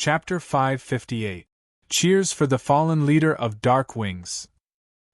Chapter 558. Cheers for the fallen leader of Dark Wings.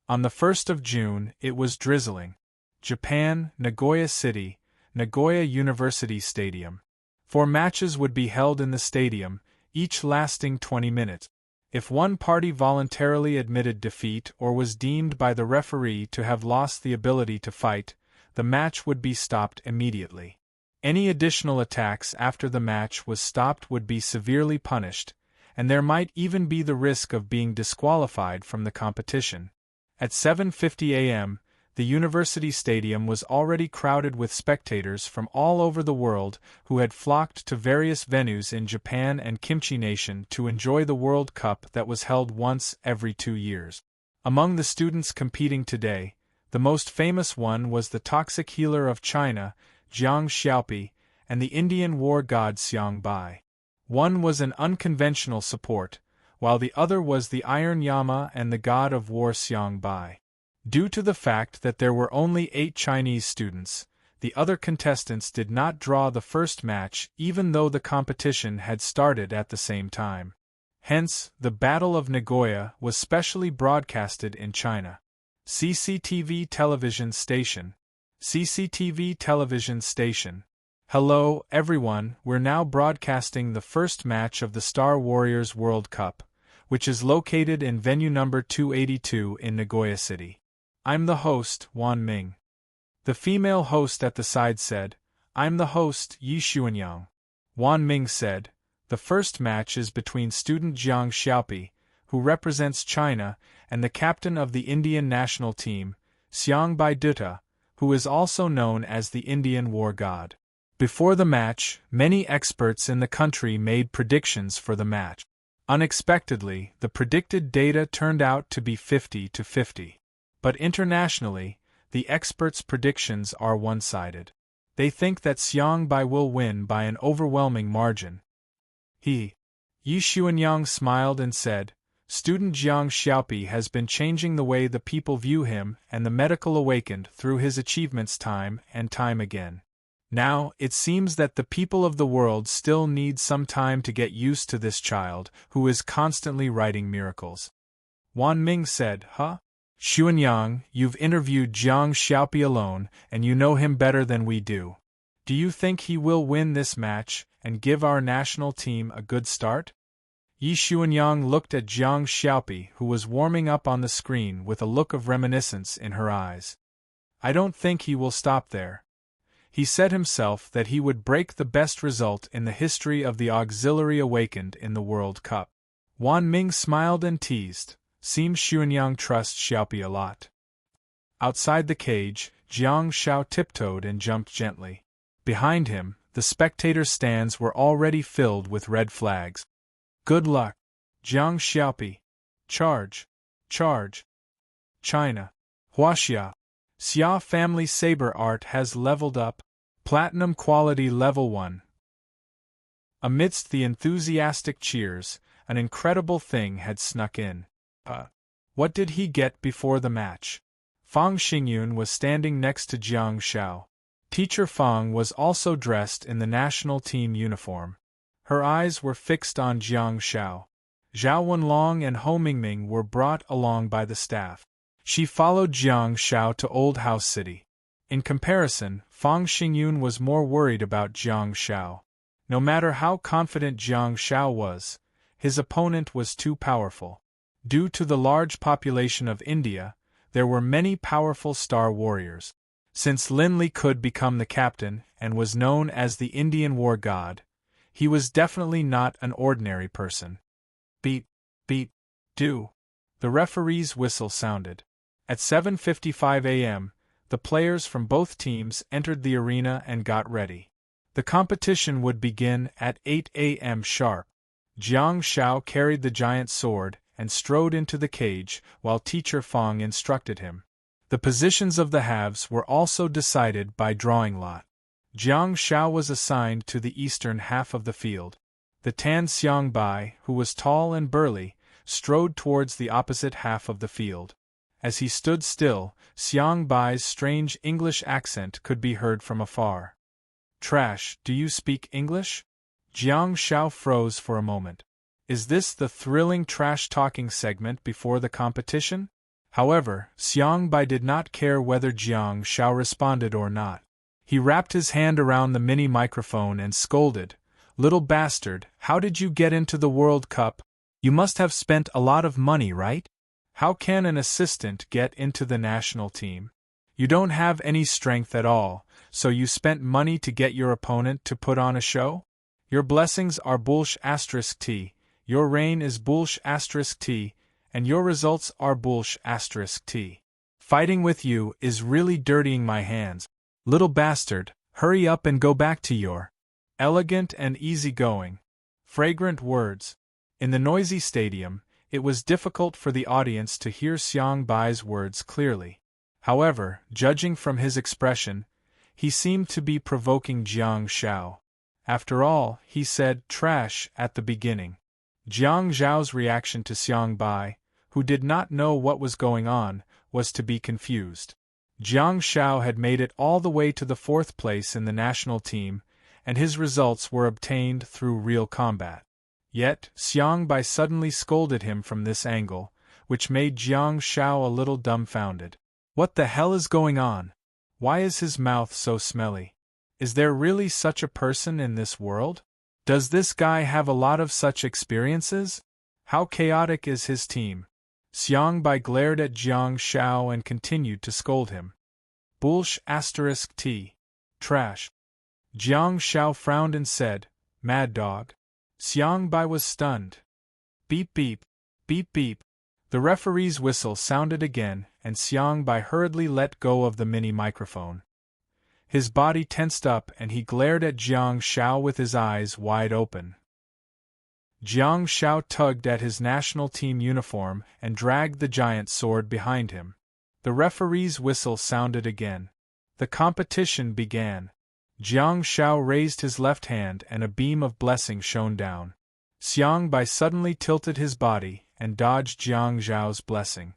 On the 1st of June, it was drizzling. Japan, Nagoya City, Nagoya University Stadium. 4 matches would be held in the stadium, each lasting 20 minutes. If one party voluntarily admitted defeat or was deemed by the referee to have lost the ability to fight, the match would be stopped immediately. Any additional attacks after the match was stopped would be severely punished, and there might even be the risk of being disqualified from the competition. At 7:50 a.m., the university stadium was already crowded with spectators from all over the world who had flocked to various venues in Japan and Kimchi Nation to enjoy the World Cup that was held once every 2 years. Among the students competing today, the most famous one was the toxic healer of China, Jiang Xiaopi, and the Indian war god Xiang Bai. One was an unconventional support, while the other was the Iron Yama and the god of war Xiang Bai. Due to the fact that there were only 8 Chinese students, the other contestants did not draw the first match even though the competition had started at the same time. Hence, the Battle of Nagoya was specially broadcasted in China. CCTV television station. CCTV television station. Hello, everyone, we're now broadcasting the first match of the Star Warriors World Cup, which is located in venue number 282 in Nagoya City. I'm the host, Wan Ming. The female host at the side said, I'm the host, Yi Xuanyang. Wan Ming said, the first match is between student Jiang Xiaopi, who represents China, and the captain of the Indian national team, Xiang Bai Dutta, who is also known as the Indian war god. Before the match, many experts in the country made predictions for the match. Unexpectedly, the predicted data turned out to be 50-50. But internationally, the experts' predictions are one-sided. They think that Xiang Bai will win by an overwhelming margin. Yi Xuanyang smiled and said, Student Jiang Xiaopi has been changing the way the people view him and the medical awakened through his achievements time and time again. Now, it seems that the people of the world still need some time to get used to this child, who is constantly writing miracles. Wan Ming said, Huh? Xuanyang, you've interviewed Jiang Xiaopi alone, and you know him better than we do. Do you think he will win this match and give our national team a good start? Yi Xuanyang looked at Jiang Xiaopi, who was warming up on the screen with a look of reminiscence in her eyes. I don't think he will stop there. He said himself that he would break the best result in the history of the auxiliary awakened in the World Cup. Wan Ming smiled and teased, seems Xuanyang trusts Xiaopi a lot. Outside the cage, Jiang Xiao tiptoed and jumped gently. Behind him, the spectator stands were already filled with red flags. Good luck, Jiang Xiaopi. Charge! Charge! China. Huaxia. Xia family saber art has leveled up. Platinum quality level 1. Amidst the enthusiastic cheers, an incredible thing had snuck in. What did he get before the match? Fang Xingyun was standing next to Jiang Xiao. Teacher Fang was also dressed in the national team uniform. Her eyes were fixed on Jiang Xiao. Zhao Wenlong and Ho Mingming were brought along by the staff. She followed Jiang Xiao to Old House City. In comparison, Fang Xingyun was more worried about Jiang Xiao. No matter how confident Jiang Xiao was, his opponent was too powerful. Due to the large population of India, there were many powerful star warriors. Since Lin Li could become the captain and was known as the Indian war god, he was definitely not an ordinary person. Beat, do. The referee's whistle sounded. At 7:55 a.m., the players from both teams entered the arena and got ready. The competition would begin at 8 a.m. sharp. Jiang Xiao carried the giant sword and strode into the cage while Teacher Fang instructed him. The positions of the halves were also decided by drawing lot. Jiang Xiao was assigned to the eastern half of the field. The Tan Xiang Bai, who was tall and burly, strode towards the opposite half of the field. As he stood still, Xiang Bai's strange English accent could be heard from afar. Trash, do you speak English? Jiang Xiao froze for a moment. Is this the thrilling trash-talking segment before the competition? However, Xiang Bai did not care whether Jiang Shao responded or not. He wrapped his hand around the mini microphone and scolded, "Little bastard, how did you get into the World Cup? You must have spent a lot of money, right? How can an assistant get into the national team? You don't have any strength at all, so you spent money to get your opponent to put on a show? Your blessings are bullsh asterisk t, your reign is bullsh asterisk t, and your results are bullsh asterisk t. Fighting with you is really dirtying my hands. Little bastard, hurry up and go back to your elegant and easygoing, fragrant words." In the noisy stadium, it was difficult for the audience to hear Xiang Bai's words clearly. However, judging from his expression, he seemed to be provoking Jiang Shao. After all, he said "trash" at the beginning. Jiang Zhao's reaction to Xiang Bai, who did not know what was going on, was to be confused. Jiang Shao had made it all the way to the 4th place in the national team, and his results were obtained through real combat. Yet, Xiang Bai suddenly scolded him from this angle, which made Jiang Shao a little dumbfounded. What the hell is going on? Why is his mouth so smelly? Is there really such a person in this world? Does this guy have a lot of such experiences? How chaotic is his team? Xiang Bai glared at Jiang Shao and continued to scold him. Bullsh asterisk t. Trash. Jiang Shao frowned and said, "Mad dog." Xiang Bai was stunned. Beep beep, beep beep. The referee's whistle sounded again, and Xiang Bai hurriedly let go of the mini microphone. His body tensed up and he glared at Jiang Shao with his eyes wide open. Jiang Shao tugged at his national team uniform and dragged the giant sword behind him. The referee's whistle sounded again. The competition began. Jiang Shao raised his left hand and a beam of blessing shone down. Xiang Bai suddenly tilted his body and dodged Jiang Zhao's blessing.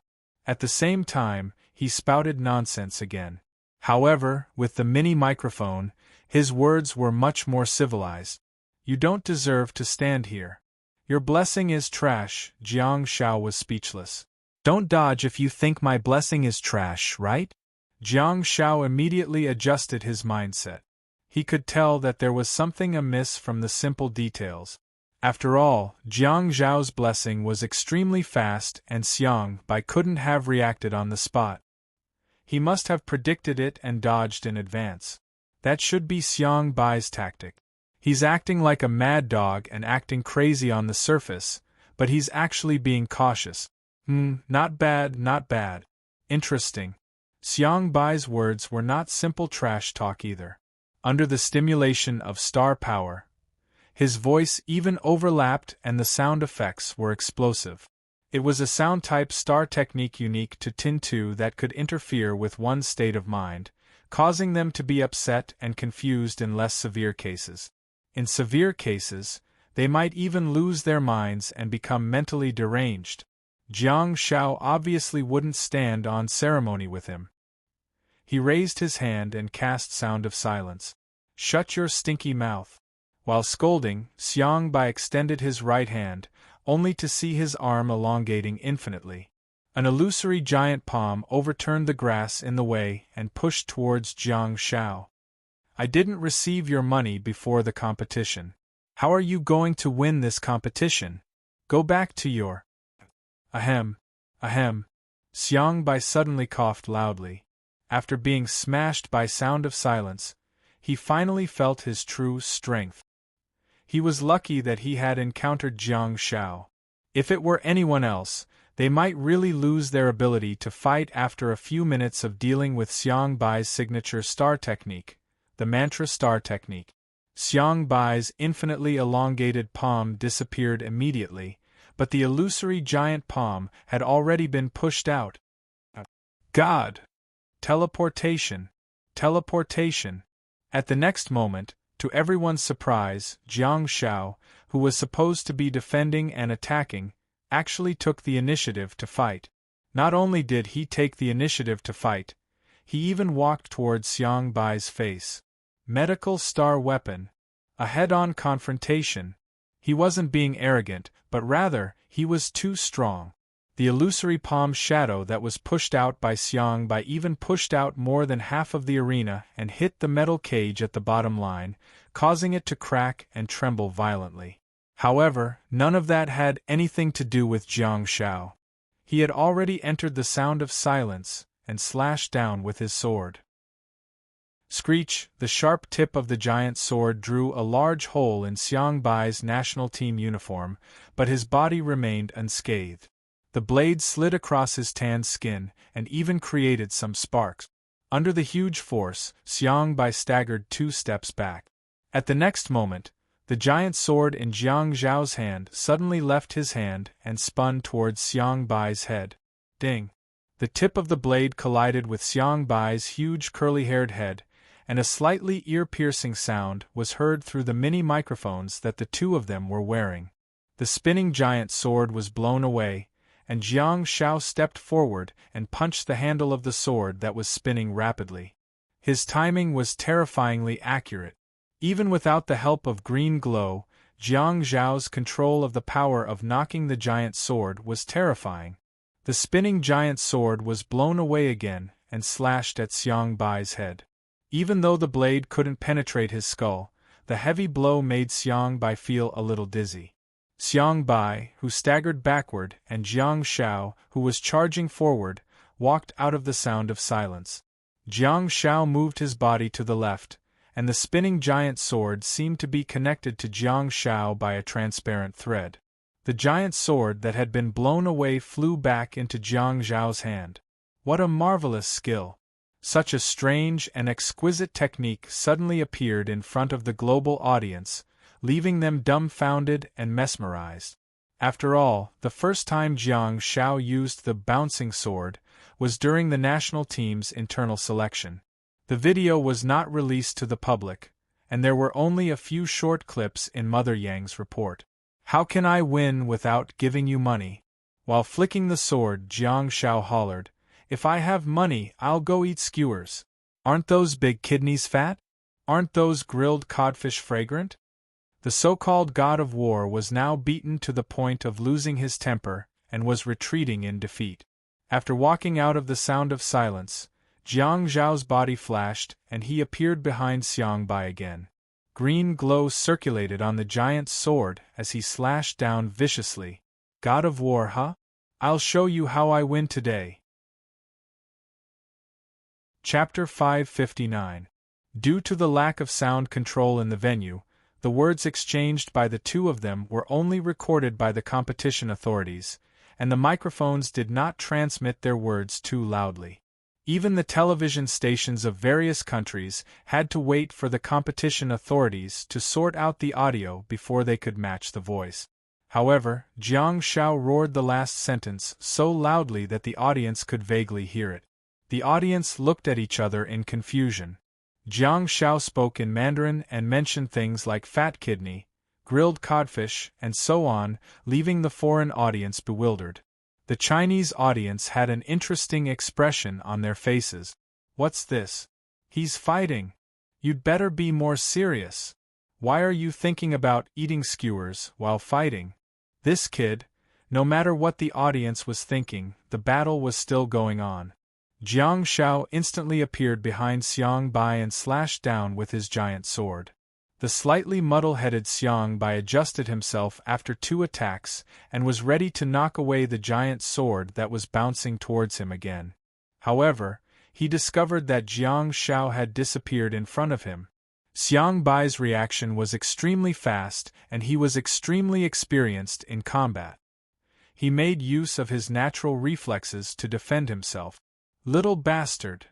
At the same time, he spouted nonsense again. However, with the mini microphone, his words were much more civilized. "You don't deserve to stand here. Your blessing is trash." Jiang Shao was speechless. "Don't dodge if you think my blessing is trash, right?" Jiang Shao immediately adjusted his mindset. He could tell that there was something amiss from the simple details. After all, Jiang Zhao's blessing was extremely fast and Xiang Bai couldn't have reacted on the spot. He must have predicted it and dodged in advance. That should be Xiang Bai's tactic. He's acting like a mad dog and acting crazy on the surface, but he's actually being cautious. Not bad, not bad. Interesting. Xiang Bai's words were not simple trash talk either. Under the stimulation of star power, his voice even overlapped and the sound effects were explosive. It was a sound-type star technique unique to Tin2 that could interfere with one's state of mind, causing them to be upset and confused in less severe cases. In severe cases, they might even lose their minds and become mentally deranged. Jiang Shao obviously wouldn't stand on ceremony with him. He raised his hand and cast sound of silence. "Shut your stinky mouth." While scolding, Xiang Bai extended his right hand, only to see his arm elongating infinitely. An illusory giant palm overturned the grass in the way and pushed towards Jiang Shao. "I didn't receive your money before the competition. How are you going to win this competition? Go back to your…" Ahem. Ahem. Xiang Bai suddenly coughed loudly. After being smashed by sound of silence, he finally felt his true strength. He was lucky that he had encountered Jiang Shao. If it were anyone else, they might really lose their ability to fight after a few minutes of dealing with Xiang Bai's signature star technique, the mantra star technique. Xiang Bai's infinitely elongated palm disappeared immediately, but the illusory giant palm had already been pushed out. God! Teleportation! Teleportation! At the next moment, to everyone's surprise, Jiang Shao, who was supposed to be defending and attacking, actually took the initiative to fight. Not only did he take the initiative to fight, he even walked towards Xiang Bai's face. Medical star weapon. A head-on confrontation. He wasn't being arrogant, but rather, he was too strong. The illusory palm shadow that was pushed out by Xiang Bai even pushed out more than half of the arena and hit the metal cage at the bottom line, causing it to crack and tremble violently. However, none of that had anything to do with Jiang Shao. He had already entered the sound of silence and slashed down with his sword. Screech, the sharp tip of the giant sword drew a large hole in Xiang Bai's national team uniform, but his body remained unscathed. The blade slid across his tanned skin and even created some sparks. Under the huge force, Xiang Bai staggered 2 steps back. At the next moment, the giant sword in Jiang Zhao's hand suddenly left his hand and spun towards Xiang Bai's head. Ding! The tip of the blade collided with Xiang Bai's huge curly-haired head, and a slightly ear-piercing sound was heard through the mini microphones that the two of them were wearing. The spinning giant sword was blown away, and Jiang Shao stepped forward and punched the handle of the sword that was spinning rapidly. His timing was terrifyingly accurate. Even without the help of green glow, Jiang Zhao's control of the power of knocking the giant sword was terrifying. The spinning giant sword was blown away again and slashed at Xiang Bai's head. Even though the blade couldn't penetrate his skull, the heavy blow made Xiang Bai feel a little dizzy. Xiang Bai, who staggered backward, and Jiang Shao, who was charging forward, walked out of the sound of silence. Jiang Shao moved his body to the left, and the spinning giant sword seemed to be connected to Jiang Shao by a transparent thread. The giant sword that had been blown away flew back into Jiang Zhao's hand. What a marvelous skill! Such a strange and exquisite technique suddenly appeared in front of the global audience, leaving them dumbfounded and mesmerized. After all, the first time Jiang Shao used the bouncing sword was during the national team's internal selection. The video was not released to the public, and there were only a few short clips in Mother Yang's report. "How can I win without giving you money?" While flicking the sword, Jiang Shao hollered, "If I have money, I'll go eat skewers. Aren't those big kidneys fat? Aren't those grilled codfish fragrant?" The so-called god of war was now beaten to the point of losing his temper and was retreating in defeat. After walking out of the sound of silence, Jiang Zhao's body flashed and he appeared behind Xiang Bai again. Green glow circulated on the giant's sword as he slashed down viciously. "God of war, huh? I'll show you how I win today." Chapter 559. Due to the lack of sound control in the venue, the words exchanged by the two of them were only recorded by the competition authorities, and the microphones did not transmit their words too loudly. Even the television stations of various countries had to wait for the competition authorities to sort out the audio before they could match the voice. However, Jiang Shao roared the last sentence so loudly that the audience could vaguely hear it. The audience looked at each other in confusion. Jiang Shao spoke in Mandarin and mentioned things like fat kidney, grilled codfish, and so on, leaving the foreign audience bewildered. The Chinese audience had an interesting expression on their faces. "What's this? He's fighting. You'd better be more serious. Why are you thinking about eating skewers while fighting?" This kid, no matter what the audience was thinking, the battle was still going on. Jiang Shao instantly appeared behind Xiang Bai and slashed down with his giant sword. The slightly muddle-headed Xiang Bai adjusted himself after 2 attacks and was ready to knock away the giant sword that was bouncing towards him again. However, he discovered that Jiang Shao had disappeared in front of him. Xiang Bai's reaction was extremely fast and he was extremely experienced in combat. He made use of his natural reflexes to defend himself. "Little bastard!"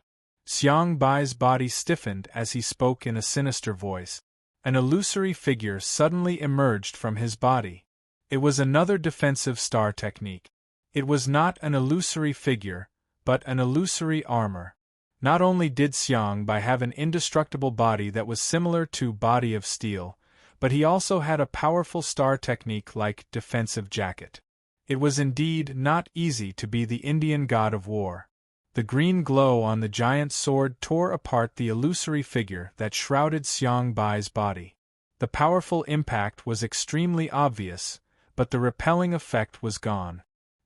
Xiang Bai's body stiffened as he spoke in a sinister voice. An illusory figure suddenly emerged from his body. It was another defensive star technique. It was not an illusory figure, but an illusory armor. Not only did Xiang Bai have an indestructible body that was similar to body of steel, but he also had a powerful star technique like defensive jacket. It was indeed not easy to be the Indian god of war. The green glow on the giant sword tore apart the illusory figure that shrouded Xiang Bai's body. The powerful impact was extremely obvious, but the repelling effect was gone.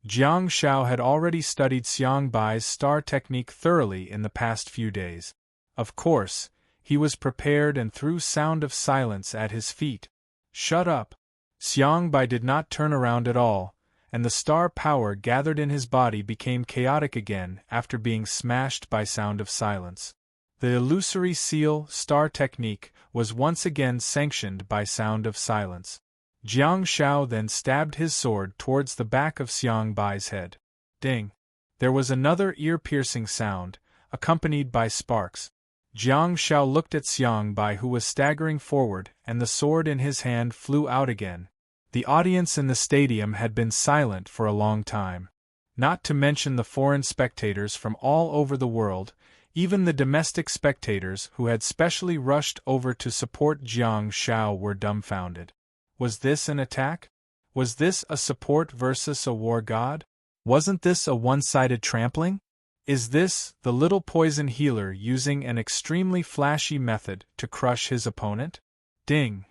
Jiang Shao had already studied Xiang Bai's star technique thoroughly in the past few days. Of course, he was prepared and threw Sound of Silence at his feet. Shut up! Xiang Bai did not turn around at all, and the star power gathered in his body became chaotic again after being smashed by Sound of Silence. The illusory seal star technique was once again sanctioned by Sound of Silence. Jiang Shao then stabbed his sword towards the back of Xiang Bai's head. Ding! There was another ear-piercing sound, accompanied by sparks. Jiang Shao looked at Xiang Bai, who was staggering forward, and the sword in his hand flew out again. The audience in the stadium had been silent for a long time. Not to mention the foreign spectators from all over the world, even the domestic spectators who had specially rushed over to support Jiang Shao were dumbfounded. Was this an attack? Was this a support versus a war god? Wasn't this a one-sided trampling? Is this the little poison healer using an extremely flashy method to crush his opponent? Ding!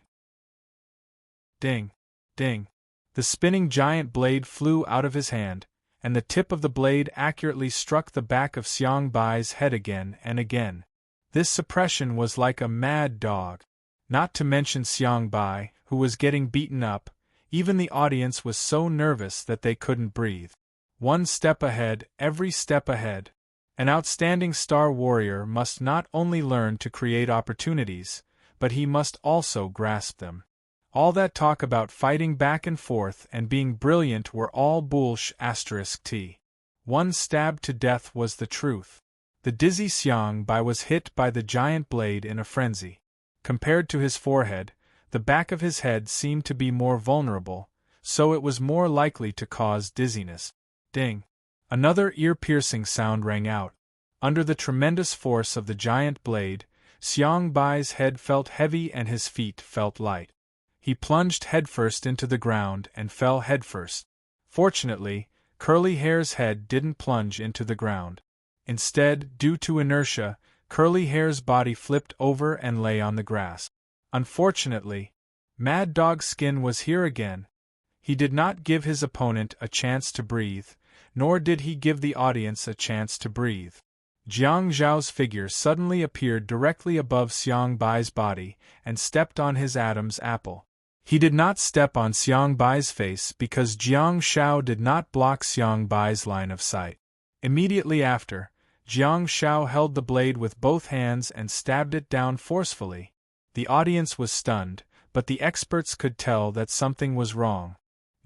Ding! Ding! The spinning giant blade flew out of his hand, and the tip of the blade accurately struck the back of Xiang Bai's head again and again. This suppression was like a mad dog. Not to mention Xiang Bai, who was getting beaten up, even the audience was so nervous that they couldn't breathe. One step ahead, every step ahead. An outstanding star warrior must not only learn to create opportunities, but he must also grasp them. All that talk about fighting back and forth and being brilliant were all bullsh*. One stab to death was the truth. The dizzy Xiang Bai was hit by the giant blade in a frenzy. Compared to his forehead, the back of his head seemed to be more vulnerable, so it was more likely to cause dizziness. Ding! Another ear-piercing sound rang out. Under the tremendous force of the giant blade, Xiang Bai's head felt heavy and his feet felt light. He plunged headfirst into the ground and fell headfirst. Fortunately, Curly Hair's head didn't plunge into the ground. Instead, due to inertia, Curly Hair's body flipped over and lay on the grass. Unfortunately, Mad Dog's skin was here again. He did not give his opponent a chance to breathe, nor did he give the audience a chance to breathe. Jiang Zhao's figure suddenly appeared directly above Xiang Bai's body and stepped on his Adam's apple. He did not step on Xiang Bai's face because Jiang Shao did not block Xiang Bai's line of sight. Immediately after, Jiang Shao held the blade with both hands and stabbed it down forcefully. The audience was stunned, but the experts could tell that something was wrong.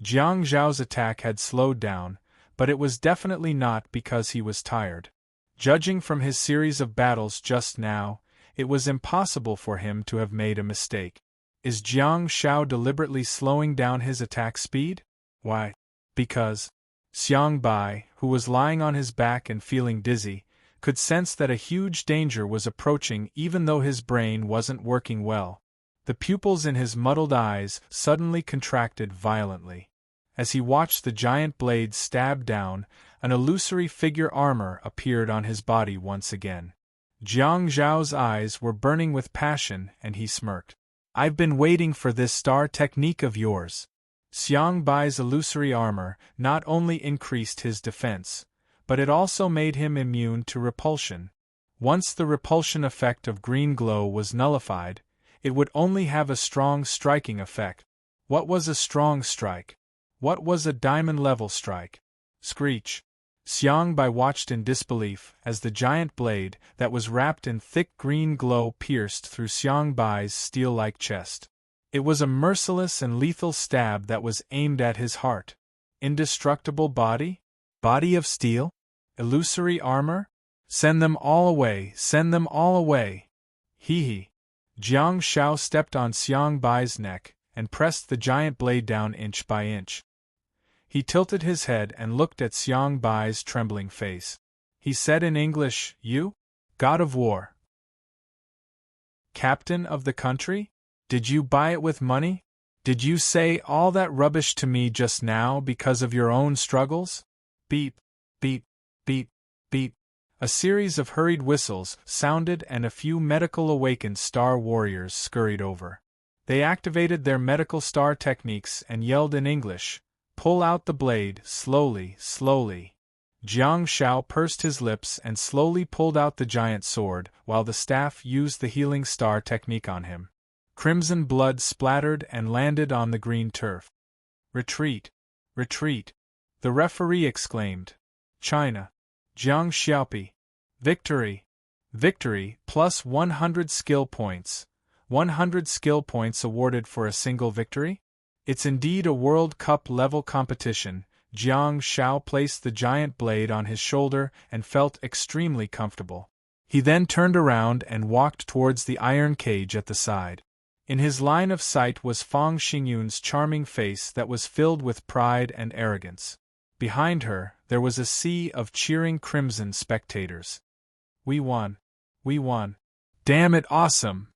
Jiang Zhao's attack had slowed down, but it was definitely not because he was tired. Judging from his series of battles just now, it was impossible for him to have made a mistake. Is Jiang Shao deliberately slowing down his attack speed? Why? Because Xiang Bai, who was lying on his back and feeling dizzy, could sense that a huge danger was approaching even though his brain wasn't working well. The pupils in his muddled eyes suddenly contracted violently. As he watched the giant blade stab down, an illusory figure armor appeared on his body once again. Jiang Zhao's eyes were burning with passion and he smirked. I've been waiting for this star technique of yours. Xiang Bai's illusory armor not only increased his defense, but it also made him immune to repulsion. Once the repulsion effect of green glow was nullified, it would only have a strong striking effect. What was a strong strike? What was a diamond-level strike? Screech! Xiang Bai watched in disbelief as the giant blade that was wrapped in thick green glow pierced through Xiang Bai's steel-like chest. It was a merciless and lethal stab that was aimed at his heart. Indestructible body? Body of steel? Illusory armor? Send them all away, send them all away! Hee. Jiang Shao stepped on Xiang Bai's neck and pressed the giant blade down inch by inch. He tilted his head and looked at Xiang Bai's trembling face. He said in English, "You? God of War? Captain of the country? Did you buy it with money? Did you say all that rubbish to me just now because of your own struggles?" Beep, beep, beep, beep. A series of hurried whistles sounded and a few medical awakened star warriors scurried over. They activated their medical star techniques and yelled in English, "Pull out the blade, slowly, slowly." Jiang Shao pursed his lips and slowly pulled out the giant sword, while the staff used the healing star technique on him. Crimson blood splattered and landed on the green turf. "Retreat! Retreat!" the referee exclaimed. "China! Jiang Xiaopi! Victory! Victory, plus 100 skill points. 100 skill points awarded for a single victory? It's indeed a World Cup level competition." Jiang Shao placed the giant blade on his shoulder and felt extremely comfortable. He then turned around and walked towards the iron cage at the side. In his line of sight was Fang Xingyun's charming face that was filled with pride and arrogance. Behind her, there was a sea of cheering crimson spectators. "We won! We won! Damn it, awesome!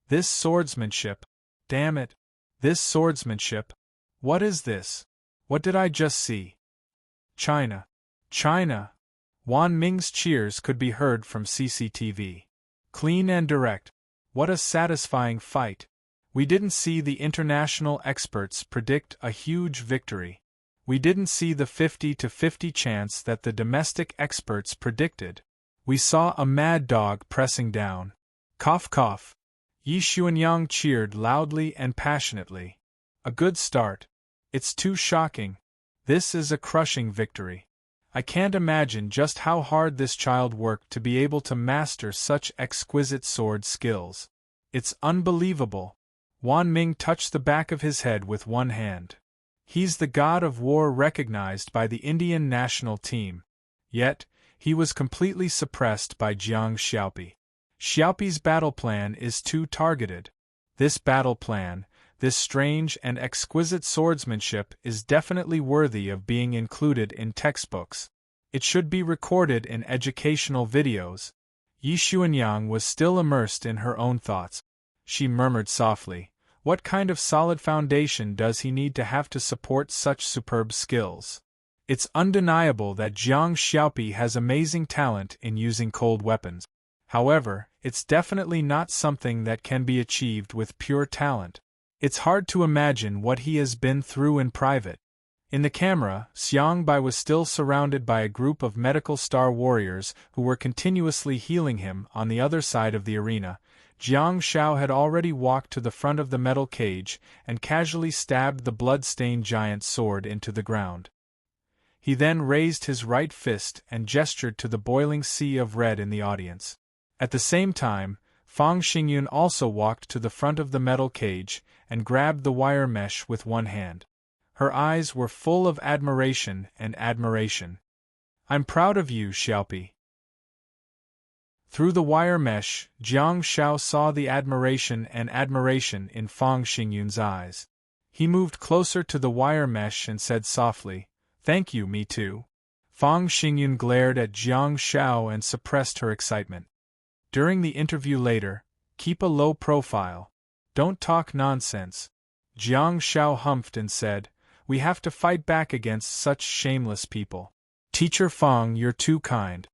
This swordsmanship! Damn it! This swordsmanship! What is this? What did I just see? China! China!" Wan Ming's cheers could be heard from CCTV. "Clean and direct. What a satisfying fight. We didn't see the international experts predict a huge victory. We didn't see the 50-50 chance that the domestic experts predicted. We saw a mad dog pressing down. Cough cough." Yi Xuanyang cheered loudly and passionately. "A good start. It's too shocking. This is a crushing victory. I can't imagine just how hard this child worked to be able to master such exquisite sword skills. It's unbelievable." Wan Ming touched the back of his head with one hand. He's the god of war recognized by the Indian national team. Yet, he was completely suppressed by Jiang Xiaopi. Xiaopi's battle plan is too targeted. This battle plan, this strange and exquisite swordsmanship is definitely worthy of being included in textbooks. It should be recorded in educational videos. Yi Xuanyang was still immersed in her own thoughts. She murmured softly, "What kind of solid foundation does he need to have to support such superb skills?" It's undeniable that Jiang Xiaopi has amazing talent in using cold weapons. However, it's definitely not something that can be achieved with pure talent. It's hard to imagine what he has been through in private. In the camera, Xiang Bai was still surrounded by a group of medical star warriors who were continuously healing him on the other side of the arena. Jiang Shao had already walked to the front of the metal cage and casually stabbed the blood-stained giant sword into the ground. He then raised his right fist and gestured to the boiling sea of red in the audience. At the same time, Fang Xingyun also walked to the front of the metal cage and grabbed the wire mesh with one hand. Her eyes were full of admiration and admiration. "I'm proud of you, Xiaopi." Through the wire mesh, Jiang Shao saw the admiration in Fang Xingyun's eyes. He moved closer to the wire mesh and said softly, "Thank you, me too." Fang Xingyun glared at Jiang Shao and suppressed her excitement. During the interview later, "Keep a low profile. Don't talk nonsense." Jiang Shao humphed and said, "We have to fight back against such shameless people." "Teacher Fang, you're too kind."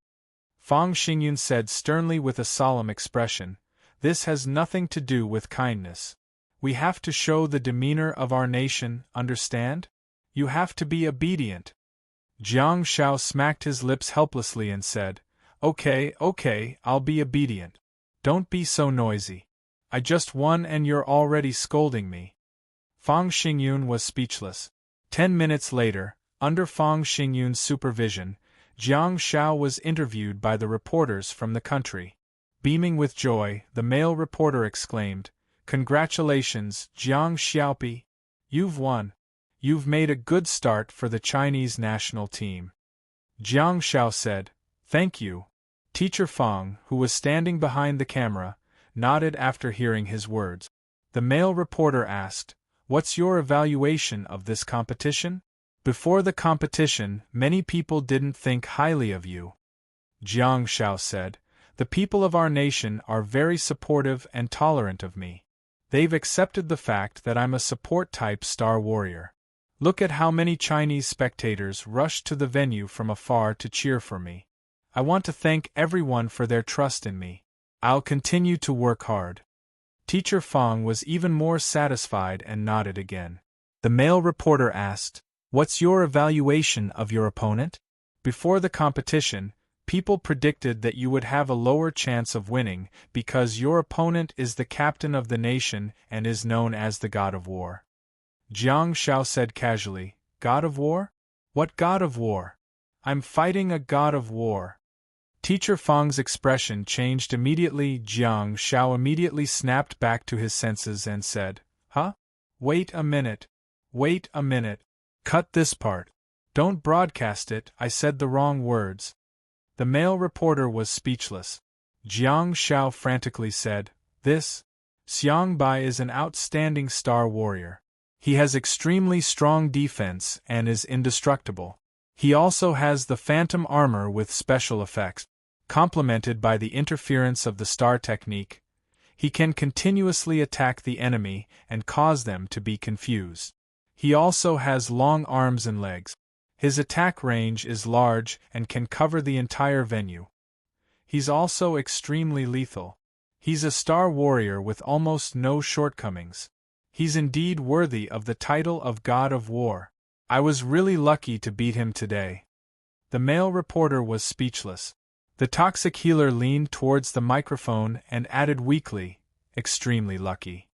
Fang Xingyun said sternly with a solemn expression, "This has nothing to do with kindness. We have to show the demeanor of our nation, understand? You have to be obedient." Jiang Shao smacked his lips helplessly and said, Okay, I'll be obedient. Don't be so noisy. I just won and you're already scolding me." Fang Xingyun was speechless. 10 minutes later, under Fang Xingyun's supervision, Jiang Shao was interviewed by the reporters from the country. Beaming with joy, the male reporter exclaimed, "Congratulations, Jiang Xiaopi! You've won. You've made a good start for the Chinese national team." Jiang Shao said, "Thank you." Teacher Fang, who was standing behind the camera, nodded after hearing his words. The male reporter asked, "What's your evaluation of this competition? Before the competition, many people didn't think highly of you." Jiang Shao said, "The people of our nation are very supportive and tolerant of me. They've accepted the fact that I'm a support-type star warrior. Look at how many Chinese spectators rushed to the venue from afar to cheer for me. I want to thank everyone for their trust in me. I'll continue to work hard." Teacher Fang was even more satisfied and nodded again. The male reporter asked, "What's your evaluation of your opponent?" Before the competition, people predicted that you would have a lower chance of winning because your opponent is the captain of the nation and is known as the god of war. Jiang Shao said casually, "God of war? What god of war? I'm fighting a god of war." Teacher Fang's expression changed immediately. Jiang Shao immediately snapped back to his senses and said, "Huh? Wait a minute. Wait a minute. Cut this part. Don't broadcast it, I said the wrong words." The male reporter was speechless. Jiang Shao frantically said, "This Xiang Bai is an outstanding star warrior. He has extremely strong defense and is indestructible. He also has the phantom armor with special effects. Complemented by the interference of the star technique, he can continuously attack the enemy and cause them to be confused. He also has long arms and legs. His attack range is large and can cover the entire venue. He's also extremely lethal. He's a star warrior with almost no shortcomings. He's indeed worthy of the title of God of War. I was really lucky to beat him today." The male reporter was speechless. The toxic healer leaned towards the microphone and added weakly, "Extremely lucky."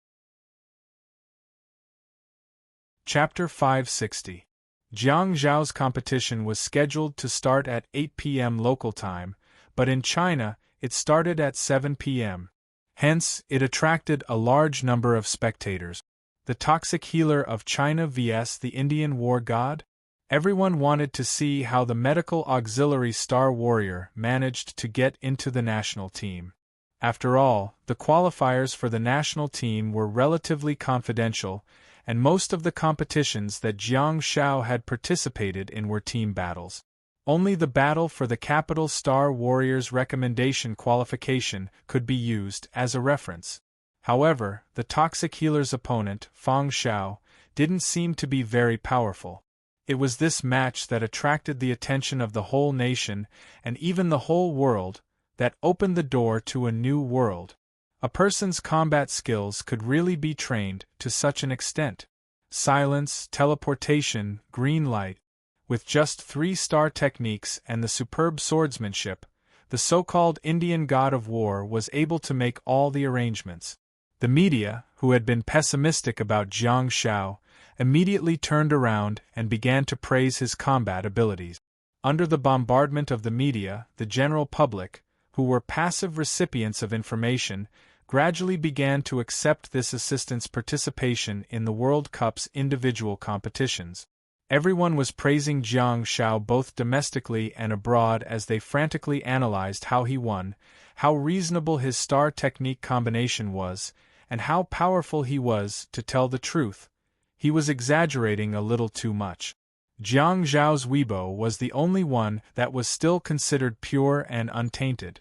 Chapter 560. Jiang Zhao's competition was scheduled to start at 8 p.m. local time, but in China, it started at 7 p.m. Hence, it attracted a large number of spectators. The toxic healer of China vs. the Indian war god? Everyone wanted to see how the medical auxiliary star warrior managed to get into the national team. After all, the qualifiers for the national team were relatively confidential, and most of the competitions that Jiang Shao had participated in were team battles. Only the battle for the Capital Star Warriors recommendation qualification could be used as a reference. However, the toxic healer's opponent, Fang Xiao, didn't seem to be very powerful. It was this match that attracted the attention of the whole nation, and even the whole world, that opened the door to a new world. A person's combat skills could really be trained to such an extent. Silence, teleportation, green light. With just 3-star techniques and the superb swordsmanship, the so-called Indian god of war was able to make all the arrangements. The media, who had been pessimistic about Jiang Shao, immediately turned around and began to praise his combat abilities. Under the bombardment of the media, the general public, who were passive recipients of information, gradually began to accept this assistant's participation in the World Cup's individual competitions. Everyone was praising Jiang Shao both domestically and abroad as they frantically analyzed how he won, how reasonable his star technique combination was, and how powerful he was. To tell the truth, he was exaggerating a little too much. Jiang Zhao's Weibo was the only one that was still considered pure and untainted.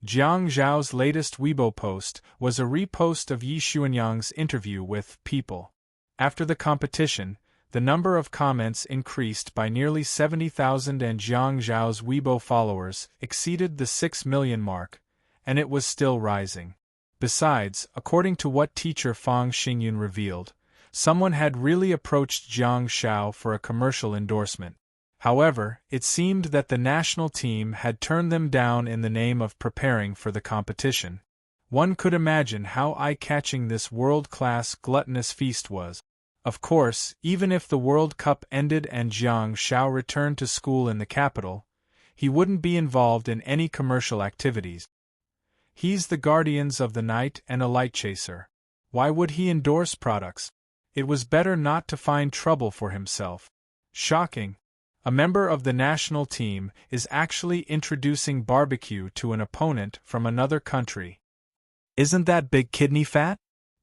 Jiang Zhao's latest Weibo post was a repost of Yi Xuanyang's interview with People. After the competition, the number of comments increased by nearly 70,000 and Jiang Zhao's Weibo followers exceeded the 6 million mark, and it was still rising. Besides, according to what teacher Fang Xingyun revealed, someone had really approached Jiang Shao for a commercial endorsement. However, it seemed that the national team had turned them down in the name of preparing for the competition. One could imagine how eye-catching this world-class gluttonous feast was. Of course, even if the World Cup ended and Jiang Shao returned to school in the capital, he wouldn't be involved in any commercial activities. He's the Guardians of the Night and a light chaser. Why would he endorse products? It was better not to find trouble for himself. Shocking. A member of the national team is actually introducing barbecue to an opponent from another country. Isn't that big kidney fat?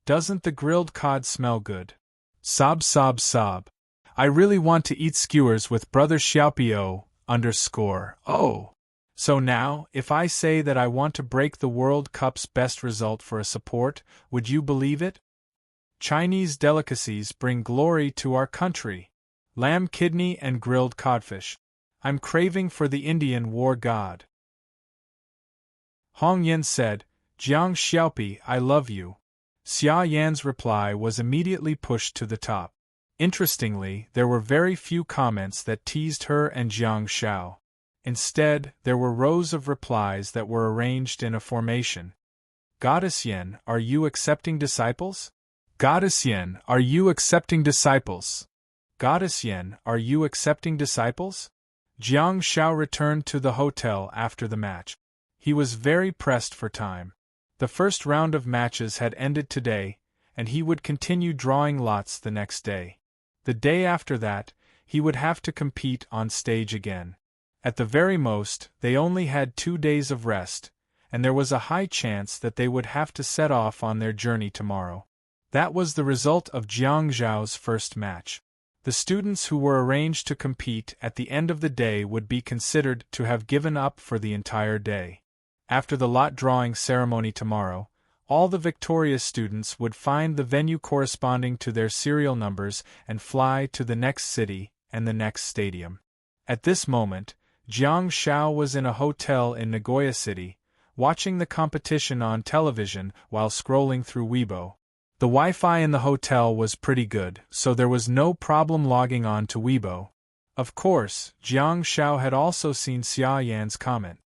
Doesn't the grilled cod smell good? Sob sob sob. I really want to eat skewers with brother Xiaopio, _. So now, if I say that I want to break the World Cup's best result for a support, would you believe it? Chinese delicacies bring glory to our country. Lamb kidney and grilled codfish. I'm craving for the Indian war god. Hong Yin said, Jiang Xiaopi, I love you. Xia Yan's reply was immediately pushed to the top. Interestingly, there were very few comments that teased her and Jiang Xiao. Instead, there were rows of replies that were arranged in a formation. Goddess Yen, are you accepting disciples? Goddess Yen, are you accepting disciples? Goddess Yen, are you accepting disciples? Jiang Xiao returned to the hotel after the match. He was very pressed for time. The first round of matches had ended today, and he would continue drawing lots the next day. The day after that, he would have to compete on stage again. At the very most, they only had 2 days of rest, and there was a high chance that they would have to set off on their journey tomorrow. That was the result of Jiang Zhao's first match. The students who were arranged to compete at the end of the day would be considered to have given up for the entire day. After the lot drawing ceremony tomorrow, all the victorious students would find the venue corresponding to their serial numbers and fly to the next city and the next stadium. At this moment, Jiang Xiao was in a hotel in Nagoya City, watching the competition on television while scrolling through Weibo. The Wi-Fi in the hotel was pretty good, so there was no problem logging on to Weibo. Of course, Jiang Xiao had also seen Xia Yan's comment.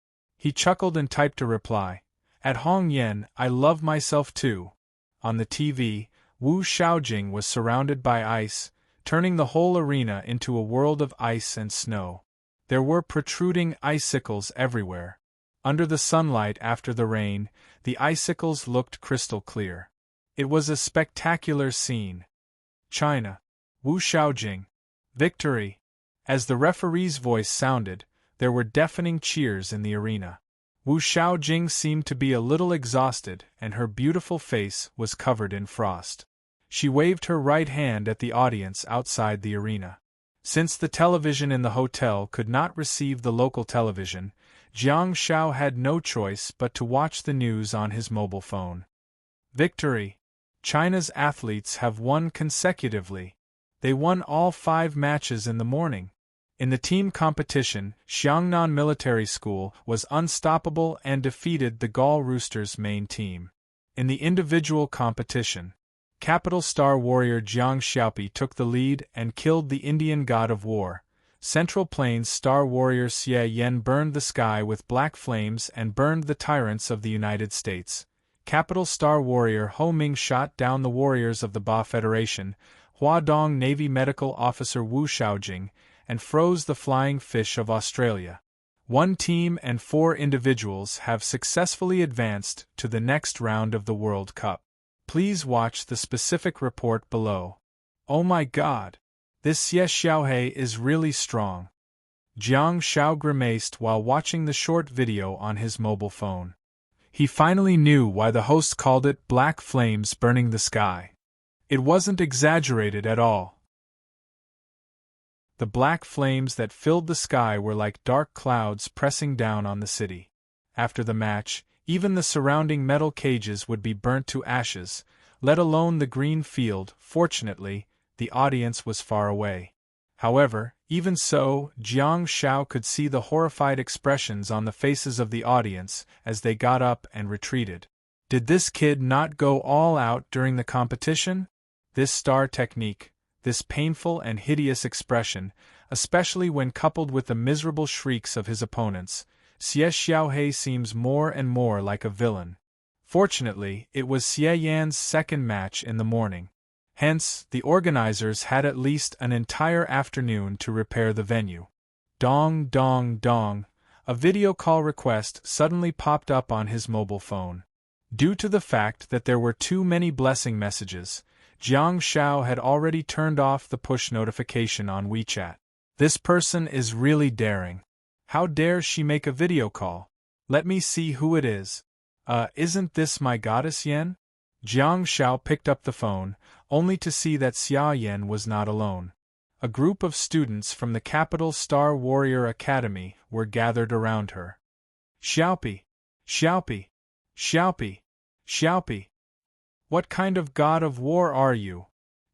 He chuckled and typed a reply. At Hong Yan, I love myself too. On the TV, Wu Xiaojing was surrounded by ice, turning the whole arena into a world of ice and snow. There were protruding icicles everywhere. Under the sunlight after the rain, the icicles looked crystal clear. It was a spectacular scene. China. Wu Xiaojing. Victory! As the referee's voice sounded, there were deafening cheers in the arena. Wu Xiaojing seemed to be a little exhausted, and her beautiful face was covered in frost. She waved her right hand at the audience outside the arena. Since the television in the hotel could not receive the local television, Jiang Xiao had no choice but to watch the news on his mobile phone. Victory! China's athletes have won consecutively. They won all 5 matches in the morning. In the team competition, Xiangnan Military School was unstoppable and defeated the Gaul Roosters' main team. In the individual competition, Capital Star warrior Jiang Xiaopi took the lead and killed the Indian god of war. Central Plains Star warrior Xie Yan burned the sky with black flames and burned the tyrants of the United States. Capital Star warrior Ho Ming shot down the warriors of the Ba Federation, Huadong Navy Medical Officer Wu Xiaojing, and froze the flying fish of Australia. 1 team and 4 individuals have successfully advanced to the next round of the World Cup. Please watch the specific report below. Oh my god! This Xie Xiaohe is really strong. Jiang Xiao grimaced while watching the short video on his mobile phone. He finally knew why the host called it black flames burning the sky. It wasn't exaggerated at all. The black flames that filled the sky were like dark clouds pressing down on the city. After the match, even the surrounding metal cages would be burnt to ashes, let alone the green field. Fortunately, the audience was far away. However, even so, Jiang Xiao could see the horrified expressions on the faces of the audience as they got up and retreated. Did this kid not go all out during the competition? This star technique, this painful and hideous expression, especially when coupled with the miserable shrieks of his opponents, Xie Xiaohe seems more and more like a villain. Fortunately, it was Xie Yan's second match in the morning. Hence, the organizers had at least an entire afternoon to repair the venue. Dong dong dong, a video call request suddenly popped up on his mobile phone. Due to the fact that there were too many blessing messages, Jiang Xiao had already turned off the push notification on WeChat. This person is really daring. How dare she make a video call? Let me see who it is. Isn't this my goddess Yen? Jiang Xiao picked up the phone, only to see that Xia Yan was not alone. A group of students from the Capital Star Warrior Academy were gathered around her. Xiaopi! Xiaopi! Xiaopi! Xiaopi! What kind of god of war are you?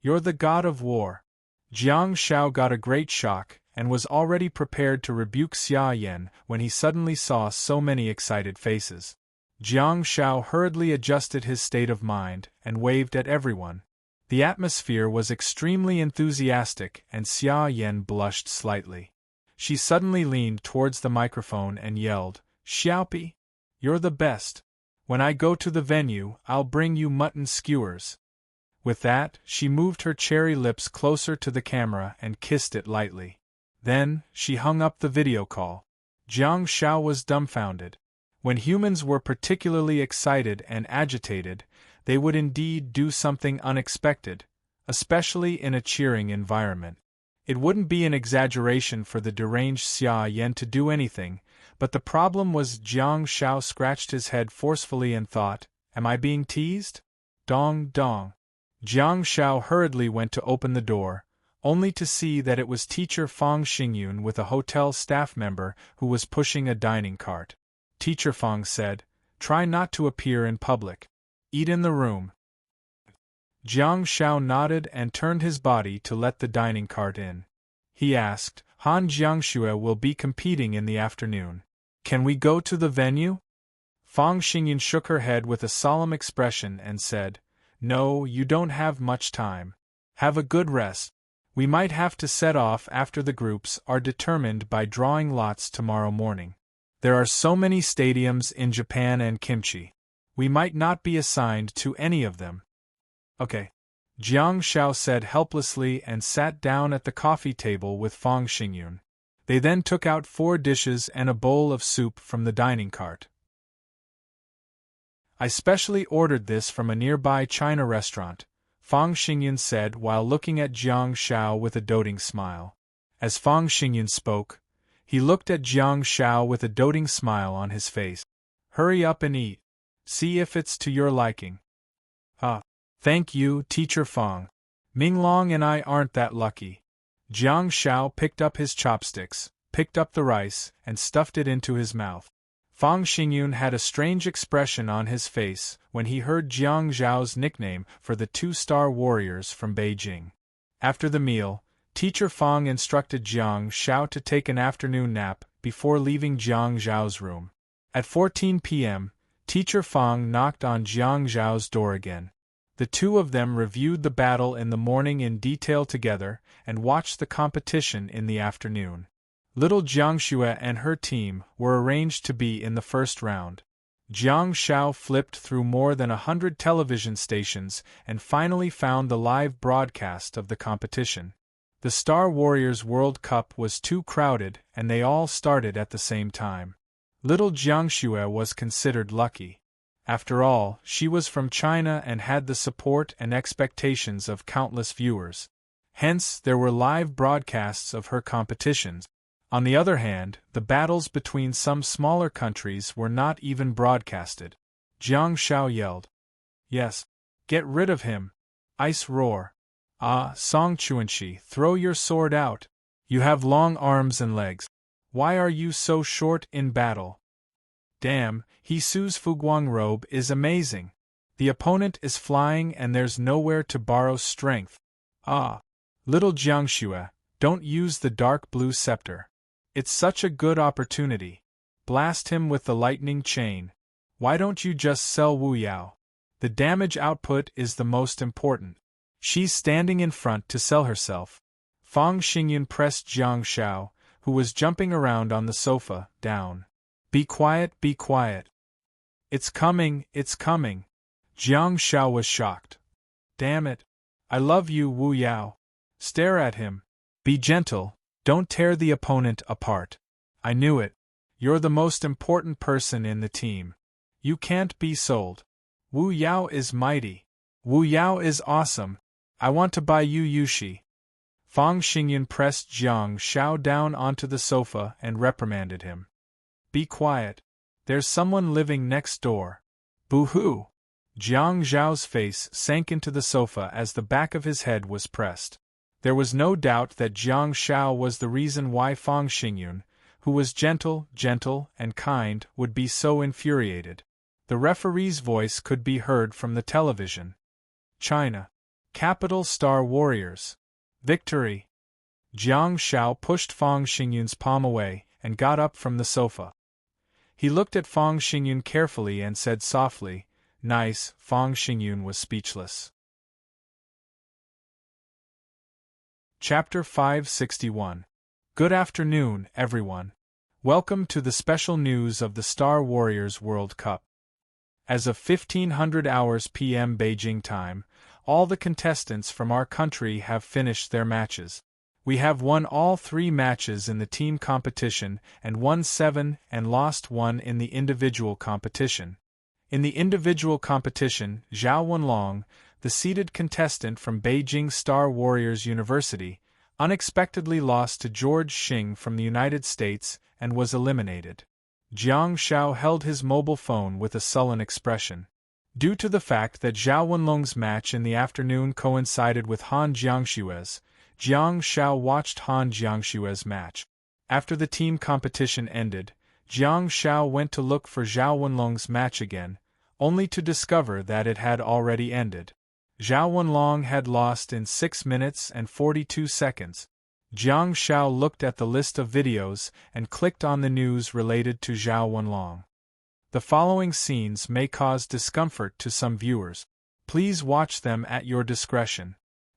You're the god of war. Jiang Xiao got a great shock and was already prepared to rebuke Xia Yan when he suddenly saw so many excited faces. Jiang Shao hurriedly adjusted his state of mind and waved at everyone. The atmosphere was extremely enthusiastic and Xia Yan blushed slightly. She suddenly leaned towards the microphone and yelled, "Xiaopi, you're the best. When I go to the venue, I'll bring you mutton skewers." With that, she moved her cherry lips closer to the camera and kissed it lightly. Then, she hung up the video call. Jiang Shao was dumbfounded. When humans were particularly excited and agitated, they would indeed do something unexpected, especially in a cheering environment. It wouldn't be an exaggeration for the deranged Xia Yan to do anything, but the problem was Jiang Shao scratched his head forcefully and thought, "Am I being teased?" Dong dong. Jiang Shao hurriedly went to open the door, only to see that it was teacher Fang Xingyun with a hotel staff member who was pushing a dining cart. Teacher Fang said, "Try not to appear in public. Eat in the room." Jiang Shao nodded and turned his body to let the dining cart in. He asked, "Han Jiangxue will be competing in the afternoon. Can we go to the venue?" Fang Xingyun shook her head with a solemn expression and said, "No, you don't have much time. Have a good rest. We might have to set off after the groups are determined by drawing lots tomorrow morning. There are so many stadiums in Japan and kimchi. We might not be assigned to any of them." "Okay," Jiang Shao said helplessly and sat down at the coffee table with Fang Xingyun. They then took out 4 dishes and a bowl of soup from the dining cart. "I specially ordered this from a nearby China restaurant," Fang Xingyun said while looking at Jiang Shao with a doting smile. As Fang Xingyun spoke, he looked at Jiang Shao with a doting smile on his face. "Hurry up and eat. See if it's to your liking." Thank you, Teacher Fang. Minglong and I aren't that lucky." Jiang Shao picked up his chopsticks, picked up the rice, and stuffed it into his mouth. Fang Xingyun had a strange expression on his face when he heard Jiang Zhao's nickname for the 2-star warriors from Beijing. After the meal, Teacher Fang instructed Jiang Shao to take an afternoon nap before leaving Jiang Zhao's room. At 14 p.m., Teacher Fang knocked on Jiang Zhao's door again. The two of them reviewed the battle in the morning in detail together and watched the competition in the afternoon. Little Jiangxue and her team were arranged to be in the first round. Jiang Shao flipped through more than 100 television stations and finally found the live broadcast of the competition. The Star Warriors World Cup was too crowded and they all started at the same time. Little Jiangxue was considered lucky. After all, she was from China and had the support and expectations of countless viewers. Hence, there were live broadcasts of her competitions. On the other hand, the battles between some smaller countries were not even broadcasted. Jiang Shao yelled, "Yes! Get rid of him! Ice roar! Ah, Song Chuanxi, throw your sword out! You have long arms and legs. Why are you so short in battle? Damn, Hisu's Fuguang robe is amazing. The opponent is flying and there's nowhere to borrow strength. Ah! Little Jiangxue, don't use the dark blue scepter. It's such a good opportunity. Blast him with the lightning chain. Why don't you just sell Wu Yao? The damage output is the most important. She's standing in front to sell herself." Fang Xingyun pressed Jiang Shao, who was jumping around on the sofa, down. Be quiet, be quiet. It's coming, it's coming." Jiang Shao was shocked. "Damn it. I love you, Wu Yao. Stare at him. Be gentle, don't tear the opponent apart. I knew it. You're the most important person in the team. You can't be sold. Wu Yao is mighty. Wu Yao is awesome. I want to buy you Yushi." Fang Xingyun pressed Jiang Shao down onto the sofa and reprimanded him. "Be quiet. There's someone living next door. Boo-hoo!" Jiang Zhao's face sank into the sofa as the back of his head was pressed. There was no doubt that Jiang Shao was the reason why Fang Xingyun, who was gentle, and kind, would be so infuriated. The referee's voice could be heard from the television. "China. Capital Star Warriors. Victory!" Jiang Shao pushed Fang Xingyun's palm away and got up from the sofa. He looked at Fang Xingyun carefully and said softly, "Nice." Fang Xingyun was speechless. Chapter 561. Good afternoon, everyone. Welcome to the special news of the Star Warriors World Cup. As of 1500 hours p.m. Beijing time, all the contestants from our country have finished their matches. We have won all 3 matches in the team competition and won 7 and lost 1 in the individual competition. In the individual competition, Zhao Wenlong, the seeded contestant from Beijing Star Warriors University, unexpectedly lost to George Xing from the United States and was eliminated. Jiang Shao held his mobile phone with a sullen expression. Due to the fact that Zhao Wenlong's match in the afternoon coincided with Han Jiangshue's, Jiang Shao watched Han Jiangshue's match. After the team competition ended, Jiang Shao went to look for Zhao Wenlong's match again, only to discover that it had already ended. Zhao Wenlong had lost in 6 minutes and 42 seconds. Jiang Shao looked at the list of videos and clicked on the news related to Zhao Wenlong. The following scenes may cause discomfort to some viewers. Please watch them at your discretion.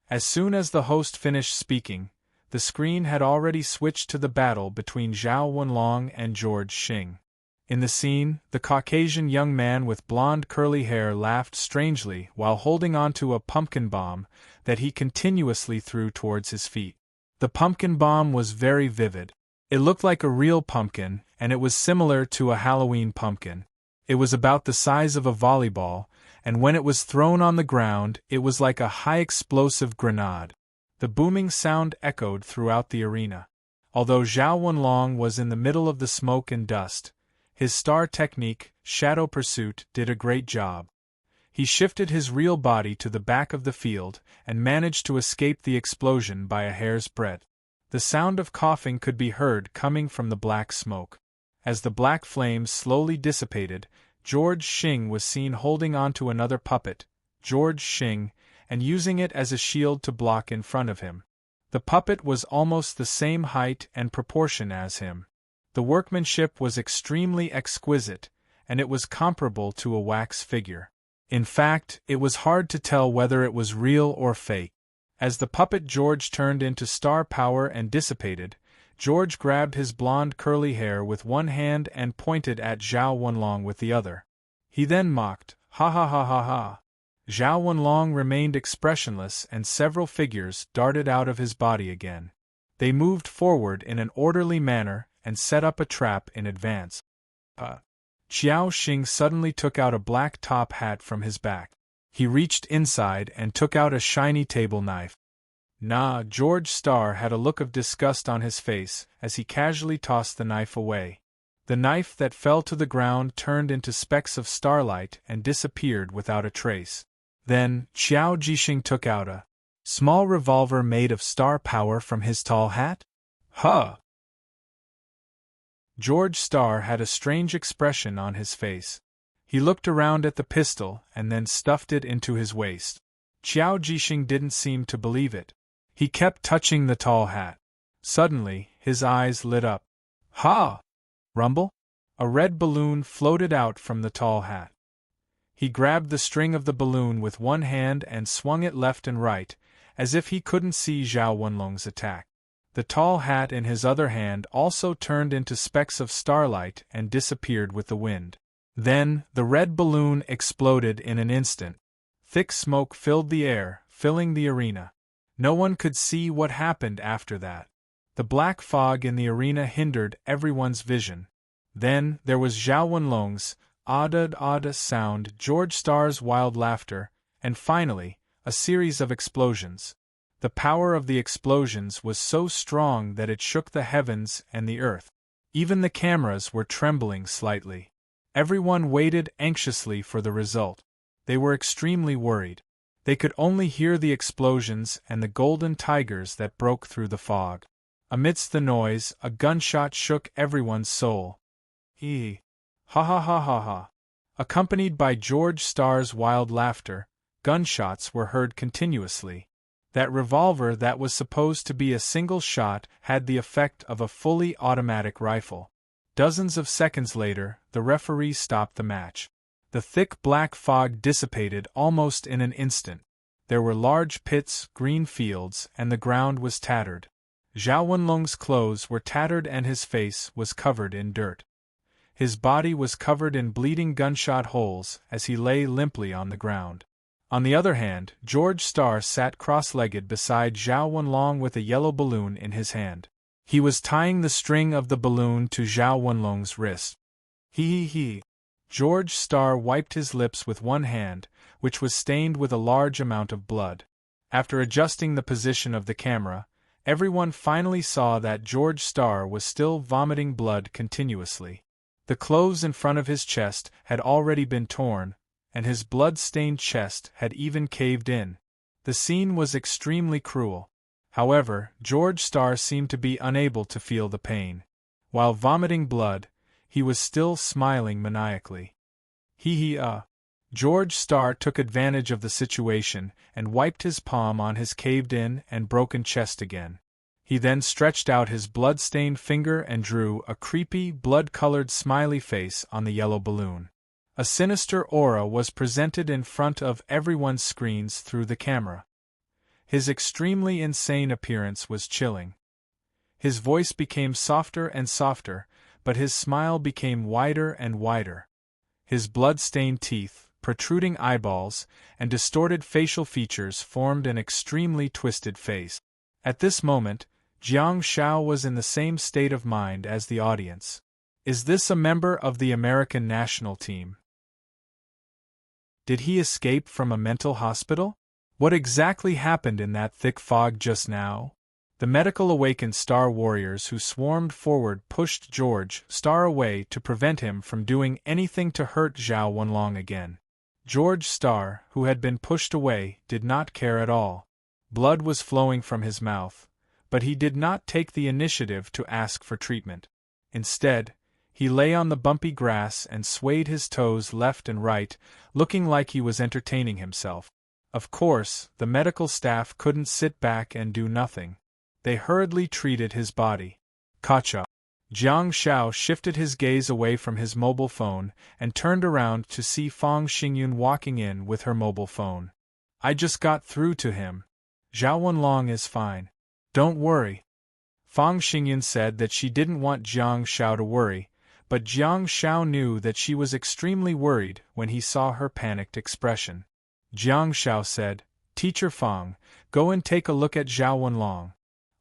As soon as the host finished speaking, the screen had already switched to the battle between Zhao Wenlong and George Xing. In the scene, the Caucasian young man with blonde curly hair laughed strangely while holding onto a pumpkin bomb that he continuously threw towards his feet. The pumpkin bomb was very vivid. It looked like a real pumpkin, and it was similar to a Halloween pumpkin. It was about the size of a volleyball, and when it was thrown on the ground, it was like a high-explosive grenade. The booming sound echoed throughout the arena. Although Zhao Wenlong was in the middle of the smoke and dust, his star technique, Shadow Pursuit, did a great job. He shifted his real body to the back of the field and managed to escape the explosion by a hair's breadth. The sound of coughing could be heard coming from the black smoke. As the black flames slowly dissipated, George Xing was seen holding onto another puppet, George Xing, and using it as a shield to block in front of him. The puppet was almost the same height and proportion as him. The workmanship was extremely exquisite, and it was comparable to a wax figure. In fact, it was hard to tell whether it was real or fake. As the puppet George turned into star power and dissipated, George grabbed his blonde curly hair with one hand and pointed at Zhao Wenlong with the other. He then mocked, "Ha ha ha ha ha." Zhao Wenlong remained expressionless and several figures darted out of his body again. They moved forward in an orderly manner and set up a trap in advance. Qiao Xing suddenly took out a black top hat from his back. He reached inside and took out a shiny table knife. Nah, George Star had a look of disgust on his face as he casually tossed the knife away. The knife that fell to the ground turned into specks of starlight and disappeared without a trace. Then, Qiao Jixing took out a small revolver made of star power from his tall hat. Huh! George Star had a strange expression on his face. He looked around at the pistol and then stuffed it into his waist. Qiao Jixing didn't seem to believe it. He kept touching the tall hat. Suddenly, his eyes lit up. Ha! Rumble? A red balloon floated out from the tall hat. He grabbed the string of the balloon with one hand and swung it left and right, as if he couldn't see Zhao Wenlong's attack. The tall hat in his other hand also turned into specks of starlight and disappeared with the wind. Then, the red balloon exploded in an instant. Thick smoke filled the air, filling the arena. No one could see what happened after that. The black fog in the arena hindered everyone's vision. Then, there was Zhao Wenlong's odd sound, George Star's wild laughter, and finally, a series of explosions. The power of the explosions was so strong that it shook the heavens and the earth. Even the cameras were trembling slightly. Everyone waited anxiously for the result. They were extremely worried. They could only hear the explosions and the golden tigers that broke through the fog. Amidst the noise, a gunshot shook everyone's soul. Ha ha ha ha ha. Accompanied by George Star's wild laughter, gunshots were heard continuously. That revolver that was supposed to be a single shot had the effect of a fully automatic rifle. Dozens of seconds later, the referee stopped the match. The thick black fog dissipated almost in an instant. There were large pits, green fields, and the ground was tattered. Zhao Wenlong's clothes were tattered and his face was covered in dirt. His body was covered in bleeding gunshot holes as he lay limply on the ground. On the other hand, George Starr sat cross-legged beside Zhao Wenlong with a yellow balloon in his hand. He was tying the string of the balloon to Zhao Wenlong's wrist. He. George Starr wiped his lips with one hand, which was stained with a large amount of blood. After adjusting the position of the camera, everyone finally saw that George Starr was still vomiting blood continuously. The clothes in front of his chest had already been torn, and his blood-stained chest had even caved in. The scene was extremely cruel. However, George Starr seemed to be unable to feel the pain. While vomiting blood, he was still smiling maniacally. George Starr took advantage of the situation and wiped his palm on his caved-in and broken chest again. He then stretched out his blood-stained finger and drew a creepy, blood-colored smiley face on the yellow balloon. A sinister aura was presented in front of everyone's screens through the camera. His extremely insane appearance was chilling. His voice became softer and softer, but his smile became wider and wider. His blood-stained teeth, protruding eyeballs, and distorted facial features formed an extremely twisted face. At this moment, Jiang Shao was in the same state of mind as the audience. Is this a member of the American national team? Did he escape from a mental hospital? What exactly happened in that thick fog just now? The medical awakened Star Warriors who swarmed forward pushed George Starr away to prevent him from doing anything to hurt Zhao Wenlong again. George Starr, who had been pushed away, did not care at all. Blood was flowing from his mouth, but he did not take the initiative to ask for treatment. Instead, he lay on the bumpy grass and swayed his toes left and right, looking like he was entertaining himself. Of course, the medical staff couldn't sit back and do nothing. They hurriedly treated his body. Kacha. Jiang Shao shifted his gaze away from his mobile phone and turned around to see Fang Xingyun walking in with her mobile phone. I just got through to him. Zhao Wenlong is fine. Don't worry. Fang Xingyun said that she didn't want Jiang Shao to worry, but Jiang Shao knew that she was extremely worried when he saw her panicked expression. Jiang Shao said, Teacher Fang, go and take a look at Zhao Wenlong.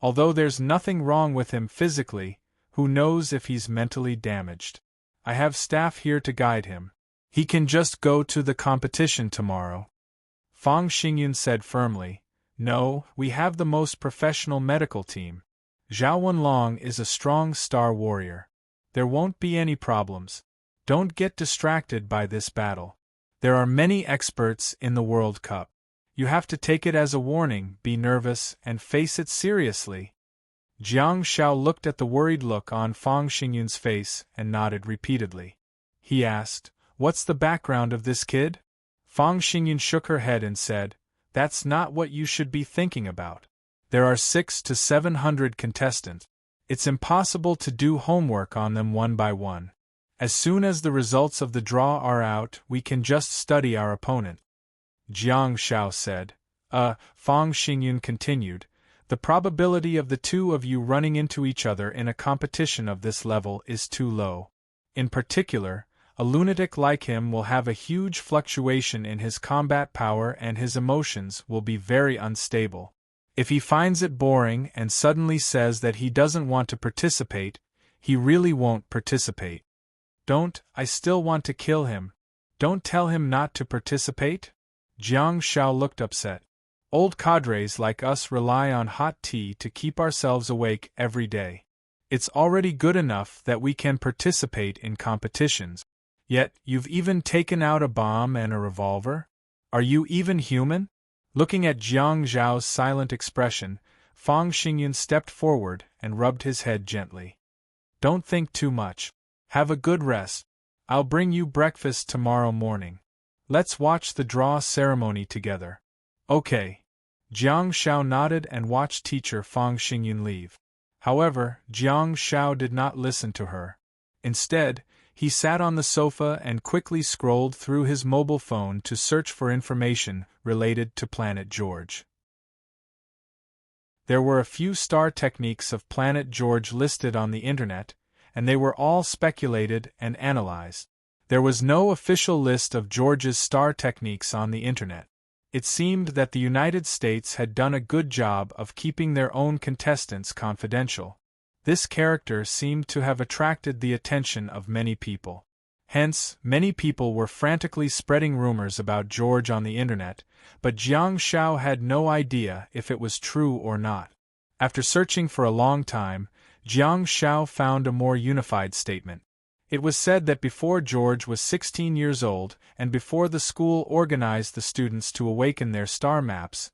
Although there's nothing wrong with him physically, who knows if he's mentally damaged? I have staff here to guide him. He can just go to the competition tomorrow. Fang Xingyun said firmly, No, we have the most professional medical team. Zhao Wenlong is a strong Star Warrior. There won't be any problems. Don't get distracted by this battle. There are many experts in the World Cup. You have to take it as a warning, be nervous, and face it seriously. Jiang Shao looked at the worried look on Fang Xingyun's face and nodded repeatedly. He asked, What's the background of this kid? Fang Xingyun shook her head and said, That's not what you should be thinking about. There are 600 to 700 contestants. It's impossible to do homework on them one by one. As soon as the results of the draw are out, we can just study our opponent. Jiang Shao said. Fang Xingyun continued, the probability of the two of you running into each other in a competition of this level is too low. In particular, a lunatic like him will have a huge fluctuation in his combat power and his emotions will be very unstable. If he finds it boring and suddenly says that he doesn't want to participate, he really won't participate. I still want to kill him. Don't tell him not to participate? Jiang Shao looked upset. Old cadres like us rely on hot tea to keep ourselves awake every day. It's already good enough that we can participate in competitions. Yet, you've even taken out a bomb and a revolver? Are you even human? Looking at Jiang Zhao's silent expression, Fang Xingyun stepped forward and rubbed his head gently. Don't think too much. Have a good rest. I'll bring you breakfast tomorrow morning. Let's watch the draw ceremony together. Okay. Jiang Shao nodded and watched teacher Fang Xingyun leave. However, Jiang Shao did not listen to her. Instead, he sat on the sofa and quickly scrolled through his mobile phone to search for information related to Planet George. There were a few star techniques of Planet George listed on the internet, and they were all speculated and analyzed. There was no official list of George's star techniques on the internet. It seemed that the United States had done a good job of keeping their own contestants confidential. This character seemed to have attracted the attention of many people. Hence, many people were frantically spreading rumors about George on the internet, but Jiang Shao had no idea if it was true or not. After searching for a long time, Jiang Shao found a more unified statement. It was said that before George was 16 years old, and before the school organized the students to awaken their star maps,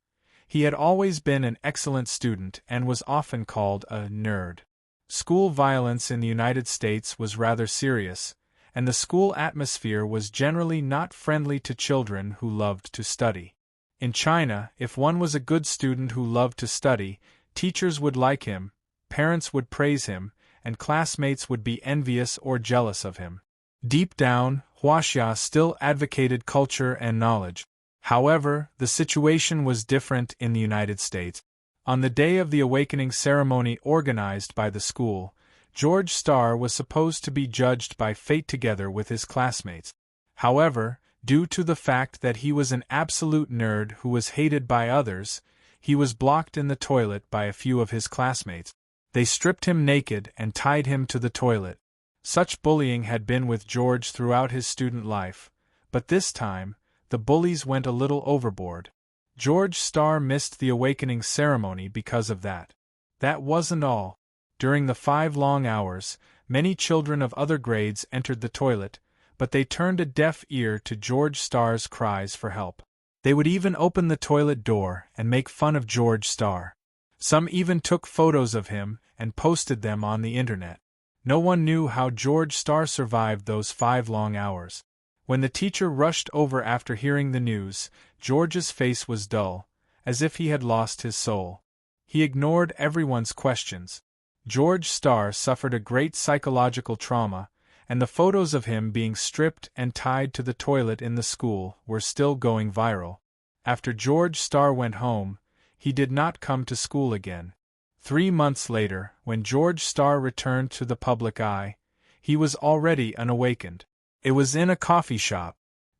he had always been an excellent student and was often called a nerd. School violence in the United States was rather serious, and the school atmosphere was generally not friendly to children who loved to study. In China, if one was a good student who loved to study, teachers would like him, parents would praise him, and classmates would be envious or jealous of him. Deep down, Huaxia still advocated culture and knowledge. However, the situation was different in the United States. On the day of the awakening ceremony organized by the school, George Starr was supposed to be judged by fate together with his classmates. However, due to the fact that he was an absolute nerd who was hated by others, he was blocked in the toilet by a few of his classmates. They stripped him naked and tied him to the toilet. Such bullying had been with George throughout his student life, but this time, the bullies went a little overboard. George Starr missed the awakening ceremony because of that. That wasn't all. During the 5 long hours, many children of other grades entered the toilet, but they turned a deaf ear to George Starr's cries for help. They would even open the toilet door and make fun of George Starr. Some even took photos of him and posted them on the internet. No one knew how George Starr survived those 5 long hours. When the teacher rushed over after hearing the news, George's face was dull, as if he had lost his soul. He ignored everyone's questions. George Starr suffered a great psychological trauma, and the photos of him being stripped and tied to the toilet in the school were still going viral. After George Starr went home, he did not come to school again. 3 months later, when George Starr returned to the public eye, he was already unawakened. It was in a coffee shop.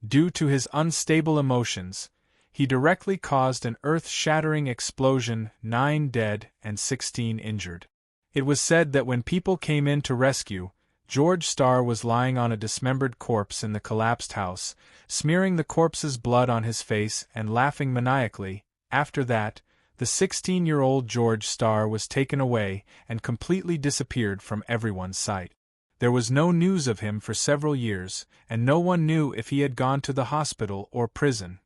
Due to his unstable emotions, he directly caused an earth-shattering explosion, 9 dead and 16 injured. It was said that when people came in to rescue, George Starr was lying on a dismembered corpse in the collapsed house, smearing the corpse's blood on his face and laughing maniacally. After that, the 16-year-old George Starr was taken away and completely disappeared from everyone's sight. There was no news of him for several years, and no one knew if he had gone to the hospital or prison.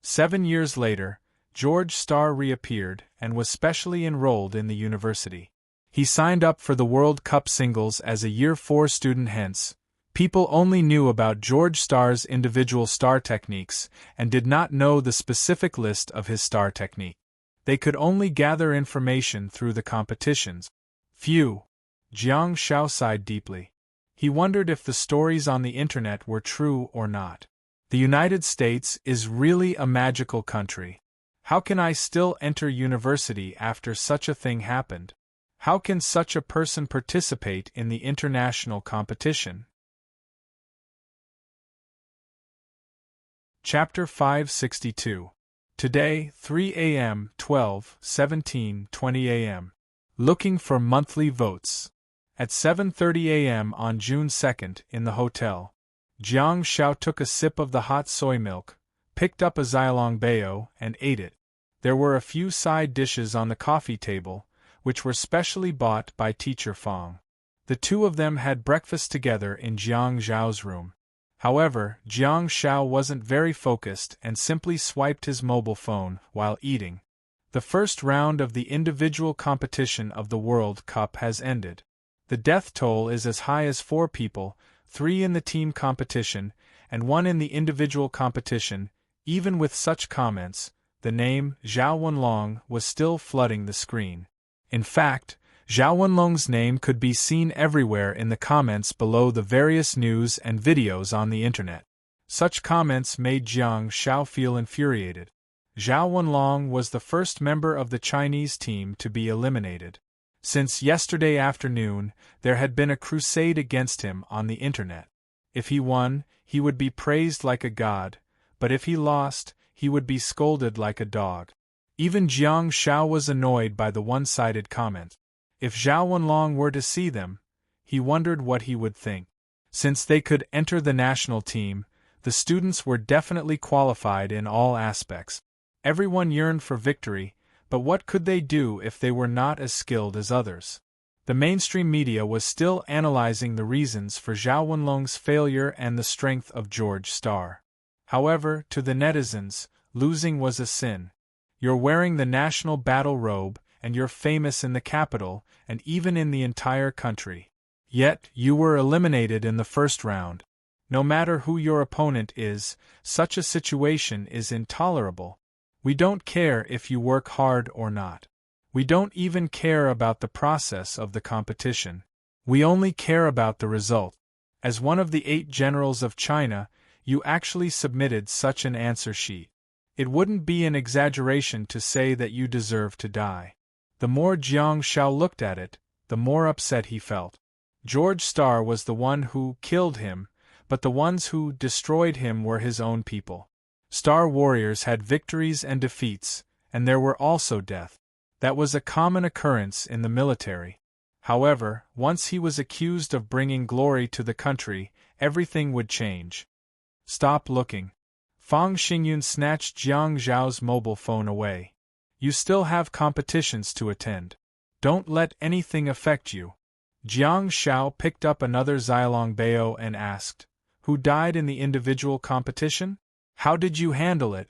7 years later, George Starr reappeared and was specially enrolled in the university. He signed up for the World Cup singles as a Year 4 student. Hence, people only knew about George Starr's individual star techniques and did not know the specific list of his star technique. They could only gather information through the competitions. Phew! Jiang Shao sighed deeply. He wondered if the stories on the internet were true or not. The United States is really a magical country. How can I still enter university after such a thing happened? How can such a person participate in the international competition? Chapter 562. Today, 3 a.m., 12:17:20 a.m. Looking for monthly votes. At 7:30 a.m. on June 2nd, in the hotel, Jiang Shao took a sip of the hot soy milk, picked up a Zilong Bao, and ate it. There were a few side dishes on the coffee table, which were specially bought by Teacher Fong. The two of them had breakfast together in Jiang Zhao's room. However, Jiang Shao wasn't very focused and simply swiped his mobile phone while eating. The first round of the individual competition of the World Cup has ended. The death toll is as high as 4 people, 3 in the team competition, and 1 in the individual competition. Even with such comments, the name Zhao Wenlong was still flooding the screen. In fact, Zhao Wenlong's name could be seen everywhere in the comments below the various news and videos on the internet. Such comments made Jiang Shao feel infuriated. Zhao Wenlong was the first member of the Chinese team to be eliminated. Since yesterday afternoon, there had been a crusade against him on the internet. If he won, he would be praised like a god, but if he lost, he would be scolded like a dog. Even Jiang Shao was annoyed by the one-sided comment. If Zhao Wenlong were to see them, he wondered what he would think. Since they could enter the national team, the students were definitely qualified in all aspects. Everyone yearned for victory, but what could they do if they were not as skilled as others? The mainstream media was still analyzing the reasons for Zhao Wenlong's failure and the strength of George Starr. However, to the netizens, losing was a sin. You're wearing the national battle robe, and you're famous in the capital, and even in the entire country. Yet, you were eliminated in the first round. No matter who your opponent is, such a situation is intolerable. We don't care if you work hard or not. We don't even care about the process of the competition. We only care about the result. As one of the 8 generals of China, you actually submitted such an answer sheet. It wouldn't be an exaggeration to say that you deserve to die. The more Jiang Shao looked at it, the more upset he felt. George Starr was the one who killed him, but the ones who destroyed him were his own people. Star warriors had victories and defeats, and there were also death. That was a common occurrence in the military. However, once he was accused of bringing glory to the country, everything would change. Stop looking. Fang Xingyun snatched Jiang Zhao's mobile phone away. You still have competitions to attend. Don't let anything affect you. Jiang Shao picked up another Xilong Bao and asked, "Who died in the individual competition? How did you handle it?"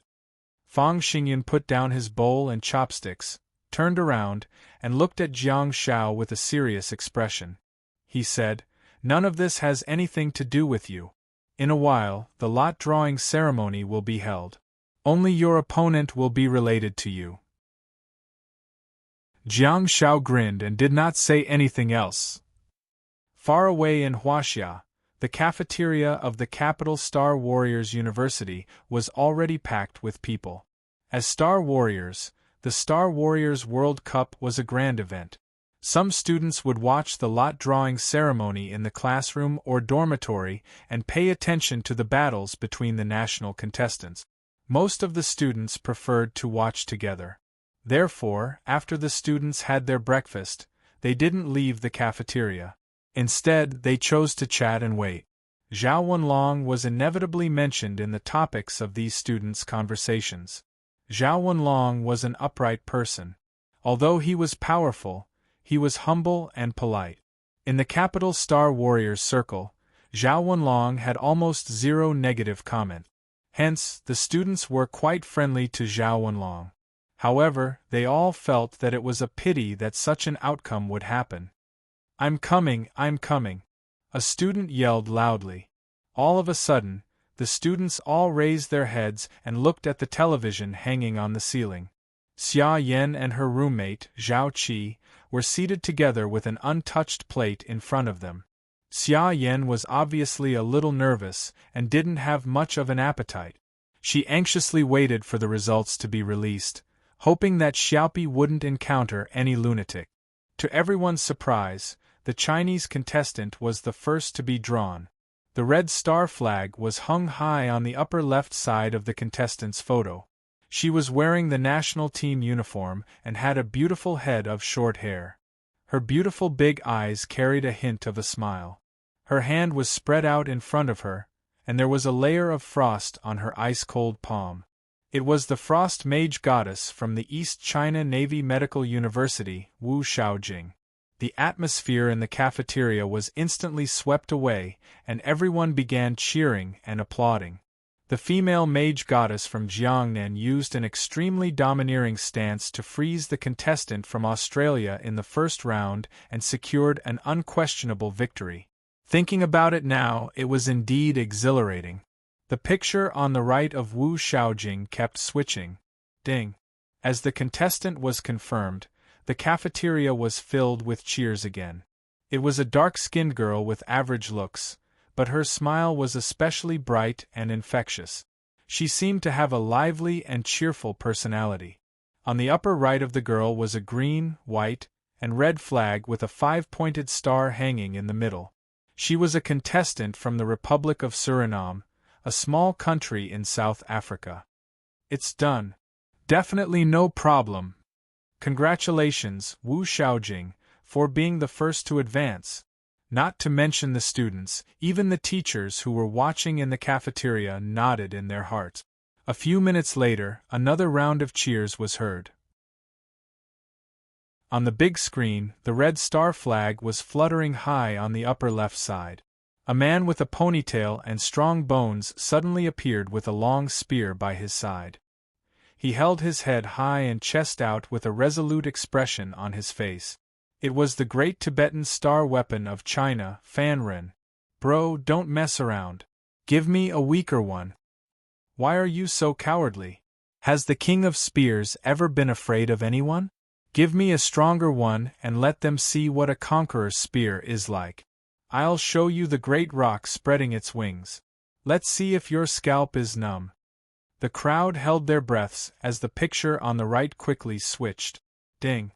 Fang Xingyun put down his bowl and chopsticks, turned around, and looked at Jiang Shao with a serious expression. He said, "None of this has anything to do with you. In a while, the lot drawing ceremony will be held. Only your opponent will be related to you." Jiang Shao grinned and did not say anything else. Far away in Huaxia, the cafeteria of the capital Star Warriors University was already packed with people. As Star Warriors, the Star Warriors World Cup was a grand event. Some students would watch the lot drawing ceremony in the classroom or dormitory and pay attention to the battles between the national contestants. Most of the students preferred to watch together. Therefore, after the students had their breakfast, they didn't leave the cafeteria. Instead, they chose to chat and wait. Zhao Wenlong was inevitably mentioned in the topics of these students' conversations. Zhao Wenlong was an upright person. Although he was powerful, he was humble and polite. In the capital Star Warriors circle, Zhao Wenlong had almost zero negative comment. Hence, the students were quite friendly to Zhao Wenlong. However, they all felt that it was a pity that such an outcome would happen. "I'm coming, I'm coming," a student yelled loudly. All of a sudden, the students all raised their heads and looked at the television hanging on the ceiling. Xia Yan and her roommate, Zhao Qi, were seated together with an untouched plate in front of them. Xia Yan was obviously a little nervous and didn't have much of an appetite. She anxiously waited for the results to be released, hoping that Xiaopi wouldn't encounter any lunatic. To everyone's surprise, the Chinese contestant was the first to be drawn. The red star flag was hung high on the upper left side of the contestant's photo. She was wearing the national team uniform and had a beautiful head of short hair. Her beautiful big eyes carried a hint of a smile. Her hand was spread out in front of her, and there was a layer of frost on her ice-cold palm. It was the frost mage goddess from the East China Navy Medical University, Wu Shaojing. The atmosphere in the cafeteria was instantly swept away, and everyone began cheering and applauding. The female mage goddess from Jiangnan used an extremely domineering stance to freeze the contestant from Australia in the first round and secured an unquestionable victory. Thinking about it now, it was indeed exhilarating. The picture on the right of Wu Shaojing kept switching. Ding. As the contestant was confirmed, The cafeteria was filled with cheers again. It was a dark-skinned girl with average looks, but her smile was especially bright and infectious. She seemed to have a lively and cheerful personality. On the upper right of the girl was a green, white, and red flag with a 5-pointed star hanging in the middle. She was a contestant from the Republic of Suriname, a small country in South Africa. It's done. Definitely no problem. Congratulations, Wu Xiaojing, for being the first to advance. Not to mention the students, even the teachers who were watching in the cafeteria nodded in their hearts. A few minutes later, another round of cheers was heard. On the big screen, the red star flag was fluttering high on the upper left side. A man with a ponytail and strong bones suddenly appeared with a long spear by his side. He held his head high and chest out with a resolute expression on his face. It was the great Tibetan star weapon of China, Fanren. Bro, don't mess around. Give me a weaker one. Why are you so cowardly? Has the King of Spears ever been afraid of anyone? Give me a stronger one and let them see what a conqueror's spear is like. I'll show you the great rock spreading its wings. Let's see if your scalp is numb. The crowd held their breaths as the picture on the right quickly switched. Ding.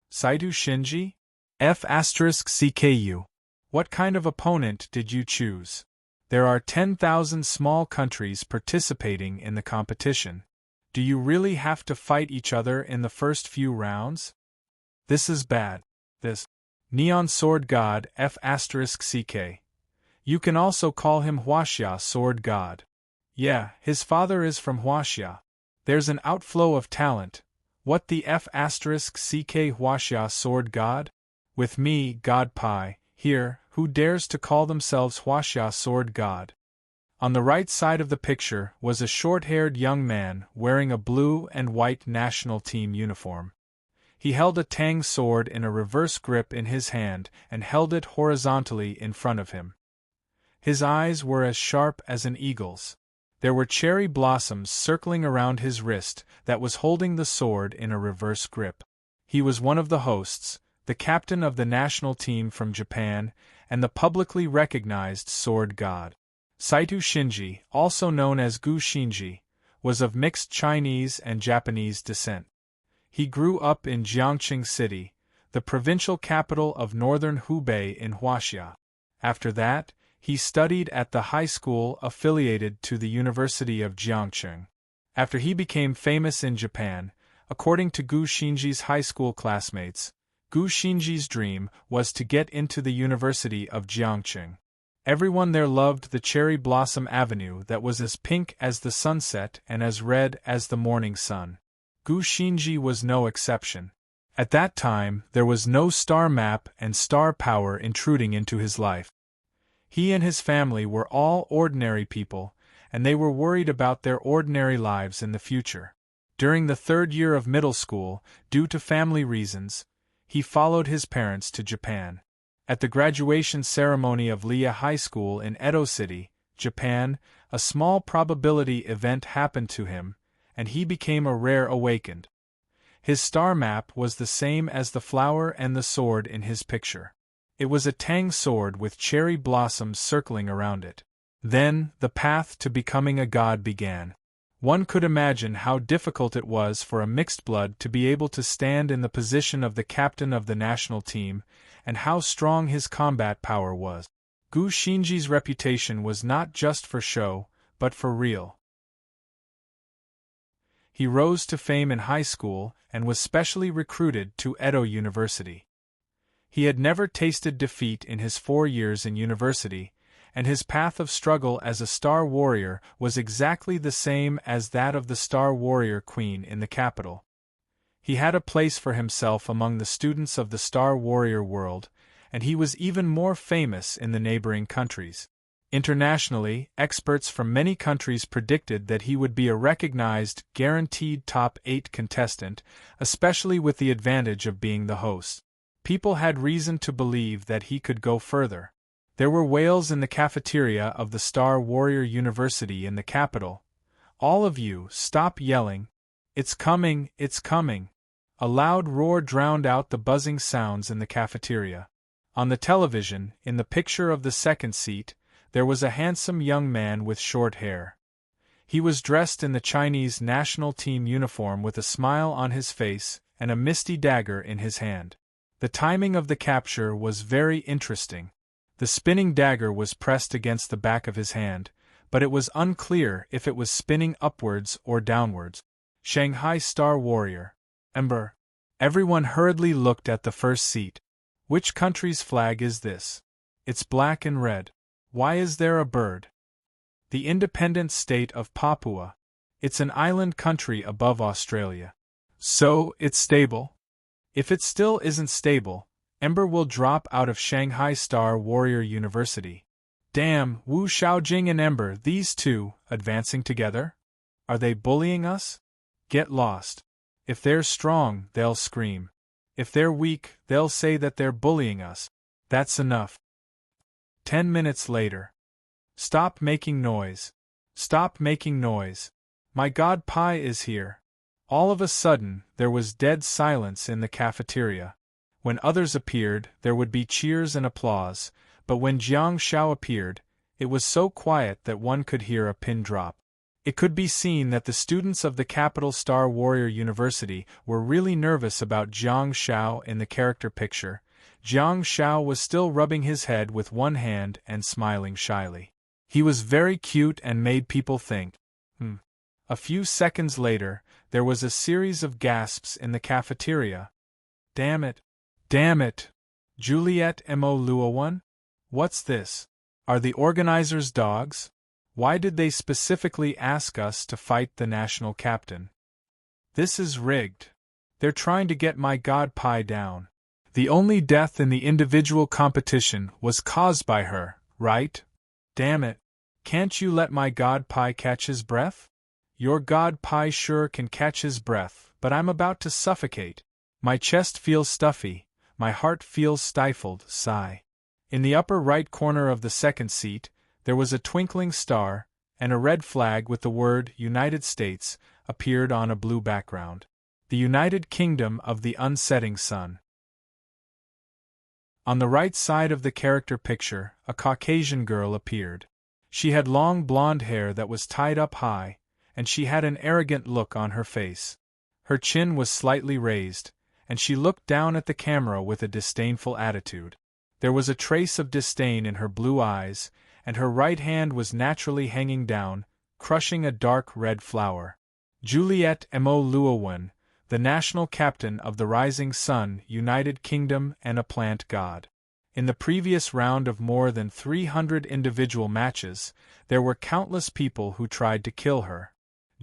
Saidu Shinji? F*CKU. What kind of opponent did you choose? There are 10,000 small countries participating in the competition. Do you really have to fight each other in the first few rounds? This is bad. This Neon Sword God F*CK. You can also call him Huaxia Sword God. Yeah, his father is from Huaxia. There's an outflow of talent. What the F*CK Huaxia Sword God? With me, God Pai, here, who dares to call themselves Huaxia Sword God? On the right side of the picture was a short-haired young man wearing a blue and white national team uniform. He held a tang sword in a reverse grip in his hand and held it horizontally in front of him. His eyes were as sharp as an eagle's. There were cherry blossoms circling around his wrist that was holding the sword in a reverse grip. He was one of the hosts, the captain of the national team from Japan, and the publicly recognized sword god. Saitu Shinji, also known as Gu Shinji, was of mixed Chinese and Japanese descent. He grew up in Jiangqing City, the provincial capital of northern Hubei in Huaxia. After that, he studied at the high school affiliated to the University of Jiangqing. After he became famous in Japan, according to Gu Shinji's high school classmates, Gu Shinji's dream was to get into the University of Jiangqing. Everyone there loved the cherry blossom avenue that was as pink as the sunset and as red as the morning sun. Gu Shinji was no exception. At that time, there was no star map and star power intruding into his life. He and his family were all ordinary people, and they were worried about their ordinary lives in the future. During the third year of middle school, due to family reasons, he followed his parents to Japan. At the graduation ceremony of Lia High School in Edo City, Japan, a small probability event happened to him, and he became a rare awakened. His star map was the same as the flower and the sword in his picture. It was a tang sword with cherry blossoms circling around it. Then, the path to becoming a god began. One could imagine how difficult it was for a mixed blood to be able to stand in the position of the captain of the national team, and how strong his combat power was. Gu Shinji's reputation was not just for show, but for real. He rose to fame in high school and was specially recruited to Edo University. He had never tasted defeat in his 4 years in university, and his path of struggle as a star warrior was exactly the same as that of the star warrior queen in the capital. He had a place for himself among the students of the star warrior world, and he was even more famous in the neighboring countries. Internationally, experts from many countries predicted that he would be a recognized, guaranteed top 8 contestant, especially with the advantage of being the host. People had reason to believe that he could go further. There were wails in the cafeteria of the Star Warrior University in the capital. All of you, stop yelling. It's coming, it's coming. A loud roar drowned out the buzzing sounds in the cafeteria. On the television, in the picture of the second seat, there was a handsome young man with short hair. He was dressed in the Chinese national team uniform with a smile on his face and a misty dagger in his hand. The timing of the capture was very interesting. The spinning dagger was pressed against the back of his hand, but it was unclear if it was spinning upwards or downwards. Shanghai Star Warrior. Ember. Everyone hurriedly looked at the first seat. Which country's flag is this? It's black and red. Why is there a bird? The independent state of Papua. It's an island country above Australia. So, it's stable? If it still isn't stable, Ember will drop out of Shanghai Star Warrior University. Damn, Wu Xiaojing and Ember, these two, advancing together? Are they bullying us? Get lost. If they're strong, they'll scream. If they're weak, they'll say that they're bullying us. That's enough. 10 minutes later. Stop making noise. Stop making noise. My God, Pi is here. All of a sudden, there was dead silence in the cafeteria. When others appeared, there would be cheers and applause, but when Jiang Xiao appeared, it was so quiet that one could hear a pin drop. It could be seen that the students of the Capital Star Warrior University were really nervous about Jiang Xiao in the character picture. Jiang Xiao was still rubbing his head with one hand and smiling shyly. He was very cute and made people think. A few seconds later, there was a series of gasps in the cafeteria. Damn it! Damn it! Juliet Mo Luowan? What's this? Are the organizers dogs? Why did they specifically ask us to fight the national captain? This is rigged. They're trying to get my God Pi down. The only death in the individual competition was caused by her, right? Damn it. Can't you let my God Pi catch his breath? Your God Pi sure can catch his breath, but I'm about to suffocate. My chest feels stuffy, my heart feels stifled, sigh. In the upper right corner of the second seat, there was a twinkling star, and a red flag with the word United States appeared on a blue background. The United Kingdom of the unsetting sun. On the right side of the character picture, a Caucasian girl appeared. She had long blonde hair that was tied up high, and she had an arrogant look on her face. Her chin was slightly raised, and she looked down at the camera with a disdainful attitude. There was a trace of disdain in her blue eyes, and her right hand was naturally hanging down, crushing a dark red flower. Juliet Mo Luowan, the national captain of the Rising Sun, United Kingdom, and a plant god. In the previous round of more than 300 individual matches, there were countless people who tried to kill her.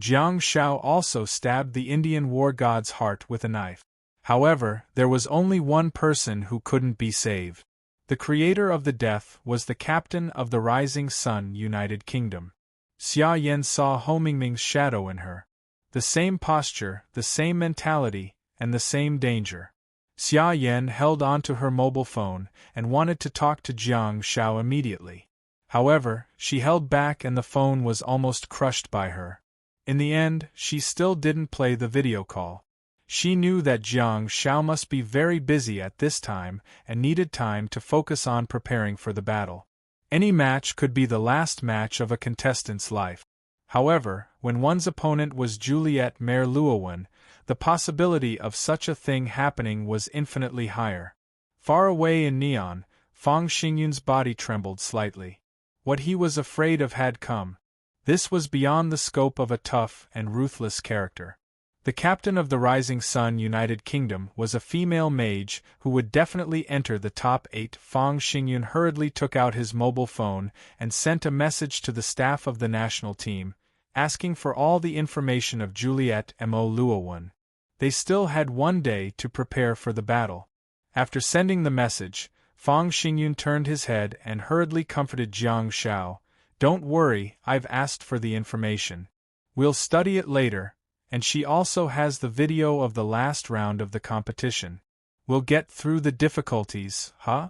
Jiang Xiao also stabbed the Indian war god's heart with a knife. However, there was only one person who couldn't be saved. The creator of the death was the captain of the Rising Sun, United Kingdom. Xia Yan saw Ho Mingming's shadow in her. The same posture, the same mentality, and the same danger. Xia Yan held onto her mobile phone and wanted to talk to Jiang Xiao immediately. However, she held back and the phone was almost crushed by her. In the end, she still didn't play the video call. She knew that Jiang Xiao must be very busy at this time and needed time to focus on preparing for the battle. Any match could be the last match of a contestant's life. However, when one's opponent was Juliet Mer Luowan, the possibility of such a thing happening was infinitely higher. Far away in Neon, Fang Xingyun's body trembled slightly. What he was afraid of had come. This was beyond the scope of a tough and ruthless character. The captain of the Rising Sun United Kingdom was a female mage who would definitely enter the top 8. Fang Xingyun hurriedly took out his mobile phone and sent a message to the staff of the national team, asking for all the information of Juliet Mo Luowan. They still had one day to prepare for the battle. After sending the message, Fang Xingyun turned his head and hurriedly comforted Jiang Xiao. Don't worry, I've asked for the information. We'll study it later. And she also has the video of the last round of the competition. We'll get through the difficulties, huh?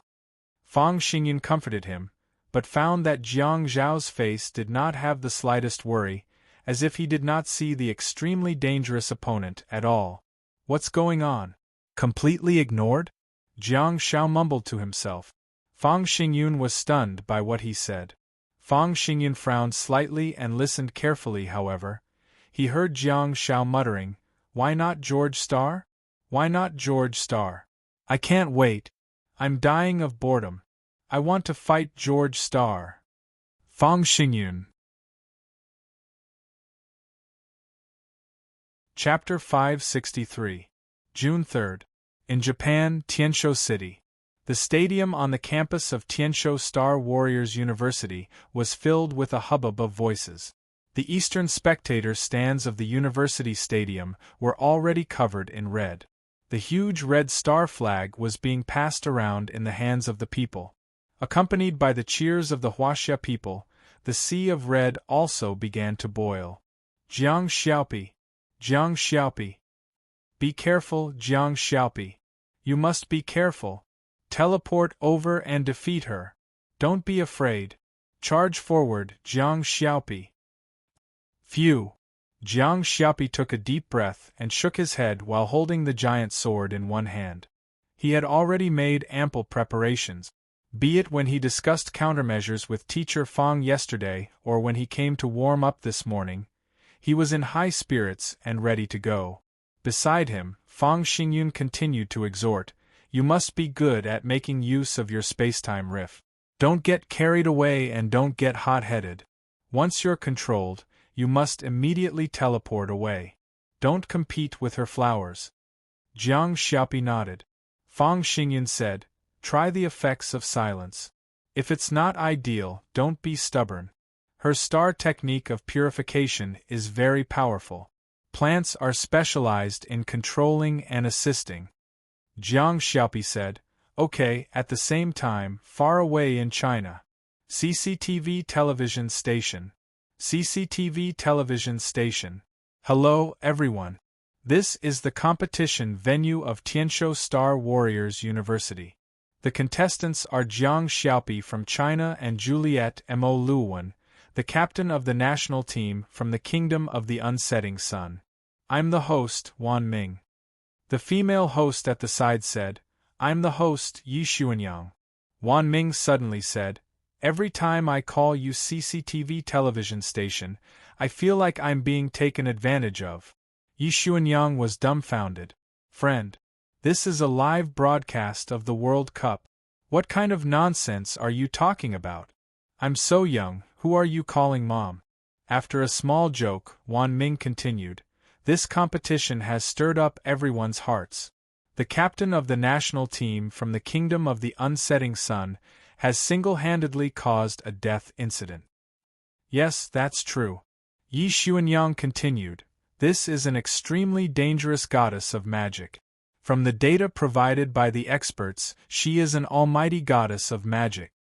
Fang Xingyun comforted him, but found that Jiang Zhao's face did not have the slightest worry, as if he did not see the extremely dangerous opponent at all. What's going on? Completely ignored? Jiang Xiao mumbled to himself. Fang Xingyun was stunned by what he said. Fang Xingyun frowned slightly and listened carefully, however. He heard Jiang Xiao muttering, "Why not George Starr? Why not George Starr? I can't wait. I'm dying of boredom. I want to fight George Starr." Fang Xingyun. Chapter 563. June 3rd. In Japan, Tianshou City. The stadium on the campus of Tianshou Star Warriors University was filled with a hubbub of voices. The eastern spectator stands of the university stadium were already covered in red. The huge red star flag was being passed around in the hands of the people. Accompanied by the cheers of the Huaxia people, the sea of red also began to boil. Jiang Xiaopi! Jiang Xiaopi! Be careful, Jiang Xiaopi! You must be careful! Teleport over and defeat her! Don't be afraid! Charge forward, Jiang Xiaopi! Phew! Jiang Xiaopi took a deep breath and shook his head while holding the giant sword in one hand. He had already made ample preparations, be it when he discussed countermeasures with teacher Fang yesterday or when he came to warm up this morning. He was in high spirits and ready to go. Beside him, Fang Xingyun continued to exhort, "You must be good at making use of your spacetime rift. Don't get carried away and don't get hot-headed. Once you're controlled, you must immediately teleport away. Don't compete with her flowers." Jiang Xiaopi nodded. Fang Xingyun said, "Try the effects of silence. If it's not ideal, don't be stubborn. Her star technique of purification is very powerful. Plants are specialized in controlling and assisting." Jiang Xiaopi said, "Okay." At the same time, far away in China. CCTV television station. CCTV television station. Hello, everyone. This is the competition venue of Tianshou Star Warriors University. The contestants are Jiang Xiaopi from China and Juliet Mo Luwen, the captain of the national team from the Kingdom of the Unsetting Sun. I'm the host, Wan Ming. The female host at the side said, "I'm the host, Yi Xuanyang." Wan Ming suddenly said, "Every time I call you CCTV television station, I feel like I'm being taken advantage of." Yi Xuanyang was dumbfounded. "Friend, this is a live broadcast of the World Cup. What kind of nonsense are you talking about? I'm so young, who are you calling mom?" After a small joke, Wan Ming continued, "This competition has stirred up everyone's hearts. The captain of the national team from the Kingdom of the Unsetting Sun has single-handedly caused a death incident." "Yes, that's true." Yi Xuanyang continued, "This is an extremely dangerous goddess of magic. From the data provided by the experts, she is an almighty goddess of magic."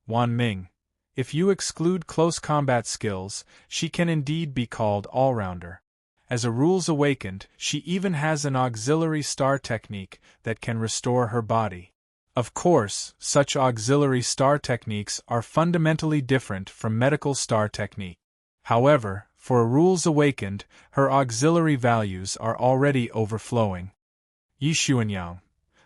Wan Ming, "If you exclude close combat skills, she can indeed be called all-rounder. As a rules awakened, she even has an auxiliary star technique that can restore her body. Of course, such auxiliary star techniques are fundamentally different from medical star technique. However, for a rules awakened, her auxiliary values are already overflowing." Yi Xuanyang,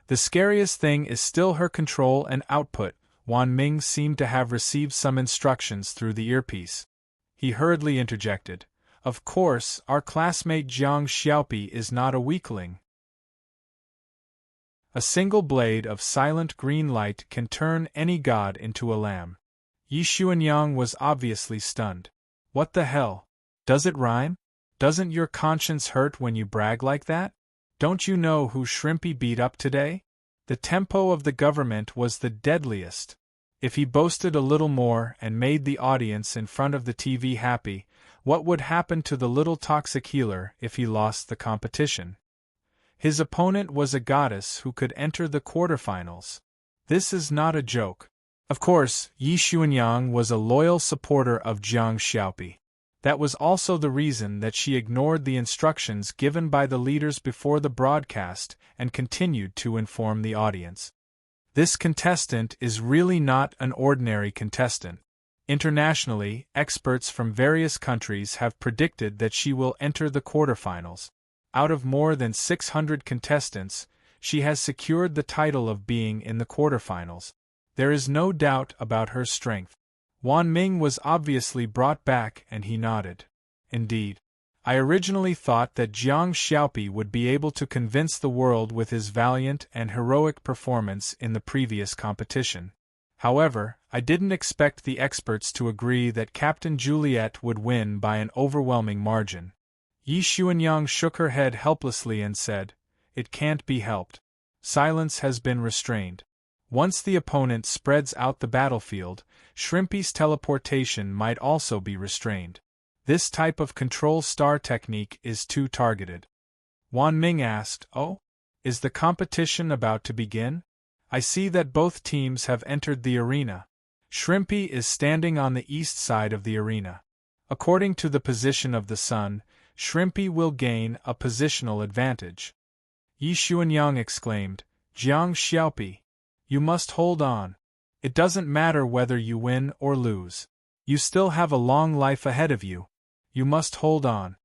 "The scariest thing is still her control and output." Wan Ming seemed to have received some instructions through the earpiece. He hurriedly interjected, "Of course, our classmate Jiang Xiaopi is not a weakling. A single blade of silent green light can turn any god into a lamb." Yi Xuanyang was obviously stunned. "What the hell? Does it rhyme? Doesn't your conscience hurt when you brag like that? Don't you know who Shrimpy beat up today? The tempo of the government was the deadliest. If he boasted a little more and made the audience in front of the TV happy, what would happen to the little toxic healer if he lost the competition? His opponent was a goddess who could enter the quarterfinals. This is not a joke." Of course, Yi Xuanyang was a loyal supporter of Jiang Xiaopi. That was also the reason that she ignored the instructions given by the leaders before the broadcast and continued to inform the audience. This contestant is really not an ordinary contestant. Internationally, experts from various countries have predicted that she will enter the quarterfinals. Out of more than 600 contestants, she has secured the title of being in the quarterfinals. There is no doubt about her strength. Wan Ming was obviously brought back and he nodded. Indeed. I originally thought that Jiang Xiaopi would be able to convince the world with his valiant and heroic performance in the previous competition. However, I didn't expect the experts to agree that Captain Juliet would win by an overwhelming margin. Yi Xuanyang shook her head helplessly and said, "It can't be helped. Silence has been restrained. Once the opponent spreads out the battlefield, Shrimpy's teleportation might also be restrained. This type of control star technique is too targeted." Wan Ming asked, "Oh? Is the competition about to begin? I see that both teams have entered the arena. Shrimpy is standing on the east side of the arena. According to the position of the sun, Shrimpy will gain a positional advantage." Yi Xuanyang exclaimed, "Jiang Xiaopi, you must hold on. It doesn't matter whether you win or lose. You still have a long life ahead of you. You must hold on."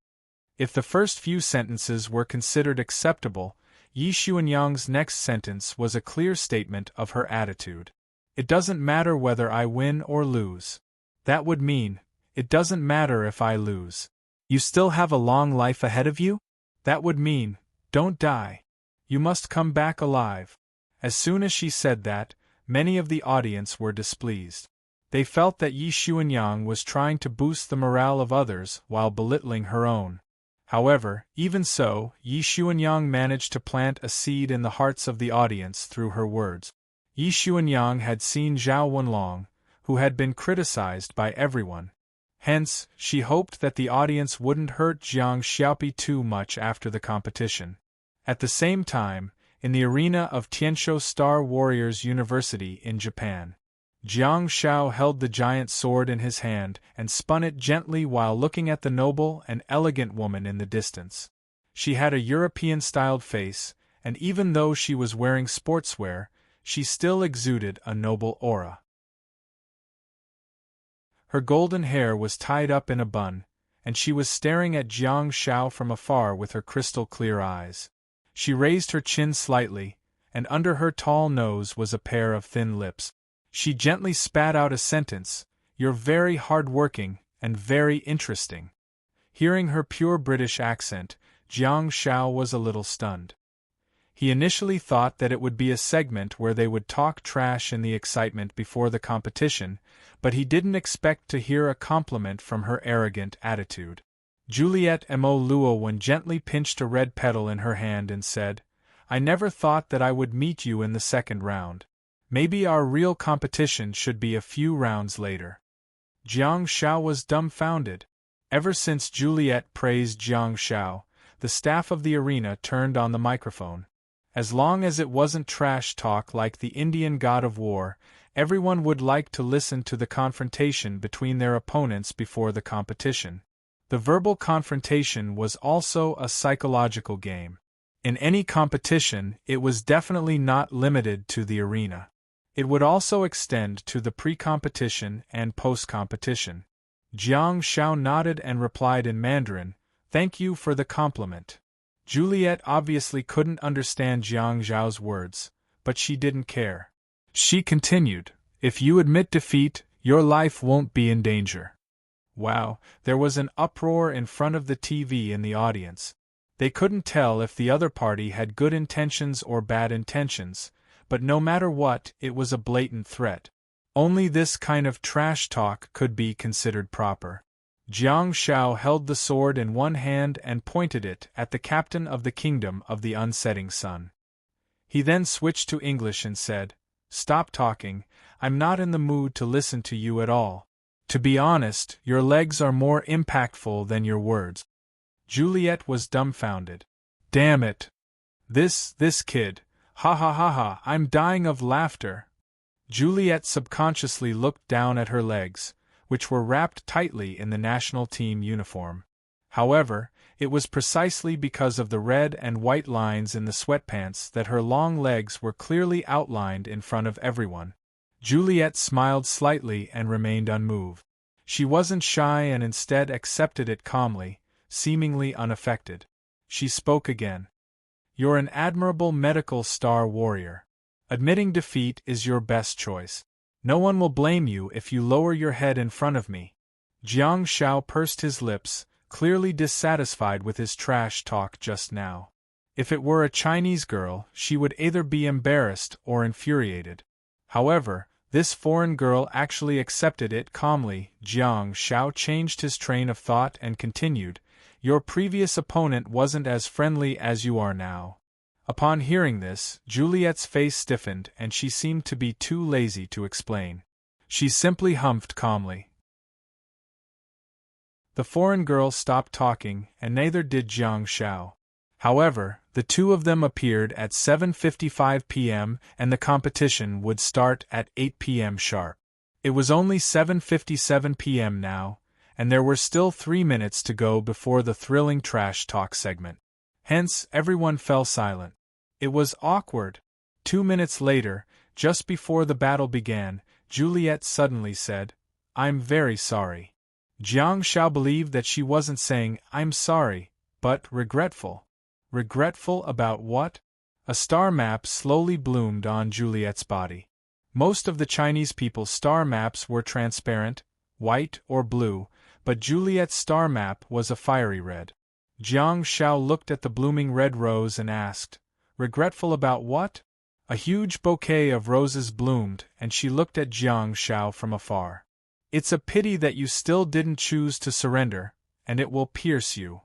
If the first few sentences were considered acceptable, Yi Xuanyang's next sentence was a clear statement of her attitude. "It doesn't matter whether I win or lose. That would mean, it doesn't matter if I lose. You still have a long life ahead of you? That would mean, don't die. You must come back alive." As soon as she said that, many of the audience were displeased. They felt that Yi Xuanyang was trying to boost the morale of others while belittling her own. However, even so, Yi Xuanyang managed to plant a seed in the hearts of the audience through her words. Yi Xuanyang had seen Zhao Wenlong, who had been criticized by everyone. Hence, she hoped that the audience wouldn't hurt Jiang Xiaopi too much after the competition. At the same time, in the arena of Tianshou Star Warriors University in Japan, Jiang Shao held the giant sword in his hand and spun it gently while looking at the noble and elegant woman in the distance. She had a European-styled face, and even though she was wearing sportswear, she still exuded a noble aura. Her golden hair was tied up in a bun, and she was staring at Jiang Shao from afar with her crystal-clear eyes. She raised her chin slightly, and under her tall nose was a pair of thin lips. She gently spat out a sentence, "You're very hard-working, and very interesting." Hearing her pure British accent, Jiang Shao was a little stunned. He initially thought that it would be a segment where they would talk trash in the excitement before the competition, but he didn't expect to hear a compliment from her arrogant attitude. Juliet Mo Luowen gently pinched a red petal in her hand and said, "I never thought that I would meet you in the second round. Maybe our real competition should be a few rounds later." Jiang Shao was dumbfounded. Ever since Juliet praised Jiang Shao, the staff of the arena turned on the microphone. As long as it wasn't trash talk like the Indian god of war, everyone would like to listen to the confrontation between their opponents before the competition. The verbal confrontation was also a psychological game. In any competition, it was definitely not limited to the arena. It would also extend to the pre-competition and post-competition. Jiang Shao nodded and replied in Mandarin, "Thank you for the compliment." Juliet obviously couldn't understand Jiang Zhao's words, but she didn't care. She continued, "If you admit defeat, your life won't be in danger." Wow, there was an uproar in front of the TV in the audience. They couldn't tell if the other party had good intentions or bad intentions, but no matter what, it was a blatant threat. Only this kind of trash talk could be considered proper. Jiang Shao held the sword in one hand and pointed it at the captain of the kingdom of the unsetting sun. He then switched to English and said, "Stop talking, I'm not in the mood to listen to you at all. To be honest, your legs are more impactful than your words." Juliet was dumbfounded. "Damn it! This kid. Ha ha ha ha, I'm dying of laughter." Juliet subconsciously looked down at her legs, which were wrapped tightly in the national team uniform. However, it was precisely because of the red and white lines in the sweatpants that her long legs were clearly outlined in front of everyone. Juliet smiled slightly and remained unmoved. She wasn't shy and instead accepted it calmly, seemingly unaffected. she spoke again. You're an admirable medical star warrior. Admitting defeat is your best choice. No one will blame you if you lower your head in front of me. Jiang Shao pursed his lips, clearly dissatisfied with his trash talk just now. If it were a Chinese girl, she would either be embarrassed or infuriated. However, this foreign girl actually accepted it calmly. Jiang Shao changed his train of thought and continued, "Your previous opponent wasn't as friendly as you are now." Upon hearing this, Juliet's face stiffened and she seemed to be too lazy to explain. She simply humphed calmly. The foreign girl stopped talking, and neither did Jiang Shao. However, the two of them appeared at 7:55 p.m. and the competition would start at 8 p.m. sharp. It was only 7:57 p.m. now, and there were still 3 minutes to go before the thrilling trash talk segment. Hence, everyone fell silent. It was awkward. 2 minutes later, just before the battle began, Juliet suddenly said, "I'm very sorry." Jiang Shao believed that she wasn't saying, "I'm sorry," but regretful. Regretful about what? A star map slowly bloomed on Juliet's body. Most of the Chinese people's star maps were transparent, white or blue, but Juliet's star map was a fiery red. Jiang Shao looked at the blooming red rose and asked, "Regretful about what?" A huge bouquet of roses bloomed, and she looked at Jiang Shao from afar. "It's a pity that you still didn't choose to surrender, and it will pierce you."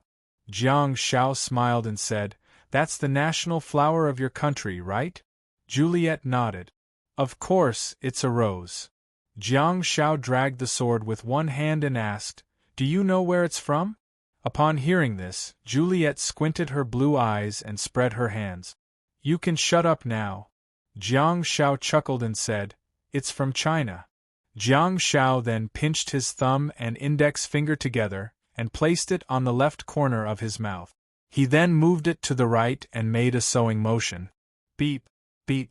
Jiang Shao smiled and said, "That's the national flower of your country, right?" Juliet nodded. "Of course, it's a rose." Jiang Shao dragged the sword with one hand and asked, "Do you know where it's from?" Upon hearing this, Juliet squinted her blue eyes and spread her hands. "You can shut up now." Jiang Shao chuckled and said, "It's from China." Jiang Shao then pinched his thumb and index finger together and placed it on the left corner of his mouth. He then moved it to the right and made a sewing motion. Beep, beep.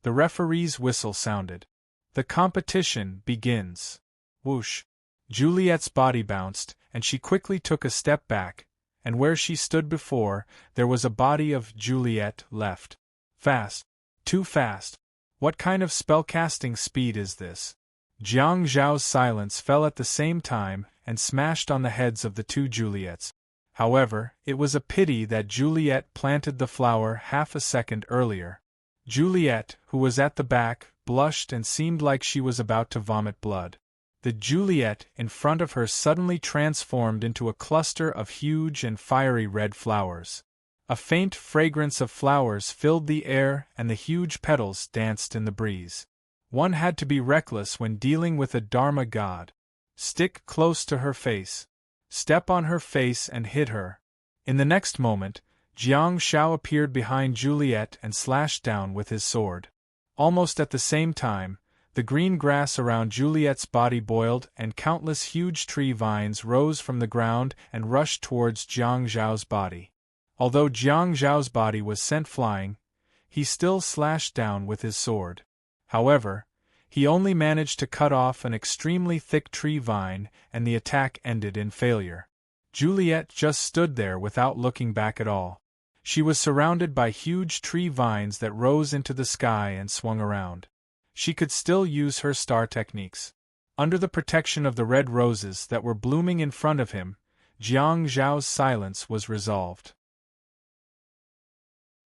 The referee's whistle sounded. "The competition begins." Whoosh. Juliet's body bounced, and she quickly took a step back, and where she stood before, there was a body of Juliet left. Fast. Too fast. What kind of spellcasting speed is this? Jiang Zhao's silence fell at the same time and smashed on the heads of the two Juliets. However, it was a pity that Juliet planted the flower half a second earlier. Juliet, who was at the back, blushed and seemed like she was about to vomit blood. The Juliet in front of her suddenly transformed into a cluster of huge and fiery red flowers. A faint fragrance of flowers filled the air and the huge petals danced in the breeze. One had to be reckless when dealing with a Dharma god. Stick close to her face. Step on her face and hit her. In the next moment, Jiang Shao appeared behind Juliet and slashed down with his sword. Almost at the same time, the green grass around Juliet's body boiled and countless huge tree vines rose from the ground and rushed towards Jiang Zhao's body. Although Jiang Zhao's body was sent flying, he still slashed down with his sword. However, he only managed to cut off an extremely thick tree vine, and the attack ended in failure. Juliet just stood there without looking back at all. She was surrounded by huge tree vines that rose into the sky and swung around. She could still use her star techniques. Under the protection of the red roses that were blooming in front of him, Jiang Zhao's silence was resolved.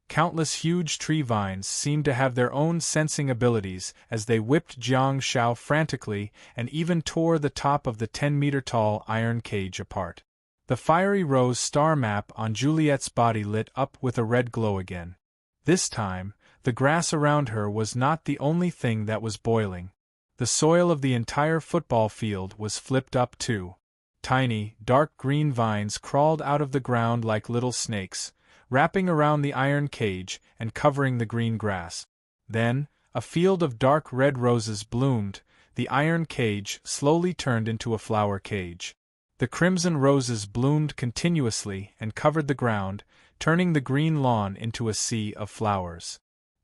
Countless huge tree vines seemed to have their own sensing abilities as they whipped Jiang Shao frantically and even tore the top of the 10-meter-tall iron cage apart. The fiery rose star map on Juliet's body lit up with a red glow again. This time, the grass around her was not the only thing that was boiling. The soil of the entire football field was flipped up too. Tiny, dark green vines crawled out of the ground like little snakes, wrapping around the iron cage and covering the green grass. Then, a field of dark red roses bloomed, the iron cage slowly turned into a flower cage. The crimson roses bloomed continuously and covered the ground, turning the green lawn into a sea of flowers.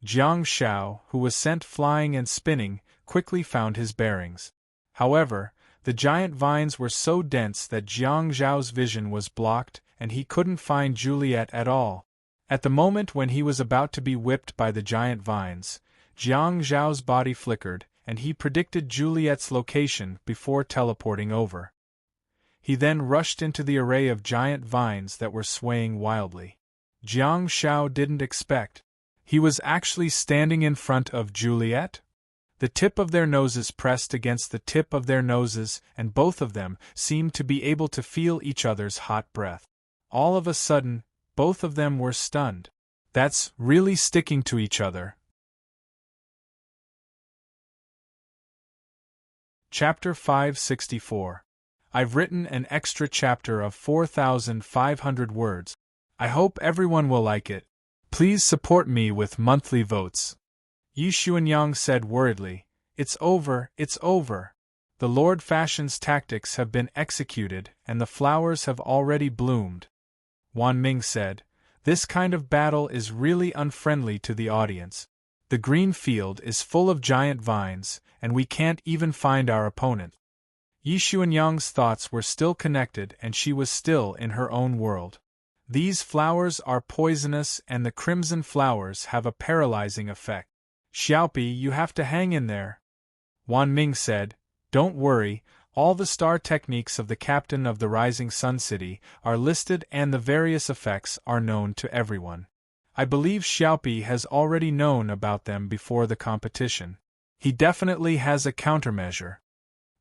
Jiang Shao, who was sent flying and spinning, quickly found his bearings. However, the giant vines were so dense that Jiang Zhao's vision was blocked, and he couldn't find Juliet at all. At the moment when he was about to be whipped by the giant vines, Jiang Zhao's body flickered, and he predicted Juliet's location before teleporting over. He then rushed into the array of giant vines that were swaying wildly. Jiang Zhao didn't expect. He was actually standing in front of Juliet? The tip of their noses pressed against the tip of their noses, and both of them seemed to be able to feel each other's hot breath. All of a sudden, both of them were stunned. That's really sticking to each other. Chapter 564. I've written an extra chapter of 4,500 words. I hope everyone will like it. Please support me with monthly votes. Yi Xuanyang said worriedly, It's over, it's over. The Lord Fashion's tactics have been executed and the flowers have already bloomed. Wan Ming said, This kind of battle is really unfriendly to the audience. The green field is full of giant vines, and we can't even find our opponent. Yi Xuanyang's thoughts were still connected and she was still in her own world. These flowers are poisonous and the crimson flowers have a paralyzing effect. Xiaopi, you have to hang in there. Wan Ming said, Don't worry, all the star techniques of the captain of the Rising Sun City are listed and the various effects are known to everyone. I believe Xiaopi has already known about them before the competition. He definitely has a countermeasure.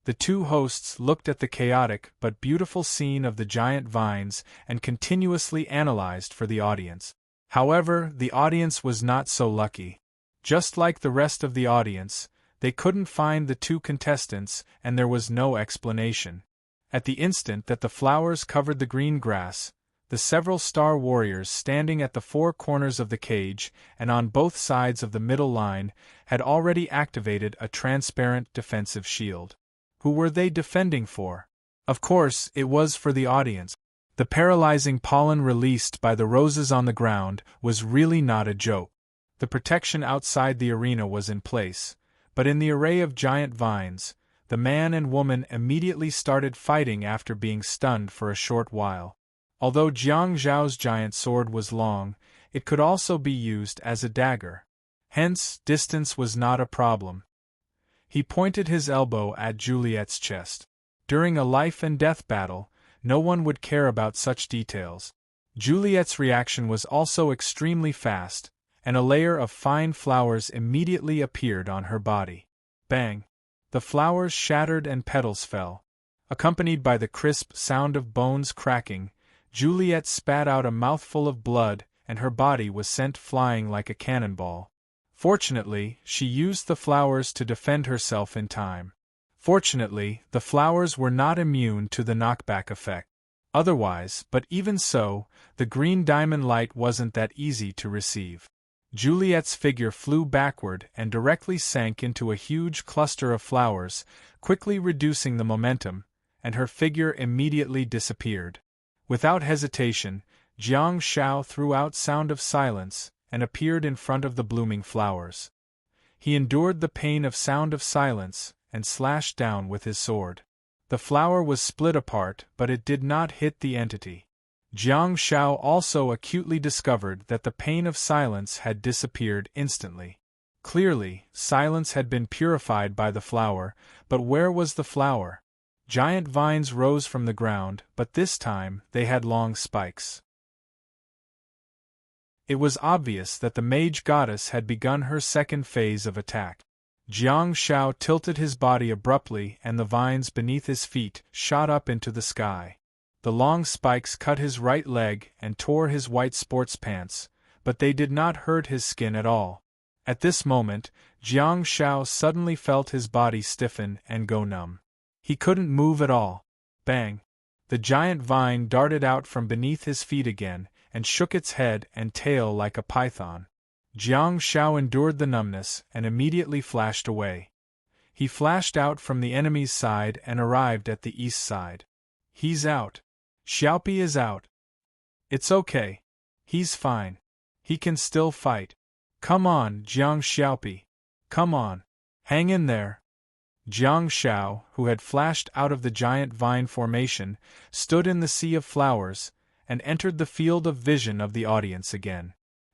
The two hosts looked at the chaotic but beautiful scene of the giant vines and continuously analyzed for the audience. However, the audience was not so lucky. Just like the rest of the audience, they couldn't find the two contestants and there was no explanation. At the instant that the flowers covered the green grass, the several star warriors standing at the four corners of the cage and on both sides of the middle line had already activated a transparent defensive shield. Who were they defending for? Of course, it was for the audience. The paralyzing pollen released by the roses on the ground was really not a joke. The protection outside the arena was in place, but in the array of giant vines, the man and woman immediately started fighting after being stunned for a short while. Although Jiang Zhao's giant sword was long, it could also be used as a dagger. Hence, distance was not a problem. He pointed his elbow at Juliet's chest. During a life-and-death battle, no one would care about such details. Juliet's reaction was also extremely fast, and a layer of fine flowers immediately appeared on her body. Bang! The flowers shattered and petals fell. Accompanied by the crisp sound of bones cracking, Juliet spat out a mouthful of blood, and her body was sent flying like a cannonball. Fortunately, she used the flowers to defend herself in time. Fortunately, the flowers were not immune to the knockback effect. Otherwise, but even so, the green diamond light wasn't that easy to receive. Juliet's figure flew backward and directly sank into a huge cluster of flowers, quickly reducing the momentum, and her figure immediately disappeared. Without hesitation, Jiang Zhao threw out Sound of Silence and appeared in front of the blooming flowers. He endured the pain of Sound of Silence and slashed down with his sword. The flower was split apart, but it did not hit the entity. Jiang Zhao also acutely discovered that the pain of silence had disappeared instantly. Clearly, silence had been purified by the flower, but where was the flower? Giant vines rose from the ground, but this time they had long spikes. It was obvious that the mage goddess had begun her second phase of attack. Jiang Zhao tilted his body abruptly and the vines beneath his feet shot up into the sky. The long spikes cut his right leg and tore his white sports pants, but they did not hurt his skin at all. At this moment, Jiang Zhao suddenly felt his body stiffen and go numb. He couldn't move at all. Bang! The giant vine darted out from beneath his feet again, and shook its head and tail like a python. Jiang Zhao endured the numbness and immediately flashed away. He flashed out from the enemy's side and arrived at the east side. He's out. Xiaopi is out. It's okay. He's fine. He can still fight. Come on, Jiang Xiaopi. Come on. Hang in there. Jiang Zhao, who had flashed out of the giant vine formation, stood in the sea of flowers, and entered the field of vision of the audience again.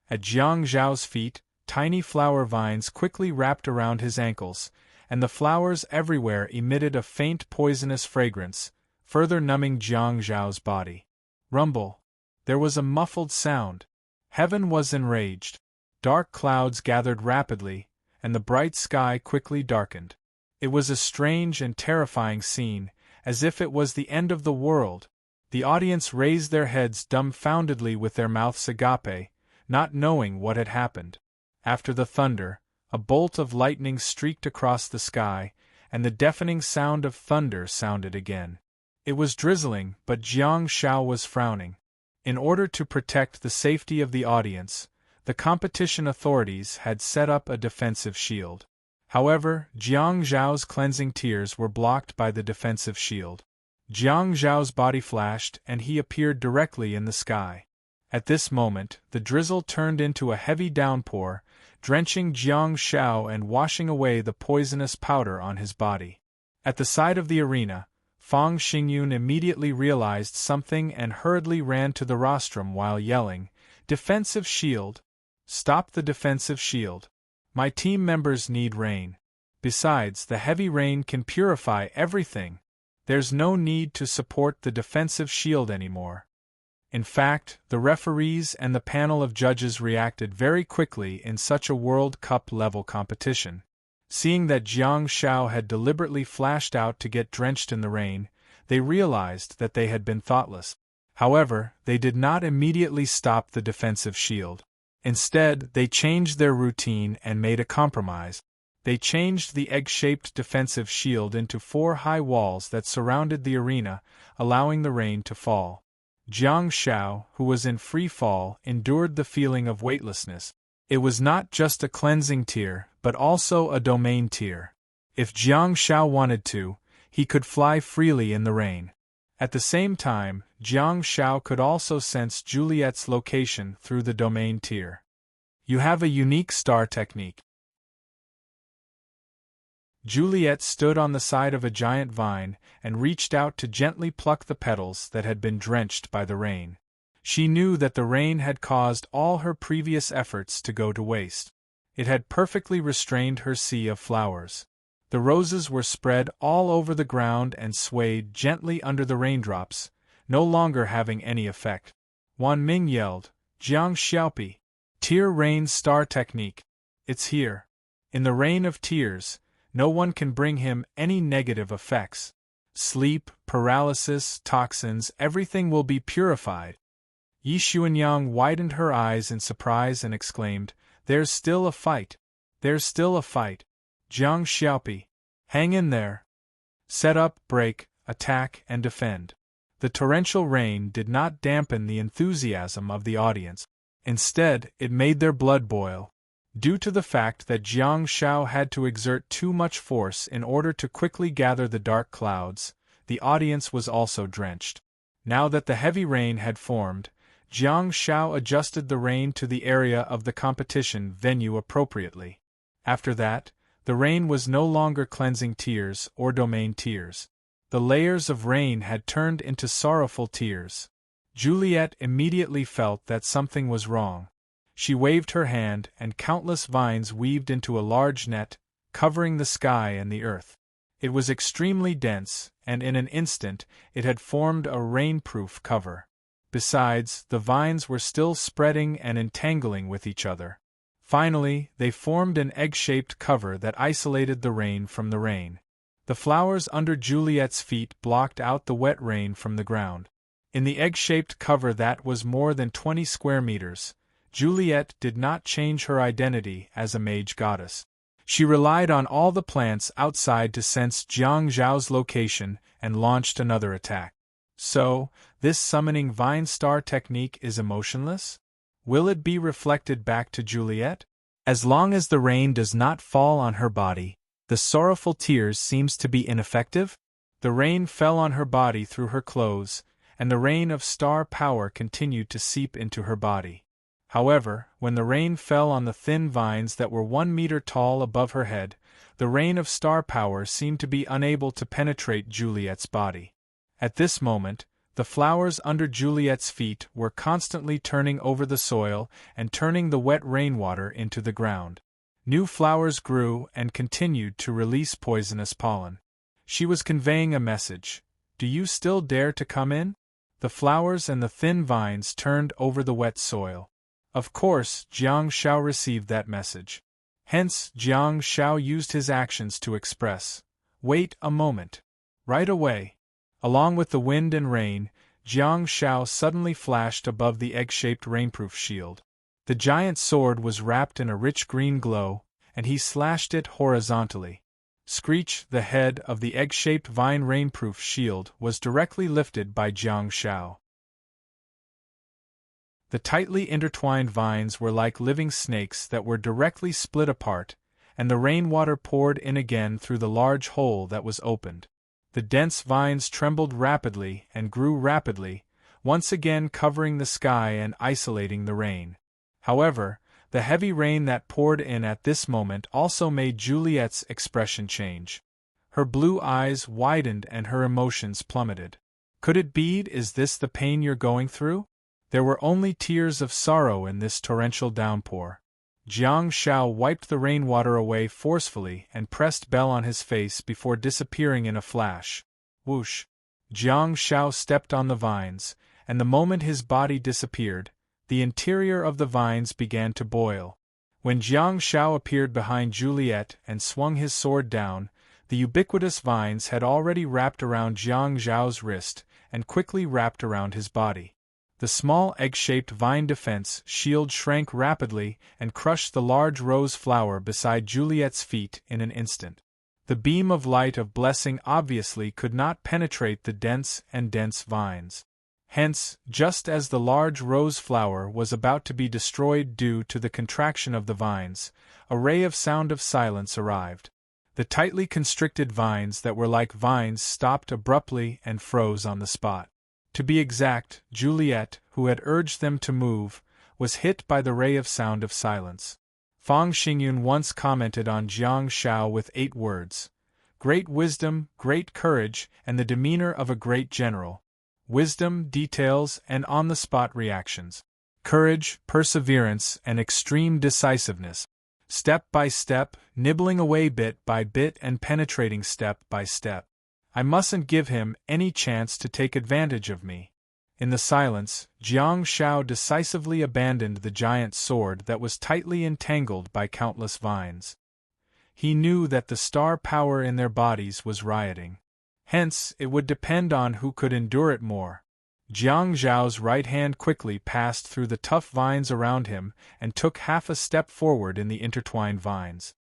At Jiang Zhao's feet, tiny flower vines quickly wrapped around his ankles, and the flowers everywhere emitted a faint poisonous fragrance, further numbing Jiang Zhao's body. Rumble. There was a muffled sound. Heaven was enraged. Dark clouds gathered rapidly, and the bright sky quickly darkened. It was a strange and terrifying scene, as if it was the end of the world. The audience raised their heads dumbfoundedly with their mouths agape, not knowing what had happened. After the thunder, a bolt of lightning streaked across the sky, and the deafening sound of thunder sounded again. It was drizzling, but Jiang Zhao was frowning. In order to protect the safety of the audience, the competition authorities had set up a defensive shield. However, Jiang Zhao's cleansing tears were blocked by the defensive shield. Jiang Zhao's body flashed and he appeared directly in the sky. At this moment, the drizzle turned into a heavy downpour, drenching Jiang Zhao and washing away the poisonous powder on his body. At the side of the arena, Fang Xingyun immediately realized something and hurriedly ran to the rostrum while yelling, "Defensive shield! Stop the defensive shield! My team members need rain. Besides, the heavy rain can purify everything. There's no need to support the defensive shield anymore." In fact, the referees and the panel of judges reacted very quickly in such a World Cup-level competition. Seeing that Jiang Zhao had deliberately flashed out to get drenched in the rain, they realized that they had been thoughtless. However, they did not immediately stop the defensive shield. Instead, they changed their routine and made a compromise. They changed the egg-shaped defensive shield into 4 high walls that surrounded the arena, allowing the rain to fall. Jiang Zhao, who was in free fall, endured the feeling of weightlessness. It was not just a cleansing tear, but also a domain tear. If Jiang Zhao wanted to, he could fly freely in the rain. At the same time, Jiang Zhao could also sense Juliet's location through the domain tear. You have a unique star technique. Juliet stood on the side of a giant vine and reached out to gently pluck the petals that had been drenched by the rain. She knew that the rain had caused all her previous efforts to go to waste. It had perfectly restrained her sea of flowers. The roses were spread all over the ground and swayed gently under the raindrops, no longer having any effect. Wan Ming yelled, "Jiang Xiaopi! Tear rain star technique! It's here! In the rain of tears, no one can bring him any negative effects. Sleep, paralysis, toxins, everything will be purified." Yi Xuanyang widened her eyes in surprise and exclaimed, "There's still a fight! There's still a fight! Jiang Xiaopi! Hang in there! Set up, break, attack, and defend." The torrential rain did not dampen the enthusiasm of the audience. Instead, it made their blood boil. Due to the fact that Jiang Zhao had to exert too much force in order to quickly gather the dark clouds, the audience was also drenched. Now that the heavy rain had formed, Jiang Zhao adjusted the rain to the area of the competition venue appropriately. After that, the rain was no longer cleansing tears or domain tears. The layers of rain had turned into sorrowful tears. Juliet immediately felt that something was wrong. She waved her hand and countless vines weaved into a large net, covering the sky and the earth. It was extremely dense, and in an instant it had formed a rain-proof cover. Besides, the vines were still spreading and entangling with each other. Finally, they formed an egg-shaped cover that isolated the rain from the rain. The flowers under Juliet's feet blocked out the wet rain from the ground. In the egg-shaped cover that was more than 20 square meters, Juliet did not change her identity as a mage goddess. She relied on all the plants outside to sense Jiang Zhao's location and launched another attack. So, this summoning vine star technique is emotionless? Will it be reflected back to Juliet? As long as the rain does not fall on her body, the sorrowful tears seems to be ineffective? The rain fell on her body through her clothes, and the rain of star power continued to seep into her body. However, when the rain fell on the thin vines that were 1 meter tall above her head, the rain of star power seemed to be unable to penetrate Juliet's body. At this moment, The flowers under Juliet's feet were constantly turning over the soil and turning the wet rainwater into the ground. New flowers grew and continued to release poisonous pollen. She was conveying a message. Do you still dare to come in? The flowers and the thin vines turned over the wet soil. Of course, Jiang Shao received that message. Hence, Jiang Shao used his actions to express, "Wait a moment." Right away. Along with the wind and rain, Jiang Shao suddenly flashed above the egg-shaped rainproof shield. The giant sword was wrapped in a rich green glow, and he slashed it horizontally. Screech, the head of the egg-shaped vine rainproof shield, was directly lifted by Jiang Shao. The tightly intertwined vines were like living snakes that were directly split apart, and the rainwater poured in again through the large hole that was opened. The dense vines trembled rapidly and grew rapidly, once again covering the sky and isolating the rain. However, the heavy rain that poured in at this moment also made Juliet's expression change. Her blue eyes widened and her emotions plummeted. Could it be? Is this the pain you're going through? There were only tears of sorrow in this torrential downpour. Jiang Shao wiped the rainwater away forcefully and pressed Bell on his face before disappearing in a flash. Whoosh! Jiang Shao stepped on the vines, and the moment his body disappeared, the interior of the vines began to boil. When Jiang Shao appeared behind Juliet and swung his sword down, the ubiquitous vines had already wrapped around Jiang Zhao's wrist and quickly wrapped around his body. The small egg-shaped vine defense shield shrank rapidly and crushed the large rose flower beside Juliet's feet in an instant. The beam of light of blessing obviously could not penetrate the dense vines. Hence, just as the large rose flower was about to be destroyed due to the contraction of the vines, a ray of sound of silence arrived. The tightly constricted vines that were like vines stopped abruptly and froze on the spot. To be exact, Juliet, who had urged them to move, was hit by the ray of sound of silence. Fang Xingyun once commented on Jiang Shao with 8 words: great wisdom, great courage, and the demeanor of a great general. Wisdom, details, and on-the-spot reactions. Courage, perseverance, and extreme decisiveness. Step by step, nibbling away bit by bit and penetrating step by step. I mustn't give him any chance to take advantage of me. In the silence, Jiang Shao decisively abandoned the giant sword that was tightly entangled by countless vines. He knew that the star power in their bodies was rioting. Hence, it would depend on who could endure it more. Jiang Zhao's right hand quickly passed through the tough vines around him and took half a step forward in the intertwined vines.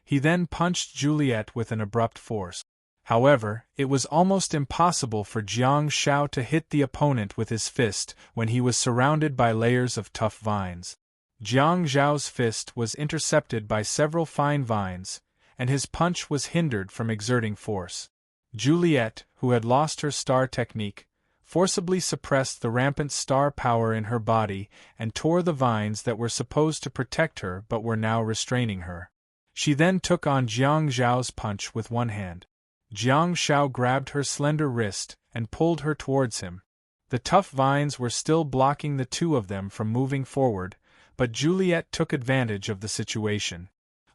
He then punched Juliet with an abrupt force. However, it was almost impossible for Jiang Shao to hit the opponent with his fist when he was surrounded by layers of tough vines. Jiang Zhao's fist was intercepted by several fine vines, and his punch was hindered from exerting force. Juliet, who had lost her star technique, forcibly suppressed the rampant star power in her body and tore the vines that were supposed to protect her but were now restraining her. She then took on Jiang Zhao's punch with one hand. Jiang Shao grabbed her slender wrist and pulled her towards him. The tough vines were still blocking the two of them from moving forward, but Juliet took advantage of the situation.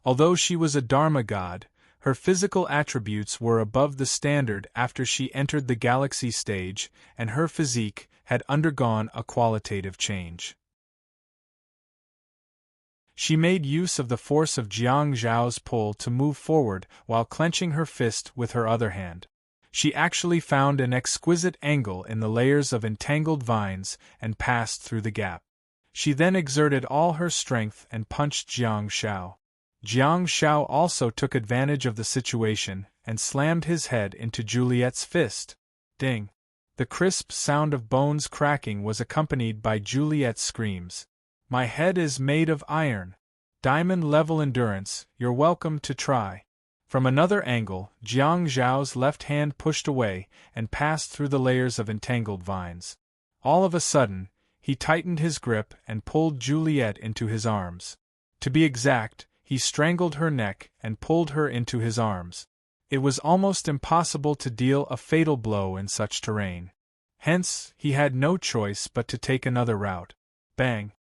Although she was a Dharma god, her physical attributes were above the standard after she entered the galaxy stage, and her physique had undergone a qualitative change. She made use of the force of Jiang Zhao's pull to move forward while clenching her fist with her other hand. She actually found an exquisite angle in the layers of entangled vines and passed through the gap. She then exerted all her strength and punched Jiang Shao. Jiang Shao also took advantage of the situation and slammed his head into Juliet's fist. Ding! The crisp sound of bones cracking was accompanied by Juliet's screams. My head is made of iron. Diamond-level endurance, you're welcome to try. From another angle, Jiang Zhao's left hand pushed away and passed through the layers of entangled vines. All of a sudden, he tightened his grip and pulled Juliet into his arms. To be exact, he strangled her neck and pulled her into his arms. It was almost impossible to deal a fatal blow in such terrain. Hence, he had no choice but to take another route. Bang!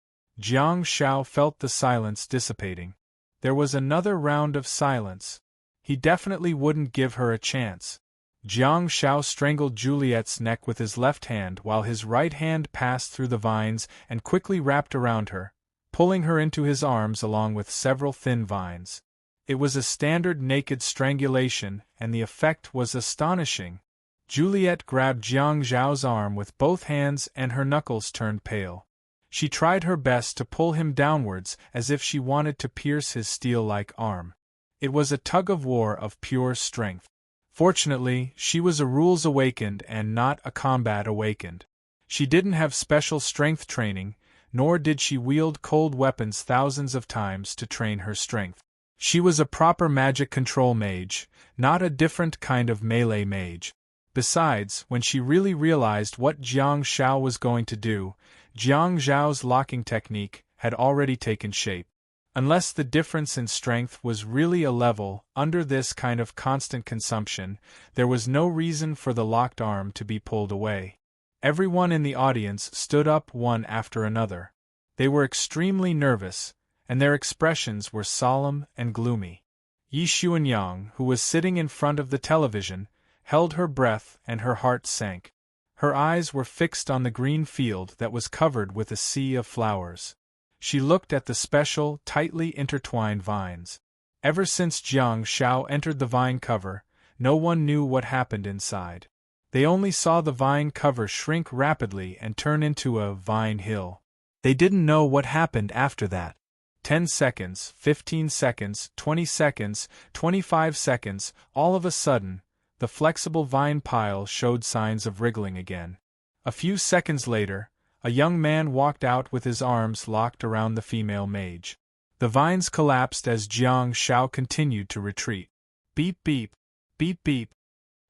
Jiang Shao felt the silence dissipating. There was another round of silence. He definitely wouldn't give her a chance. Jiang Shao strangled Juliet's neck with his left hand while his right hand passed through the vines and quickly wrapped around her, pulling her into his arms along with several thin vines. It was a standard naked strangulation, and the effect was astonishing. Juliet grabbed Jiang Zhao's arm with both hands and her knuckles turned pale. She tried her best to pull him downwards as if she wanted to pierce his steel-like arm. It was a tug-of-war of pure strength. Fortunately, she was a rules awakened and not a combat awakened. She didn't have special strength training, nor did she wield cold weapons thousands of times to train her strength. She was a proper magic control mage, not a different kind of melee mage. Besides, when she really realized what Jiang Shao was going to do, Jiang Zhao's locking technique had already taken shape. Unless the difference in strength was really a level, under this kind of constant consumption, there was no reason for the locked arm to be pulled away. Everyone in the audience stood up one after another. They were extremely nervous, and their expressions were solemn and gloomy. Yi Xuanyang, who was sitting in front of the television, held her breath and her heart sank. Her eyes were fixed on the green field that was covered with a sea of flowers. She looked at the special, tightly intertwined vines. Ever since Jiang Shao entered the vine cover, no one knew what happened inside. They only saw the vine cover shrink rapidly and turn into a vine hill. They didn't know what happened after that. 10 seconds, 15 seconds, 20 seconds, 25 seconds, all of a sudden, the flexible vine pile showed signs of wriggling again. A few seconds later, a young man walked out with his arms locked around the female mage. The vines collapsed as Jiang Shao continued to retreat. Beep beep, beep beep.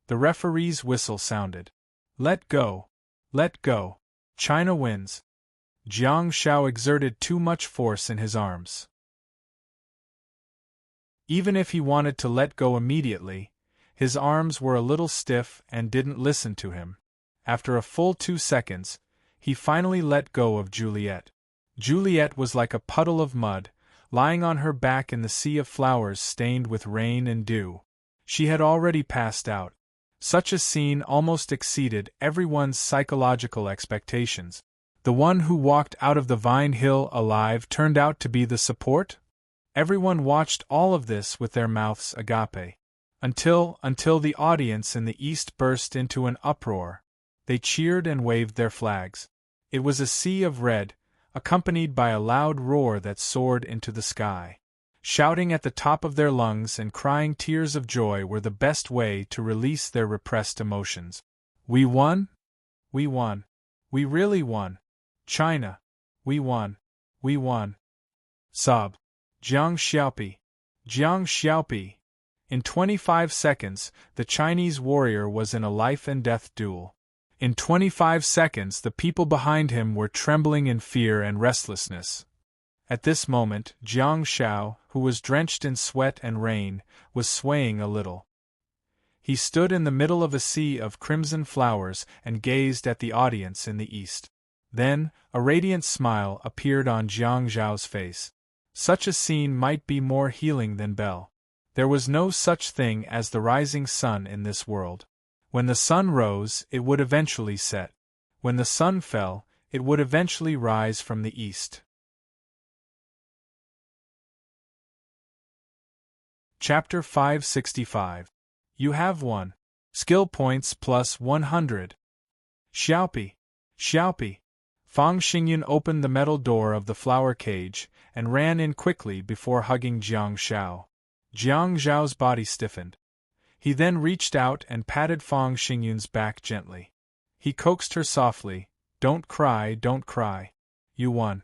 The referee's whistle sounded. Let go. Let go. China wins. Jiang Shao exerted too much force in his arms. Even if he wanted to let go immediately, his arms were a little stiff and didn't listen to him. After a full 2 seconds, he finally let go of Juliet. Juliet was like a puddle of mud, lying on her back in the sea of flowers stained with rain and dew. She had already passed out. Such a scene almost exceeded everyone's psychological expectations. The one who walked out of the vine hill alive turned out to be the support? Everyone watched all of this with their mouths agape. Until the audience in the east burst into an uproar. They cheered and waved their flags. It was a sea of red, accompanied by a loud roar that soared into the sky. Shouting at the top of their lungs and crying tears of joy were the best way to release their repressed emotions. We won? We won. We really won. China. We won. We won. Sob. Jiang Xiaopi. Jiang Xiaopi. In 25 seconds, the Chinese warrior was in a life-and-death duel. In 25 seconds, the people behind him were trembling in fear and restlessness. At this moment, Jiang Shao, who was drenched in sweat and rain, was swaying a little. He stood in the middle of a sea of crimson flowers and gazed at the audience in the east. Then, a radiant smile appeared on Jiang Zhao's face. Such a scene might be more healing than Bel. There was no such thing as the rising sun in this world. When the sun rose, it would eventually set. When the sun fell, it would eventually rise from the east. Chapter 565. You have won. Skill points plus 100. Xiaopi. Xiaopi. Fang Xingyun opened the metal door of the flower cage and ran in quickly before hugging Jiang Shao. Jiang Zhao's body stiffened. He then reached out and patted Fang Xingyun's back gently. He coaxed her softly, "Don't cry, don't cry. You won."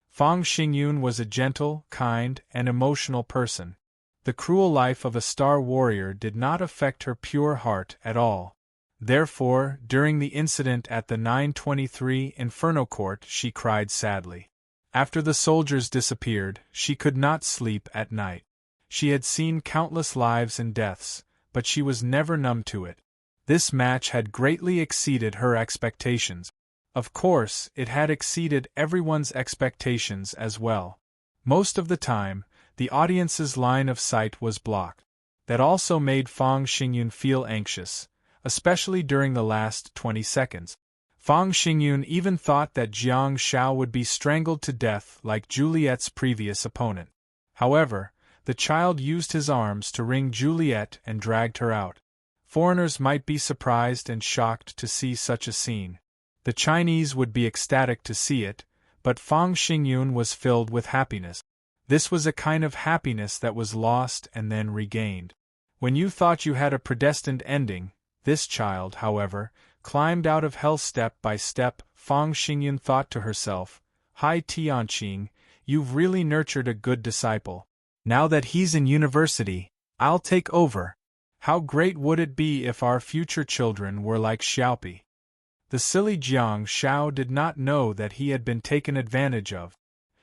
Fang Xingyun was a gentle, kind, and emotional person. The cruel life of a star warrior did not affect her pure heart at all. Therefore, during the incident at the 923 Inferno Court, she cried sadly. After the soldiers disappeared, she could not sleep at night. She had seen countless lives and deaths, but she was never numb to it. This match had greatly exceeded her expectations. Of course, it had exceeded everyone's expectations as well. Most of the time, the audience's line of sight was blocked. That also made Fang Xingyun feel anxious, especially during the last 20 seconds. Fang Xingyun even thought that Jiang Shao would be strangled to death like Juliet's previous opponent. However, the child used his arms to wring Juliet and dragged her out. Foreigners might be surprised and shocked to see such a scene. The Chinese would be ecstatic to see it, but Fang Xingyun was filled with happiness. This was a kind of happiness that was lost and then regained. When you thought you had a predestined ending, this child, however, climbed out of hell step by step. Fang Xingyun thought to herself, "Hai Tianqing, you've really nurtured a good disciple. Now that he's in university, I'll take over. How great would it be if our future children were like Xiaopi?" The silly Jiang Shao did not know that he had been taken advantage of.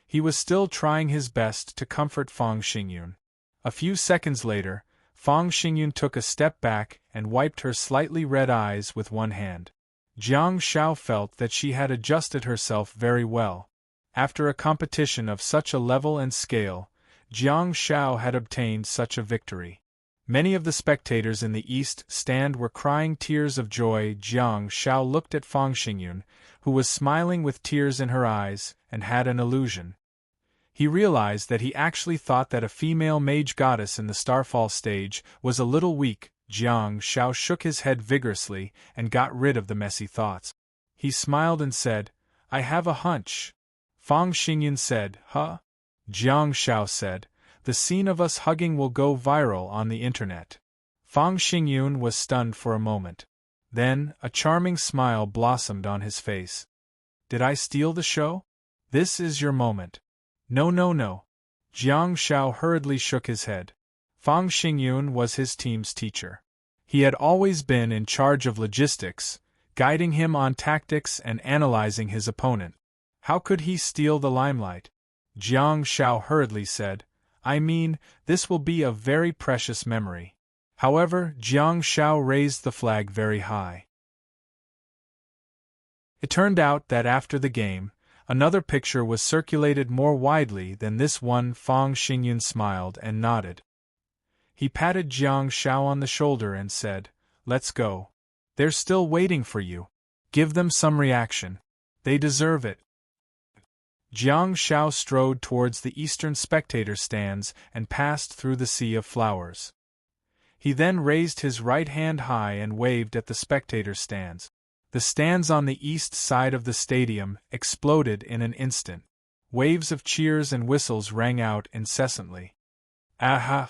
He was still trying his best to comfort Fang Xingyun. A few seconds later, Fang Xingyun took a step back and wiped her slightly red eyes with one hand. Jiang Shao felt that she had adjusted herself very well. After a competition of such a level and scale, Jiang Shao had obtained such a victory. Many of the spectators in the east stand were crying tears of joy. Jiang Shao looked at Fang Xingyun, who was smiling with tears in her eyes, and had an illusion. He realized that he actually thought that a female mage goddess in the Starfall stage was a little weak. Jiang Shao shook his head vigorously and got rid of the messy thoughts. He smiled and said, "I have a hunch." Fang Xingyun said, "Huh?" Jiang Shao said, "The scene of us hugging will go viral on the internet." Fang Xingyun was stunned for a moment. Then, a charming smile blossomed on his face. "Did I steal the show? This is your moment." "No, no, no." Jiang Shao hurriedly shook his head. Fang Xingyun was his team's teacher. He had always been in charge of logistics, guiding him on tactics and analyzing his opponent. How could he steal the limelight? Jiang Shao hurriedly said, "I mean, this will be a very precious memory." However, Jiang Shao raised the flag very high. It turned out that after the game, another picture was circulated more widely than this one. Fang Xingyun smiled and nodded. He patted Jiang Shao on the shoulder and said, "Let's go. They're still waiting for you. Give them some reaction. They deserve it." Jiang Shao strode towards the eastern spectator stands and passed through the sea of flowers. He then raised his right hand high and waved at the spectator stands. The stands on the east side of the stadium exploded in an instant. Waves of cheers and whistles rang out incessantly. "Aha!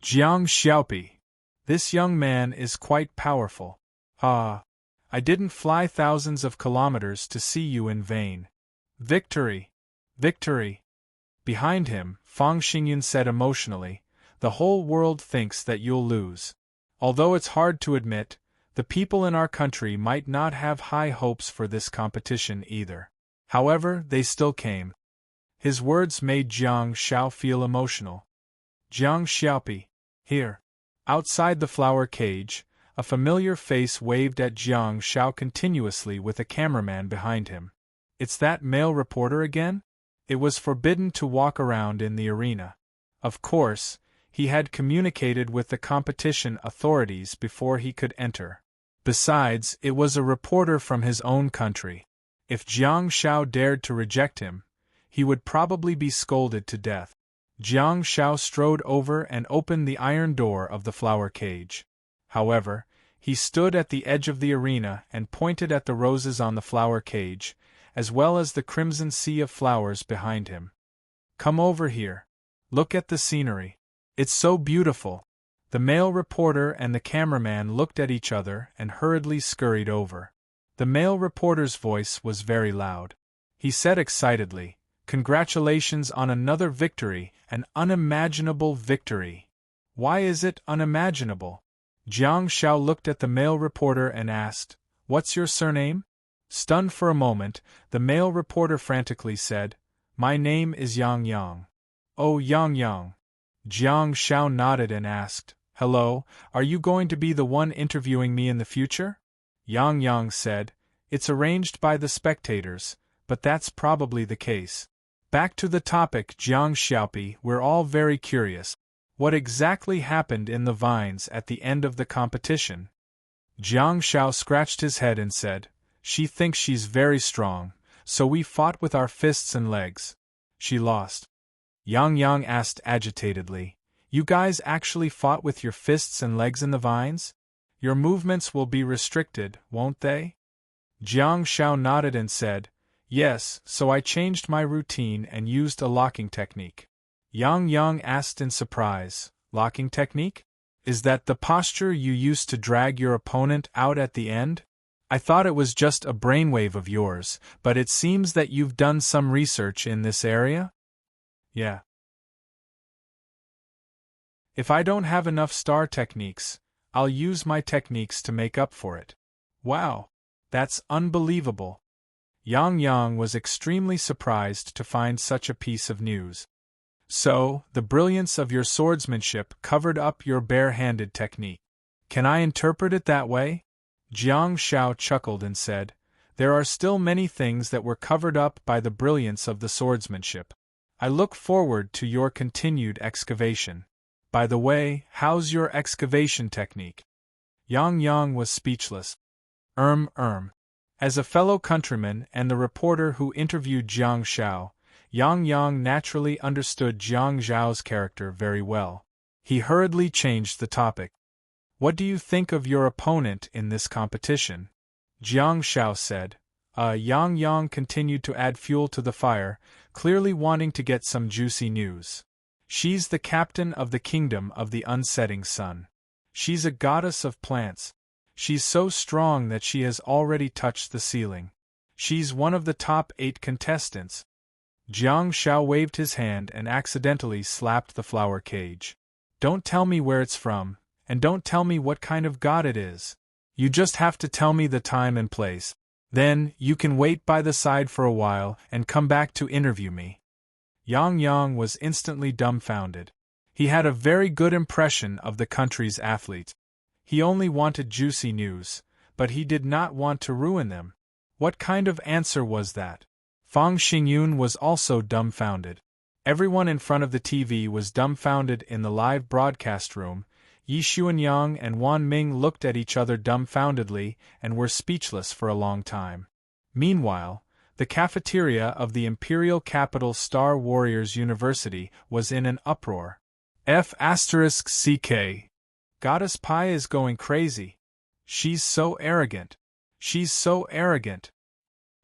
Jiang Xiaopi! This young man is quite powerful. Ah! I didn't fly thousands of kilometers to see you in vain. Victory! Victory!" Behind him, Fang Xingyun said emotionally, "The whole world thinks that you'll lose. Although it's hard to admit, the people in our country might not have high hopes for this competition either. However, they still came." His words made Jiang Shao feel emotional. "Jiang Xiaopi, here." Outside the flower cage, a familiar face waved at Jiang Shao continuously with a cameraman behind him. "It's that male reporter again?" It was forbidden to walk around in the arena. Of course, he had communicated with the competition authorities before he could enter. Besides, it was a reporter from his own country. If Jiang Shao dared to reject him, he would probably be scolded to death. Jiang Shao strode over and opened the iron door of the flower cage. However, he stood at the edge of the arena and pointed at the roses on the flower cage, as well as the crimson sea of flowers behind him. "Come over here. Look at the scenery. It's so beautiful." The male reporter and the cameraman looked at each other and hurriedly scurried over. The male reporter's voice was very loud. He said excitedly, "Congratulations on another victory, an unimaginable victory." "Why is it unimaginable?" Jiang Shao looked at the male reporter and asked, "What's your surname?" Stunned for a moment, the male reporter frantically said, "My name is Yang Yang." "Oh, Yang Yang." Jiang Shao nodded and asked, Hello, are you going to be the one interviewing me in the future? Yang Yang said, It's arranged by the spectators, but that's probably the case. Back to the topic, Jiang Xiaopi, we're all very curious. What exactly happened in the vines at the end of the competition? Jiang Xiao scratched his head and said, She thinks she's very strong, so we fought with our fists and legs. She lost. Yang Yang asked agitatedly, You guys actually fought with your fists and legs in the vines? Your movements will be restricted, won't they? Jiang Xiao nodded and said, Yes, so I changed my routine and used a locking technique. Yang Yang asked in surprise, Locking technique? Is that the posture you used to drag your opponent out at the end? I thought it was just a brainwave of yours, but it seems that you've done some research in this area? Yeah. If I don't have enough star techniques, I'll use my techniques to make up for it. Wow! That's unbelievable. Yang Yang was extremely surprised to find such a piece of news. So, the brilliance of your swordsmanship covered up your bare-handed technique. Can I interpret it that way? Jiang Xiao chuckled and said, There are still many things that were covered up by the brilliance of the swordsmanship. I look forward to your continued excavation. By the way, how's your excavation technique? Yang Yang was speechless. As a fellow countryman and the reporter who interviewed Jiang Xiao, Yang Yang naturally understood Jiang Zhao's character very well. He hurriedly changed the topic. What do you think of your opponent in this competition? Jiang Xiao said. Yang Yang continued to add fuel to the fire, clearly wanting to get some juicy news. She's the captain of the kingdom of the unsetting sun. She's a goddess of plants. She's so strong that she has already touched the ceiling. She's one of the top 8 contestants. Jiang Xiao waved his hand and accidentally slapped the flower cage. Don't tell me where it's from, and don't tell me what kind of god it is. You just have to tell me the time and place. Then, you can wait by the side for a while and come back to interview me. Yang Yang was instantly dumbfounded. He had a very good impression of the country's athletes. He only wanted juicy news, but he did not want to ruin them. What kind of answer was that? Fang Xingyun was also dumbfounded. Everyone in front of the TV was dumbfounded in the live broadcast room. Yi Xuanyang and Wan Ming looked at each other dumbfoundedly and were speechless for a long time. Meanwhile, the cafeteria of the imperial capital Star Warriors University was in an uproar. F***CK. Goddess Pi is going crazy. She's so arrogant. She's so arrogant.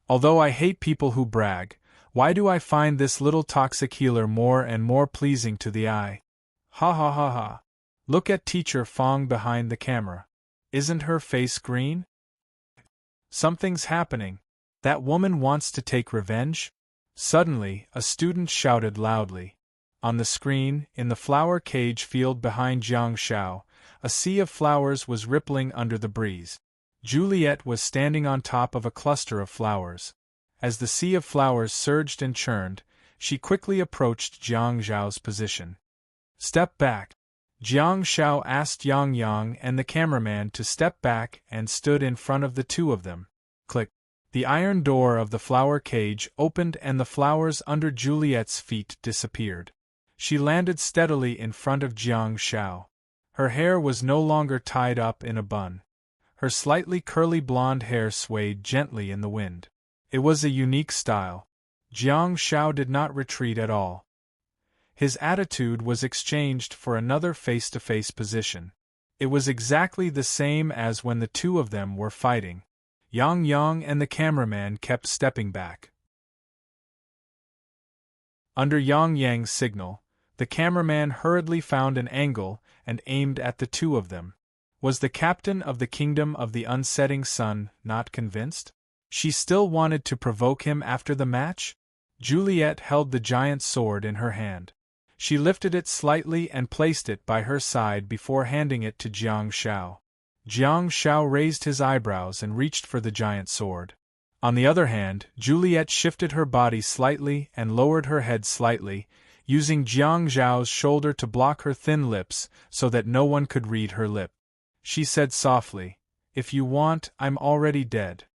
Although I hate people who brag, why do I find this little toxic healer more and more pleasing to the eye? Ha ha ha ha. Look at teacher Fang behind the camera. Isn't her face green? Something's happening. That woman wants to take revenge? Suddenly, a student shouted loudly. On the screen, in the flower cage field behind Jiang Xiao, a sea of flowers was rippling under the breeze. Juliet was standing on top of a cluster of flowers. As the sea of flowers surged and churned, she quickly approached Jiang Zhao's position. Step back. Jiang Xiao asked Yang Yang and the cameraman to step back and stood in front of the two of them. Click. The iron door of the flower cage opened and the flowers under Juliet's feet disappeared. She landed steadily in front of Jiang Xiao. Her hair was no longer tied up in a bun. Her slightly curly blonde hair swayed gently in the wind. It was a unique style. Jiang Xiao did not retreat at all. His attitude was exchanged for another face-to-face position. It was exactly the same as when the two of them were fighting. Yang Yang and the cameraman kept stepping back. Under Yang Yang's signal, the cameraman hurriedly found an angle and aimed at the two of them. Was the captain of the kingdom of the unsetting sun not convinced? She still wanted to provoke him after the match? Juliet held the giant sword in her hand. She lifted it slightly and placed it by her side before handing it to Jiang Xiao. Jiang Xiao raised his eyebrows and reached for the giant sword. On the other hand, Juliet shifted her body slightly and lowered her head slightly, using Jiang Zhao's shoulder to block her thin lips so that no one could read her lip. She said softly, "If you want, I'm already dead."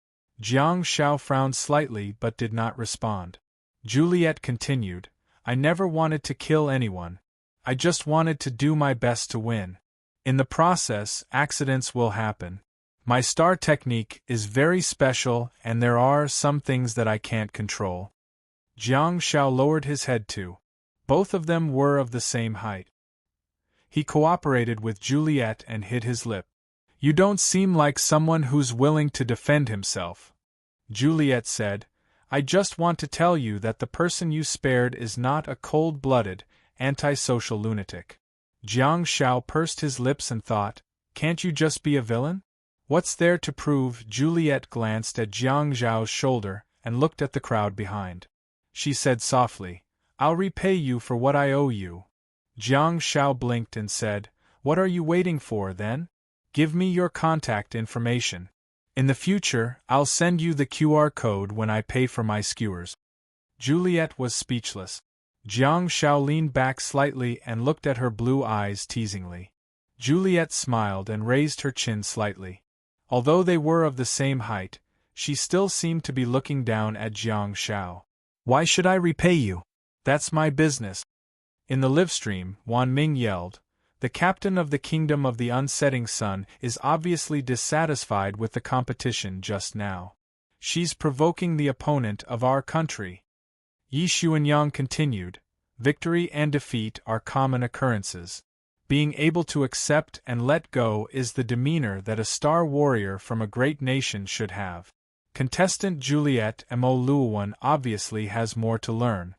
Jiang Zhao frowned slightly but did not respond. Juliet continued, "I never wanted to kill anyone. I just wanted to do my best to win. In the process, accidents will happen. My star technique is very special and there are some things that I can't control." Jiang Zhao lowered his head too. Both of them were of the same height. He cooperated with Juliet and hit his lip. "You don't seem like someone who's willing to defend himself," Juliet said. "I just want to tell you that the person you spared is not a cold-blooded, antisocial lunatic." Jiang Zhao pursed his lips and thought, "Can't you just be a villain? What's there to prove?" Juliet glanced at Jiang Zhao's shoulder and looked at the crowd behind. She said softly, "I'll repay you for what I owe you." Jiang Zhao blinked and said, "What are you waiting for, then? Give me your contact information. In the future, I'll send you the QR code when I pay for my skewers." Juliet was speechless. Jiang Zhao leaned back slightly and looked at her blue eyes teasingly. Juliet smiled and raised her chin slightly. Although they were of the same height, she still seemed to be looking down at Jiang Zhao. "Why should I repay you? That's my business." In the livestream, Wan Ming yelled, "The captain of the Kingdom of the Unsetting Sun is obviously dissatisfied with the competition just now. She's provoking the opponent of our country." Yi Xuanyang continued, "Victory and defeat are common occurrences. Being able to accept and let go is the demeanor that a star warrior from a great nation should have. Contestant Juliet Mo Luowan obviously has more to learn."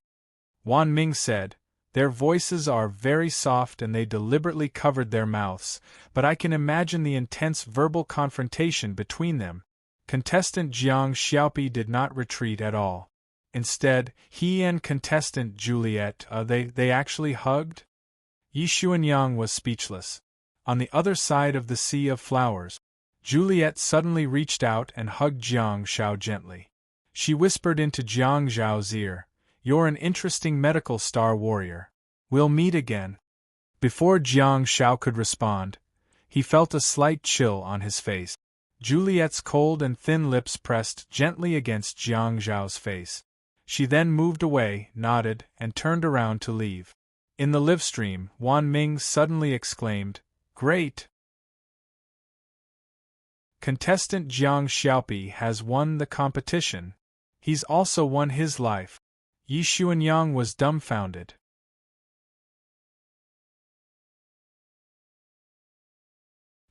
Wan Ming said, "Their voices are very soft and they deliberately covered their mouths, but I can imagine the intense verbal confrontation between them." Contestant Jiang Xiaopi did not retreat at all. Instead, he and contestant Juliet, they actually hugged? Yi Xuanyang was speechless. On the other side of the sea of flowers, Juliet suddenly reached out and hugged Jiang Zhao gently. She whispered into Jiang Zhao's ear, "You're an interesting medical star warrior. We'll meet again." Before Jiang Zhao could respond, he felt a slight chill on his face. Juliet's cold and thin lips pressed gently against Jiang Zhao's face. She then moved away, nodded, and turned around to leave. In the livestream, Wan Ming suddenly exclaimed, "Great! Contestant Jiang Xiaopi has won the competition. He's also won his life." Yi Xuanyang was dumbfounded.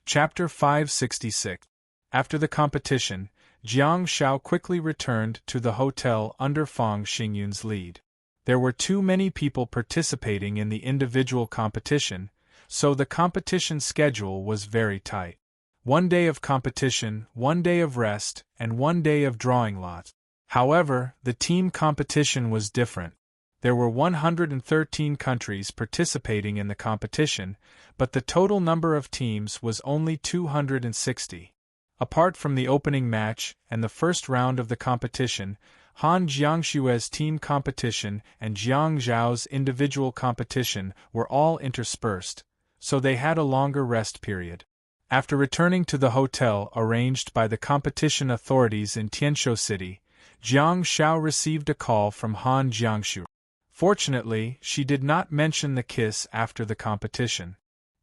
Chapter 566. After the competition, Jiang Zhao quickly returned to the hotel under Fang Xingyun's lead. There were too many people participating in the individual competition, so the competition schedule was very tight. 1 day of competition, 1 day of rest, and 1 day of drawing lots. However, the team competition was different. There were 113 countries participating in the competition, but the total number of teams was only 260. Apart from the opening match and the first round of the competition, Han Jiangshue's team competition and Jiang Zhao's individual competition were all interspersed, so they had a longer rest period. After returning to the hotel arranged by the competition authorities in Tianzhou City, Jiang Zhao received a call from Han Jiangshu. Fortunately, she did not mention the kiss after the competition.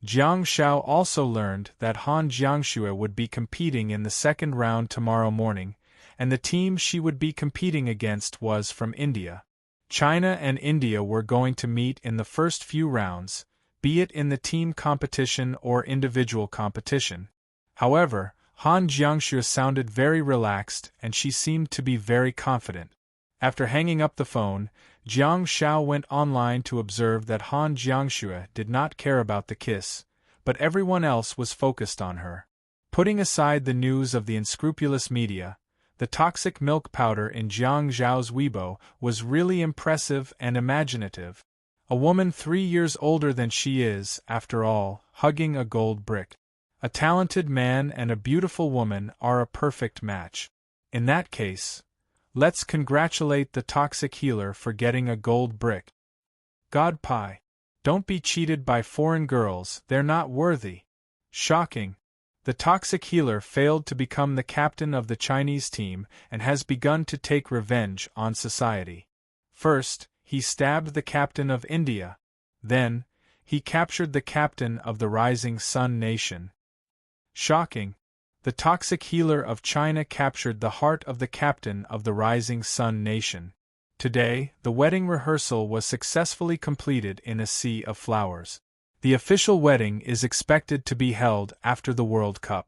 Jiang Zhao also learned that Han Jiangshue would be competing in the second round tomorrow morning, and the team she would be competing against was from India. China and India were going to meet in the first few rounds, be it in the team competition or individual competition. However, Han Jiangshue sounded very relaxed and she seemed to be very confident. After hanging up the phone, Jiang Zhao went online to observe that Han Jiangshue did not care about the kiss, but everyone else was focused on her. Putting aside the news of the unscrupulous media, the toxic milk powder in Jiang Zhao's Weibo was really impressive and imaginative. A woman 3 years older than she is, after all, hugging a gold brick. A talented man and a beautiful woman are a perfect match. In that case, let's congratulate the toxic healer for getting a gold brick. God pie. Don't be cheated by foreign girls, they're not worthy. Shocking. The toxic healer failed to become the captain of the Chinese team and has begun to take revenge on society. First, he stabbed the captain of India. Then, he captured the captain of the Rising Sun Nation. Shocking. The toxic healer of China captured the heart of the captain of the Rising Sun Nation. Today, the wedding rehearsal was successfully completed in a sea of flowers. The official wedding is expected to be held after the World Cup.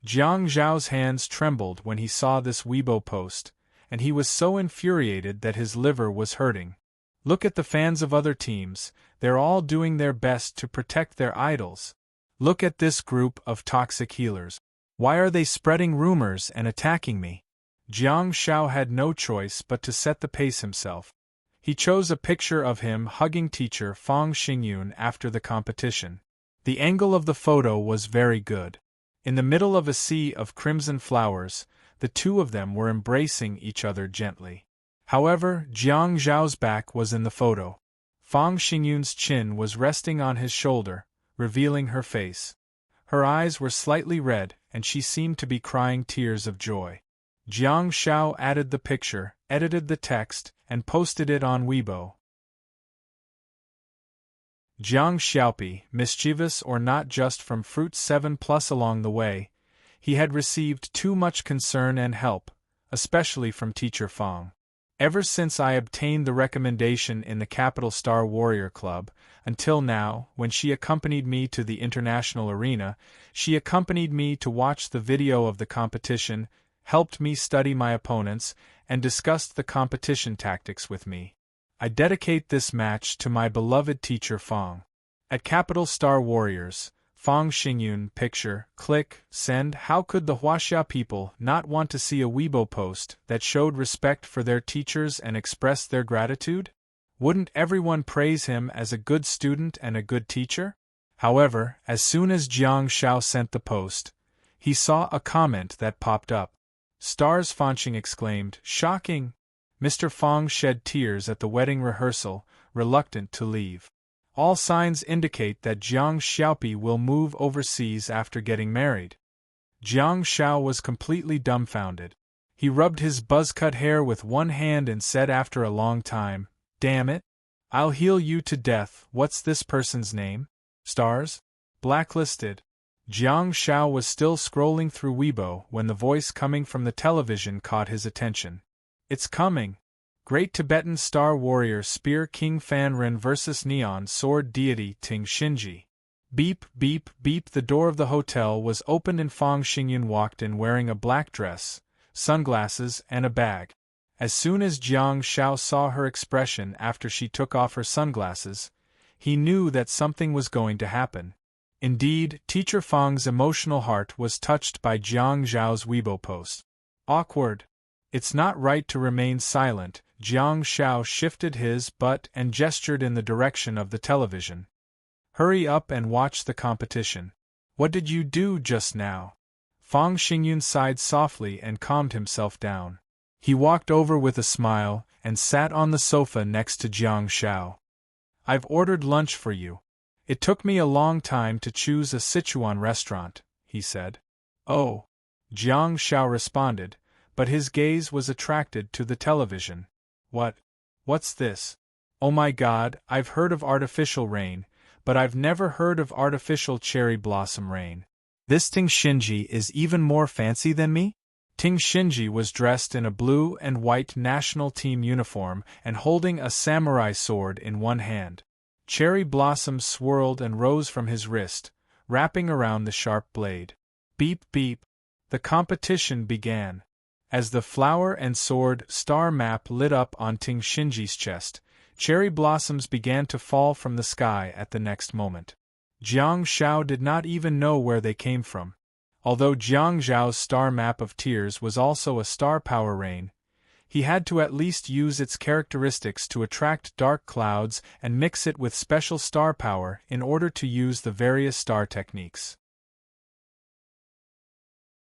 Jiang Zhao's hands trembled when he saw this Weibo post, and he was so infuriated that his liver was hurting. Look at the fans of other teams, they're all doing their best to protect their idols. Look at this group of toxic healers. Why are they spreading rumors and attacking me? Jiang Zhao had no choice but to set the pace himself. He chose a picture of him hugging teacher Fang Xingyun after the competition. The angle of the photo was very good. In the middle of a sea of crimson flowers, the two of them were embracing each other gently. However, Jiang Zhao's back was in the photo. Fang Xingyun's chin was resting on his shoulder, revealing her face. Her eyes were slightly red, and she seemed to be crying tears of joy. Jiang Zhao added the picture, edited the text, and posted it on Weibo. Jiang Xiaopi, mischievous or not just from Fruit 7+ along the way, he had received too much concern and help, especially from teacher Fang. Ever since I obtained the recommendation in the Capital Star Warrior Club, until now, when she accompanied me to the international arena, she accompanied me to watch the video of the competition, helped me study my opponents, and discussed the competition tactics with me. I dedicate this match to my beloved teacher Fang. At Capital Star Warriors, Fang Xingyun picture, click, send. How could the Huaxia people not want to see a Weibo post that showed respect for their teachers and expressed their gratitude? Wouldn't everyone praise him as a good student and a good teacher? However, as soon as Jiang Zhao sent the post, he saw a comment that popped up. Stars Fanxing exclaimed, "Shocking!" Mr. Fang shed tears at the wedding rehearsal, reluctant to leave. All signs indicate that Jiang Xiaopi will move overseas after getting married. Jiang Zhao was completely dumbfounded. He rubbed his buzz-cut hair with one hand and said after a long time, "Damn it! I'll heal you to death. What's this person's name? Stars? Blacklisted." Jiang Zhao was still scrolling through Weibo when the voice coming from the television caught his attention. "It's coming! Great Tibetan Star Warrior Spear King Fan Ren vs. Neon Sword Deity Ting Shinji." Beep, beep, beep. The door of the hotel was opened and Fang Xingyun walked in wearing a black dress, sunglasses, and a bag. As soon as Jiang Zhao saw her expression after she took off her sunglasses, he knew that something was going to happen. Indeed, teacher Fang's emotional heart was touched by Jiang Zhao's Weibo post. Awkward. It's not right to remain silent. Jiang Zhao shifted his butt and gestured in the direction of the television. "Hurry up and watch the competition." "What did you do just now?" Fang Xingyun sighed softly and calmed himself down. He walked over with a smile and sat on the sofa next to Jiang Zhao. "I've ordered lunch for you. It took me a long time to choose a Sichuan restaurant," he said. "Oh," Jiang Zhao responded, but his gaze was attracted to the television. What's this? Oh my God, I've heard of artificial rain, but I've never heard of artificial cherry blossom rain. This Ting Shinji is even more fancy than me?" Ting Shinji was dressed in a blue and white national team uniform and holding a samurai sword in one hand. Cherry blossoms swirled and rose from his wrist, wrapping around the sharp blade. Beep beep. The competition began. As the flower and sword star map lit up on Ting Shinji's chest, cherry blossoms began to fall from the sky at the next moment. Jiang Zhao did not even know where they came from. Although Jiang Zhao's star map of tears was also a star power rain, he had to at least use its characteristics to attract dark clouds and mix it with special star power in order to use the various star techniques.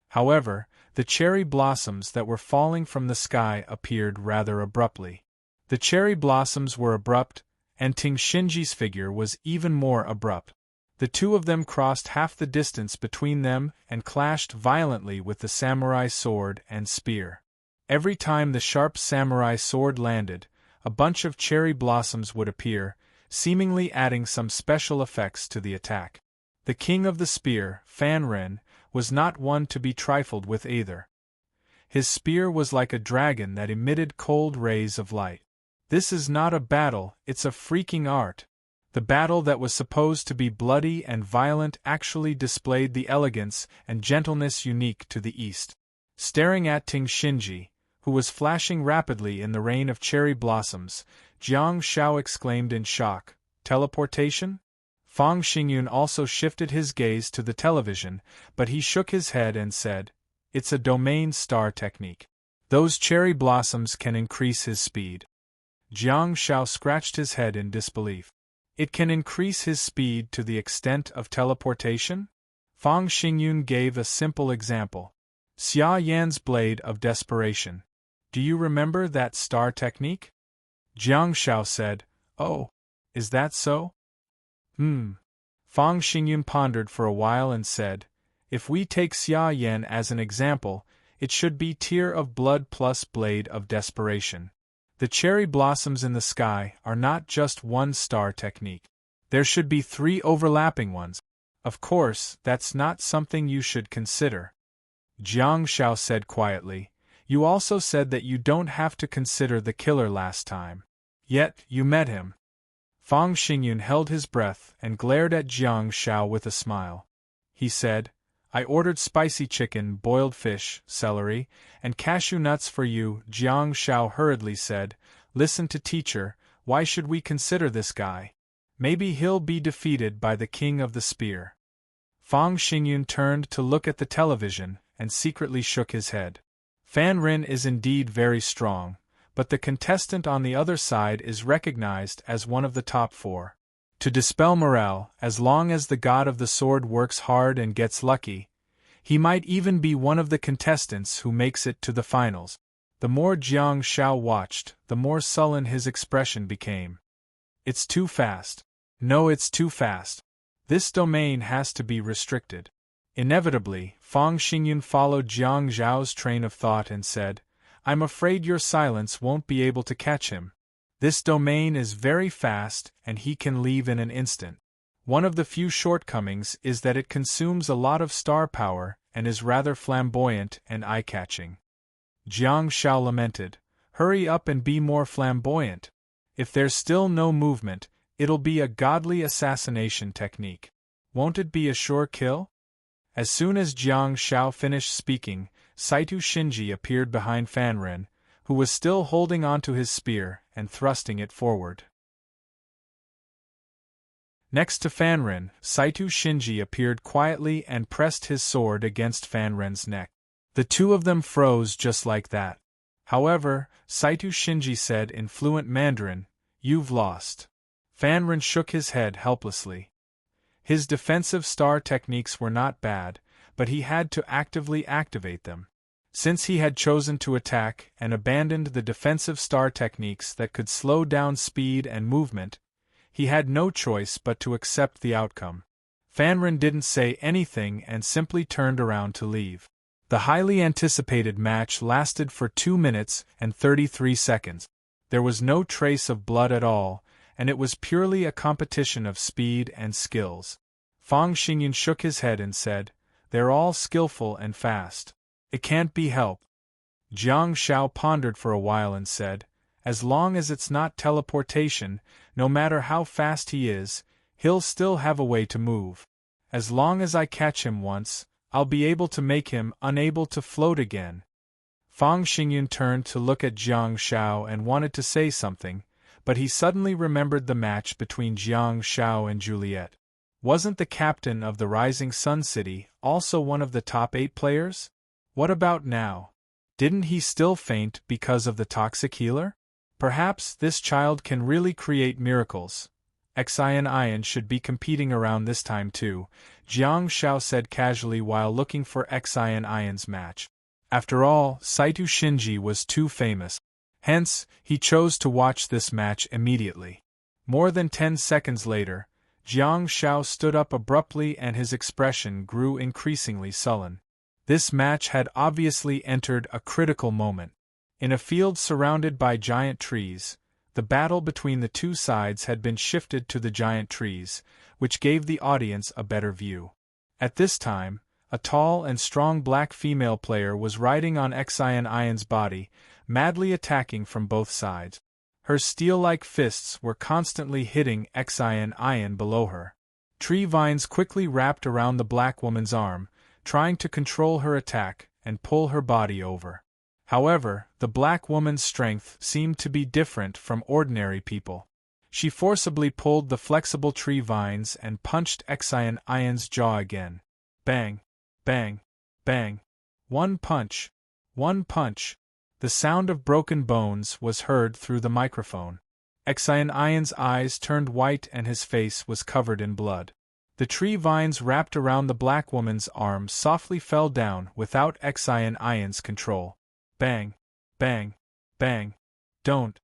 However, the cherry blossoms that were falling from the sky appeared rather abruptly. The cherry blossoms were abrupt, and Ting Shinji's figure was even more abrupt. The two of them crossed half the distance between them and clashed violently with the samurai sword and spear. Every time the sharp samurai sword landed, a bunch of cherry blossoms would appear, seemingly adding some special effects to the attack. The king of the spear, Fan Ren, was not one to be trifled with either. His spear was like a dragon that emitted cold rays of light. This is not a battle, it's a freaking art. The battle that was supposed to be bloody and violent actually displayed the elegance and gentleness unique to the East. Staring at Ting Shinji, who was flashing rapidly in the rain of cherry blossoms, Jiang Shao exclaimed in shock, "Teleportation?" Fang Xingyun also shifted his gaze to the television, but he shook his head and said, "It's a domain star technique. Those cherry blossoms can increase his speed." Jiang Shao scratched his head in disbelief. It can increase his speed to the extent of teleportation? Fang Xingyun gave a simple example. Xia Yan's blade of desperation. Do you remember that star technique? Jiang Shao said, "Oh, is that so?" Fang Xingyun pondered for a while and said, "If we take Xia Yan as an example, it should be Tear of Blood plus Blade of Desperation. The cherry blossoms in the sky are not just one star technique. There should be 3 overlapping ones. Of course, that's not something you should consider." Jiang Shao said quietly, "You also said that you don't have to consider the killer last time. Yet, you met him." Fang Xingyun held his breath and glared at Jiang Shao with a smile. He said, "I ordered spicy chicken, boiled fish, celery, and cashew nuts for you." Jiang Shao hurriedly said, "Listen to teacher, why should we consider this guy? Maybe he'll be defeated by the king of the spear." Fang Xingyun turned to look at the television and secretly shook his head. Fan Ren is indeed very strong, but the contestant on the other side is recognized as one of the top 4. To dispel morale, as long as the god of the sword works hard and gets lucky, he might even be one of the contestants who makes it to the finals. The more Jiang Shao watched, the more sullen his expression became. "It's too fast. No, it's too fast. This domain has to be restricted." Inevitably, Fang Xingyun followed Jiang Zhao's train of thought and said, "I'm afraid your silence won't be able to catch him. This domain is very fast and he can leave in an instant. One of the few shortcomings is that it consumes a lot of star power and is rather flamboyant and eye-catching." Jiang Shao lamented, "Hurry up and be more flamboyant. If there's still no movement, it'll be a godly assassination technique. Won't it be a sure kill?" As soon as Jiang Shao finished speaking, Saito Shinji appeared behind Fan Ren, who was still holding onto his spear and thrusting it forward. Next to Fan Ren, Saito Shinji appeared quietly and pressed his sword against Fan Ren's neck. The two of them froze just like that. However, Saito Shinji said in fluent Mandarin, "You've lost." Fan Ren shook his head helplessly. His defensive star techniques were not bad, but he had to actively activate them. Since he had chosen to attack and abandoned the defensive star techniques that could slow down speed and movement, he had no choice but to accept the outcome. Fan Ren didn't say anything and simply turned around to leave. The highly anticipated match lasted for 2 minutes and 33 seconds. There was no trace of blood at all, and it was purely a competition of speed and skills. Fang Xingyun shook his head and said, "They're all skillful and fast. It can't be helped." Jiang Shao pondered for a while and said, "As long as it's not teleportation, no matter how fast he is, he'll still have a way to move. As long as I catch him once, I'll be able to make him unable to float again." Fang Xingyun turned to look at Jiang Shao and wanted to say something, but he suddenly remembered the match between Jiang Shao and Juliet. Wasn't the captain of the Rising Sun City also one of the top 8 players? What about now? Didn't he still faint because of the toxic healer? Perhaps this child can really create miracles. Xian should be competing around this time too, Jiang Shao said casually while looking for Xian's match. After all, Saito Shinji was too famous. Hence, he chose to watch this match immediately. More than 10 seconds later, Jiang Xiao stood up abruptly and his expression grew increasingly sullen. This match had obviously entered a critical moment. In a field surrounded by giant trees, the battle between the two sides had been shifted to the giant trees, which gave the audience a better view. At this time, a tall and strong black female player was riding on Xian's body, madly attacking from both sides. Her steel-like fists were constantly hitting Xian below her. Tree vines quickly wrapped around the black woman's arm, trying to control her attack and pull her body over. However, the black woman's strength seemed to be different from ordinary people. She forcibly pulled the flexible tree vines and punched Xian's jaw again. Bang! Bang! Bang! One punch! One punch! The sound of broken bones was heard through the microphone. Xian's eyes turned white and his face was covered in blood. The tree vines wrapped around the black woman's arm softly fell down without Xian's control. Bang! Bang! Bang! Don't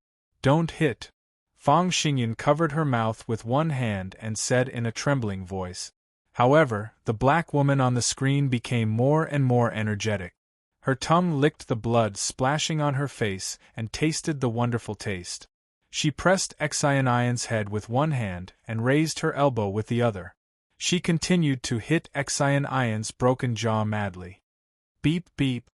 hit! Fang Xingyan covered her mouth with one hand and said in a trembling voice. However, the black woman on the screen became more and more energetic. Her tongue licked the blood splashing on her face and tasted the wonderful taste. She pressed Xian's head with one hand and raised her elbow with the other. She continued to hit Xian's broken jaw madly. Beep beep.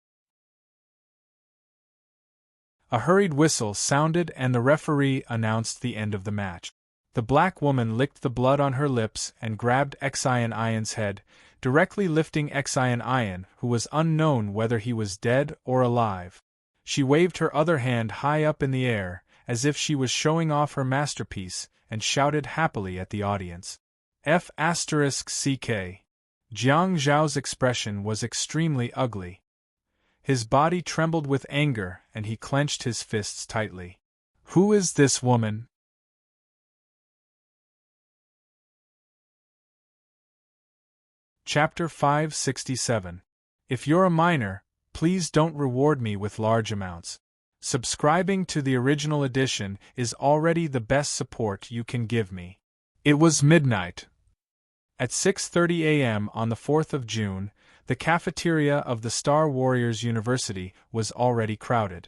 A hurried whistle sounded and the referee announced the end of the match. The black woman licked the blood on her lips and grabbed Xian's head, directly lifting Xian, who was unknown whether he was dead or alive. She waved her other hand high up in the air, as if she was showing off her masterpiece, and shouted happily at the audience. F***ck. Jiang Zhao's expression was extremely ugly. His body trembled with anger and he clenched his fists tightly. Who is this woman? Chapter 567. If you're a minor, please don't reward me with large amounts. Subscribing to the original edition is already the best support you can give me. It was midnight. At 6:30 a.m. on the 4th of June, the cafeteria of the Star Warriors University was already crowded.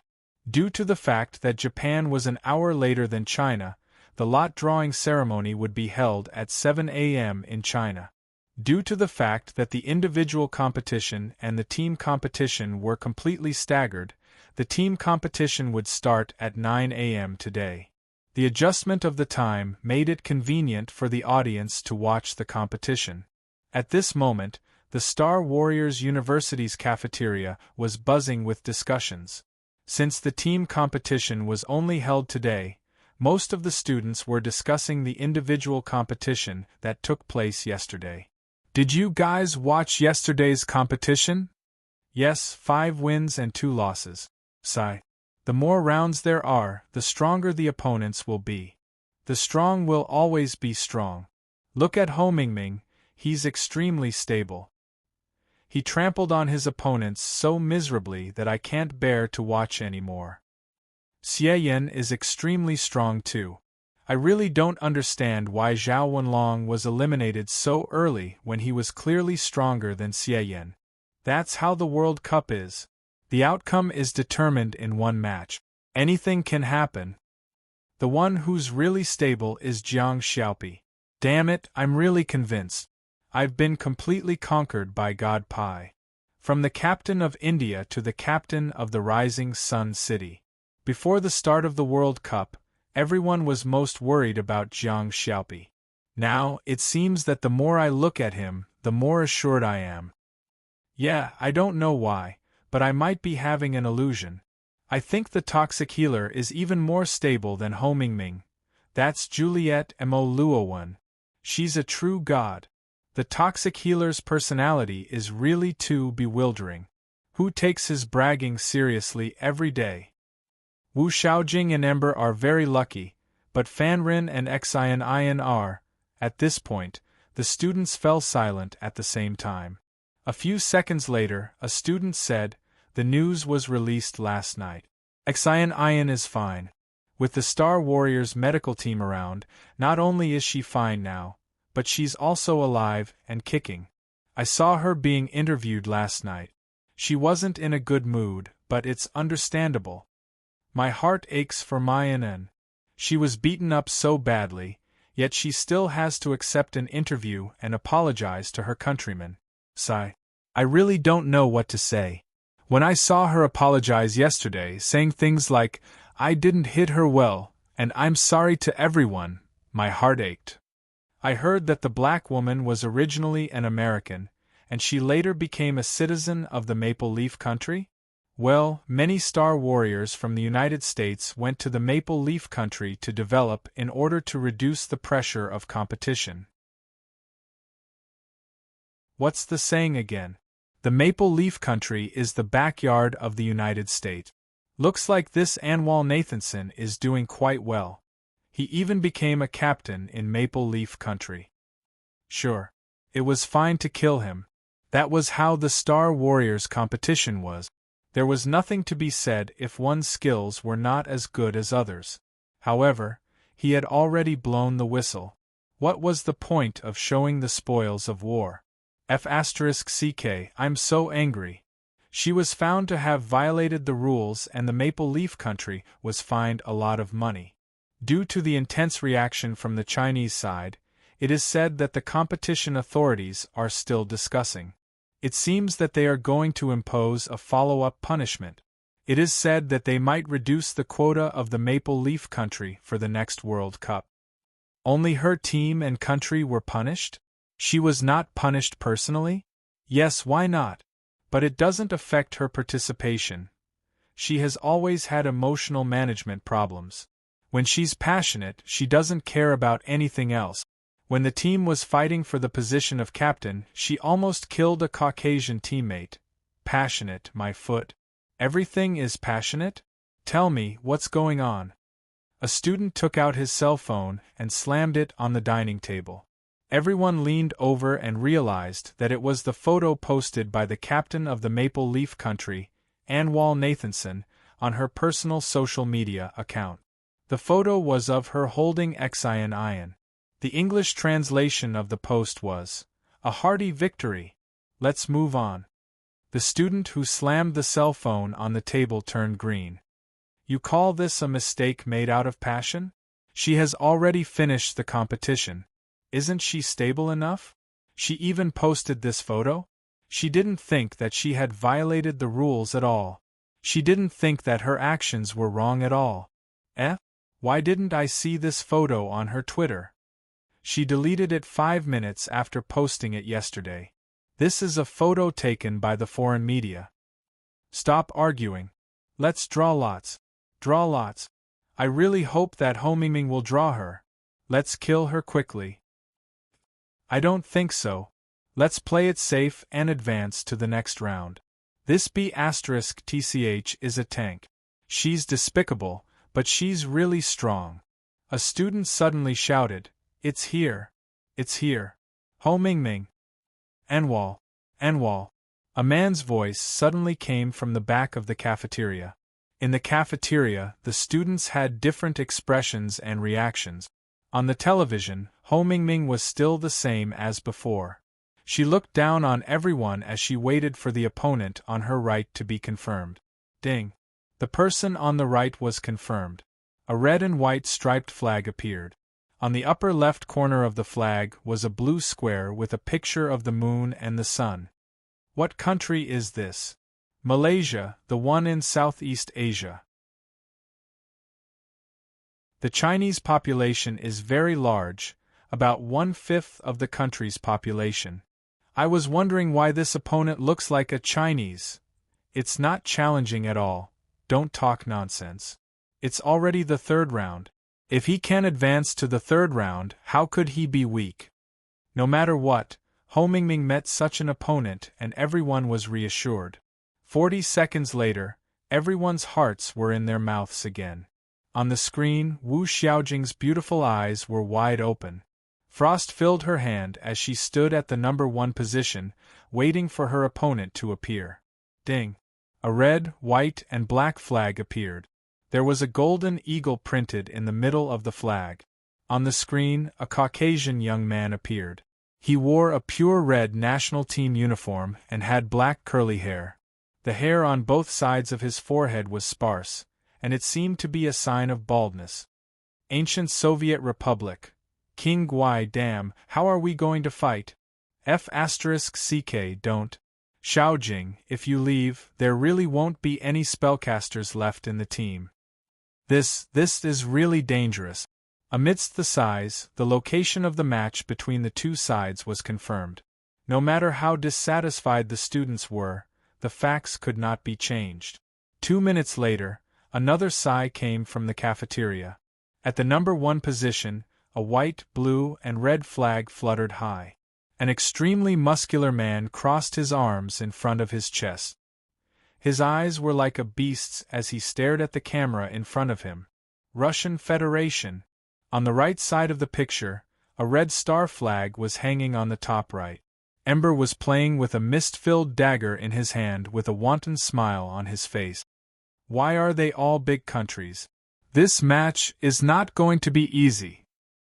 Due to the fact that Japan was an hour later than China, the lot drawing ceremony would be held at 7 a.m. in China. Due to the fact that the individual competition and the team competition were completely staggered, the team competition would start at 9 a.m. today. The adjustment of the time made it convenient for the audience to watch the competition. At this moment, the Star Warriors University's cafeteria was buzzing with discussions. Since the team competition was only held today, most of the students were discussing the individual competition that took place yesterday. Did you guys watch yesterday's competition? Yes, 5 wins and 2 losses. Sigh. The more rounds there are, the stronger the opponents will be. The strong will always be strong. Look at Ho Mingming, he's extremely stable. He trampled on his opponents so miserably that I can't bear to watch anymore. Xie Yan is extremely strong too. I really don't understand why Zhao Wenlong was eliminated so early when he was clearly stronger than Xie Yan. That's how the World Cup is. The outcome is determined in one match. Anything can happen. The one who's really stable is Jiang Xiaopi. Damn it, I'm really convinced. I've been completely conquered by God Pi. From the captain of India to the captain of the Rising Sun City. Before the start of the World Cup, everyone was most worried about Jiang Xiaopi. Now, it seems that the more I look at him, the more assured I am. Yeah, I don't know why, but I might be having an illusion. I think the toxic healer is even more stable than Ho Mingming. That's Juliet Mo Luowen. She's a true god. The toxic healer's personality is really too bewildering. Who takes his bragging seriously every day? Wu Xiaojing and Ember are very lucky, but Fanrin and Xian are. At this point, the students fell silent at the same time. A few seconds later, a student said, "The news was released last night. Xian is fine. With the Star Warriors medical team around, not only is she fine now, but she's also alive and kicking. I saw her being interviewed last night. She wasn't in a good mood, but it's understandable. My heart aches for Mayan. She was beaten up so badly, yet she still has to accept an interview and apologize to her countrymen. Sigh. I really don't know what to say. When I saw her apologize yesterday, saying things like, "I didn't hit her well, and I'm sorry to everyone," my heart ached. I heard that the black woman was originally an American, and she later became a citizen of the Maple Leaf Country? Well, many Star Warriors from the United States went to the Maple Leaf Country to develop in order to reduce the pressure of competition. What's the saying again? The Maple Leaf Country is the backyard of the United States. Looks like this Anwal Nathanson is doing quite well. He even became a captain in Maple Leaf Country. Sure. It was fine to kill him. That was how the Star Warriors competition was. There was nothing to be said if one's skills were not as good as others. However, he had already blown the whistle. What was the point of showing the spoils of war? F***ck, I'm so angry. She was found to have violated the rules and the Maple Leaf Country was fined a lot of money. Due to the intense reaction from the Chinese side, it is said that the competition authorities are still discussing. It seems that they are going to impose a follow-up punishment. It is said that they might reduce the quota of the Maple Leaf Country for the next World Cup. Only her team and country were punished? She was not punished personally? Yes, why not? But it doesn't affect her participation. She has always had emotional management problems. When she's passionate, she doesn't care about anything else. When the team was fighting for the position of captain, she almost killed a Caucasian teammate. Passionate, my foot. Everything is passionate? Tell me, what's going on? A student took out his cell phone and slammed it on the dining table. Everyone leaned over and realized that it was the photo posted by the captain of the Maple Leaf Country, Anwal Nathanson, on her personal social media account. The photo was of her holding Xian. The English translation of the post was, "A hearty victory. Let's move on." The student who slammed the cell phone on the table turned green. You call this a mistake made out of passion? She has already finished the competition. Isn't she stable enough? She even posted this photo? She didn't think that she had violated the rules at all. She didn't think that her actions were wrong at all. Why didn't I see this photo on her Twitter? She deleted it 5 minutes after posting it yesterday. This is a photo taken by the foreign media. Stop arguing. Let's draw lots. Draw lots. I really hope that Ho Mingming will draw her. Let's kill her quickly. I don't think so. Let's play it safe and advance to the next round. This B***TCH is a tank. She's despicable, but she's really strong. A student suddenly shouted, "It's here! It's here! Ho Mingming! Anwal! Anwal!" A man's voice suddenly came from the back of the cafeteria. In the cafeteria, the students had different expressions and reactions. On the television, Ho Mingming was still the same as before. She looked down on everyone as she waited for the opponent on her right to be confirmed. Ding! The person on the right was confirmed. A red and white striped flag appeared. On the upper left corner of the flag was a blue square with a picture of the moon and the sun. What country is this? Malaysia, the one in Southeast Asia. The Chinese population is very large, about 1/5 of the country's population. I was wondering why this opponent looks like a Chinese. It's not challenging at all. Don't talk nonsense. It's already the third round. If he can advance to the third round, how could he be weak? No matter what, Ho Mingming met such an opponent and everyone was reassured. 40 seconds later, everyone's hearts were in their mouths again. On the screen, Wu Xiaojing's beautiful eyes were wide open. Frost filled her hand as she stood at the number 1 position, waiting for her opponent to appear. Ding! A red, white, and black flag appeared. There was a golden eagle printed in the middle of the flag. On the screen, a Caucasian young man appeared. He wore a pure red national team uniform and had black curly hair. The hair on both sides of his forehead was sparse, and it seemed to be a sign of baldness. Ancient Soviet Republic. King Gui damn, how are we going to fight? F***ck don't. Xiaojing, if you leave, there really won't be any spellcasters left in the team. This is really dangerous. Amidst the sighs, the location of the match between the two sides was confirmed. No matter how dissatisfied the students were, the facts could not be changed. 2 minutes later, another sigh came from the cafeteria. At the number 1 position, a white, blue, and red flag fluttered high. An extremely muscular man crossed his arms in front of his chest. His eyes were like a beast's as he stared at the camera in front of him. Russian Federation. On the right side of the picture, a red star flag was hanging on the top right. Ember was playing with a mist-filled dagger in his hand with a wanton smile on his face. Why are they all big countries? This match is not going to be easy.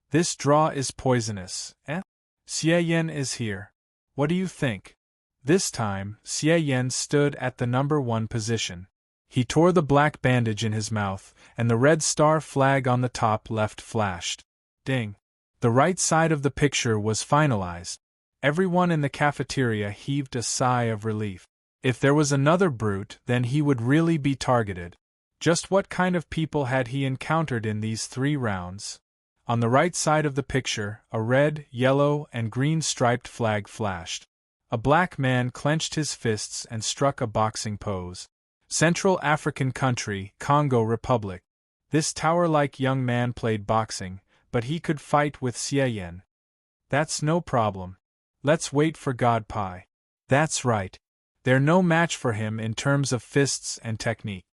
This draw is poisonous, eh? Xie Yan is here. What do you think? This time, Xie Yan stood at the number 1 position. He tore the black bandage in his mouth, and the red star flag on the top left flashed. Ding! The right side of the picture was finalized. Everyone in the cafeteria heaved a sigh of relief. If there was another brute, then he would really be targeted. Just what kind of people had he encountered in these 3 rounds? On the right side of the picture, a red, yellow, and green striped flag flashed. A black man clenched his fists and struck a boxing pose. Central African country, Congo Republic. This tower-like young man played boxing, but he could fight with Xie Yan. That's no problem. Let's wait for God Pi. That's right. They're no match for him in terms of fists and technique.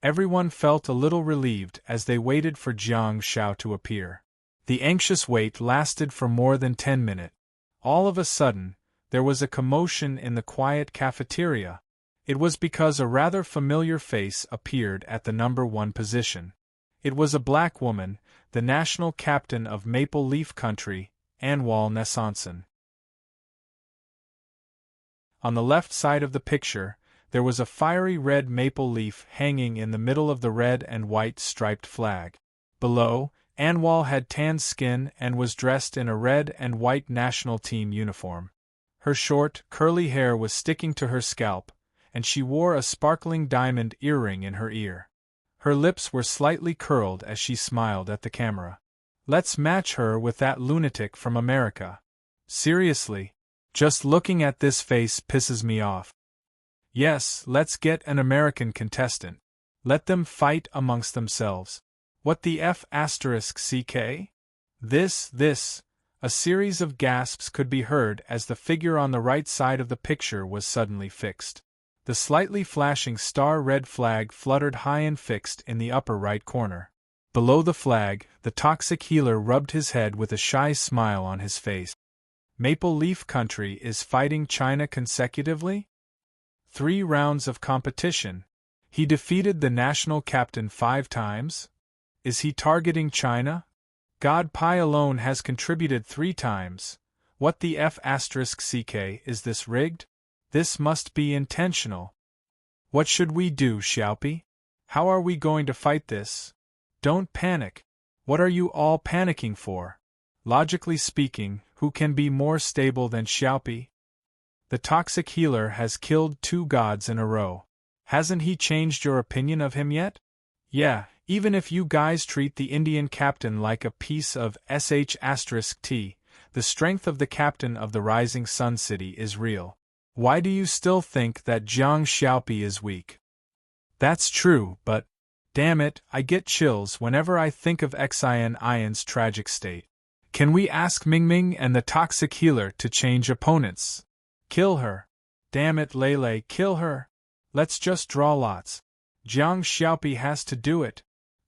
Everyone felt a little relieved as they waited for Jiang Xiao to appear. The anxious wait lasted for more than 10 minutes. All of a sudden, there was a commotion in the quiet cafeteria. It was because a rather familiar face appeared at the number 1 position. It was a black woman, the national captain of Maple Leaf Country, Anwal Nasanson. On the left side of the picture, there was a fiery red maple leaf hanging in the middle of the red and white striped flag. Below, Anwal had tanned skin and was dressed in a red and white national team uniform. Her short, curly hair was sticking to her scalp, and she wore a sparkling diamond earring in her ear. Her lips were slightly curled as she smiled at the camera. Let's match her with that lunatic from America. Seriously, just looking at this face pisses me off. Yes, let's get an American contestant. Let them fight amongst themselves. What the F***ck? This. A series of gasps could be heard as the figure on the right side of the picture was suddenly fixed. The slightly flashing star red flag fluttered high and fixed in the upper right corner. Below the flag, the toxic healer rubbed his head with a shy smile on his face. Maple Leaf Country is fighting China consecutively? 3 rounds of competition. He defeated the national captain 5 times? Is he targeting China? God Pi alone has contributed 3 times. What the F***ck is this rigged? This must be intentional. What should we do, Xiaopi? How are we going to fight this? Don't panic. What are you all panicking for? Logically speaking, who can be more stable than Xiaopi? The toxic healer has killed 2 gods in a row. Hasn't he changed your opinion of him yet? Yeah, even if you guys treat the Indian captain like a piece of sh**t, the strength of the captain of the Rising Sun City is real. Why do you still think that Jiang Xiaopi is weak? That's true, but damn it, I get chills whenever I think of Xian's tragic state. Can we ask Mingming and the toxic healer to change opponents? Kill her. Damn it, Lele, kill her. Let's just draw lots. Jiang Xiaopi has to do it.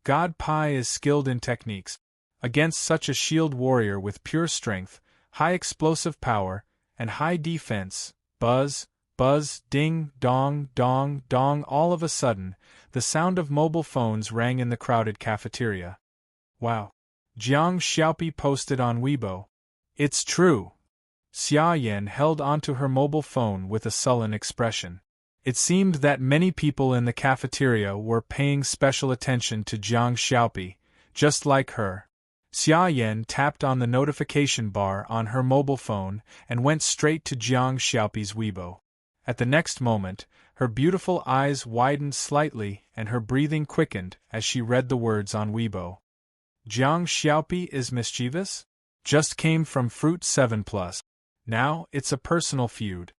God Pi is skilled in techniques. Against such a shield warrior with pure strength, high explosive power, and high defense, Buzz, Buzz, ding, dong, dong, dong. All of a sudden, the sound of mobile phones rang in the crowded cafeteria. Wow. Jiang Xiaopi posted on Weibo. It's true. Xia Yan held onto her mobile phone with a sullen expression. It seemed that many people in the cafeteria were paying special attention to Jiang Xiaopi, just like her. Xia Yan tapped on the notification bar on her mobile phone and went straight to Jiang Xiaopi's Weibo. At the next moment, her beautiful eyes widened slightly and her breathing quickened as she read the words on Weibo. Jiang Xiaopi is mischievous? Just came from Fruit 7+. Now it's a personal feud.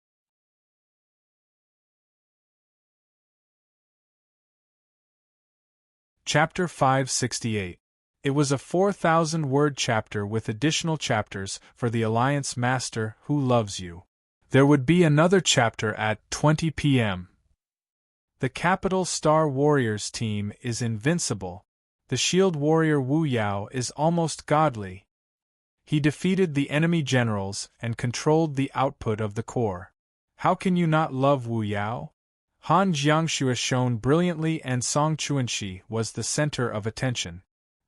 Chapter 568. It was a 4,000-word chapter with additional chapters for the Alliance Master who loves you. There would be another chapter at 20 p.m. The Capital Star Warriors team is invincible. The Shield Warrior Wu Yao is almost godly. He defeated the enemy generals and controlled the output of the core. How can you not love Wu Yao? Han Jiangxue shone brilliantly and Song Chuanxi was the center of attention.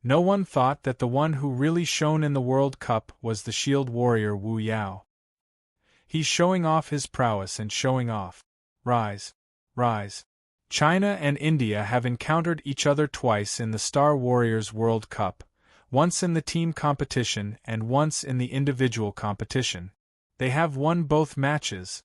No one thought that the one who really shone in the World Cup was the Shield Warrior Wu Yao. He's showing off his prowess and showing off. Rise. Rise. China and India have encountered each other twice in the Star Warriors World Cup, once in the team competition and once in the individual competition. They have won both matches.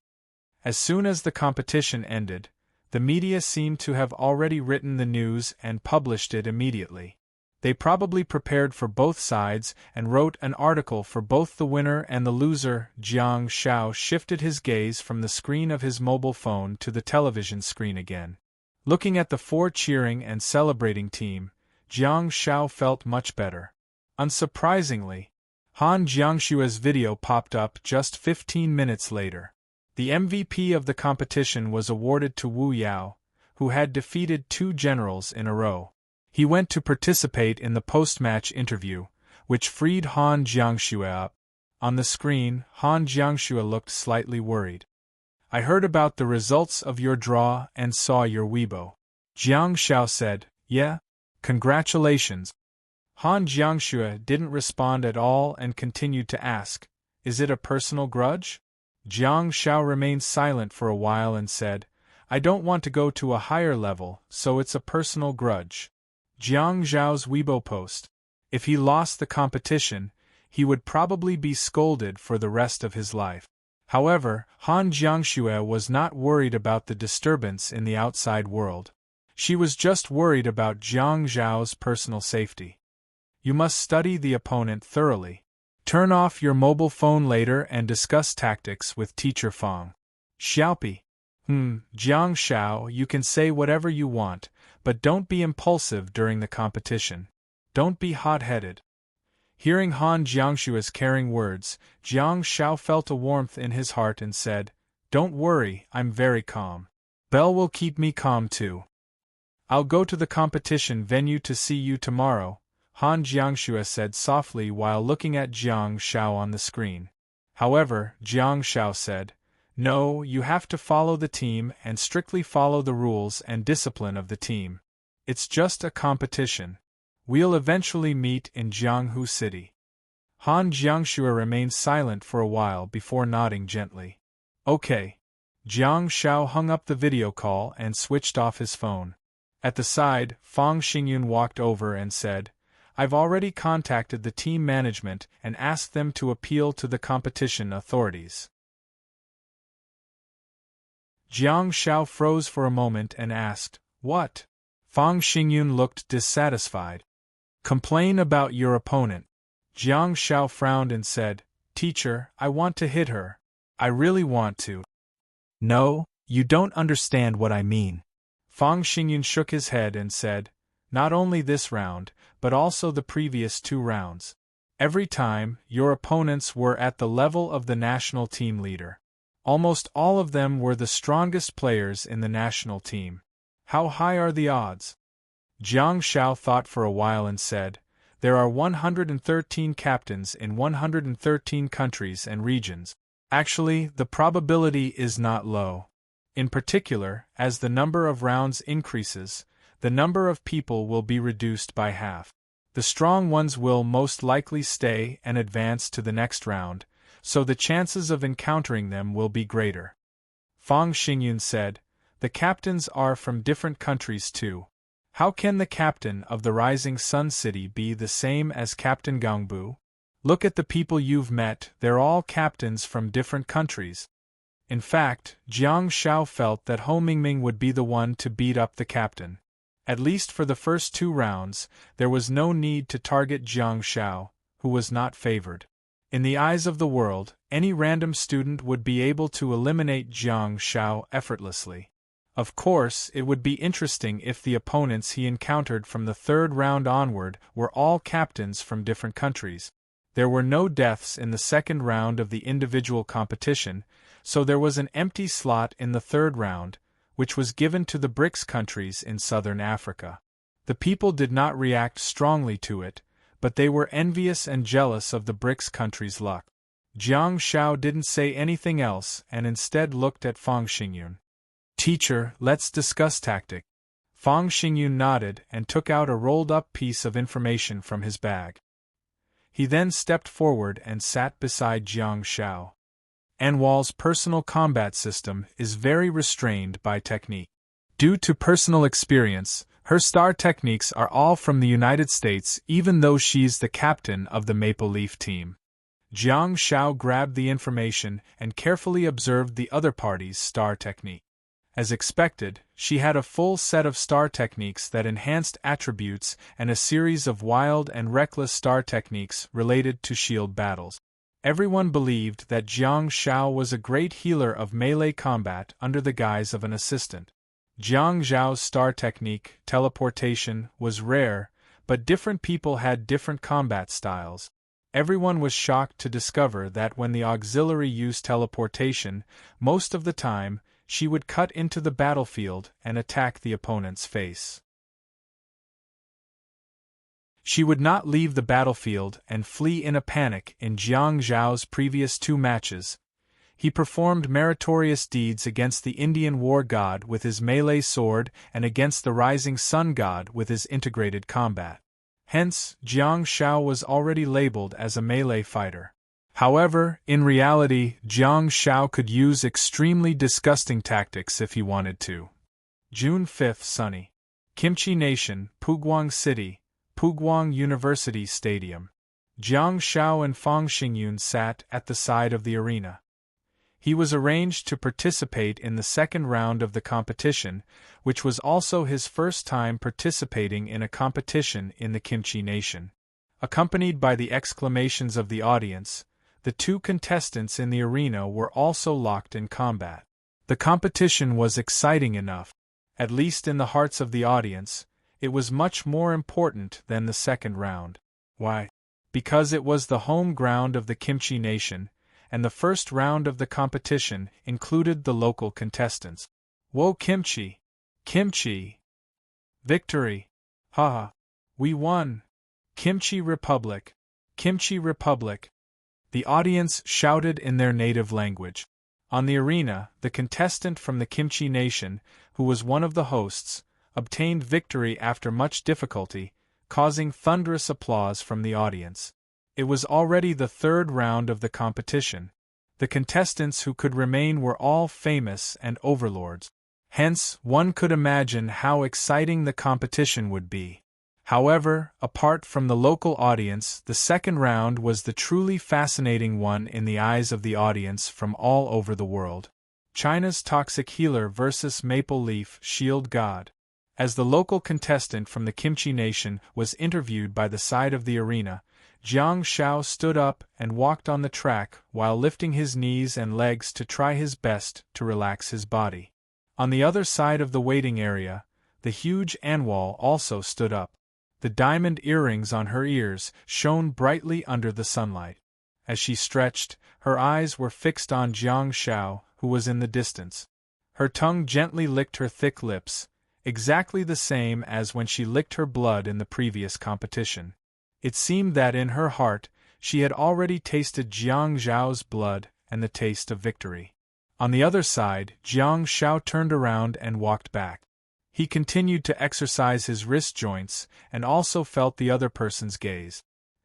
As soon as the competition ended, the media seemed to have already written the news and published it immediately. They probably prepared for both sides and wrote an article for both the winner and the loser. Jiang Shao shifted his gaze from the screen of his mobile phone to the television screen again. Looking at the four cheering and celebrating team, Jiang Shao felt much better. Unsurprisingly, Han Jiangshua's video popped up just 15 minutes later. The MVP of the competition was awarded to Wu Yao, who had defeated 2 generals in a row. He went to participate in the post-match interview, which freed Han Jiangxue up. On the screen, Han Jiangxue looked slightly worried. I heard about the results of your draw and saw your Weibo. Jiang Shao said, yeah? Congratulations. Han Jiangxue didn't respond at all and continued to ask, is it a personal grudge? Jiang Shao remained silent for a while and said, I don't want to go to a higher level, so it's a personal grudge. Jiang Zhao's Weibo post. If he lost the competition, he would probably be scolded for the rest of his life. However, Han Jiangxue was not worried about the disturbance in the outside world. She was just worried about Jiang Zhao's personal safety. You must study the opponent thoroughly. Turn off your mobile phone later and discuss tactics with Teacher Fang. Xiaopi. Jiang Shao, you can say whatever you want, but don't be impulsive during the competition. Don't be hot-headed. Hearing Han Jiangshue's caring words, Jiang Shao felt a warmth in his heart and said, Don't worry, I'm very calm. Belle will keep me calm too. I'll go to the competition venue to see you tomorrow, Han Jiangxue said softly while looking at Jiang Shao on the screen. However, Jiang Shao said, No, you have to follow the team and strictly follow the rules and discipline of the team. It's just a competition. We'll eventually meet in Jianghu City. Han Jiangxue remained silent for a while before nodding gently. Okay. Jiang Shao hung up the video call and switched off his phone. At the side, Fang Xingyun walked over and said, I've already contacted the team management and asked them to appeal to the competition authorities. Jiang Shao froze for a moment and asked, What? Fang Xingyun looked dissatisfied. Complain about your opponent. Jiang Shao frowned and said, Teacher, I want to hit her. I really want to. No, you don't understand what I mean. Fang Xingyun shook his head and said, Not only this round, but also the previous 2 rounds. Every time, your opponents were at the level of the national team leader. Almost all of them were the strongest players in the national team. How high are the odds? Jiang Shao thought for a while and said, There are 113 captains in 113 countries and regions. Actually, the probability is not low. In particular, as the number of rounds increases, the number of people will be reduced by half. The strong ones will most likely stay and advance to the next round, so the chances of encountering them will be greater. Fang Xingyun said, "The captains are from different countries too. How can the captain of the Rising Sun City be the same as Captain Gangbu? Look at the people you've met, they're all captains from different countries." In fact, Jiang Shao felt that Ho Mingming would be the one to beat up the captain. At least for the first 2 rounds, there was no need to target Jiang Shao, who was not favored. In the eyes of the world, any random student would be able to eliminate Jiang Shao effortlessly. Of course, it would be interesting if the opponents he encountered from the 3rd round onward were all captains from different countries. There were no deaths in the 2nd round of the individual competition, so there was an empty slot in the 3rd round, which was given to the BRICS countries in southern Africa. The people did not react strongly to it, but they were envious and jealous of the BRICS countries' luck. Jiang Shao didn't say anything else and instead looked at Fang Xingyun. "Teacher, let's discuss tactic." Fang Xingyun nodded and took out a rolled-up piece of information from his bag. He then stepped forward and sat beside Jiang Shao. Anwal's personal combat system is very restrained by technique. Due to personal experience, her star techniques are all from the United States, even though she's the captain of the Maple Leaf team. Jiang Shao grabbed the information and carefully observed the other party's star technique. As expected, she had a full set of star techniques that enhanced attributes and a series of wild and reckless star techniques related to shield battles. Everyone believed that Jiang Shao was a great healer of melee combat under the guise of an assistant. Jiang Zhao's star technique, teleportation, was rare, but different people had different combat styles. Everyone was shocked to discover that when the auxiliary used teleportation, most of the time, she would cut into the battlefield and attack the opponent's face. She would not leave the battlefield and flee in a panic. In Jiang Zhao's previous 2 matches, he performed meritorious deeds against the Indian war god with his melee sword and against the rising sun god with his integrated combat. Hence, Jiang Shao was already labeled as a melee fighter. However, in reality, Jiang Shao could use extremely disgusting tactics if he wanted to. June 5, sunny. Kimchi Nation, Puguang City, Puguang University Stadium. Jiang Shao and Fang Xingyun sat at the side of the arena. He was arranged to participate in the 2nd round of the competition, which was also his first time participating in a competition in the Kimchi Nation. Accompanied by the exclamations of the audience, the 2 contestants in the arena were also locked in combat. The competition was exciting enough. At least in the hearts of the audience, it was much more important than the 2nd round. Why? Because it was the home ground of the Kimchi Nation, and the 1st round of the competition included the local contestants. Whoa, Kimchi! Kimchi! Victory! Haha! We won! Kimchi Republic! Kimchi Republic! The audience shouted in their native language. On the arena, the contestant from the Kimchi Nation, who was one of the hosts, obtained victory after much difficulty, causing thunderous applause from the audience. It was already the 3rd round of the competition. The contestants who could remain were all famous and overlords. Hence, one could imagine how exciting the competition would be. However, apart from the local audience, the 2nd round was the truly fascinating one in the eyes of the audience from all over the world. China's Toxic Healer versus Maple Leaf Shield God. As the local contestant from the Kimchi Nation was interviewed by the side of the arena, Jiang Shao stood up and walked on the track while lifting his knees and legs to try his best to relax his body. On the other side of the waiting area, the huge Anwal also stood up. The diamond earrings on her ears shone brightly under the sunlight. As she stretched, her eyes were fixed on Jiang Shao, who was in the distance. Her tongue gently licked her thick lips, exactly the same as when she licked her blood in the previous competition. It seemed that in her heart, she had already tasted Jiang Zhao's blood and the taste of victory. On the other side, Jiang Shao turned around and walked back. He continued to exercise his wrist joints and also felt the other person's gaze.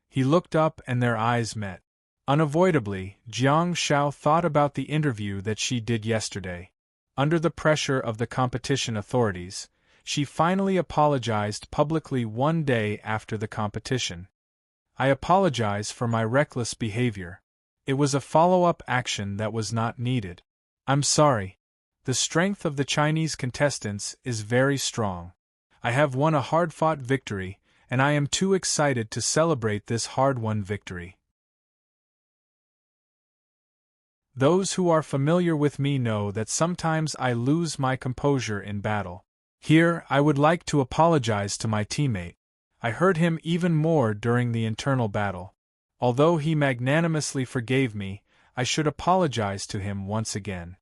He looked up and their eyes met. Unavoidably, Jiang Shao thought about the interview that she did yesterday. Under the pressure of the competition authorities, she finally apologized publicly one day after the competition. I apologize for my reckless behavior. It was a follow-up action that was not needed. I'm sorry. The strength of the Chinese contestants is very strong. I have won a hard-fought victory, and I am too excited to celebrate this hard-won victory. Those who are familiar with me know that sometimes I lose my composure in battle. Here, I would like to apologize to my teammate. I hurt him even more during the internal battle. Although he magnanimously forgave me, I should apologize to him once again.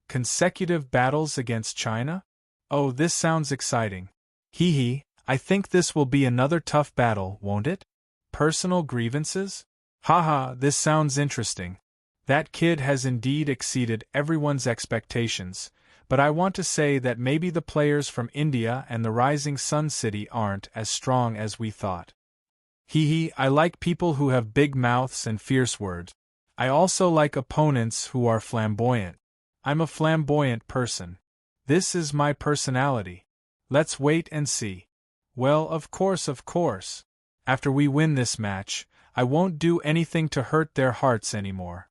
Consecutive battles against China? Oh, this sounds exciting. Hee hee, I think this will be another tough battle, won't it? Personal grievances? Haha, this sounds interesting. That kid has indeed exceeded everyone's expectations, but I want to say that maybe the players from India and the Rising Sun City aren't as strong as we thought. Hee hee, I like people who have big mouths and fierce words. I also like opponents who are flamboyant. I'm a flamboyant person. This is my personality. Let's wait and see. Well, of course. After we win this match, I won't do anything to hurt their hearts anymore.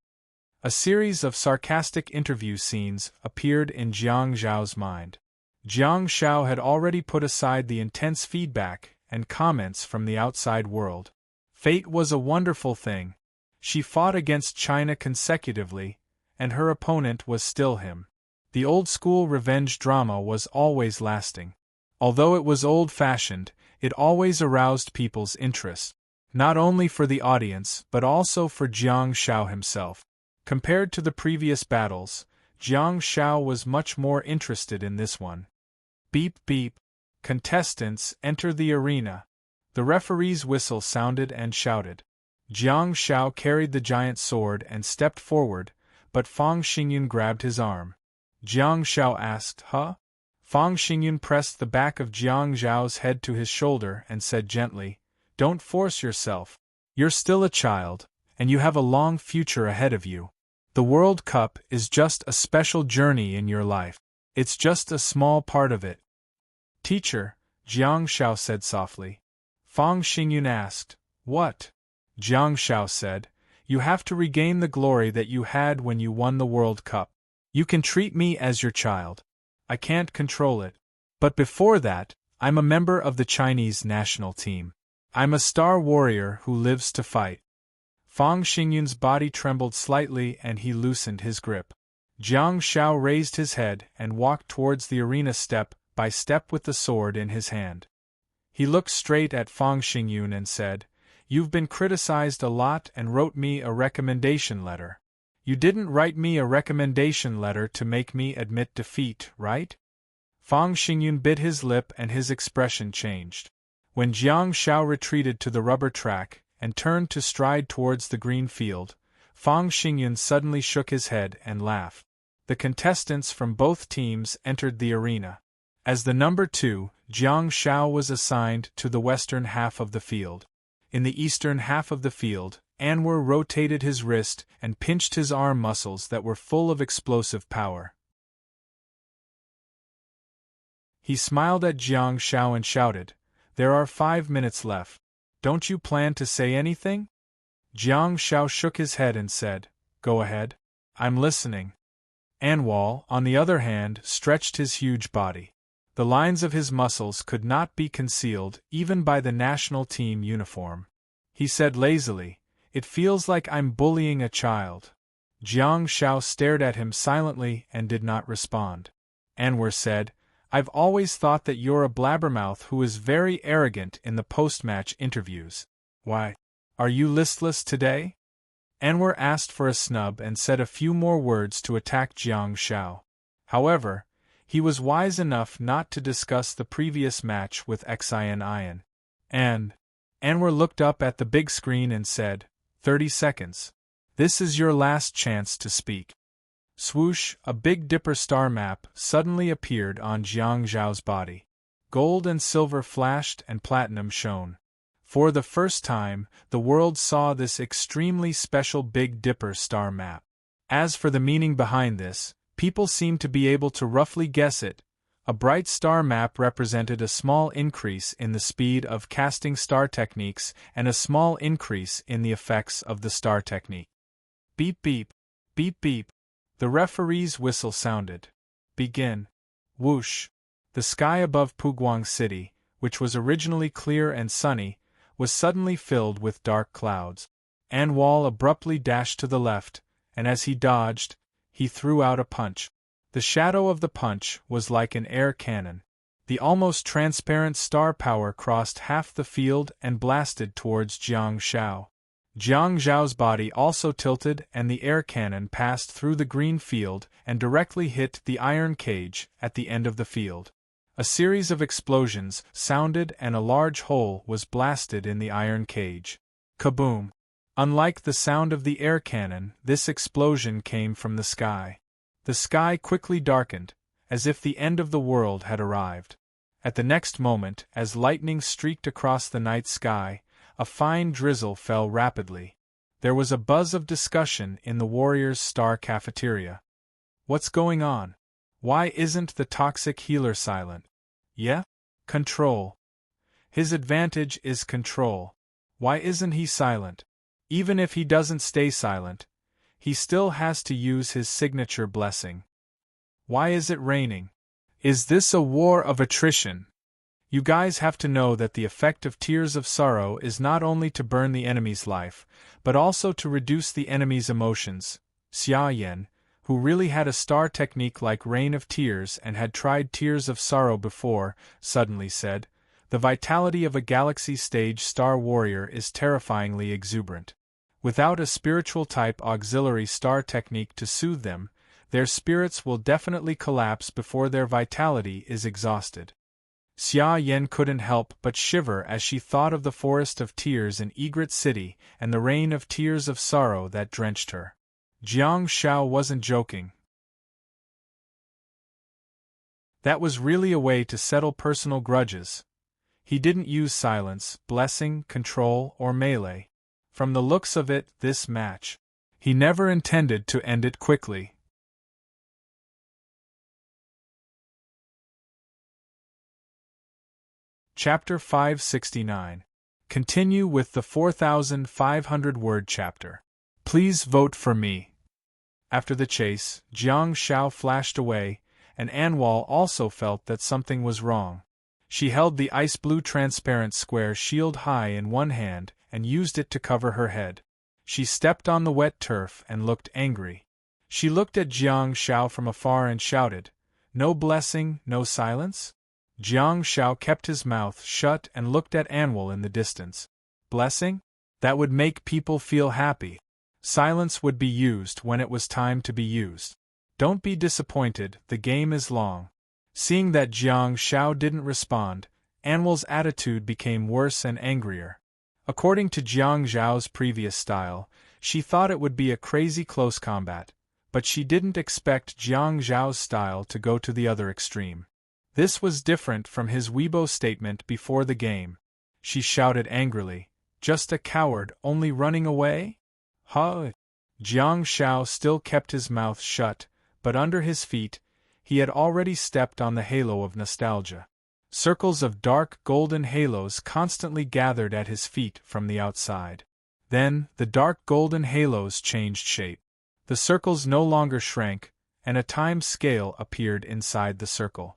A series of sarcastic interview scenes appeared in Jiang Zhao's mind. Jiang Shao had already put aside the intense feedback and comments from the outside world. Fate was a wonderful thing. She fought against China consecutively, and her opponent was still him. The old-school revenge drama was always lasting. Although it was old-fashioned, it always aroused people's interest, not only for the audience but also for Jiang Shao himself. Compared to the previous battles, Jiang Shao was much more interested in this one. Beep beep. Contestants, enter the arena. The referee's whistle sounded and shouted. Jiang Shao carried the giant sword and stepped forward, but Fang Xingyun grabbed his arm. Jiang Shao asked, "Huh?" Fang Xingyun pressed the back of Jiang Zhao's head to his shoulder and said gently, "Don't force yourself. You're still a child, and you have a long future ahead of you. The World Cup is just a special journey in your life. It's just a small part of it." "Teacher," Jiang Shao said softly. Fang Xingyun asked, "What?" Jiang Shao said, "You have to regain the glory that you had when you won the World Cup. You can treat me as your child. I can't control it. But before that, I'm a member of the Chinese national team. I'm a star warrior who lives to fight." Fang Xingyun's body trembled slightly and he loosened his grip. Jiang Shao raised his head and walked towards the arena step by step with the sword in his hand. He looked straight at Fang Xingyun and said, "You've been criticized a lot and wrote me a recommendation letter. You didn't write me a recommendation letter to make me admit defeat, right?" Fang Xingyun bit his lip and his expression changed. When Jiang Shao retreated to the rubber track and turned to stride towards the green field, Fang Xingyun suddenly shook his head and laughed. The contestants from both teams entered the arena. As the number 2, Jiang Shao was assigned to the western half of the field. In the eastern half of the field, Anwar rotated his wrist and pinched his arm muscles that were full of explosive power. He smiled at Jiang Shao and shouted, "There are 5 minutes left. Don't you plan to say anything?" Jiang Shao shook his head and said, "Go ahead. I'm listening." Anwar, on the other hand, stretched his huge body. The lines of his muscles could not be concealed even by the national team uniform. He said lazily, "It feels like I'm bullying a child." Jiang Shao stared at him silently and did not respond. Anwar said, "I've always thought that you're a blabbermouth who is very arrogant in the post-match interviews. Why? Are you listless today?" Anwar asked for a snub and said a few more words to attack Jiang Shao. However, he was wise enough not to discuss the previous match with Xin. And Anwar looked up at the big screen and said, 30 seconds. This is your last chance to speak. Swoosh, a Big Dipper star map suddenly appeared on Jiang Zhao's body. Gold and silver flashed and platinum shone. For the first time, the world saw this extremely special Big Dipper star map. As for the meaning behind this, people seemed to be able to roughly guess it. A bright star map represented a small increase in the speed of casting star techniques and a small increase in the effects of the star technique. Beep beep, beep beep. The referee's whistle sounded. Begin. Whoosh. The sky above Puguang City, which was originally clear and sunny, was suddenly filled with dark clouds. Anwal abruptly dashed to the left, and as he dodged, he threw out a punch. The shadow of the punch was like an air cannon. The almost transparent star power crossed half the field and blasted towards Jiang Zhao. Jiang Zhao's body also tilted and the air cannon passed through the green field and directly hit the iron cage at the end of the field. A series of explosions sounded and a large hole was blasted in the iron cage. Kaboom! Unlike the sound of the air cannon, this explosion came from the sky. The sky quickly darkened, as if the end of the world had arrived. At the next moment, as lightning streaked across the night sky, a fine drizzle fell rapidly. There was a buzz of discussion in the Warriors' Star cafeteria. What's going on? Why isn't the toxic healer silent? Yeah? Control. His advantage is control. Why isn't he silent? Even if he doesn't stay silent, he still has to use his signature blessing. Why is it raining? Is this a war of attrition? You guys have to know that the effect of Tears of Sorrow is not only to burn the enemy's life, but also to reduce the enemy's emotions. Xia Yan, who really had a star technique like Rain of Tears and had tried Tears of Sorrow before, suddenly said, "The vitality of a galaxy stage star warrior is terrifyingly exuberant. Without a spiritual type auxiliary star technique to soothe them, their spirits will definitely collapse before their vitality is exhausted." Xia Yan couldn't help but shiver as she thought of the forest of tears in Egret City and the rain of tears of sorrow that drenched her. Jiang Zhao wasn't joking. That was really a way to settle personal grudges. He didn't use silence, blessing, control, or melee. From the looks of it, this match. He never intended to end it quickly. Chapter 569. Continue with the 4,500-word chapter. Please vote for me. After the chase, Jiang Zhao flashed away, and Anwal also felt that something was wrong. She held the ice-blue transparent square shield high in one hand and used it to cover her head. She stepped on the wet turf and looked angry. She looked at Jiang Zhao from afar and shouted, "No blessing, no silence?" Jiang Zhao kept his mouth shut and looked at Anwal in the distance. Blessing? That would make people feel happy. Silence would be used when it was time to be used. Don't be disappointed, the game is long. Seeing that Jiang Zhao didn't respond, Anwal's attitude became worse and angrier. According to Jiang Zhao's previous style, she thought it would be a crazy close combat, but she didn't expect Jiang Zhao's style to go to the other extreme. This was different from his Weibo statement before the game. She shouted angrily, "Just a coward, only running away?" Huh? Jiang Zhao still kept his mouth shut, but under his feet, he had already stepped on the halo of nostalgia. Circles of dark golden halos constantly gathered at his feet from the outside. Then, the dark golden halos changed shape. The circles no longer shrank, and a time scale appeared inside the circle.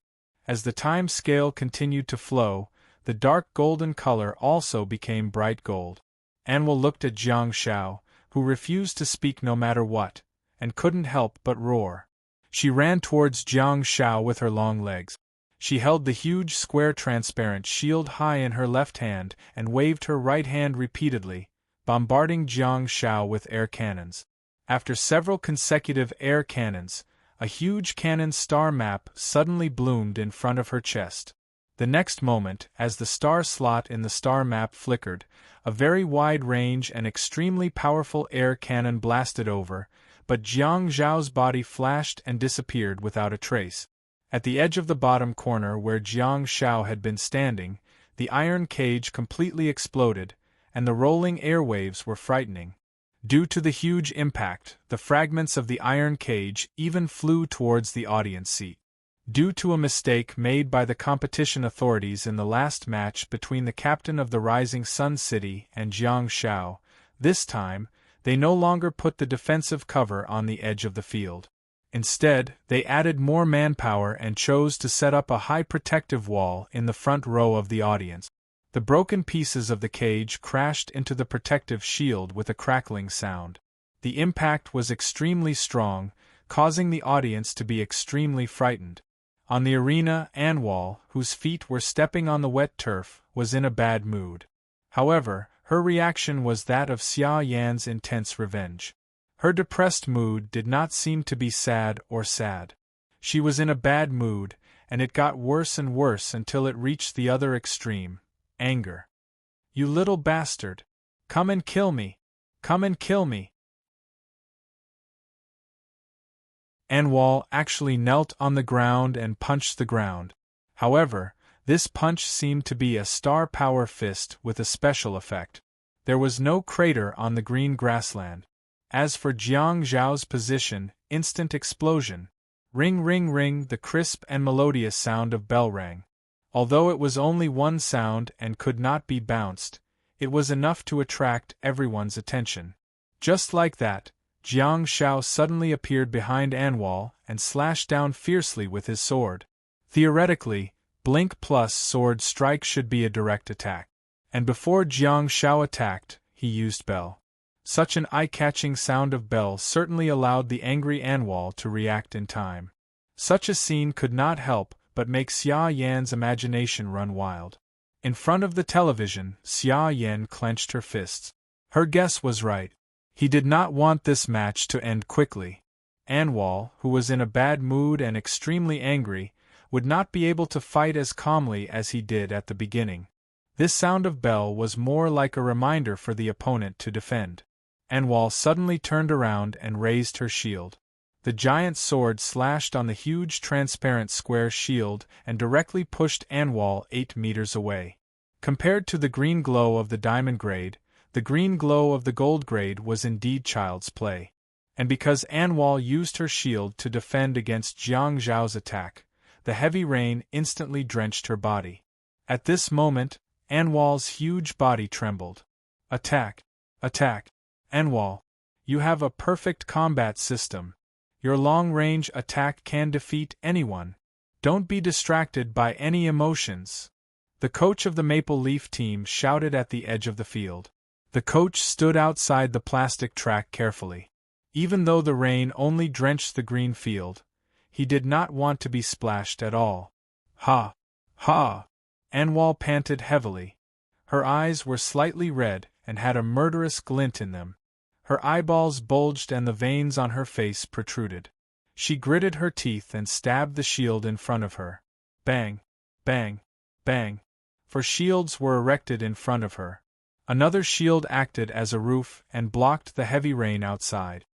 As the time scale continued to flow, the dark golden color also became bright gold. Anwal looked at Jiang Zhao, who refused to speak no matter what, and couldn't help but roar. She ran towards Jiang Zhao with her long legs. She held the huge square transparent shield high in her left hand and waved her right hand repeatedly, bombarding Jiang Zhao with air cannons. After several consecutive air cannons, a huge cannon star map suddenly bloomed in front of her chest. The next moment, as the star slot in the star map flickered, a very wide range and extremely powerful air cannon blasted over, but Jiang Zhao's body flashed and disappeared without a trace. At the edge of the bottom corner where Jiang Zhao had been standing, the iron cage completely exploded, and the rolling airwaves were frightening. Due to the huge impact, the fragments of the iron cage even flew towards the audience seat. Due to a mistake made by the competition authorities in the last match between the captain of the Rising Sun City and Jiang Zhao, this time, they no longer put the defensive cover on the edge of the field. Instead, they added more manpower and chose to set up a high protective wall in the front row of the audience. The broken pieces of the cage crashed into the protective shield with a crackling sound. The impact was extremely strong, causing the audience to be extremely frightened. On the arena, Anwal, whose feet were stepping on the wet turf, was in a bad mood. However, her reaction was that of Xia Yan's intense revenge. Her depressed mood did not seem to be sad or sad. She was in a bad mood, and it got worse and worse until it reached the other extreme: anger. "You little bastard! Come and kill me! Come and kill me!" Anwal actually knelt on the ground and punched the ground. However, this punch seemed to be a star power fist with a special effect. There was no crater on the green grassland. As for Jiang Zhao's position, instant explosion. Ring ring ring, the crisp and melodious sound of bell rang. Although it was only one sound and could not be bounced, it was enough to attract everyone's attention. Just like that, Jiang Zhao suddenly appeared behind Anwal and slashed down fiercely with his sword. Theoretically, Blink plus sword strike should be a direct attack. And before Jiang Zhao attacked, he used bell. Such an eye-catching sound of bell certainly allowed the angry Anwal to react in time. Such a scene could not help but make Xia Yan's imagination run wild. In front of the television, Xia Yan clenched her fists. Her guess was right. He did not want this match to end quickly. Anwal, who was in a bad mood and extremely angry, would not be able to fight as calmly as he did at the beginning. This sound of bell was more like a reminder for the opponent to defend. Anwal suddenly turned around and raised her shield. The giant sword slashed on the huge transparent square shield and directly pushed Anwal 8 meters away. Compared to the green glow of the diamond grade, the green glow of the gold grade was indeed child's play. And because Anwal used her shield to defend against Jiang Zhao's attack, the heavy rain instantly drenched her body. At this moment, Anwal's huge body trembled. Attack! Attack! Anwal, you have a perfect combat system. Your long-range attack can defeat anyone. Don't be distracted by any emotions. The coach of the Maple Leaf team shouted at the edge of the field. The coach stood outside the plastic track carefully. Even though the rain only drenched the green field, he did not want to be splashed at all. Ha! Ha! Anwal panted heavily. Her eyes were slightly red and had a murderous glint in them. Her eyeballs bulged and the veins on her face protruded. She gritted her teeth and stabbed the shield in front of her. Bang! Bang! Bang! For shields were erected in front of her. Another shield acted as a roof and blocked the heavy rain outside.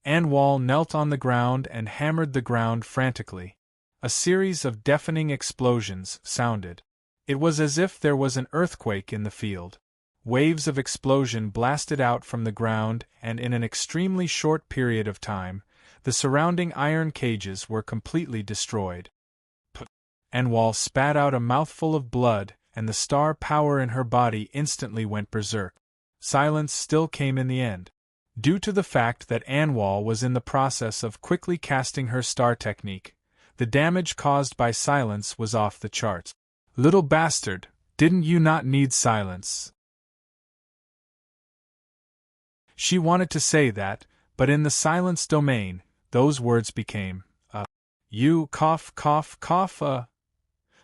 Anwal knelt on the ground and hammered the ground frantically. A series of deafening explosions sounded. It was as if there was an earthquake in the field. Waves of explosion blasted out from the ground, and in an extremely short period of time, the surrounding iron cages were completely destroyed. Anwal spat out a mouthful of blood, and the star power in her body instantly went berserk. Silence still came in the end. Due to the fact that Anwal was in the process of quickly casting her star technique, the damage caused by silence was off the charts. Little bastard, didn't you not need silence? She wanted to say that, but in the silence domain, those words became, you cough cough cough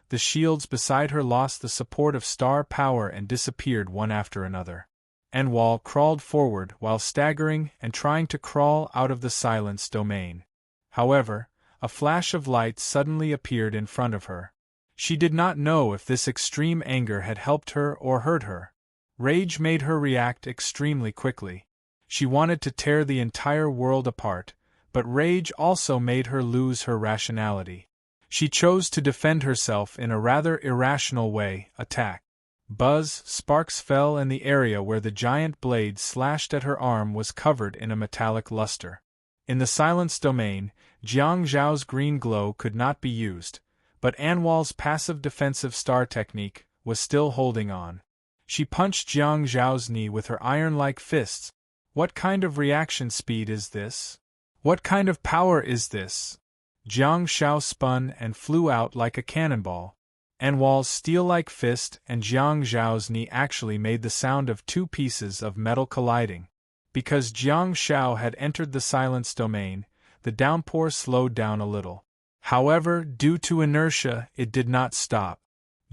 The shields beside her lost the support of star power and disappeared one after another. Anwal crawled forward while staggering and trying to crawl out of the silence domain. However, a flash of light suddenly appeared in front of her. She did not know if this extreme anger had helped her or hurt her. Rage made her react extremely quickly. She wanted to tear the entire world apart, but rage also made her lose her rationality. She chose to defend herself in a rather irrational way, attack. Buzz, sparks fell and the area where the giant blade slashed at her arm was covered in a metallic luster. In the silence domain, Jiang Zhao's green glow could not be used, but Anwal's passive defensive star technique was still holding on. She punched Jiang Zhao's knee with her iron-like fists. What kind of reaction speed is this? What kind of power is this? Jiang Zhao spun and flew out like a cannonball. Anwal's steel-like fist and Jiang Zhao's knee actually made the sound of two pieces of metal colliding. Because Jiang Zhao had entered the silence domain, the downpour slowed down a little. However, due to inertia, it did not stop.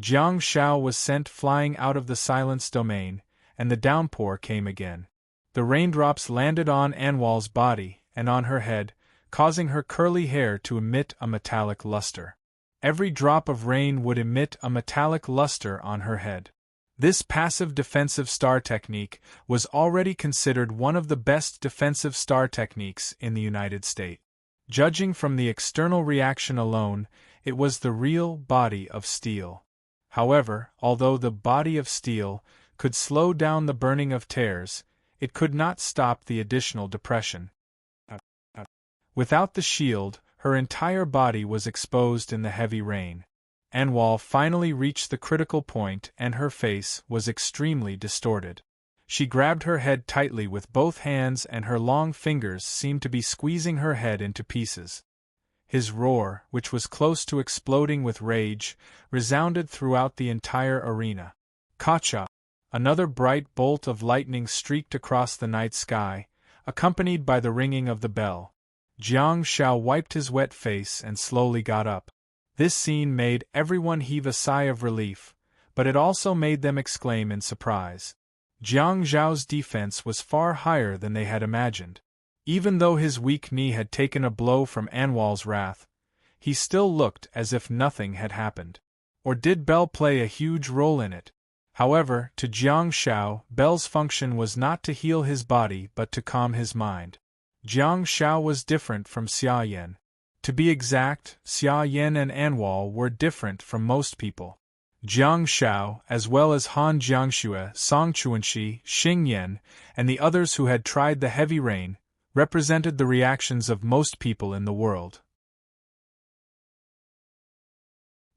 Jiang Zhao was sent flying out of the silence domain, and the downpour came again. The raindrops landed on Anwal's body and on her head, causing her curly hair to emit a metallic luster. Every drop of rain would emit a metallic luster on her head. This passive defensive star technique was already considered one of the best defensive star techniques in the United States. Judging from the external reaction alone, it was the real body of steel. However, although the body of steel could slow down the burning of tears, it could not stop the additional depression. Without the shield, her entire body was exposed in the heavy rain. Anwal finally reached the critical point and her face was extremely distorted. She grabbed her head tightly with both hands and her long fingers seemed to be squeezing her head into pieces. His roar, which was close to exploding with rage, resounded throughout the entire arena. Kacha! Another bright bolt of lightning streaked across the night sky, accompanied by the ringing of the bell. Jiang Zhao wiped his wet face and slowly got up. This scene made everyone heave a sigh of relief, but it also made them exclaim in surprise. Jiang Zhao's defense was far higher than they had imagined. Even though his weak knee had taken a blow from Anwal's wrath, he still looked as if nothing had happened. Or did Bell play a huge role in it? However, to Jiang Zhao, Bell's function was not to heal his body but to calm his mind. Jiang Zhao was different from Xia Yan. To be exact, Xia Yan and Anwal were different from most people. Jiang Zhao, as well as Han Jiangxue, Song Chuanxi, Xing Yan, and the others who had tried the heavy rain, represented the reactions of most people in the world.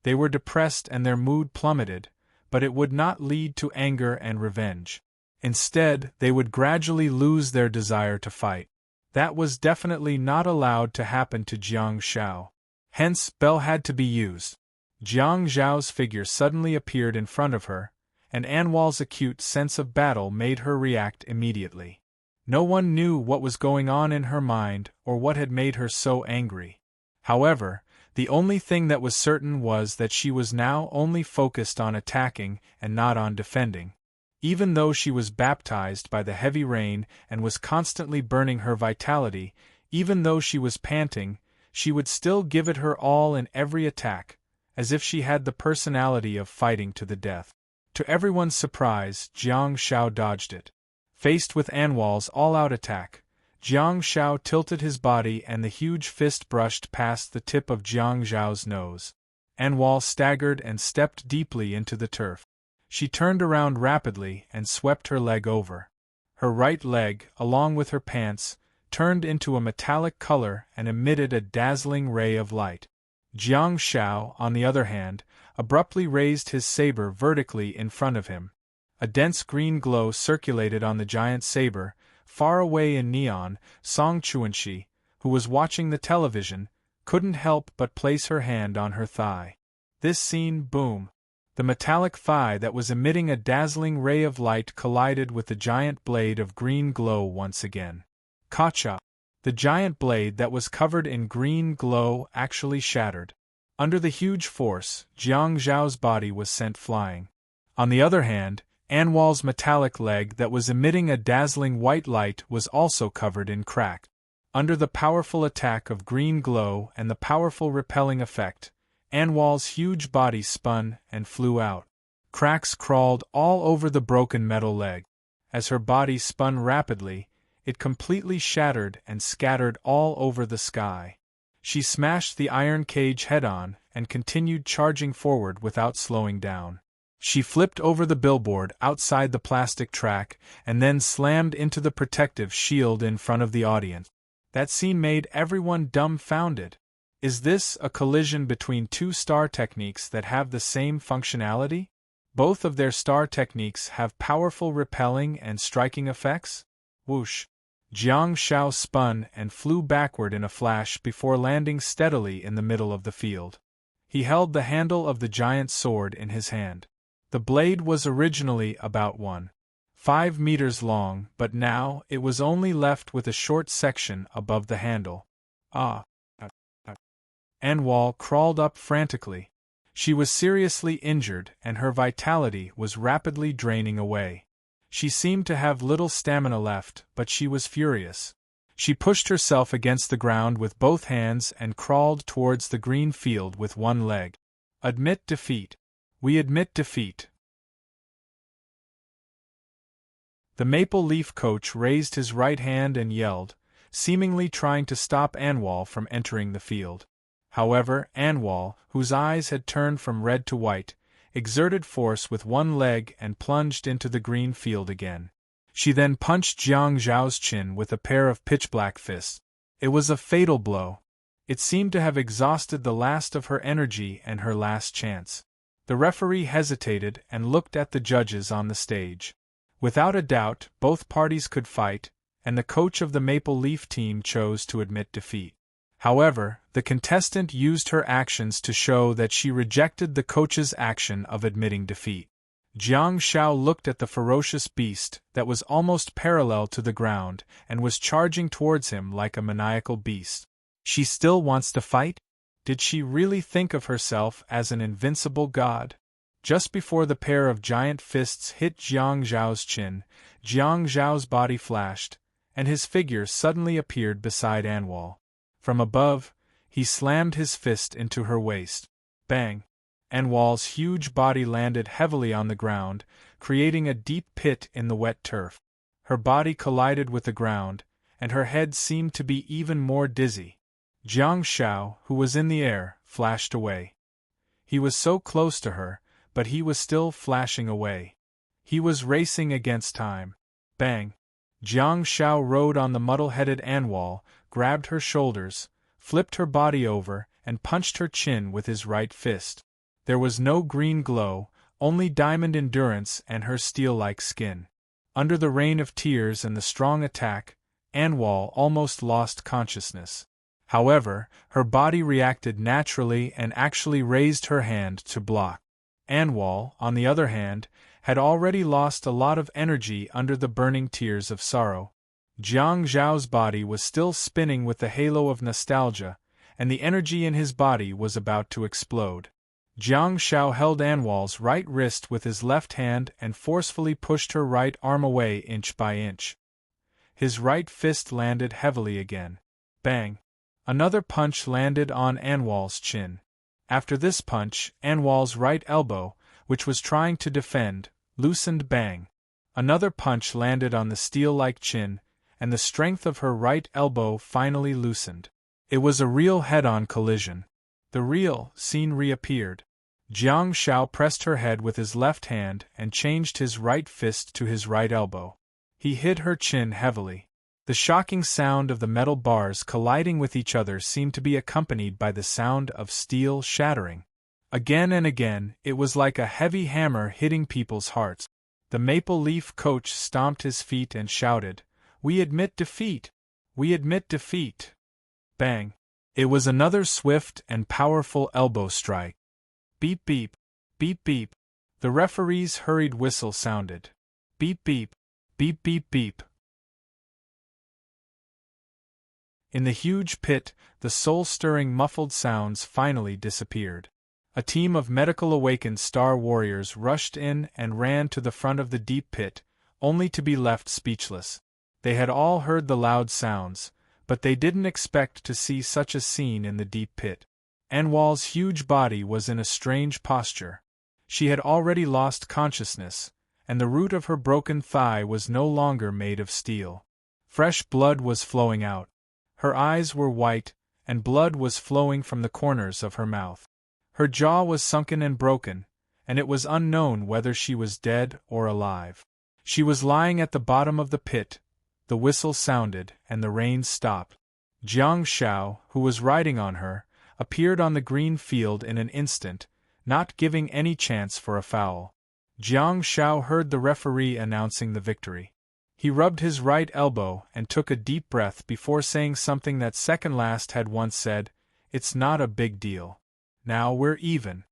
They were depressed and their mood plummeted, but it would not lead to anger and revenge. Instead, they would gradually lose their desire to fight. That was definitely not allowed to happen to Jiang Zhao. Hence, Bell had to be used. Jiang Zhao's figure suddenly appeared in front of her, and Anwal's acute sense of battle made her react immediately. No one knew what was going on in her mind or what had made her so angry. However, the only thing that was certain was that she was now only focused on attacking and not on defending. Even though she was baptized by the heavy rain and was constantly burning her vitality, even though she was panting, she would still give it her all in every attack, as if she had the personality of fighting to the death. To everyone's surprise, Jiang Zhao dodged it. Faced with Anwal's all-out attack, Jiang Zhao tilted his body and the huge fist brushed past the tip of Jiang Zhao's nose. Anwal staggered and stepped deeply into the turf. She turned around rapidly and swept her leg over. Her right leg, along with her pants, turned into a metallic color and emitted a dazzling ray of light. Jiang Zhao, on the other hand, abruptly raised his saber vertically in front of him. A dense green glow circulated on the giant saber. Far away in neon, Song Chuanxi, who was watching the television, couldn't help but place her hand on her thigh. This scene, boom! The metallic thigh that was emitting a dazzling ray of light collided with the giant blade of green glow once again. Kacha! The giant blade that was covered in green glow actually shattered. Under the huge force, Jiang Zhao's body was sent flying. On the other hand, Anwal's metallic leg that was emitting a dazzling white light was also covered in crack. Under the powerful attack of green glow and the powerful repelling effect, Anwal's huge body spun and flew out. Cracks crawled all over the broken metal leg. As her body spun rapidly, it completely shattered and scattered all over the sky. She smashed the iron cage head-on and continued charging forward without slowing down. She flipped over the billboard outside the plastic track and then slammed into the protective shield in front of the audience. That scene made everyone dumbfounded. Is this a collision between two star techniques that have the same functionality? Both of their star techniques have powerful repelling and striking effects? Whoosh! Jiang Shao spun and flew backward in a flash before landing steadily in the middle of the field. He held the handle of the giant sword in his hand. The blade was originally about 1.5 meters long, but now it was only left with a short section above the handle. Anwal crawled up frantically. She was seriously injured and her vitality was rapidly draining away. She seemed to have little stamina left, but she was furious. She pushed herself against the ground with both hands and crawled towards the green field with one leg. Admit defeat. We admit defeat. The Maple Leaf coach raised his right hand and yelled, seemingly trying to stop Anwal from entering the field. However, Anwal, whose eyes had turned from red to white, exerted force with one leg and plunged into the green field again. She then punched Jiang Zhao's chin with a pair of pitch-black fists. It was a fatal blow. It seemed to have exhausted the last of her energy and her last chance. The referee hesitated and looked at the judges on the stage. Without a doubt, both parties could fight, and the coach of the Maple Leaf team chose to admit defeat. However, the contestant used her actions to show that she rejected the coach's action of admitting defeat. Jiang Shao looked at the ferocious beast that was almost parallel to the ground and was charging towards him like a maniacal beast. She still wants to fight? Did she really think of herself as an invincible god? Just before the pair of giant fists hit Jiang Zhao's chin, Jiang Zhao's body flashed, and his figure suddenly appeared beside Anwal. From above, he slammed his fist into her waist. Bang! Anwal's huge body landed heavily on the ground, creating a deep pit in the wet turf. Her body collided with the ground, and her head seemed to be even more dizzy. Jiang Shao, who was in the air, flashed away. He was so close to her, but he was still flashing away. He was racing against time. Bang! Jiang Shao rode on the muddle-headed Anwal, grabbed her shoulders, flipped her body over, and punched her chin with his right fist. There was no green glow, only diamond endurance and her steel-like skin. Under the rain of tears and the strong attack, Anwal almost lost consciousness. However, her body reacted naturally and actually raised her hand to block. Anwal, on the other hand, had already lost a lot of energy under the burning tears of sorrow. Jiang Zhao's body was still spinning with the halo of nostalgia, and the energy in his body was about to explode. Jiang Shao held Anwal's right wrist with his left hand and forcefully pushed her right arm away inch by inch. His right fist landed heavily again. Bang! Another punch landed on Anwal's chin. After this punch, Anwal's right elbow, which was trying to defend, loosened. Bang! Another punch landed on the steel-like chin, and the strength of her right elbow finally loosened. It was a real head-on collision. The real scene reappeared. Jiang Shao pressed her head with his left hand and changed his right fist to his right elbow. He hit her chin heavily. The shocking sound of the metal bars colliding with each other seemed to be accompanied by the sound of steel shattering. Again and again, it was like a heavy hammer hitting people's hearts. The Maple Leaf coach stomped his feet and shouted, "We admit defeat! We admit defeat!" Bang! It was another swift and powerful elbow strike. Beep beep, beep beep. The referee's hurried whistle sounded. Beep beep, beep beep beep. In the huge pit, the soul-stirring muffled sounds finally disappeared. A team of medical awakened star warriors rushed in and ran to the front of the deep pit, only to be left speechless. They had all heard the loud sounds, but they didn't expect to see such a scene in the deep pit. Anwal's huge body was in a strange posture. She had already lost consciousness, and the root of her broken thigh was no longer made of steel. Fresh blood was flowing out. Her eyes were white, and blood was flowing from the corners of her mouth. Her jaw was sunken and broken, and it was unknown whether she was dead or alive. She was lying at the bottom of the pit. The whistle sounded, and the rain stopped. Jiang Shao, who was riding on her, appeared on the green field in an instant, not giving any chance for a foul. Jiang Shao heard the referee announcing the victory. He rubbed his right elbow and took a deep breath before saying something that Second Last had once said, "It's not a big deal. Now we're even."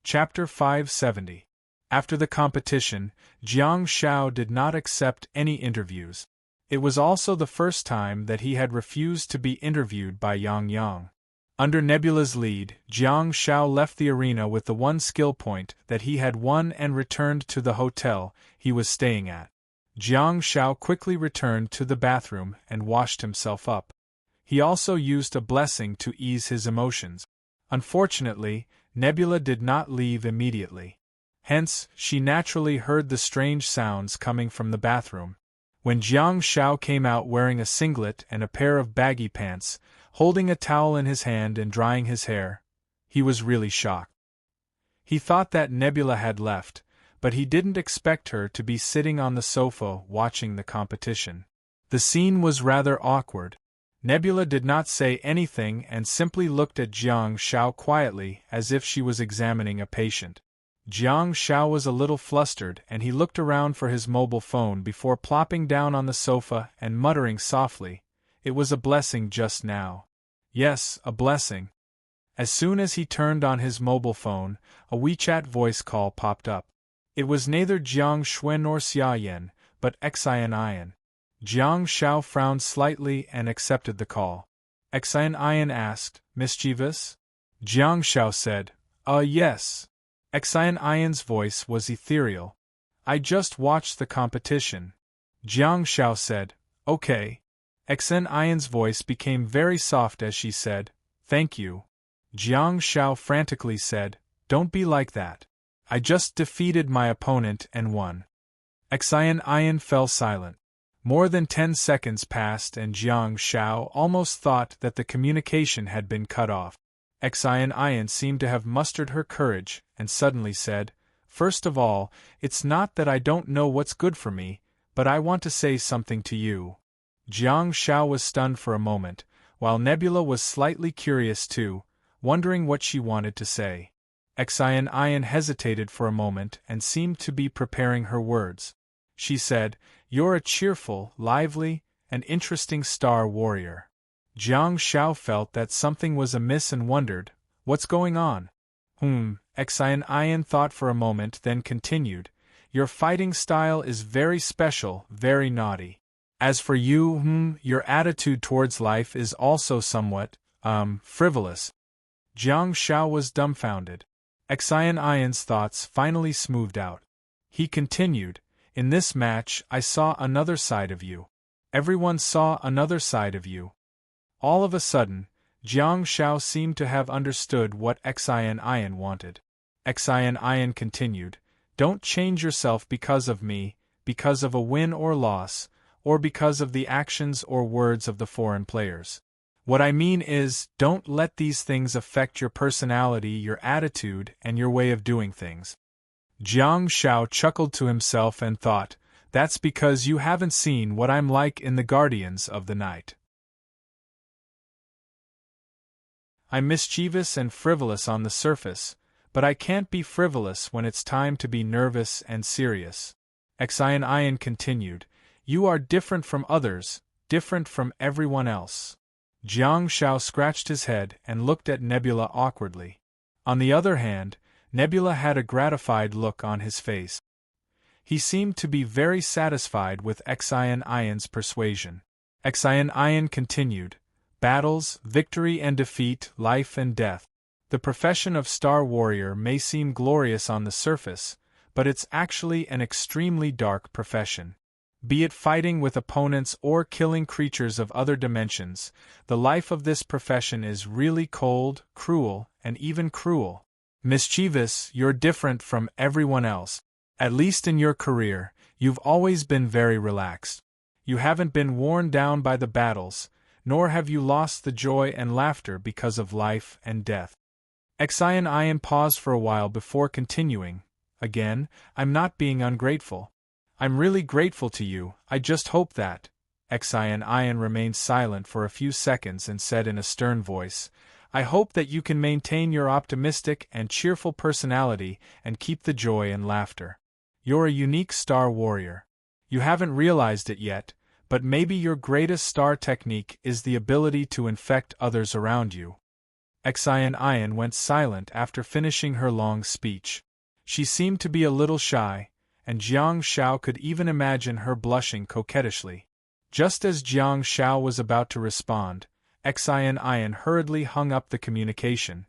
Chapter 570. After the competition, Jiang Shao did not accept any interviews. It was also the first time that he had refused to be interviewed by Yang Yang. Under Nebula's lead, Jiang Shao left the arena with the one skill point that he had won and returned to the hotel he was staying at. Jiang Shao quickly returned to the bathroom and washed himself up. He also used a blessing to ease his emotions. Unfortunately, Nebula did not leave immediately. Hence, she naturally heard the strange sounds coming from the bathroom. When Jiang Shao came out wearing a singlet and a pair of baggy pants, holding a towel in his hand and drying his hair, he was really shocked. He thought that Nebula had left, but he didn't expect her to be sitting on the sofa watching the competition. The scene was rather awkward. Nebula did not say anything and simply looked at Jiang Shao quietly as if she was examining a patient. Jiang Shao was a little flustered and he looked around for his mobile phone before plopping down on the sofa and muttering softly, "It was a blessing just now." Yes, a blessing. As soon as he turned on his mobile phone, a WeChat voice call popped up. It was neither Jiang Shui nor Xia Yan, but Xian. Jiang Shao frowned slightly and accepted the call. Xian asked, "Mischievous?" Jiang Shao said, Yes." Xian's voice was ethereal. "I just watched the competition." Jiang Shao said, "Okay." Xian's voice became very soft as she said, "Thank you." Jiang Shao frantically said, "Don't be like that. I just defeated my opponent and won." Xian fell silent. More than 10 seconds passed and Jiang Shao almost thought that the communication had been cut off. Xian seemed to have mustered her courage and suddenly said, "First of all, it's not that I don't know what's good for me, but I want to say something to you." Jiang Shao was stunned for a moment, while Nebula was slightly curious too, wondering what she wanted to say. Xian hesitated for a moment and seemed to be preparing her words. She said, "You're a cheerful, lively, and interesting star warrior." Jiang Shao felt that something was amiss and wondered, "What's going on?" Xian thought for a moment then continued, "Your fighting style is very special, very naughty. As for you, your attitude towards life is also somewhat, frivolous." Jiang Shao was dumbfounded. Xian's thoughts finally smoothed out. He continued, "In this match I saw another side of you. Everyone saw another side of you." All of a sudden, Jiang Shao seemed to have understood what Xian wanted. Xian continued, "Don't change yourself because of me, because of a win or loss, or because of the actions or words of the foreign players. What I mean is, don't let these things affect your personality, your attitude, and your way of doing things." Jiang Shao chuckled to himself and thought, "That's because you haven't seen what I'm like in the Guardians of the Night. I'm mischievous and frivolous on the surface, but I can't be frivolous when it's time to be nervous and serious." Xian continued, "You are different from others, different from everyone else." Jiang Shao scratched his head and looked at Nebula awkwardly. On the other hand, Nebula had a gratified look on his face. He seemed to be very satisfied with Xian's persuasion. Xian continued, "Battles, victory and defeat, life and death. The profession of Star Warrior may seem glorious on the surface, but it's actually an extremely dark profession. Be it fighting with opponents or killing creatures of other dimensions, the life of this profession is really cold, cruel, and even cruel. Mischievous, you're different from everyone else. At least in your career, you've always been very relaxed. You haven't been worn down by the battles, nor have you lost the joy and laughter because of life and death. Ian paused for a while before continuing. Again, I'm not being ungrateful. I'm really grateful to you. I just hope that. Ian remained silent for a few seconds and said in a stern voice, I hope that you can maintain your optimistic and cheerful personality and keep the joy and laughter. You're a unique star warrior. You haven't realized it yet, but maybe your greatest star technique is the ability to infect others around you. Ian went silent after finishing her long speech. She seemed to be a little shy, and Jiang Shao could even imagine her blushing coquettishly. Just as Jiang Shao was about to respond, Ian hurriedly hung up the communication.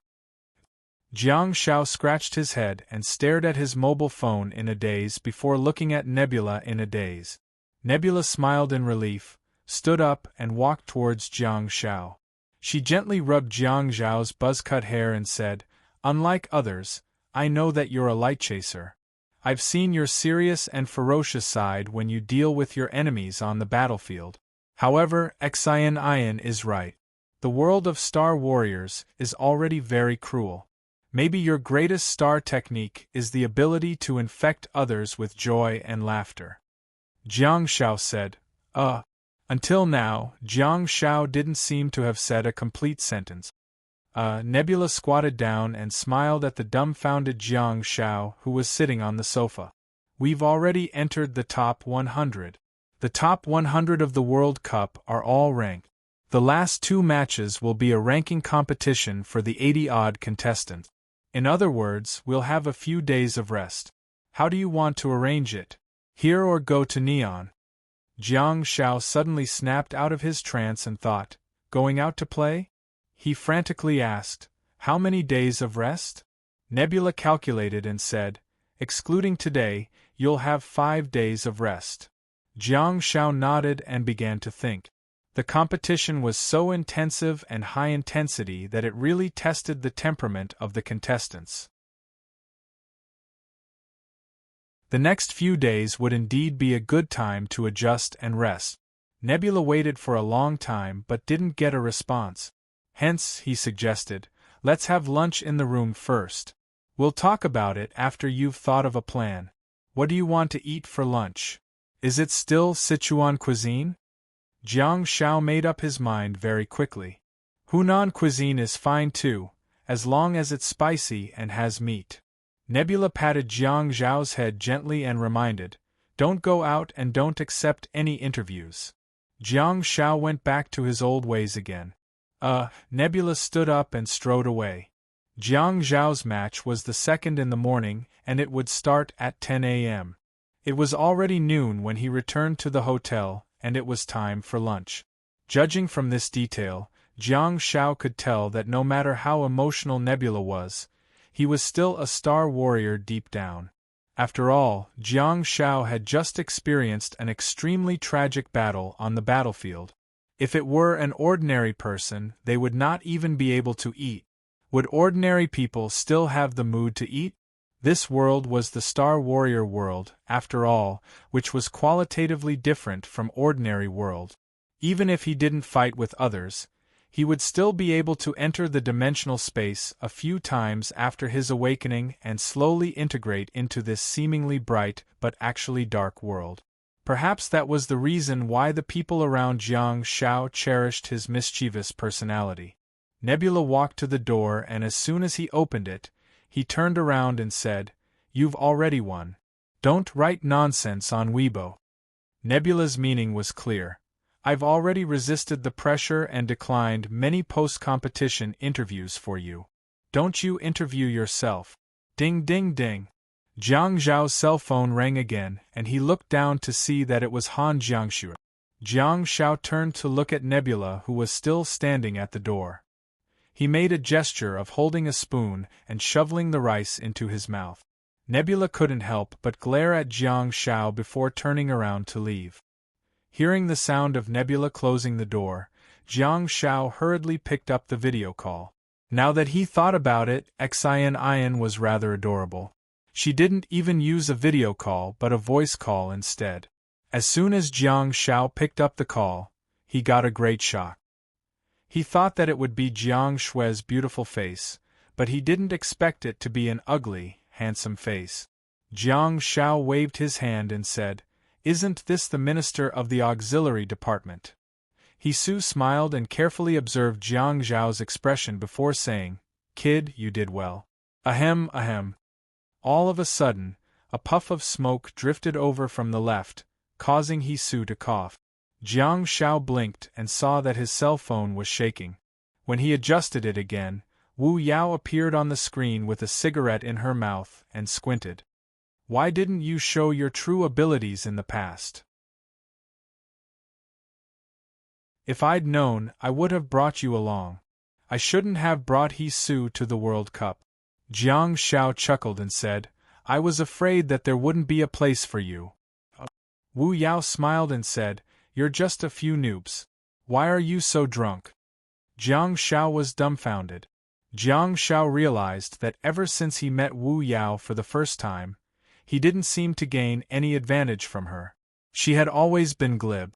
Jiang Shao scratched his head and stared at his mobile phone in a daze before looking at Nebula in a daze. Nebula smiled in relief, stood up and walked towards Jiang Shao. She gently rubbed Jiang Zhao's buzz-cut hair and said, Unlike others, I know that you're a light chaser. I've seen your serious and ferocious side when you deal with your enemies on the battlefield. However, Ian is right. The world of Star Warriors is already very cruel. Maybe your greatest star technique is the ability to infect others with joy and laughter. Jiang Shao said, Until now, Jiang Shao didn't seem to have said a complete sentence. Nebula squatted down and smiled at the dumbfounded Jiang Shao who was sitting on the sofa. We've already entered the top 100. The top 100 of the World Cup are all ranked. The last 2 matches will be a ranking competition for the 80-odd contestants. In other words, we'll have a few days of rest. How do you want to arrange it? Here or go to Neon? Jiang Shao suddenly snapped out of his trance and thought, going out to play? He frantically asked, How many days of rest? Nebula calculated and said, Excluding today, you'll have 5 days of rest. Jiang Shao nodded and began to think. The competition was so intensive and high intensity that it really tested the temperament of the contestants. The next few days would indeed be a good time to adjust and rest. Nebula waited for a long time but didn't get a response. Hence, he suggested, let's have lunch in the room first. We'll talk about it after you've thought of a plan. What do you want to eat for lunch? Is it still Sichuan cuisine? Jiang Shao made up his mind very quickly. Hunan cuisine is fine too, as long as it's spicy and has meat. Nebula patted Jiang Zhao's head gently and reminded, Don't go out and don't accept any interviews. Jiang Shao went back to his old ways again. Nebula stood up and strode away. Jiang Zhao's match was the 2nd in the morning and it would start at 10 a.m. It was already noon when he returned to the hotel, and it was time for lunch. Judging from this detail, Jiang Shao could tell that no matter how emotional Nebula was, he was still a star warrior deep down. After all, Jiang Shao had just experienced an extremely tragic battle on the battlefield. If it were an ordinary person, they would not even be able to eat. Would ordinary people still have the mood to eat? This world was the Star Warrior world, after all, which was qualitatively different from ordinary world. Even if he didn't fight with others, he would still be able to enter the dimensional space a few times after his awakening and slowly integrate into this seemingly bright but actually dark world. Perhaps that was the reason why the people around Jiang Shao cherished his mischievous personality. Nebula walked to the door and as soon as he opened it, he turned around and said, You've already won. Don't write nonsense on Weibo. Nebula's meaning was clear. I've already resisted the pressure and declined many post-competition interviews for you. Don't you interview yourself. Ding ding ding. Jiang Zhao's cell phone rang again, and he looked down to see that it was Han Jiangshu. Jiang Shao turned to look at Nebula, who was still standing at the door. He made a gesture of holding a spoon and shoveling the rice into his mouth. Nebula couldn't help but glare at Jiang Shao before turning around to leave. Hearing the sound of Nebula closing the door, Jiang Shao hurriedly picked up the video call. Now that he thought about it, Xian was rather adorable. She didn't even use a video call but a voice call instead. As soon as Jiang Shao picked up the call, he got a great shock. He thought that it would be Jiang Shui's beautiful face, but he didn't expect it to be an ugly, handsome face. Jiang Shao waved his hand and said, "Isn't this the minister of the auxiliary department?" He smiled and carefully observed Jiang Zhao's expression before saying, "Kid, you did well." Ahem, ahem. All of a sudden, a puff of smoke drifted over from the left, causing Su to cough. Jiang Shao blinked and saw that his cell phone was shaking. When he adjusted it again, Wu Yao appeared on the screen with a cigarette in her mouth and squinted. "Why didn't you show your true abilities in the past?" "If I'd known, I would have brought you along. I shouldn't have brought Su to the World Cup." Jiang Shao chuckled and said, "I was afraid that there wouldn't be a place for you." Wu Yao smiled and said, "You're just a few noobs. Why are you so drunk?" Jiang Shao was dumbfounded. Jiang Shao realized that ever since he met Wu Yao for the first time, he didn't seem to gain any advantage from her. She had always been glib.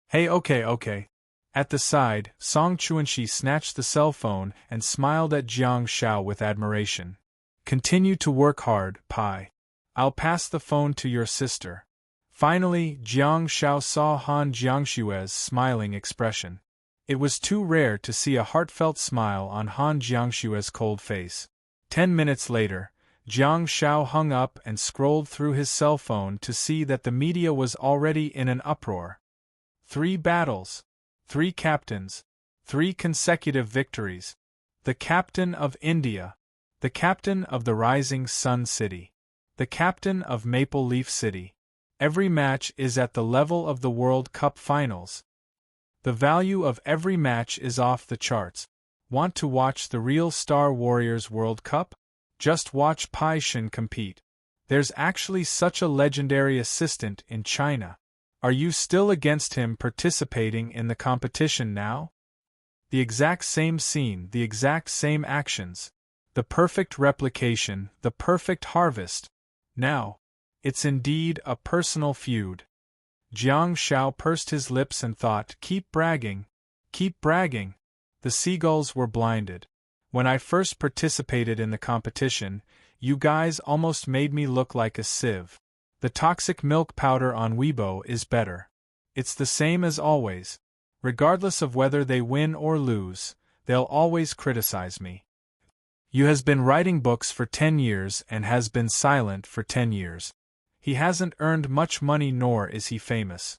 "Hey, okay. At the side, Song Chuanxi snatched the cell phone and smiled at Jiang Shao with admiration. "Continue to work hard, Pai. I'll pass the phone to your sister." Finally, Jiang Shao saw Han Jiangshui's smiling expression. It was too rare to see a heartfelt smile on Han Jiangshui's cold face. 10 minutes later, Jiang Shao hung up and scrolled through his cell phone to see that the media was already in an uproar. 3 battles. 3 captains, 3 consecutive victories. The captain of India, the captain of the Rising Sun City, the captain of Maple Leaf City. Every match is at the level of the World Cup finals. The value of every match is off the charts. Want to watch the real Star Warriors World Cup? Just watch Pai Shen compete. There's actually such a legendary assistant in China. Are you still against him participating in the competition now? The exact same scene, the exact same actions. The perfect replication, the perfect harvest. Now, it's indeed a personal feud. Jiang Shao pursed his lips and thought, keep bragging. Keep bragging. The seagulls were blinded. When I first participated in the competition, you guys almost made me look like a sieve. The toxic milk powder on Weibo is better. It's the same as always. Regardless of whether they win or lose, they'll always criticize me. You has been writing books for 10 years and has been silent for 10 years. He hasn't earned much money nor is he famous.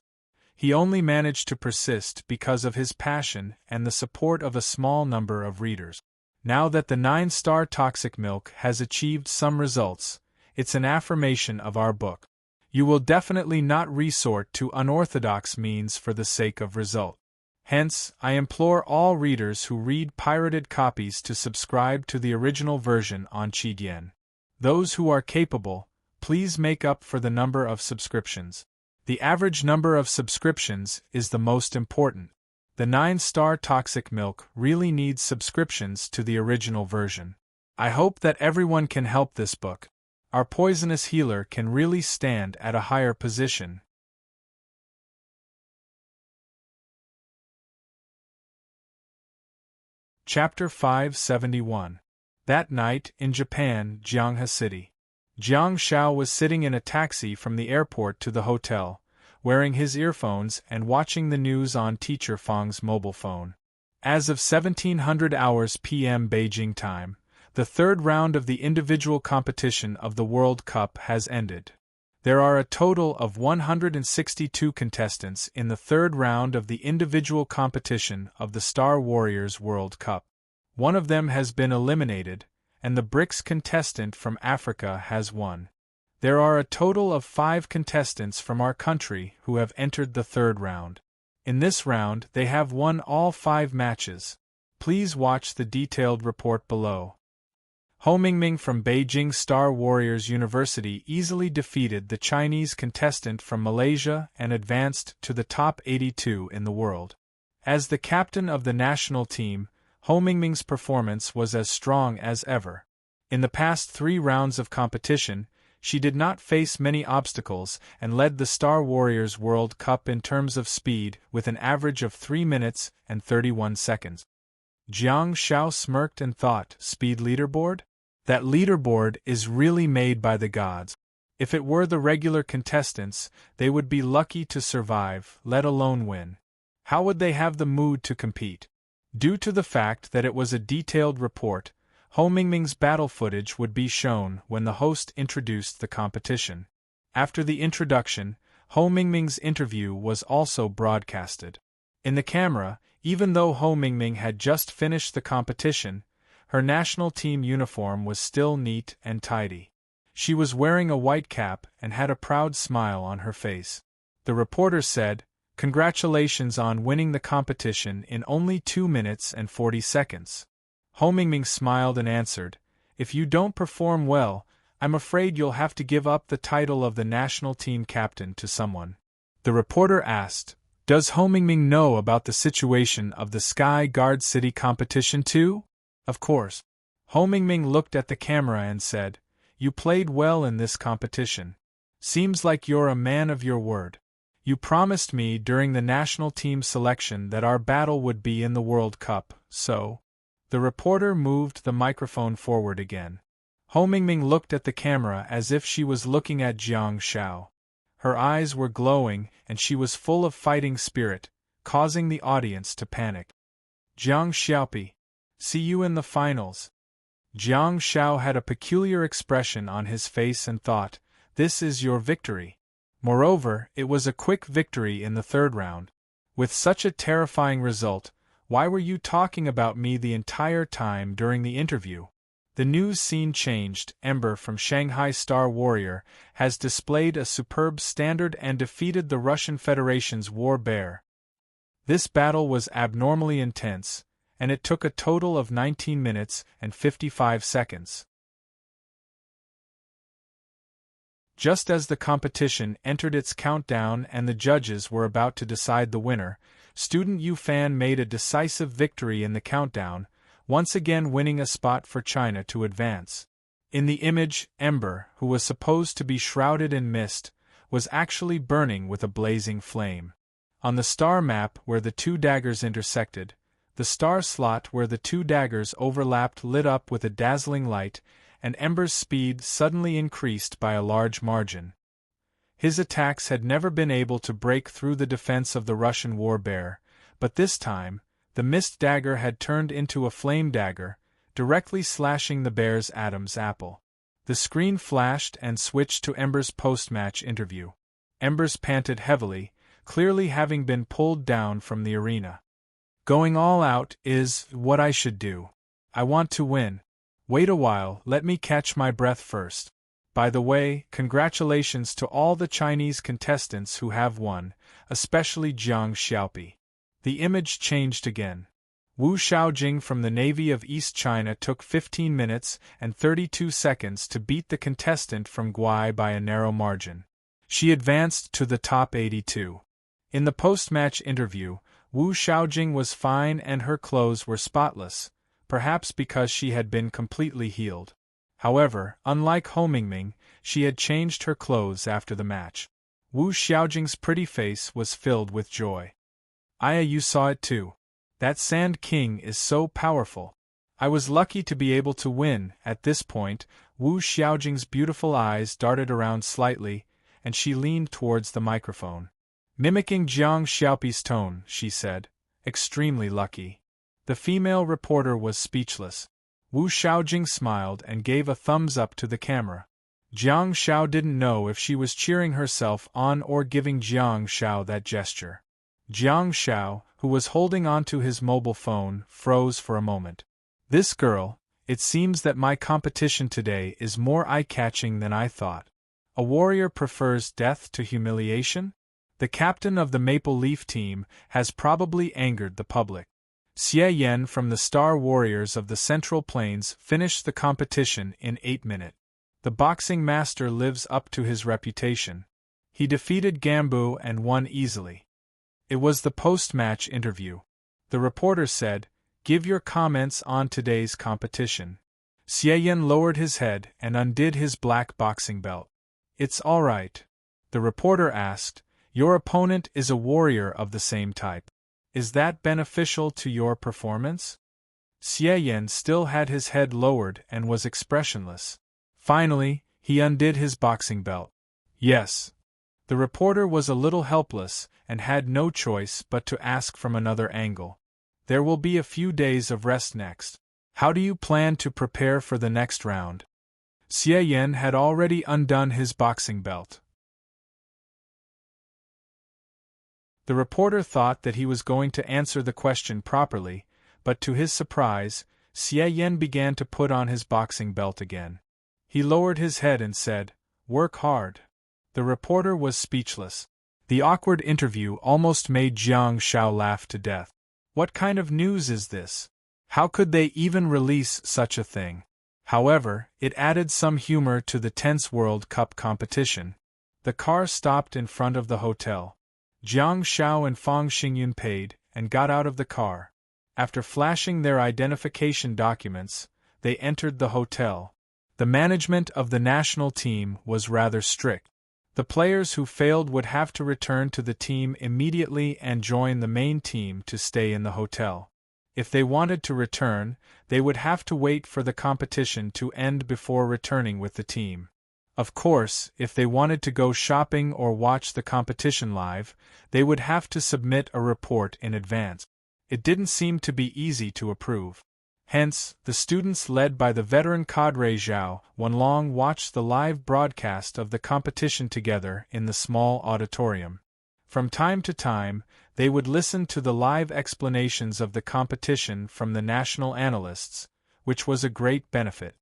He only managed to persist because of his passion and the support of a small number of readers. Now that the 9-star toxic milk has achieved some results, it's an affirmation of our book. You will definitely not resort to unorthodox means for the sake of result. Hence, I implore all readers who read pirated copies to subscribe to the original version on Qidian. Those who are capable, please make up for the number of subscriptions. The average number of subscriptions is the most important. The 9-star toxic milk really needs subscriptions to the original version. I hope that everyone can help this book. Our poisonous healer can really stand at a higher position. Chapter 571. That night, in Japan, Jianghe City. Jiang Shao was sitting in a taxi from the airport to the hotel, wearing his earphones and watching the news on Teacher Fang's mobile phone. As of 1700 hours p.m. Beijing time, the 3rd round of the individual competition of the World Cup has ended. There are a total of 162 contestants in the 3rd round of the individual competition of the Star Warriors World Cup. One of them has been eliminated, and the BRICS contestant from Africa has won. There are a total of 5 contestants from our country who have entered the 3rd round. In this round, they have won all 5 matches. Please watch the detailed report below. Ho Mingming from Beijing Star Warriors University easily defeated the Chinese contestant from Malaysia and advanced to the top 82 in the world. As the captain of the national team, Ho Mingming's performance was as strong as ever. In the past 3 rounds of competition, she did not face many obstacles and led the Star Warriors World Cup in terms of speed with an average of 3 minutes and 31 seconds. Jiang Xiao smirked and thought, speed leaderboard? That leaderboard is really made by the gods. If it were the regular contestants, they would be lucky to survive, let alone win. How would they have the mood to compete? Due to the fact that it was a detailed report, Ho Mingming's battle footage would be shown when the host introduced the competition. After the introduction, Ho Mingming's interview was also broadcasted. In the camera, even though Ho Mingming had just finished the competition, her national team uniform was still neat and tidy. She was wearing a white cap and had a proud smile on her face. The reporter said, "Congratulations on winning the competition in only 2 minutes and 40 seconds. Ho Mingming smiled and answered, "If you don't perform well, I'm afraid you'll have to give up the title of the national team captain to someone." The reporter asked, "Does Ho Mingming know about the situation of the Sky Guard City competition too?" "Of course." Ho Mingming looked at the camera and said, "You played well in this competition. Seems like you're a man of your word. You promised me during the national team selection that our battle would be in the World Cup, so—" The reporter moved the microphone forward again. Ho Mingming looked at the camera as if she was looking at Jiang Xiao. Her eyes were glowing and she was full of fighting spirit, causing the audience to panic. "Jiang Xiaopi, see you in the finals." Jiang Xiao had a peculiar expression on his face and thought, "This is your victory." Moreover, it was a quick victory in the 3rd round. With such a terrifying result, why were you talking about me the entire time during the interview? The news scene changed. Ember from Shanghai Star Warrior has displayed a superb standard and defeated the Russian Federation's War Bear. This battle was abnormally intense, and it took a total of 19 minutes and 55 seconds. Just as the competition entered its countdown and the judges were about to decide the winner, student Yu Fan made a decisive victory in the countdown, once again winning a spot for China to advance. In the image, Ember, who was supposed to be shrouded in mist, was actually burning with a blazing flame. On the star map where the 2 daggers intersected, the star slot where the 2 daggers overlapped lit up with a dazzling light, and Ember's speed suddenly increased by a large margin. His attacks had never been able to break through the defense of the Russian War Bear, but this time, the mist dagger had turned into a flame dagger, directly slashing the bear's Adam's apple. The screen flashed and switched to Ember's post-match interview. Embers panted heavily, clearly having been pulled down from the arena. "Going all out is what I should do. I want to win. Wait a while, let me catch my breath first. By the way, congratulations to all the Chinese contestants who have won, especially Jiang Xiaopi." The image changed again. Wu Xiaojing from the Navy of East China took 15 minutes and 32 seconds to beat the contestant from Guai by a narrow margin. She advanced to the top 82. In the post-match interview, Wu Xiaojing was fine and her clothes were spotless, perhaps because she had been completely healed. However, unlike Ho Mingming, she had changed her clothes after the match. Wu Xiaojing's pretty face was filled with joy. "Aya, you saw it too. That Sand King is so powerful. I was lucky to be able to win." At this point, Wu Xiaojing's beautiful eyes darted around slightly, and she leaned towards the microphone. Mimicking Jiang Xiaopi's tone, she said, "Extremely lucky." The female reporter was speechless. Wu Xiaojing smiled and gave a thumbs up to the camera. Jiang Xiao didn't know if she was cheering herself on or giving Jiang Xiao that gesture. Jiang Xiao, who was holding onto his mobile phone, froze for a moment. "This girl, it seems that my competition today is more eye-catching than I thought. A warrior prefers death to humiliation? The captain of the Maple Leaf team has probably angered the public." Xie Yan from the Star Warriors of the Central Plains finished the competition in 8 minutes. The boxing master lives up to his reputation. He defeated Gambu and won easily. It was the post-match interview. The reporter said, Give your comments on today's competition. Xie Yan lowered his head and undid his black boxing belt. It's all right. The reporter asked, your opponent is a warrior of the same type. Is that beneficial to your performance? Xie Yan still had his head lowered and was expressionless. Finally, he undid his boxing belt. Yes. The reporter was a little helpless and had no choice but to ask from another angle. There will be a few days of rest next. How do you plan to prepare for the next round? Xie Yan had already undone his boxing belt. The reporter thought that he was going to answer the question properly, but to his surprise, Xie Yan began to put on his boxing belt again. He lowered his head and said, work hard. The reporter was speechless. The awkward interview almost made Jiang Shao laugh to death. What kind of news is this? How could they even release such a thing? However, it added some humor to the tense World Cup competition. The car stopped in front of the hotel. Jiang Shao and Fang Xingyun paid and got out of the car. After flashing their identification documents, they entered the hotel. The management of the national team was rather strict. The players who failed would have to return to the team immediately and join the main team to stay in the hotel. If they wanted to return, they would have to wait for the competition to end before returning with the team. Of course, if they wanted to go shopping or watch the competition live, they would have to submit a report in advance. It didn't seem to be easy to approve. Hence, the students led by the veteran cadre Zhao Wenlong watched the live broadcast of the competition together in the small auditorium. From time to time, they would listen to the live explanations of the competition from the national analysts, which was a great benefit.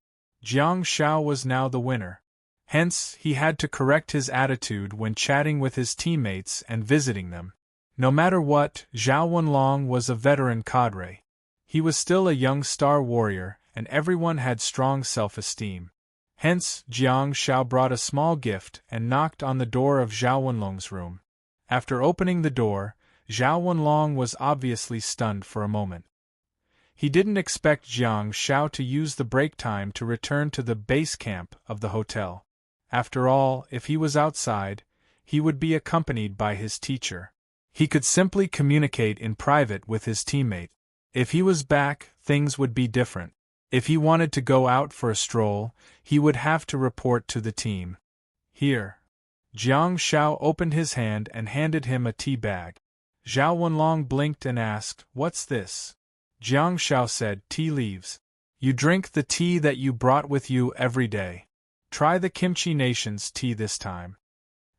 Jiang Shao was now the winner. Hence, he had to correct his attitude when chatting with his teammates and visiting them. No matter what, Zhao Wenlong was a veteran cadre. He was still a young star warrior, and everyone had strong self-esteem. Hence, Jiang Shao brought a small gift and knocked on the door of Zhao Wenlong's room. After opening the door, Zhao Wenlong was obviously stunned for a moment. He didn't expect Jiang Shao to use the break time to return to the base camp of the hotel. After all, if he was outside, he would be accompanied by his teacher. He could simply communicate in private with his teammate. If he was back, things would be different. If he wanted to go out for a stroll, he would have to report to the team. Here. Jiang Shao opened his hand and handed him a tea bag. Zhao Wenlong blinked and asked, "What's this?" Jiang Shao said, "Tea leaves. You drink the tea that you brought with you every day. Try the Kimchi Nation's tea this time."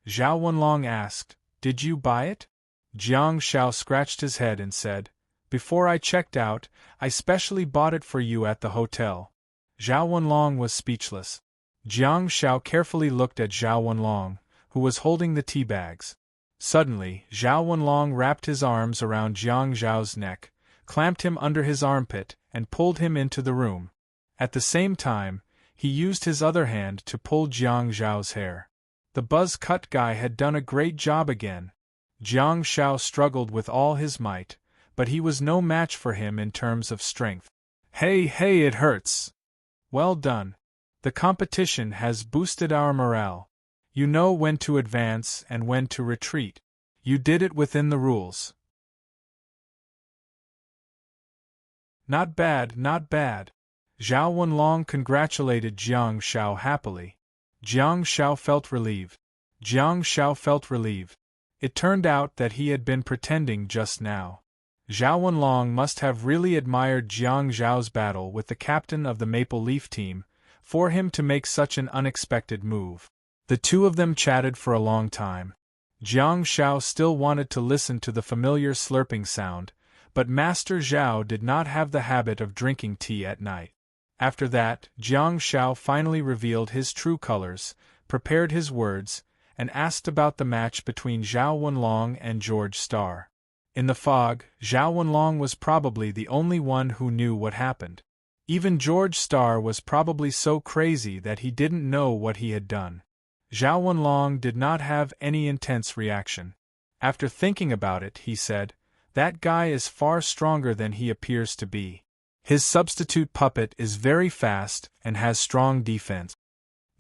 Zhao Wenlong asked, "Did you buy it?" Jiang Shao scratched his head and said, "Before I checked out, I specially bought it for you at the hotel." Zhao Wenlong was speechless. Jiang Shao carefully looked at Zhao Wenlong, who was holding the tea bags. Suddenly, Zhao Wenlong wrapped his arms around Jiang Zhao's neck, clamped him under his armpit, and pulled him into the room. At the same time, he used his other hand to pull Jiang Zhao's hair. The buzz-cut guy had done a great job again. Jiang Shao struggled with all his might, but he was no match for him in terms of strength. Hey, it hurts. Well done. The competition has boosted our morale. You know when to advance and when to retreat. You did it within the rules. Not bad, not bad. Zhao Wenlong congratulated Jiang Shao happily. Jiang Shao felt relieved. It turned out that he had been pretending just now. Zhao Wenlong must have really admired Jiang Zhao's battle with the captain of the Maple Leaf team, for him to make such an unexpected move. The two of them chatted for a long time. Jiang Shao still wanted to listen to the familiar slurping sound, but Master Zhao did not have the habit of drinking tea at night. After that, Jiang Shao finally revealed his true colors, prepared his words, and asked about the match between Zhao Wenlong and George Starr. In the fog, Zhao Wenlong was probably the only one who knew what happened. Even George Starr was probably so crazy that he didn't know what he had done. Zhao Wenlong did not have any intense reaction. After thinking about it, he said, That guy is far stronger than he appears to be. His substitute puppet is very fast and has strong defense.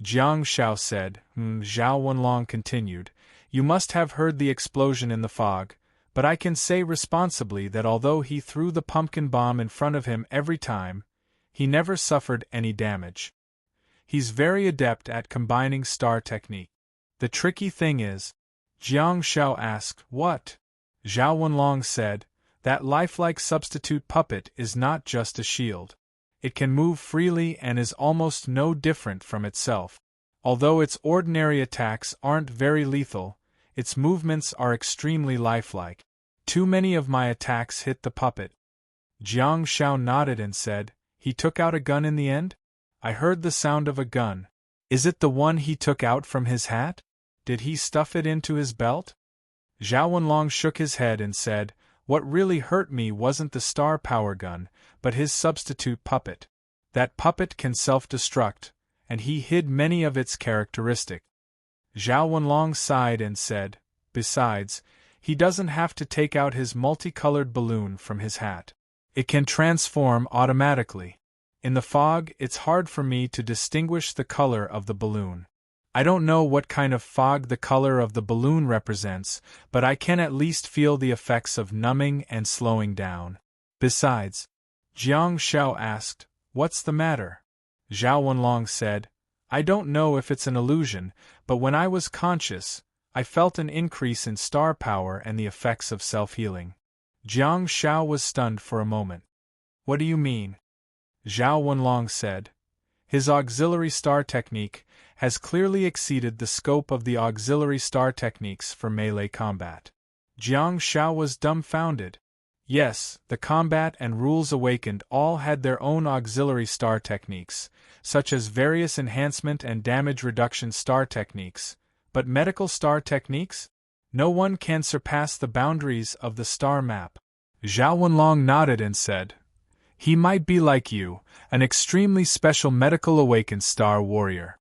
Jiang Shao said. Zhao Wenlong continued. You must have heard the explosion in the fog, but I can say responsibly that although he threw the pumpkin bomb in front of him every time, he never suffered any damage. He's very adept at combining star technique. The tricky thing is, Jiang Shao asked, what? Zhao Wenlong said, that lifelike substitute puppet is not just a shield. It can move freely and is almost no different from itself. Although its ordinary attacks aren't very lethal, its movements are extremely lifelike. Too many of my attacks hit the puppet. Jiang Shao nodded and said, he took out a gun in the end? I heard the sound of a gun. Is it the one he took out from his hat? Did he stuff it into his belt? Zhao Wenlong shook his head and said, what really hurt me wasn't the star power gun, but his substitute puppet. That puppet can self-destruct, and he hid many of its characteristics. Zhao Wenlong sighed and said, besides, he doesn't have to take out his multicolored balloon from his hat. It can transform automatically. In the fog, it's hard for me to distinguish the color of the balloon. I don't know what kind of fog the color of the balloon represents, but I can at least feel the effects of numbing and slowing down. Besides, Jiang Shao asked, what's the matter? Zhao Wenlong said, I don't know if it's an illusion, but when I was conscious, I felt an increase in star power and the effects of self-healing. Jiang Shao was stunned for a moment. What do you mean? Zhao Wenlong said, his auxiliary star technique has clearly exceeded the scope of the auxiliary star techniques for melee combat. Jiang Shao was dumbfounded. Yes, the combat and rules awakened all had their own auxiliary star techniques, such as various enhancement and damage reduction star techniques, but medical star techniques? No one can surpass the boundaries of the star map. Zhao Wenlong nodded and said, he might be like you, an extremely special medical awakened star warrior.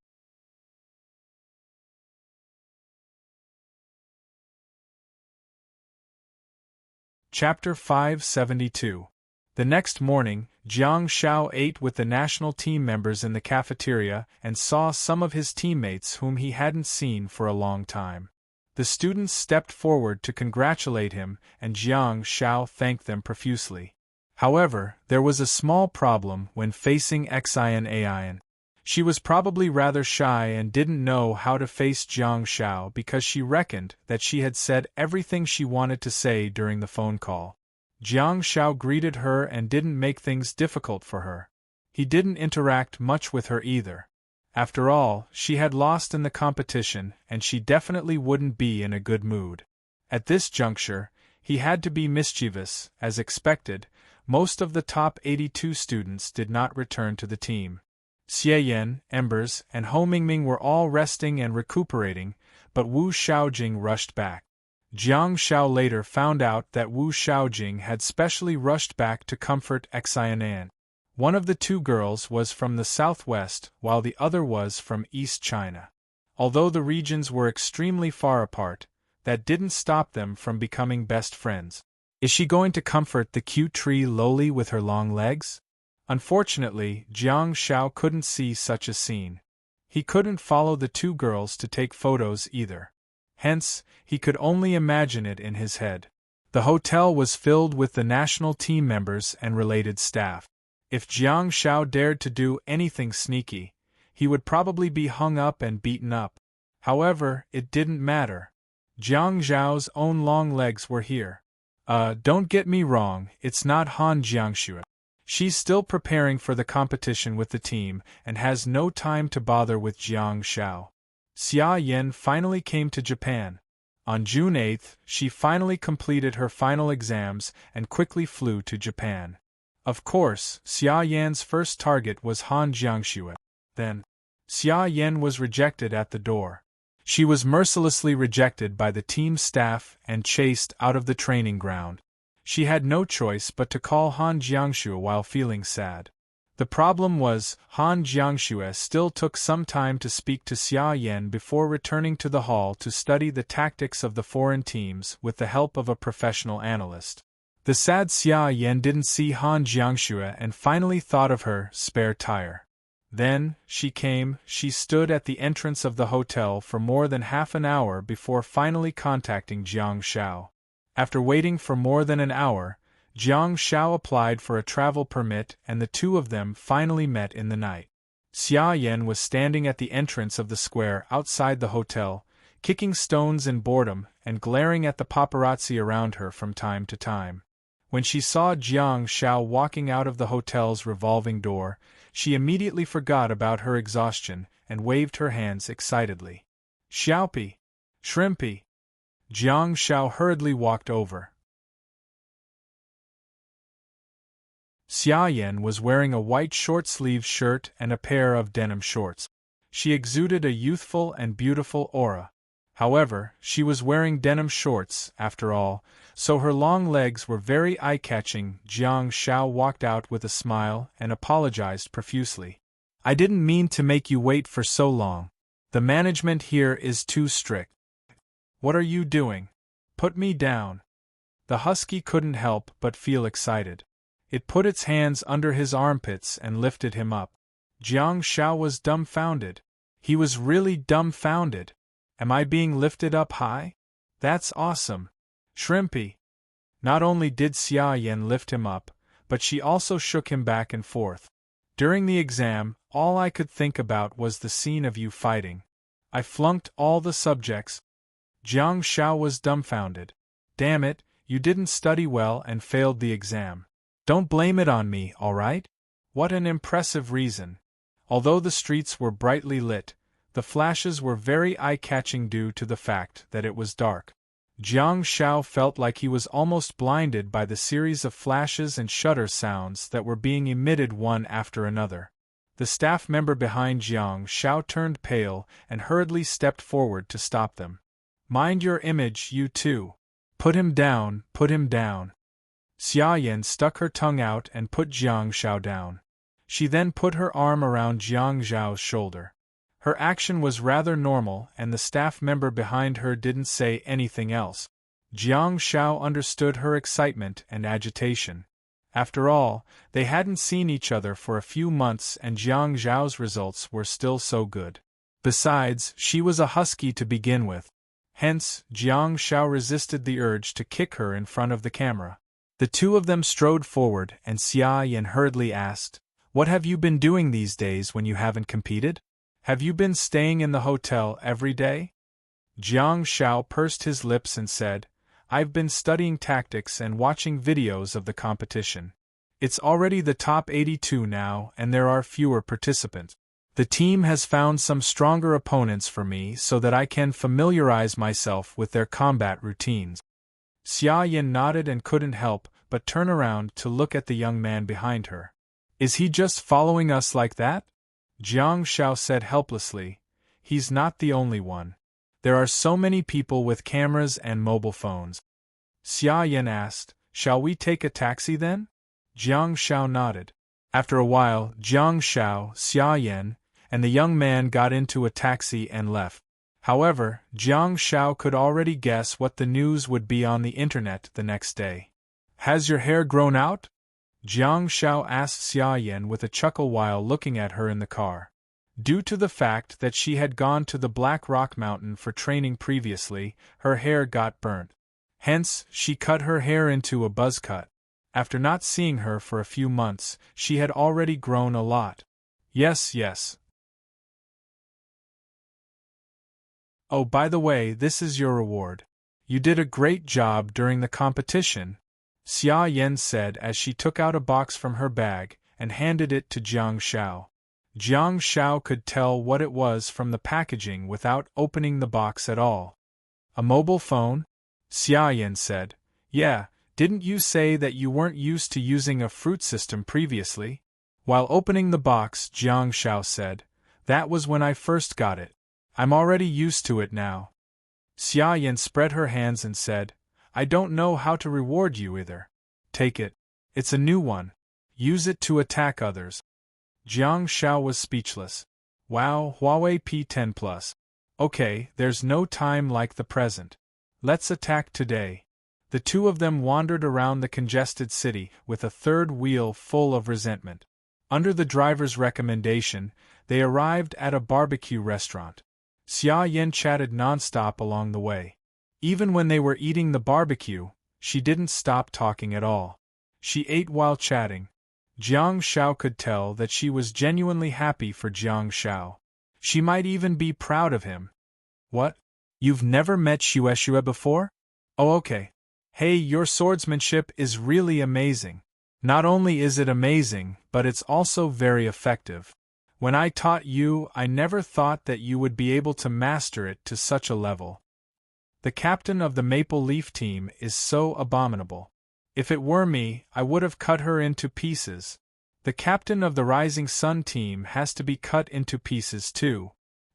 Chapter 572. The next morning, Jiang Shao ate with the national team members in the cafeteria and saw some of his teammates whom he hadn't seen for a long time. The students stepped forward to congratulate him, and Jiang Shao thanked them profusely. However, there was a small problem when facing Xian. She was probably rather shy and didn't know how to face Jiang Shao because she reckoned that she had said everything she wanted to say during the phone call. Jiang Shao greeted her and didn't make things difficult for her. He didn't interact much with her either. After all, she had lost in the competition and she definitely wouldn't be in a good mood. At this juncture, he had to be mischievous, as expected. Most of the top 82 students did not return to the team. Xie Yan, Embers, and Ho Mingming were all resting and recuperating, but Wu Shaojing rushed back. Jiang Shao later found out that Wu Shaojing had specially rushed back to comfort Xian. One of the two girls was from the southwest, while the other was from East China. Although the regions were extremely far apart, that didn't stop them from becoming best friends. Is she going to comfort the cute tree lowly with her long legs? Unfortunately, Jiang Shao couldn't see such a scene. He couldn't follow the two girls to take photos either. Hence, he could only imagine it in his head. The hotel was filled with the national team members and related staff. If Jiang Shao dared to do anything sneaky, he would probably be hung up and beaten up. However, it didn't matter. Jiang Zhao's own long legs were here. Don't get me wrong, it's not Han Jiangxue. She's still preparing for the competition with the team and has no time to bother with Jiang Shao. Xia Yan finally came to Japan. On June 8th, she finally completed her final exams and quickly flew to Japan. Of course, Xia Yan's first target was Han Jiangxue. Then, Xia Yan was rejected at the door. She was mercilessly rejected by the team staff and chased out of the training ground. She had no choice but to call Han Jiangxue while feeling sad. The problem was, Han Jiangxue still took some time to speak to Xia Yan before returning to the hall to study the tactics of the foreign teams with the help of a professional analyst. The sad Xia Yan didn't see Han Jiangxue and finally thought of her spare tire. Then, she stood at the entrance of the hotel for more than half an hour before finally contacting Jiang Shao. After waiting for more than an hour, Jiang Shao applied for a travel permit and the two of them finally met in the night. Xia Yan was standing at the entrance of the square outside the hotel, kicking stones in boredom and glaring at the paparazzi around her from time to time. When she saw Jiang Shao walking out of the hotel's revolving door, she immediately forgot about her exhaustion and waved her hands excitedly. "Xiaopi! Shrimpy!" Jiang Shao hurriedly walked over. Xia Yan was wearing a white short-sleeved shirt and a pair of denim shorts. She exuded a youthful and beautiful aura. However, she was wearing denim shorts, after all, so her long legs were very eye-catching. Jiang Shao walked out with a smile and apologized profusely. "I didn't mean to make you wait for so long. The management here is too strict." "What are you doing? Put me down." The husky couldn't help but feel excited. It put its hands under his armpits and lifted him up. Jiang Shao was dumbfounded. He was really dumbfounded. "Am I being lifted up high? That's awesome. Shrimpy." Not only did Xia Yan lift him up, but she also shook him back and forth. "During the exam, all I could think about was the scene of you fighting. I flunked all the subjects." Jiang Shao was dumbfounded. "Damn it, you didn't study well and failed the exam. Don't blame it on me, all right?" What an impressive reason. Although the streets were brightly lit, the flashes were very eye-catching due to the fact that it was dark. Jiang Shao felt like he was almost blinded by the series of flashes and shutter sounds that were being emitted one after another. The staff member behind Jiang Shao turned pale and hurriedly stepped forward to stop them. "Mind your image, you two. Put him down, put him down." Xia Yan stuck her tongue out and put Jiang Shao down. She then put her arm around Jiang Zhao's shoulder. Her action was rather normal and the staff member behind her didn't say anything else. Jiang Shao understood her excitement and agitation. After all, they hadn't seen each other for a few months and Jiang Zhao's results were still so good. Besides, she was a husky to begin with. Hence, Jiang Shao resisted the urge to kick her in front of the camera. The two of them strode forward and Xia Yan hurriedly asked, "What have you been doing these days when you haven't competed? Have you been staying in the hotel every day?" Jiang Shao pursed his lips and said, "I've been studying tactics and watching videos of the competition. It's already the top 82 now and there are fewer participants. The team has found some stronger opponents for me so that I can familiarize myself with their combat routines." Xia Yan nodded and couldn't help but turn around to look at the young man behind her. "Is he just following us like that?" Jiang Shao said helplessly, "He's not the only one. There are so many people with cameras and mobile phones." Xia Yan asked, "Shall we take a taxi then?" Jiang Shao nodded. After a while, Jiang Shao, Xia Yan, and the young man got into a taxi and left. However, Jiang Shao could already guess what the news would be on the internet the next day. "Has your hair grown out?" Jiang Shao asked Xia Yan with a chuckle while looking at her in the car. Due to the fact that she had gone to the Black Rock Mountain for training previously, her hair got burnt. Hence, she cut her hair into a buzz cut. After not seeing her for a few months, she had already grown a lot. Yes. "Oh, by the way, this is your reward. You did a great job during the competition," Xia Yan said as she took out a box from her bag and handed it to Jiang Shao. Jiang Shao could tell what it was from the packaging without opening the box at all. "A mobile phone?" Xia Yan said. "Yeah, didn't you say that you weren't used to using a fruit system previously?" While opening the box, Jiang Shao said, "That was when I first got it. I'm already used to it now." Xia Yan spread her hands and said, "I don't know how to reward you either. Take it. It's a new one. Use it to attack others." Jiang Shao was speechless. "Wow, Huawei P10 Plus. Okay, there's no time like the present. Let's attack today." The two of them wandered around the congested city with a third wheel full of resentment. Under the driver's recommendation, they arrived at a barbecue restaurant. Xia Yan chatted nonstop along the way. Even when they were eating the barbecue, she didn't stop talking at all. She ate while chatting. Jiang Shao could tell that she was genuinely happy for Jiang Shao. She might even be proud of him. What? You've never met Xue before? Oh, okay. Hey, your swordsmanship is really amazing. Not only is it amazing, but it's also very effective. When I taught you, I never thought that you would be able to master it to such a level. The captain of the Maple Leaf team is so abominable. If it were me, I would have cut her into pieces. The captain of the Rising Sun team has to be cut into pieces too.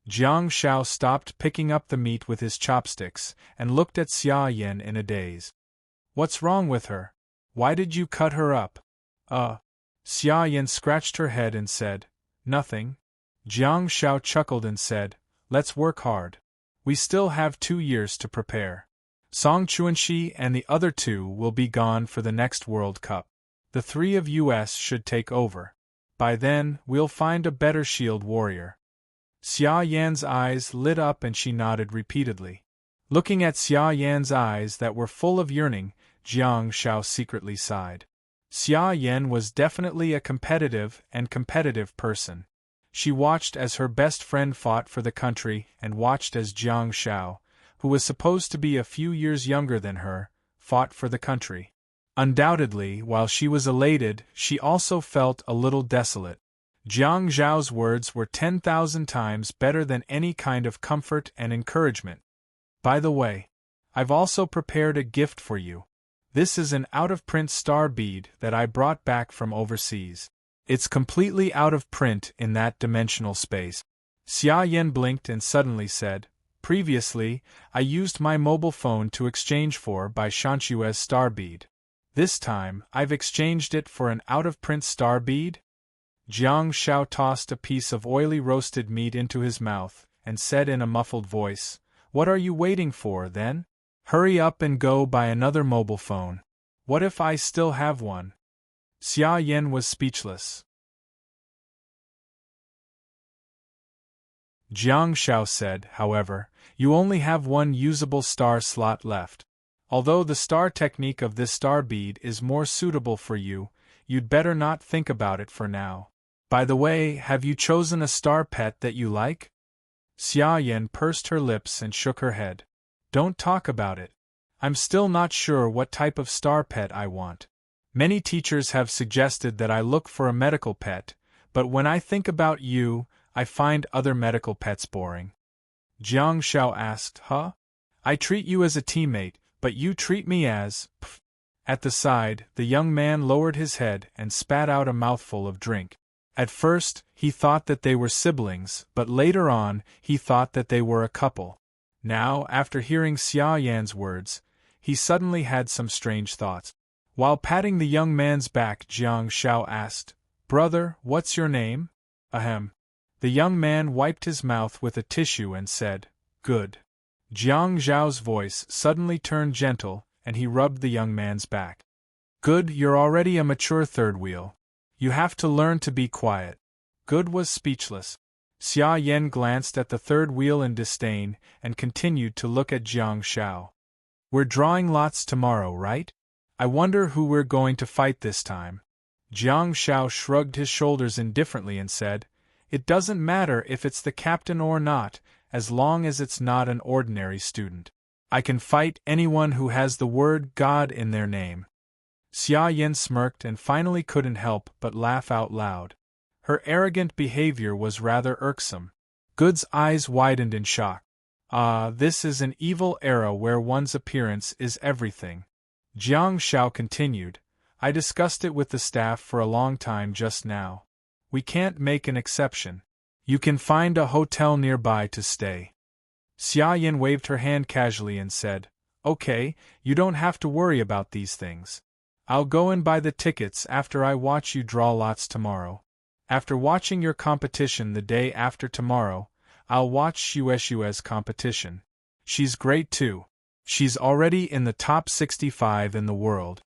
Jiang Shao stopped picking up the meat with his chopsticks and looked at Xia Yan in a daze. What's wrong with her? Why did you cut her up? Xia Yan scratched her head and said, Nothing. Jiang Shao chuckled and said, Let's work hard. We still have 2 years to prepare. Song Chuanxi and the other two will be gone for the next World Cup. The 3 of us should take over. By then, we'll find a better shield warrior. Xia Yan's eyes lit up and she nodded repeatedly. Looking at Xia Yan's eyes that were full of yearning, Jiang Shao secretly sighed. Xia Yan was definitely a competitive person. She watched as her best friend fought for the country and watched as Jiang Shao, who was supposed to be a few years younger than her, fought for the country. Undoubtedly, while she was elated, she also felt a little desolate. Jiang Zhao's words were 10,000 times better than any kind of comfort and encouragement. By the way, I've also prepared a gift for you. This is an out-of-print star bead that I brought back from overseas. It's completely out of print in that dimensional space. Xia Yan blinked and suddenly said, Previously, I used my mobile phone to exchange for by Shanshue's star bead. This time, I've exchanged it for an out-of-print star bead? Jiang Shao tossed a piece of oily roasted meat into his mouth and said in a muffled voice, What are you waiting for, then? Hurry up and go buy another mobile phone. What if I still have one? Xia Yan was speechless. Jiang Shao said, however, You only have one usable star slot left. Although the star technique of this star bead is more suitable for you, you'd better not think about it for now. By the way, have you chosen a star pet that you like? Xia Yan pursed her lips and shook her head. Don't talk about it. I'm still not sure what type of star pet I want. Many teachers have suggested that I look for a medical pet, but when I think about you, I find other medical pets boring. Jiang Shao asked, Huh? I treat you as a teammate, but you treat me as… Pff. At the side, the young man lowered his head and spat out a mouthful of drink. At first, he thought that they were siblings, but later on, he thought that they were a couple. Now, after hearing Xia Yan's words, he suddenly had some strange thoughts. While patting the young man's back, Jiang Shao asked, Brother, what's your name? Ahem. The young man wiped his mouth with a tissue and said, Good. Jiang Zhao's voice suddenly turned gentle, and he rubbed the young man's back. Good, you're already a mature third wheel. You have to learn to be quiet. Good was speechless. Xia Yan glanced at the third wheel in disdain and continued to look at Jiang Shao. We're drawing lots tomorrow, right? I wonder who we're going to fight this time. Jiang Shao shrugged his shoulders indifferently and said, It doesn't matter if it's the captain or not, as long as it's not an ordinary student. I can fight anyone who has the word God in their name. Xia Yan smirked and finally couldn't help but laugh out loud. Her arrogant behavior was rather irksome. Good's eyes widened in shock. This is an evil era where one's appearance is everything. Jiang Shao continued, I discussed it with the staff for a long time just now. We can't make an exception. You can find a hotel nearby to stay. Xia Yan waved her hand casually and said, Okay, you don't have to worry about these things. I'll go and buy the tickets after I watch you draw lots tomorrow. After watching your competition the day after tomorrow, I'll watch Xue's competition. She's great too. She's already in the top 65 in the world.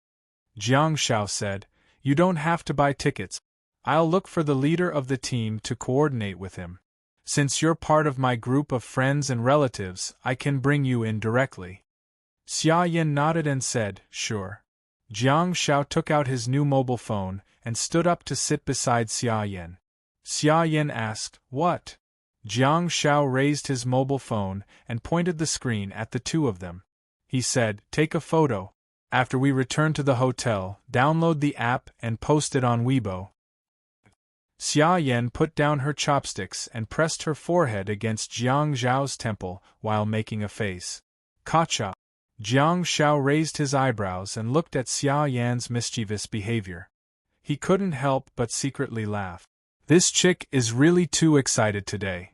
Jiang Shao said, "You don't have to buy tickets. I'll look for the leader of the team to coordinate with him. Since you're part of my group of friends and relatives, I can bring you in directly." Xia Yan nodded and said, "Sure." Jiang Shao took out his new mobile phone and stood up to sit beside Xia Yan. Xia Yan asked, "What?" Jiang Shao raised his mobile phone and pointed the screen at the two of them. He said, "Take a photo. After we return to the hotel, download the app and post it on Weibo." Xia Yan put down her chopsticks and pressed her forehead against Jiang Zhao's temple while making a face. "Gotcha." Jiang Shao raised his eyebrows and looked at Xia Yan's mischievous behavior. He couldn't help but secretly laugh. This chick is really too excited today.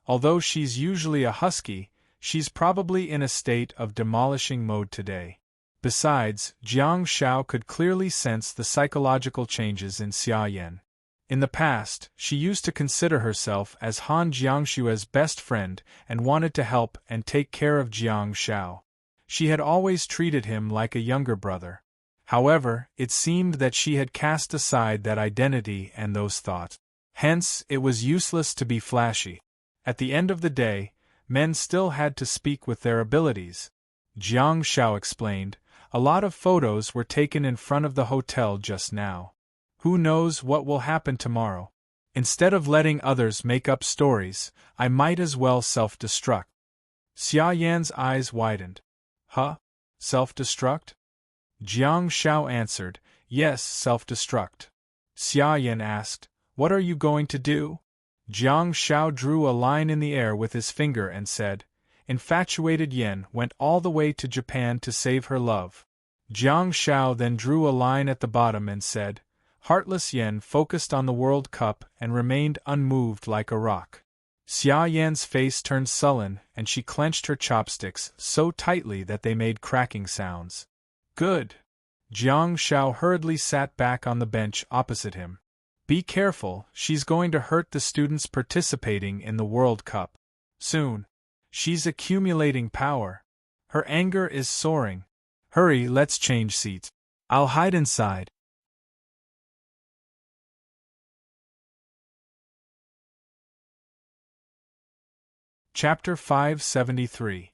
Although she's usually a husky, she's probably in a state of demolishing mode today. Besides, Jiang Shao could clearly sense the psychological changes in Xia Yan. In the past, she used to consider herself as Han Jiangshua's best friend and wanted to help and take care of Jiang Shao. She had always treated him like a younger brother. However, it seemed that she had cast aside that identity and those thoughts. Hence, it was useless to be flashy. At the end of the day, men still had to speak with their abilities. Jiang Shao explained, "A lot of photos were taken in front of the hotel just now. Who knows what will happen tomorrow? Instead of letting others make up stories, I might as well self-destruct." Xia Yan's eyes widened. "Huh? Self-destruct?" Jiang Shao answered, "Yes, self-destruct." Xia Yan asked, "What are you going to do?" Jiang Shao drew a line in the air with his finger and said, "Infatuated Yen went all the way to Japan to save her love." Jiang Shao then drew a line at the bottom and said, "Heartless Yen focused on the World Cup and remained unmoved like a rock." Xia Yan's face turned sullen and she clenched her chopsticks so tightly that they made cracking sounds. "Good." Jiang Shao hurriedly sat back on the bench opposite him. "Be careful, she's going to hurt the students participating in the World Cup. Soon. She's accumulating power. Her anger is soaring. Hurry, let's change seats. I'll hide inside." Chapter 573.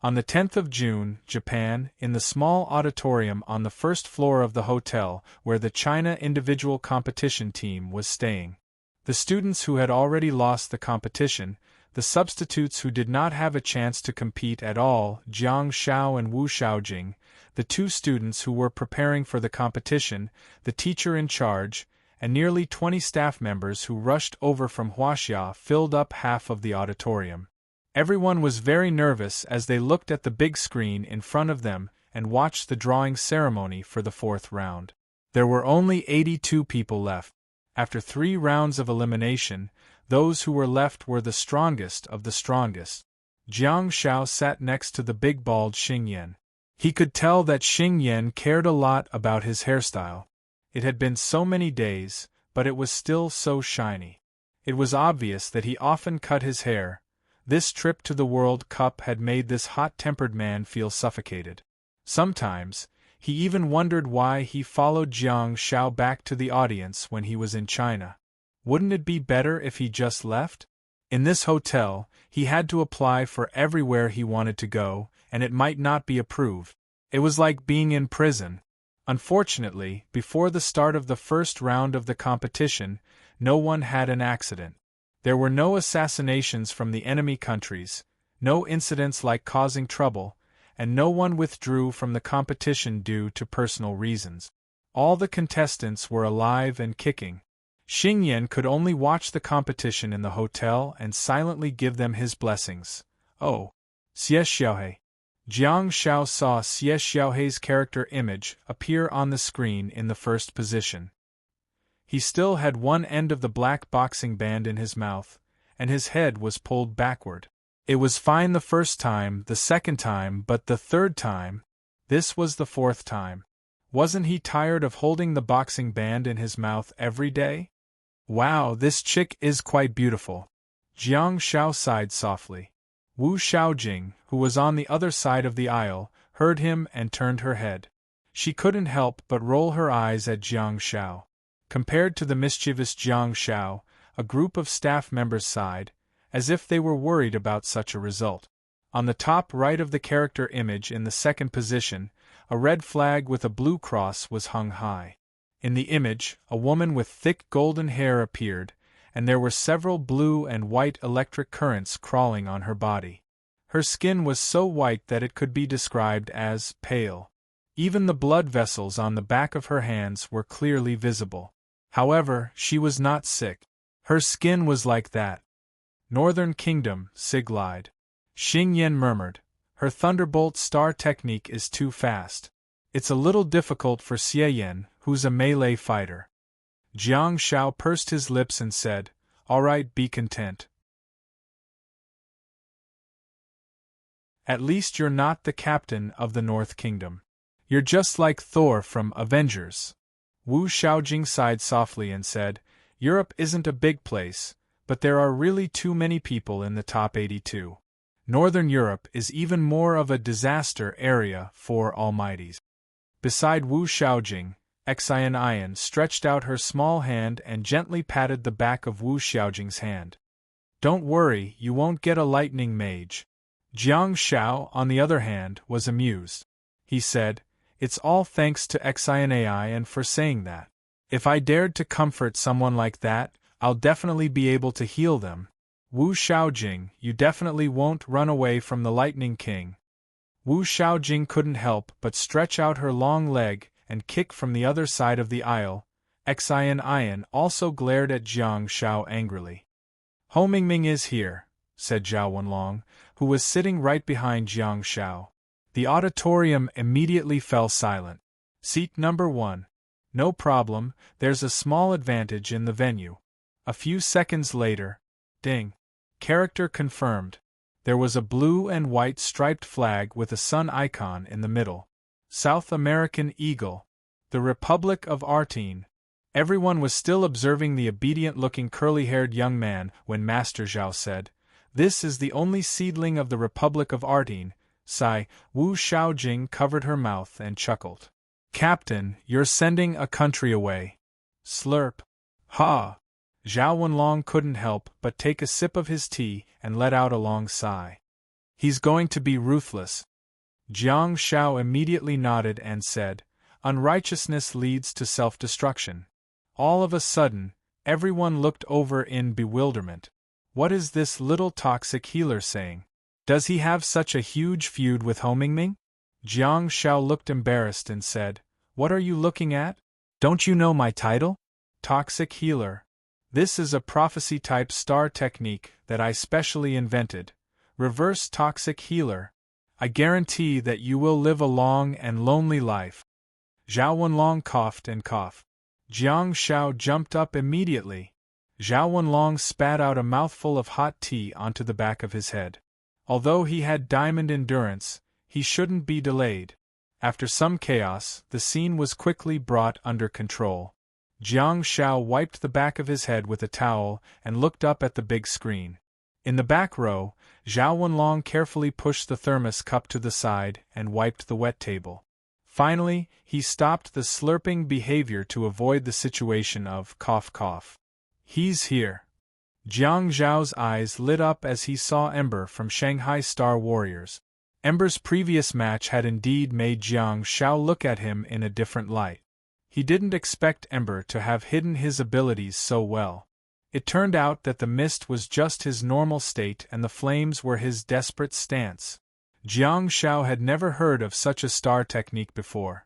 On the 10th of June, Japan, in the small auditorium on the first floor of the hotel where the China individual competition team was staying. The students who had already lost the competition, the substitutes who did not have a chance to compete at all, Jiang Shao and Wu Shaojing, the two students who were preparing for the competition, the teacher in charge, and nearly 20 staff members who rushed over from Huaxia filled up half of the auditorium. Everyone was very nervous as they looked at the big screen in front of them and watched the drawing ceremony for the fourth round. There were only 82 people left. After 3 rounds of elimination, those who were left were the strongest of the strongest. Jiang Shao sat next to the big bald Xing Yan. He could tell that Xing Yan cared a lot about his hairstyle. It had been so many days, but it was still so shiny. It was obvious that he often cut his hair. This trip to the World Cup had made this hot-tempered man feel suffocated. Sometimes, he even wondered why he followed Jiang Shao back to the audience when he was in China. Wouldn't it be better if he just left? In this hotel, he had to apply for everywhere he wanted to go, and it might not be approved. It was like being in prison. Unfortunately, before the start of the first round of the competition, no one had an accident. There were no assassinations from the enemy countries, no incidents like causing trouble, and no one withdrew from the competition due to personal reasons. All the contestants were alive and kicking. Xing Yan could only watch the competition in the hotel and silently give them his blessings. "Oh, Xie Xiaohe." Jiang Shao saw Xie Xiaohe's character image appear on the screen in the first position. He still had one end of the black boxing band in his mouth, and his head was pulled backward. It was fine the first time, the second time, but the third time? This was the fourth time. Wasn't he tired of holding the boxing band in his mouth every day? "Wow, this chick is quite beautiful." Jiang Shao sighed softly. Wu Xiaojing, who was on the other side of the aisle, heard him and turned her head. She couldn't help but roll her eyes at Jiang Shao. Compared to the mischievous Jiang Shao, a group of staff members sighed, as if they were worried about such a result. On the top right of the character image in the second position, a red flag with a blue cross was hung high. In the image, a woman with thick golden hair appeared, and there were several blue and white electric currents crawling on her body. Her skin was so white that it could be described as pale. Even the blood vessels on the back of her hands were clearly visible. However, she was not sick. Her skin was like that. Northern Kingdom, Sig lied. Xing Yan murmured, her thunderbolt star technique is too fast. It's a little difficult for Xie Yan, who's a melee fighter. Jiang Shao pursed his lips and said, all right, be content. At least you're not the captain of the North Kingdom. You're just like Thor from Avengers. Wu Xiaojing sighed softly and said, Europe isn't a big place, but there are really too many people in the top 82. Northern Europe is even more of a disaster area for Almighties. Beside Wu Xiaojing, Xian stretched out her small hand and gently patted the back of Wu Xiaojing's hand. Don't worry, you won't get a lightning mage. Jiang Shao, on the other hand, was amused. He said, it's all thanks to Xian and for saying that. If I dared to comfort someone like that, I'll definitely be able to heal them. Wu Xiaojing, you definitely won't run away from the Lightning King. Wu Xiaojing couldn't help but stretch out her long leg and kick from the other side of the aisle. Xian also glared at Jiang Shao angrily. Ho Mingming is here, said Zhao Wenlong, who was sitting right behind Jiang Shao. The auditorium immediately fell silent. Seat number 1. No problem, there's a small advantage in the venue. A few seconds later, ding. Character confirmed. There was a blue and white striped flag with a sun icon in the middle. South American Eagle. The Republic of Artine. Everyone was still observing the obedient-looking curly-haired young man when Master Zhao said, This is the only seedling of the Republic of Artine. Sigh. Wu Xiaojing covered her mouth and chuckled. Captain, you're sending a country away. Slurp. Ha! Zhao Wenlong couldn't help but take a sip of his tea and let out a long sigh. He's going to be ruthless. Jiang Shao immediately nodded and said, Unrighteousness leads to self-destruction. All of a sudden, everyone looked over in bewilderment. What is this little toxic healer saying? Does he have such a huge feud with Ho Mingming? Jiang Shao looked embarrassed and said, What are you looking at? Don't you know my title? Toxic healer. This is a prophecy-type star technique that I specially invented. Reverse toxic healer. I guarantee that you will live a long and lonely life. Zhao Wenlong coughed and coughed. Jiang Shao jumped up immediately. Zhao Wenlong spat out a mouthful of hot tea onto the back of his head. Although he had diamond endurance, he shouldn't be delayed. After some chaos, the scene was quickly brought under control. Jiang Shao wiped the back of his head with a towel and looked up at the big screen. In the back row, Zhao Wenlong carefully pushed the thermos cup to the side and wiped the wet table. Finally, he stopped the slurping behavior to avoid the situation of cough cough. He's here. Jiang Zhao's eyes lit up as he saw Ember from Shanghai Star Warriors. Ember's previous match had indeed made Jiang Shao look at him in a different light. He didn't expect Ember to have hidden his abilities so well. It turned out that the mist was just his normal state and the flames were his desperate stance. Jiang Shao had never heard of such a star technique before.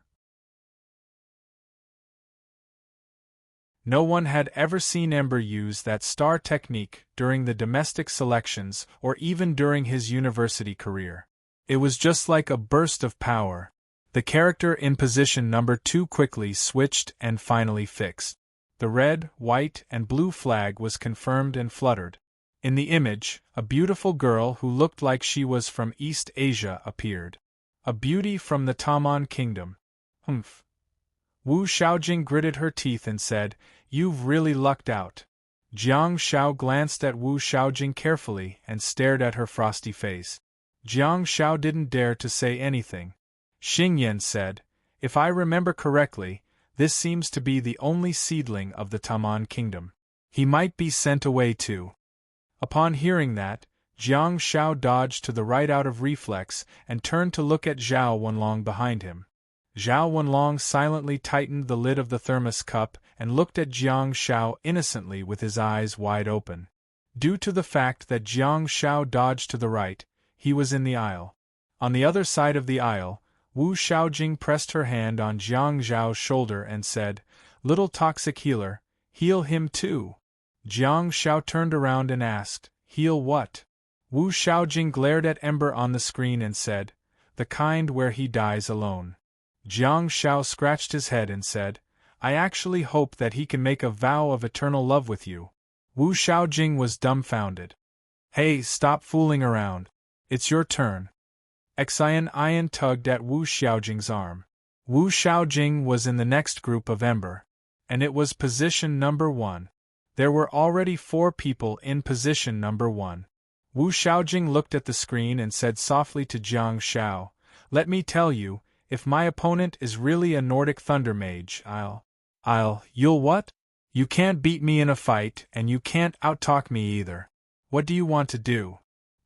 No one had ever seen Ember use that star technique during the domestic selections or even during his university career. It was just like a burst of power. The character in position number 2 quickly switched and finally fixed. The red, white, and blue flag was confirmed and fluttered. In the image, a beautiful girl who looked like she was from East Asia appeared. A beauty from the Tamon Kingdom. Humph. Wu Xiaojing gritted her teeth and said, You've really lucked out. Jiang Shao glanced at Wu Shaojing carefully and stared at her frosty face. Jiang Shao didn't dare to say anything. Xing Yan said, "If I remember correctly, this seems to be the only seedling of the Taman kingdom. He might be sent away too." Upon hearing that, Jiang Shao dodged to the right out of reflex and turned to look at Zhao Wenlong behind him. Zhao Wenlong silently tightened the lid of the thermos cup and looked at Jiang Shao innocently with his eyes wide open. Due to the fact that Jiang Shao dodged to the right, he was in the aisle. On the other side of the aisle, Wu Shaojing pressed her hand on Jiang Zhao's shoulder and said, "Little toxic healer, heal him too." Jiang Shao turned around and asked, "Heal what?" Wu Shaojing glared at Ember on the screen and said, "The kind where he dies alone." Jiang Shao scratched his head and said, "I actually hope that he can make a vow of eternal love with you." Wu Shaojing was dumbfounded. "Hey, stop fooling around. It's your turn." Xian tugged at Wu Xiaojing's arm. Wu Shaojing was in the next group of Ember, and it was position number 1. There were already 4 people in position number 1. Wu Shaojing looked at the screen and said softly to Jiang Shao, "Let me tell you, if my opponent is really a Nordic Thunder Mage, you'll what? You can't beat me in a fight, and you can't outtalk me either. What do you want to do?"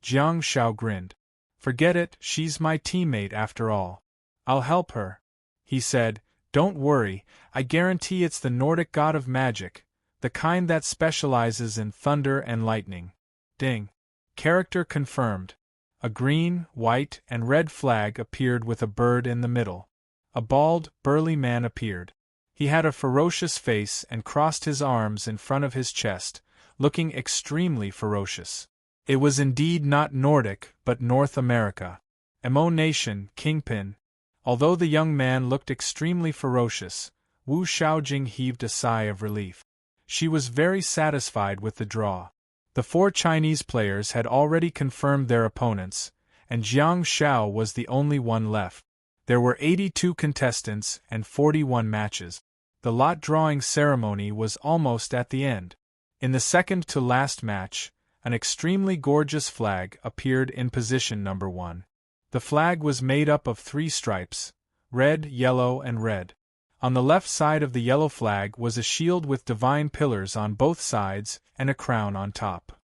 Jiang Shao grinned. "Forget it, she's my teammate after all. I'll help her," he said. "Don't worry, I guarantee it's the Nordic god of magic, the kind that specializes in thunder and lightning." Ding. Character confirmed. A green, white, and red flag appeared with a bird in the middle. A bald, burly man appeared. He had a ferocious face and crossed his arms in front of his chest, looking extremely ferocious. It was indeed not Nordic, but North America. Emo Nation, Kingpin. Although the young man looked extremely ferocious, Wu Shaojing heaved a sigh of relief. She was very satisfied with the draw. The 4 Chinese players had already confirmed their opponents, and Jiang Shao was the only one left. There were 82 contestants and 41 matches. The lot drawing ceremony was almost at the end. In the second-to-last match, an extremely gorgeous flag appeared in position number 1. The flag was made up of 3 stripes, red, yellow, and red. On the left side of the yellow flag was a shield with divine pillars on both sides and a crown on top.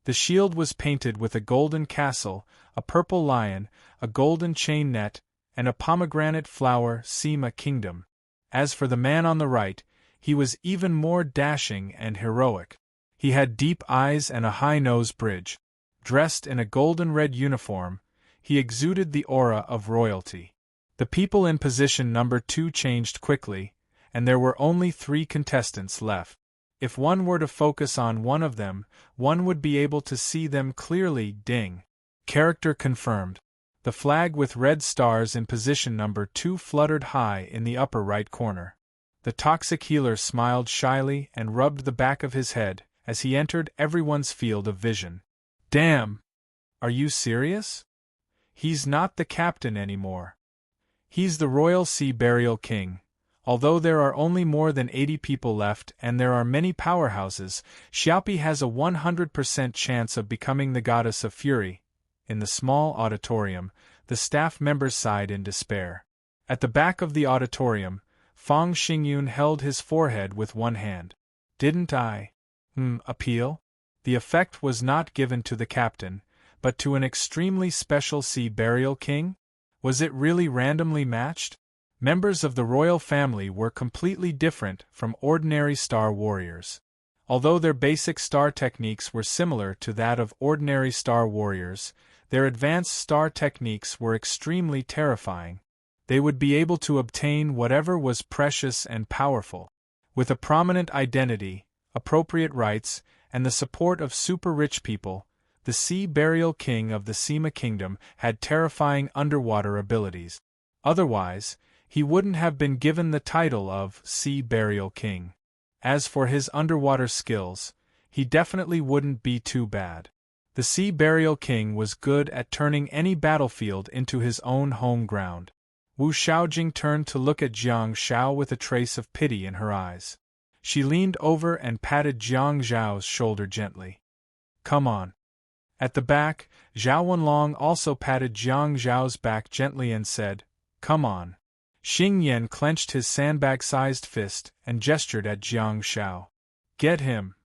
The shield was painted with a golden castle, a purple lion, a golden chain net, and a pomegranate flower Sima kingdom. As for the man on the right, he was even more dashing and heroic. He had deep eyes and a high nose bridge. Dressed in a golden-red uniform, he exuded the aura of royalty. The people in position number 2 changed quickly, and there were only 3 contestants left. If one were to focus on one of them, one would be able to see them clearly. Ding. Character confirmed. The flag with red stars in position number 2 fluttered high in the upper right corner. The toxic healer smiled shyly and rubbed the back of his head as he entered everyone's field of vision. "Damn! Are you serious? He's not the captain anymore. He's the Royal Sea Burial King. Although there are only more than 80 people left and there are many powerhouses, Xiaopi has a 100% chance of becoming the goddess of fury." In the small auditorium, the staff members sighed in despair. At the back of the auditorium, Fang Xingyun held his forehead with one hand. "Didn't I appeal?" The effect was not given to the captain, but to an extremely special sea burial king? Was it really randomly matched? Members of the royal family were completely different from ordinary star warriors. Although their basic star techniques were similar to that of ordinary star warriors, their advanced star techniques were extremely terrifying. They would be able to obtain whatever was precious and powerful. With a prominent identity, appropriate rights, and the support of super-rich people, the Sea Burial King of the Sima Kingdom had terrifying underwater abilities. Otherwise, he wouldn't have been given the title of Sea Burial King. As for his underwater skills, he definitely wouldn't be too bad. The Sea Burial King was good at turning any battlefield into his own home ground. Wu Shaojing turned to look at Jiang Xiao with a trace of pity in her eyes. She leaned over and patted Jiang Zhao's shoulder gently. Come on. At the back, Zhao Wenlong also patted Jiang Zhao's back gently and said, Come on. Xing Yan clenched his sandbag-sized fist and gestured at Jiang Xiao. Get him.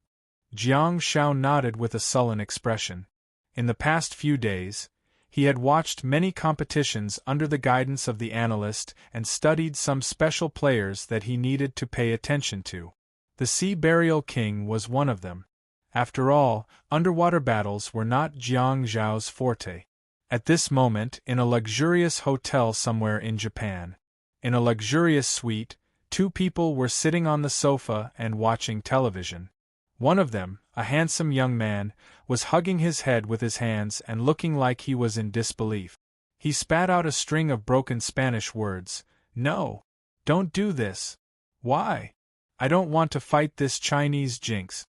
Jiang Xiao nodded with a sullen expression. In the past few days, he had watched many competitions under the guidance of the analyst and studied some special players that he needed to pay attention to. The Sea Burial King was one of them. After all, underwater battles were not Jiang Zhao's forte. At this moment, in a luxurious hotel somewhere in Japan, in a luxurious suite, two people were sitting on the sofa and watching television. One of them, a handsome young man, was hugging his head with his hands and looking like he was in disbelief. He spat out a string of broken Spanish words. No. Don't do this. Why? I don't want to fight this Chinese jinx.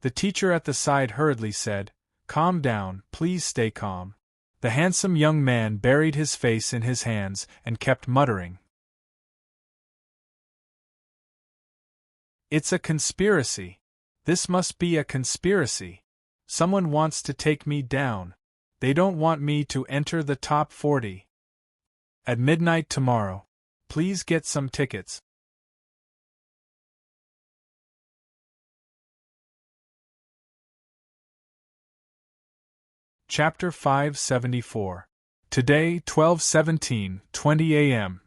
The teacher at the side hurriedly said, Calm down, please stay calm. The handsome young man buried his face in his hands and kept muttering. It's a conspiracy. This must be a conspiracy. Someone wants to take me down. They don't want me to enter the top 40. At midnight tomorrow. Please get some tickets. Chapter 574. Today, 12:17:20 a.m.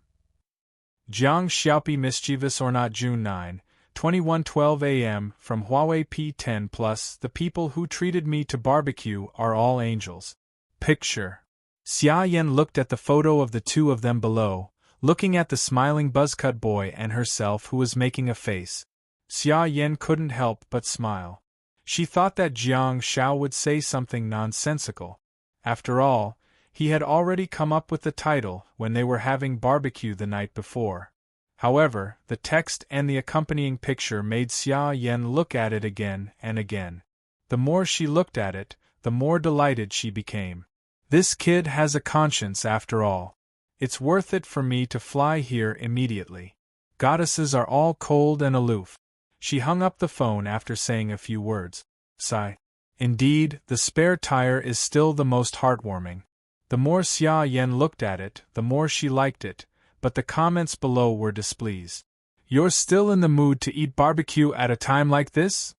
Jiang Xiaopi mischievous or not June 9, 21:12 a.m. from Huawei P10 Plus. The people who treated me to barbecue are all angels. Picture. Xia Yan looked at the photo of the two of them below, looking at the smiling buzzcut boy and herself who was making a face. Xia Yan couldn't help but smile. She thought that Jiang Xiao would say something nonsensical. After all, he had already come up with the title when they were having barbecue the night before. However, the text and the accompanying picture made Xia Yan look at it again and again. The more she looked at it, the more delighted she became. This kid has a conscience after all. It's worth it for me to fly here immediately. Goddesses are all cold and aloof. She hung up the phone after saying a few words. Sigh. Indeed, the spare tire is still the most heartwarming. The more Xia Yan looked at it, the more she liked it, but the comments below were displeased. You're still in the mood to eat barbecue at a time like this?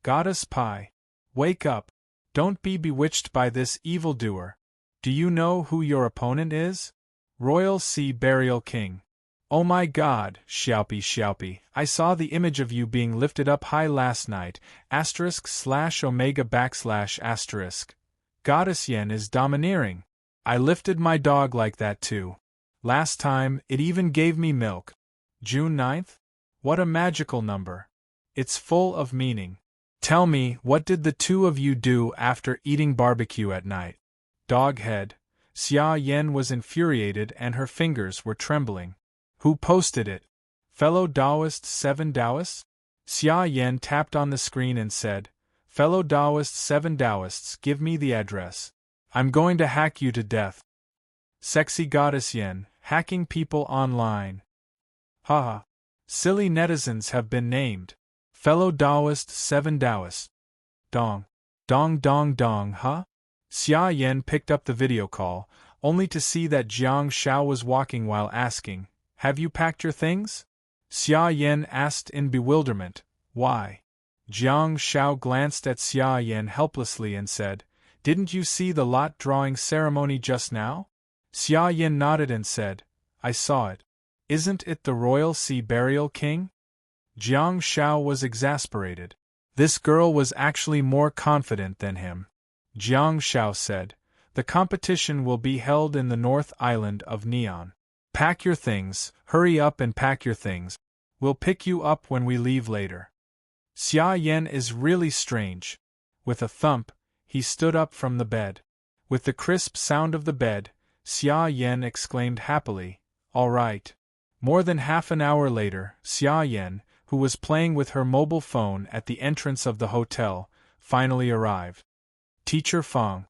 Goddess pie. Wake up. Don't be bewitched by this evildoer. Do you know who your opponent is? Royal Sea Burial King. Oh my God, Xiaopi, I saw the image of you being lifted up high last night, */omega \**. Goddess Yen is domineering. I lifted my dog like that too. Last time, it even gave me milk. June 9th? What a magical number. It's full of meaning. Tell me, what did the two of you do after eating barbecue at night? Doghead. Xia Yan was infuriated and her fingers were trembling. Who posted it? Fellow Taoist 7 Taoists? Xia Yan tapped on the screen and said, Fellow Taoist 7 Taoists, give me the address. I'm going to hack you to death. Sexy Goddess Yen, hacking people online. Haha. Silly netizens have been named. Fellow Taoist 7 Taoists. Dong. Dong dong dong, huh? Xia Yan picked up the video call, only to see that Jiang Xiao was walking while asking, Have you packed your things? Xia Yan asked in bewilderment, Why? Jiang Xiao glanced at Xia Yan helplessly and said, Didn't you see the lot drawing ceremony just now? Xia Yan nodded and said, I saw it. Isn't it the Royal Sea Burial King? Jiang Xiao was exasperated. This girl was actually more confident than him. Jiang Xiao said, The competition will be held in the North Island of Neon. Pack your things, hurry up and pack your things. We'll pick you up when we leave later. Xia Yan is really strange. With a thump, he stood up from the bed. With the crisp sound of the bed, Xia Yan exclaimed happily, All right. More than half an hour later, Xia Yan, who was playing with her mobile phone at the entrance of the hotel, finally arrived. Teacher Fang.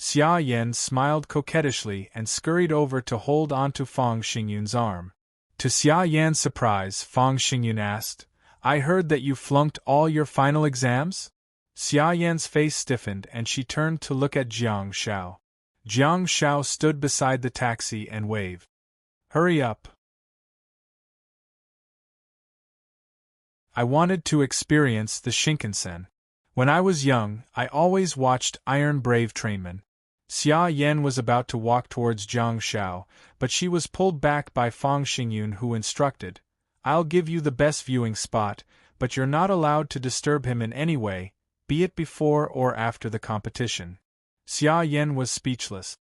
Xia Yan smiled coquettishly and scurried over to hold onto Fang Xingyun's arm. To Xia Yan's surprise, Fang Xingyun asked, "I heard that you flunked all your final exams?" Xia Yan's face stiffened and she turned to look at Jiang Shao. Jiang Shao stood beside the taxi and waved. "Hurry up. I wanted to experience the Shinkansen. When I was young, I always watched Iron Brave trainmen." Xia Yan was about to walk towards Jiang Shao, but she was pulled back by Fang Xingyun, who instructed, "I'll give you the best viewing spot, but you're not allowed to disturb him in any way, be it before or after the competition." Xia Yan was speechless.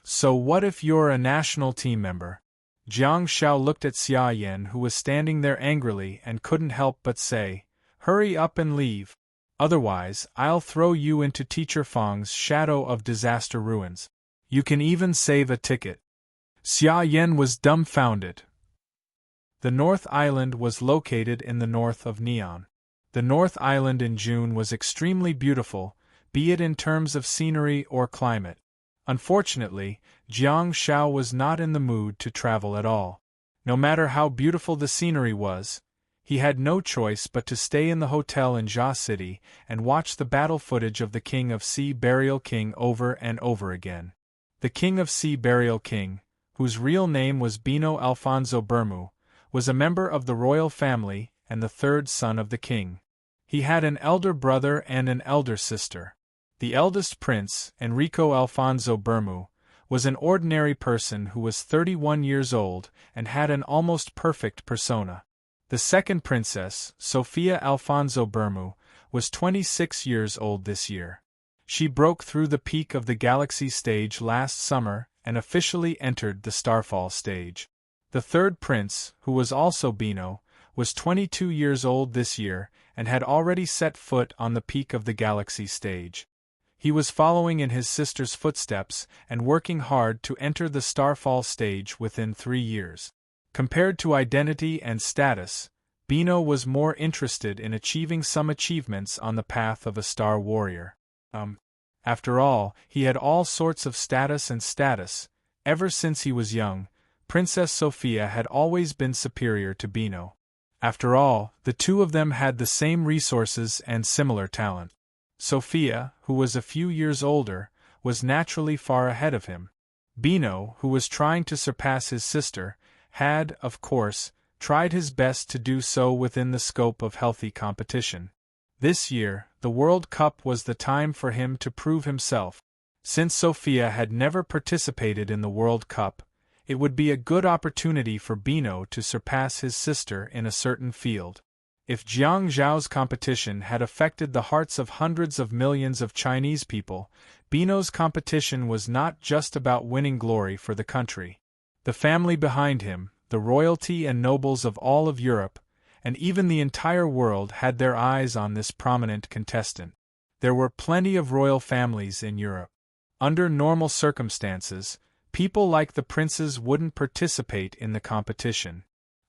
So what if you're a national team member?" Jiang Shao looked at Xia Yan, who was standing there angrily, and couldn't help but say, "Hurry up and leave. Otherwise, I'll throw you into Teacher Fang's shadow of disaster ruins. You can even save a ticket." Xia Yan was dumbfounded. The North Island was located in the north of Neon. The North Island in June was extremely beautiful, be it in terms of scenery or climate. Unfortunately, Jiang Shao was not in the mood to travel at all. No matter how beautiful the scenery was, he had no choice but to stay in the hotel in Jia City and watch the battle footage of the King of Sea Burial King over and over again. The King of Sea Burial King, whose real name was Bino Alfonso Bermu, was a member of the royal family and the third son of the king. He had an elder brother and an elder sister. The eldest prince, Enrico Alfonso Bermu, was an ordinary person who was 31 years old and had an almost perfect persona. The second princess, Sofia Alfonso Bermu, was 26 years old this year. She broke through the peak of the Galaxy stage last summer and officially entered the Starfall stage. The third prince, who was also Bino, was 22 years old this year and had already set foot on the peak of the Galaxy stage. He was following in his sister's footsteps and working hard to enter the Starfall stage within 3 years. Compared to identity and status, Bino was more interested in achieving some achievements on the path of a star warrior. After all, he had all sorts of status. Ever since he was young, Princess Sophia had always been superior to Bino. After all, the two of them had the same resources and similar talent. Sophia, who was a few years older, was naturally far ahead of him. Bino, who was trying to surpass his sister, had, of course, tried his best to do so within the scope of healthy competition. This year, the World Cup was the time for him to prove himself. Since Sophia had never participated in the World Cup, it would be a good opportunity for Bino to surpass his sister in a certain field. If Jiang Zhao's competition had affected the hearts of hundreds of millions of Chinese people, Bino's competition was not just about winning glory for the country. The family behind him, the royalty and nobles of all of Europe, and even the entire world had their eyes on this prominent contestant. There were plenty of royal families in Europe. Under normal circumstances, people like the princes wouldn't participate in the competition.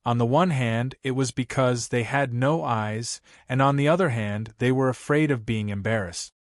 On the one hand, it was because they had no eyes, and on the other hand, they were afraid of being embarrassed.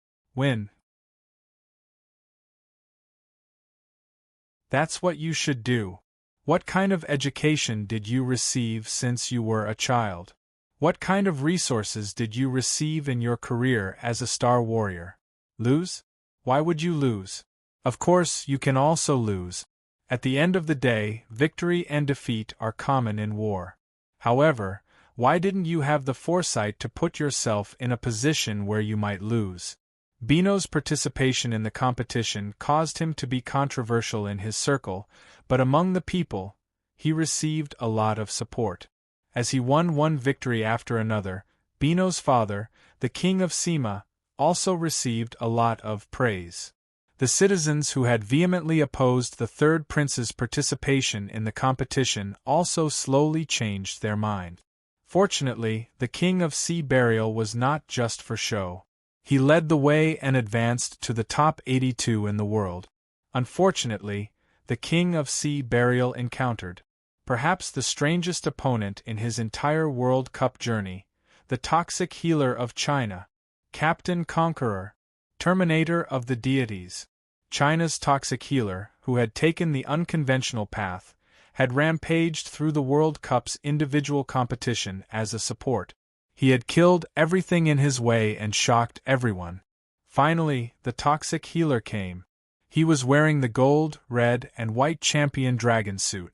That's what you should do. What kind of education did you receive since you were a child? What kind of resources did you receive in your career as a star warrior? Lose? Why would you lose? Of course, you can also lose. At the end of the day, victory and defeat are common in war. However, why didn't you have the foresight to put yourself in a position where you might lose? Bino's participation in the competition caused him to be controversial in his circle, but among the people, he received a lot of support. As he won one victory after another, Bino's father, the king of Sima, also received a lot of praise. The citizens who had vehemently opposed the third prince's participation in the competition also slowly changed their mind. Fortunately, the King of Sea Burial was not just for show. He led the way and advanced to the top 82 in the world. Unfortunately, the King of Sea Burial encountered, perhaps the strangest opponent in his entire World Cup journey, the toxic healer of China, Captain Conqueror, Terminator of the deities. China's toxic healer, who had taken the unconventional path, had rampaged through the World Cup's individual competition as a support. He had killed everything in his way and shocked everyone. Finally, the toxic healer came. He was wearing the gold, red, and white champion dragon suit.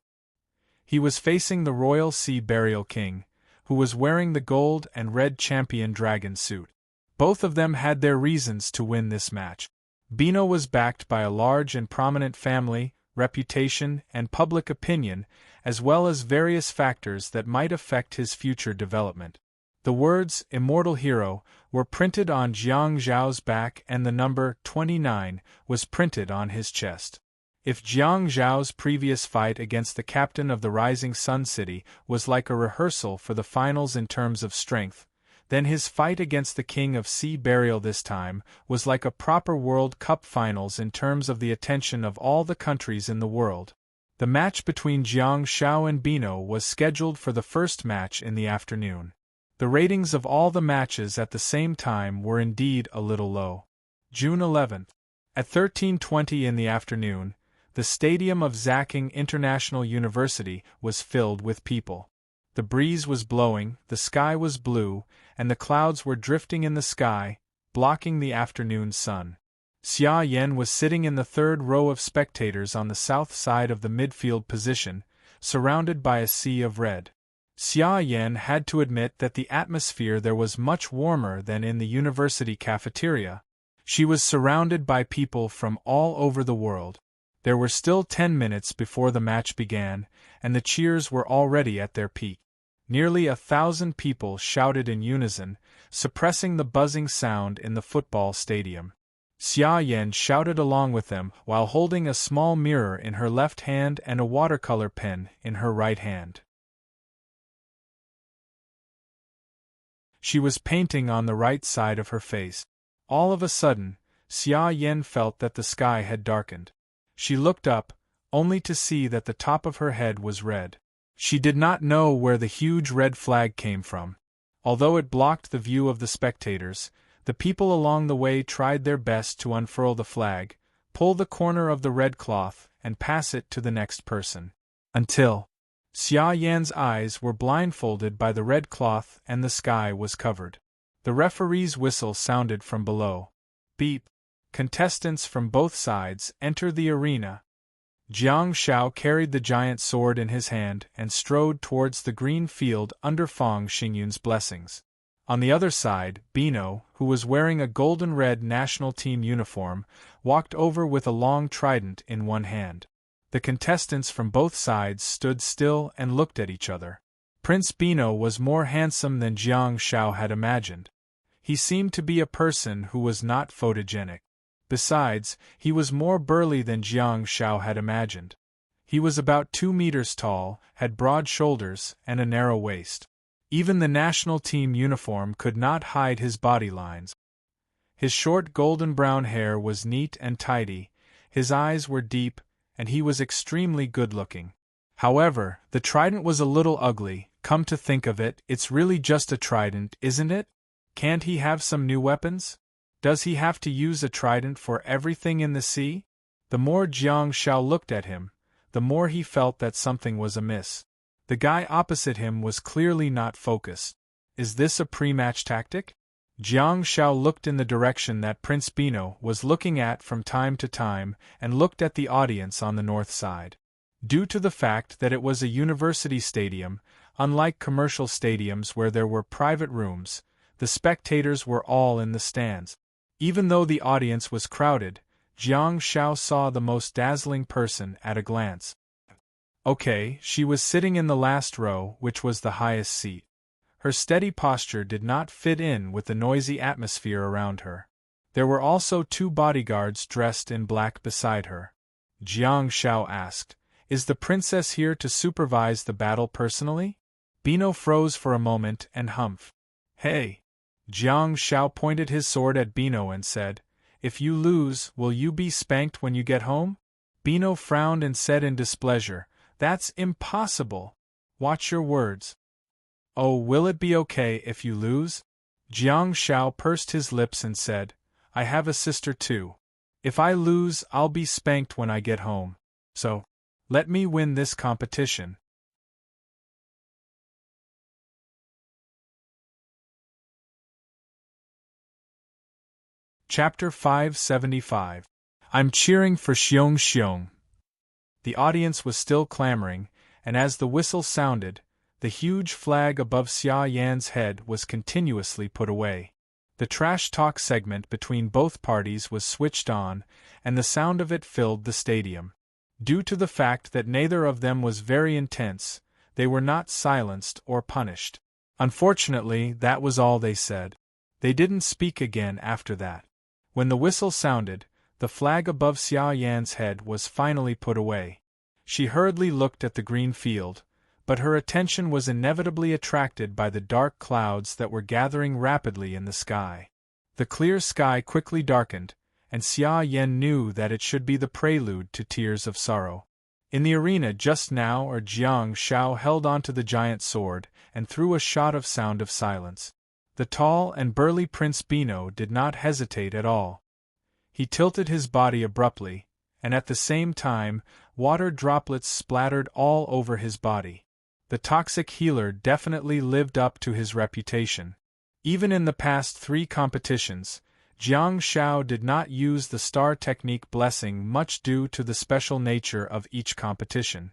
He was facing the Royal Sea Burial King, who was wearing the gold and red champion dragon suit. Both of them had their reasons to win this match. Bino was backed by a large and prominent family, reputation, and public opinion, as well as various factors that might affect his future development. The words, "Immortal Hero," were printed on Jiang Zhao's back and the number 29 was printed on his chest. If Jiang Zhao's previous fight against the captain of the Rising Sun City was like a rehearsal for the finals in terms of strength, then his fight against the King of Sea Burial this time was like a proper World Cup finals in terms of the attention of all the countries in the world. The match between Jiang Zhao and Bino was scheduled for the first match in the afternoon. The ratings of all the matches at the same time were indeed a little low. June 11th. At 13:20 in the afternoon, the stadium of Zhacking International University was filled with people. The breeze was blowing, the sky was blue, and the clouds were drifting in the sky, blocking the afternoon sun. Xia Yan was sitting in the third row of spectators on the south side of the midfield position, surrounded by a sea of red. Xia Yan had to admit that the atmosphere there was much warmer than in the university cafeteria. She was surrounded by people from all over the world. There were still 10 minutes before the match began, and the cheers were already at their peak. Nearly 1,000 people shouted in unison, suppressing the buzzing sound in the football stadium. Xia Yan shouted along with them while holding a small mirror in her left hand and a watercolor pen in her right hand. She was painting on the right side of her face. All of a sudden, Xia Yan felt that the sky had darkened. She looked up, only to see that the top of her head was red. She did not know where the huge red flag came from. Although it blocked the view of the spectators, the people along the way tried their best to unfurl the flag, pull the corner of the red cloth, and pass it to the next person. Until Xia Yan's eyes were blindfolded by the red cloth and the sky was covered. The referee's whistle sounded from below. Beep! Contestants from both sides entered the arena. Jiang Zhao carried the giant sword in his hand and strode towards the green field under Fang Xingyun's blessings. On the other side, Bino, who was wearing a golden-red national team uniform, walked over with a long trident in one hand. The contestants from both sides stood still and looked at each other. Prince Bino was more handsome than Jiang Zhao had imagined. He seemed to be a person who was not photogenic. Besides, he was more burly than Jiang Zhao had imagined. He was about 2 meters tall, had broad shoulders, and a narrow waist. Even the national team uniform could not hide his body lines. His short golden-brown hair was neat and tidy, his eyes were deep, and he was extremely good-looking. However, the trident was a little ugly. Come to think of it, it's really just a trident, isn't it? Can't he have some new weapons? Does he have to use a trident for everything in the sea? The more Jiang Zhao looked at him, the more he felt that something was amiss. The guy opposite him was clearly not focused. Is this a pre-match tactic? Jiang Zhao looked in the direction that Prince Bino was looking at from time to time and looked at the audience on the north side. Due to the fact that it was a university stadium, unlike commercial stadiums where there were private rooms, the spectators were all in the stands. Even though the audience was crowded, Jiang Zhao saw the most dazzling person at a glance. Okay, she was sitting in the last row, which was the highest seat. Her steady posture did not fit in with the noisy atmosphere around her. There were also 2 bodyguards dressed in black beside her. Jiang Zhao asked, "Is the princess here to supervise the battle personally?" Bino froze for a moment and humphed. "Hey!" Jiang Zhao pointed his sword at Bino and said, "If you lose, will you be spanked when you get home?" Bino frowned and said in displeasure, "That's impossible. Watch your words." "Oh, will it be okay if you lose?" Jiang Zhao pursed his lips and said, "I have a sister too." If I lose, I'll be spanked when I get home. So, let me win this competition. Chapter 575. I'm cheering for Xiong Xiong. The audience was still clamoring, and as the whistle sounded, the huge flag above Xia Yan's head was continuously put away. The trash talk segment between both parties was switched on, and the sound of it filled the stadium. Due to the fact that neither of them was very intense, they were not silenced or punished. Unfortunately, that was all they said. They didn't speak again after that. When the whistle sounded, the flag above Xia Yan's head was finally put away. She hurriedly looked at the green field, but her attention was inevitably attracted by the dark clouds that were gathering rapidly in the sky. The clear sky quickly darkened, and Xia Yan knew that it should be the prelude to tears of sorrow. In the arena just now, Jiang Shao held onto the giant sword and threw a shot of sound of silence. The tall and burly Prince Bino did not hesitate at all. He tilted his body abruptly, and at the same time, water droplets splattered all over his body. The toxic healer definitely lived up to his reputation. Even in the past 3 competitions, Jiang Shao did not use the star technique blessing, much due to the special nature of each competition.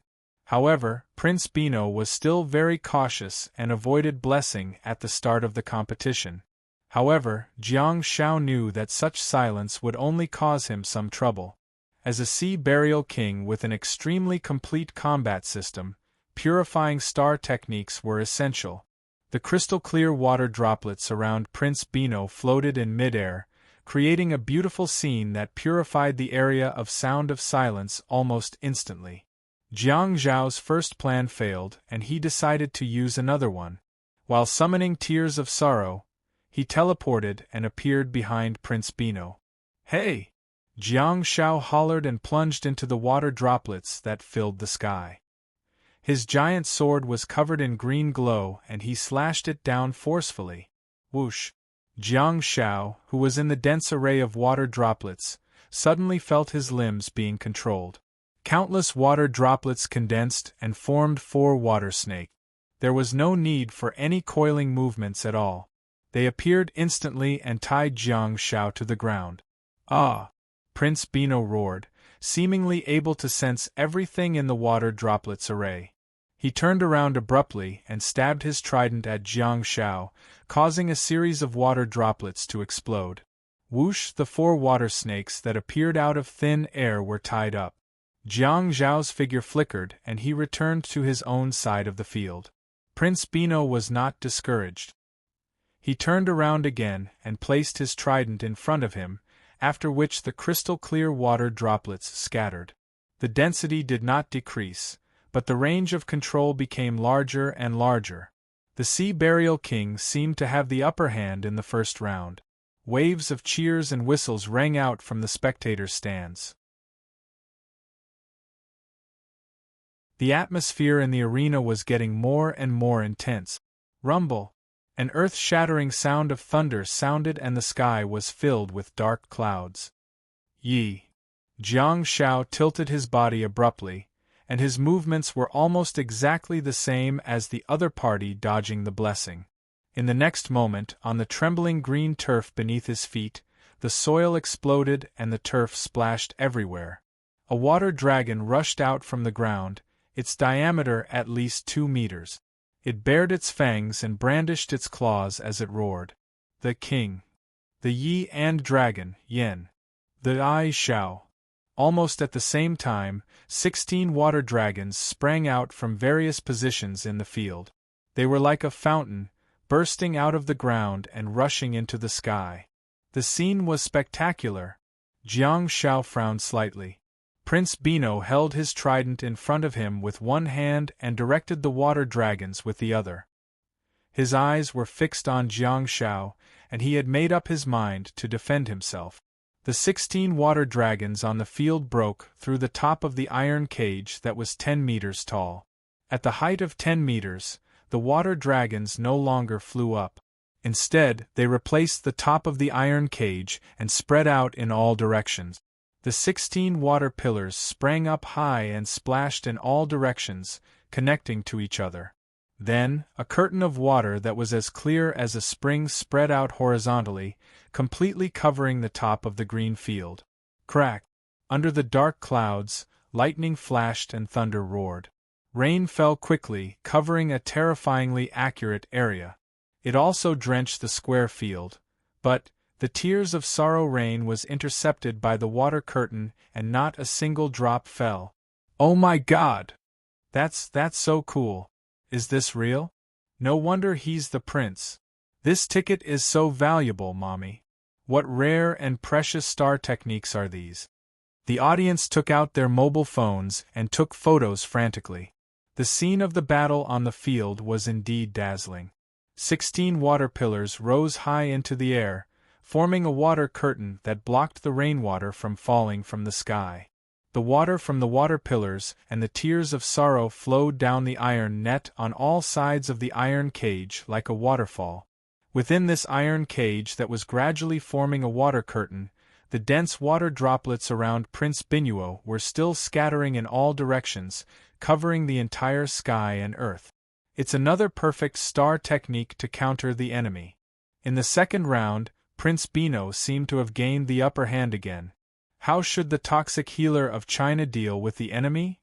However, Prince Bino was still very cautious and avoided blessing at the start of the competition. However, Jiang Shao knew that such silence would only cause him some trouble. As a sea burial king with an extremely complete combat system, purifying star techniques were essential. The crystal-clear water droplets around Prince Bino floated in midair, creating a beautiful scene that purified the area of sound of silence almost instantly. Jiang Zhao's first plan failed, and he decided to use another one. While summoning tears of sorrow, he teleported and appeared behind Prince Bino. "Hey!" Jiang Shao hollered and plunged into the water droplets that filled the sky. His giant sword was covered in green glow and he slashed it down forcefully. Whoosh! Jiang Shao, who was in the dense array of water droplets, suddenly felt his limbs being controlled. Countless water droplets condensed and formed 4 water snakes. There was no need for any coiling movements at all. They appeared instantly and tied Jiang Shao to the ground. "Ah!" Prince Bino roared, seemingly able to sense everything in the water droplets array. He turned around abruptly and stabbed his trident at Jiang Shao, causing a series of water droplets to explode. Whoosh! The 4 water snakes that appeared out of thin air were tied up. Jiang Zhao's figure flickered and he returned to his own side of the field. Prince Bino was not discouraged. He turned around again and placed his trident in front of him, after which the crystal-clear water droplets scattered. The density did not decrease, but the range of control became larger and larger. The Sea Burial King seemed to have the upper hand in the first round. Waves of cheers and whistles rang out from the spectators' stands. The atmosphere in the arena was getting more and more intense. Rumble! An earth-shattering sound of thunder sounded and the sky was filled with dark clouds. Yi! Jiang Shao tilted his body abruptly, and his movements were almost exactly the same as the other party dodging the blessing. In the next moment, on the trembling green turf beneath his feet, the soil exploded and the turf splashed everywhere. A water dragon rushed out from the ground, its diameter at least 2 meters. It bared its fangs and brandished its claws as it roared. The king. The Yi and dragon, Yen. The Ai Shao. Almost at the same time, 16 water dragons sprang out from various positions in the field. They were like a fountain, bursting out of the ground and rushing into the sky. The scene was spectacular. Jiang Shao frowned slightly. Prince Bino held his trident in front of him with one hand and directed the water dragons with the other. His eyes were fixed on Jiang Shao, and he had made up his mind to defend himself. The 16 water dragons on the field broke through the top of the iron cage that was 10 meters tall. At the height of 10 meters, the water dragons no longer flew up. Instead, they replaced the top of the iron cage and spread out in all directions. The 16 water pillars sprang up high and splashed in all directions, connecting to each other. Then, a curtain of water that was as clear as a spring spread out horizontally, completely covering the top of the green field. Crack! Under the dark clouds, lightning flashed and thunder roared. Rain fell quickly, covering a terrifyingly accurate area. It also drenched the square field, but the tears of sorrow rain was intercepted by the water curtain and not a single drop fell. Oh my God! That's so cool. Is this real? No wonder he's the prince. This ticket is so valuable, Mommy. What rare and precious star techniques are these? The audience took out their mobile phones and took photos frantically. The scene of the battle on the field was indeed dazzling. 16 water pillars rose high into the air, forming a water curtain that blocked the rainwater from falling from the sky. The water from the water pillars and the tears of sorrow flowed down the iron net on all sides of the iron cage like a waterfall. Within this iron cage that was gradually forming a water curtain, the dense water droplets around Prince Binuo were still scattering in all directions, covering the entire sky and earth. It's another perfect star technique to counter the enemy. In the second round, Prince Bino seemed to have gained the upper hand again. How should the toxic healer of China deal with the enemy?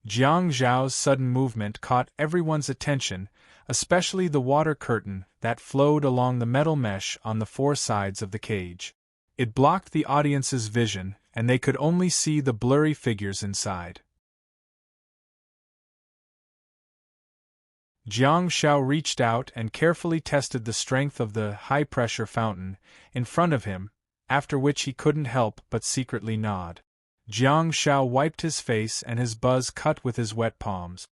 Jiang Zhao's sudden movement caught everyone's attention, especially the water curtain that flowed along the metal mesh on the four sides of the cage. It blocked the audience's vision, and they could only see the blurry figures inside. Jiang Zhao reached out and carefully tested the strength of the high-pressure fountain in front of him, after which he couldn't help but secretly nod. Jiang Zhao wiped his face and his buzz cut with his wet palms.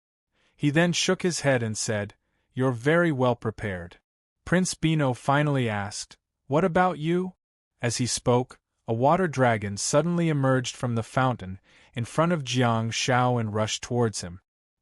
He then shook his head and said, "You're very well prepared." Prince Bino finally asked, "What about you?" As he spoke, a water dragon suddenly emerged from the fountain in front of Jiang Zhao and rushed towards him.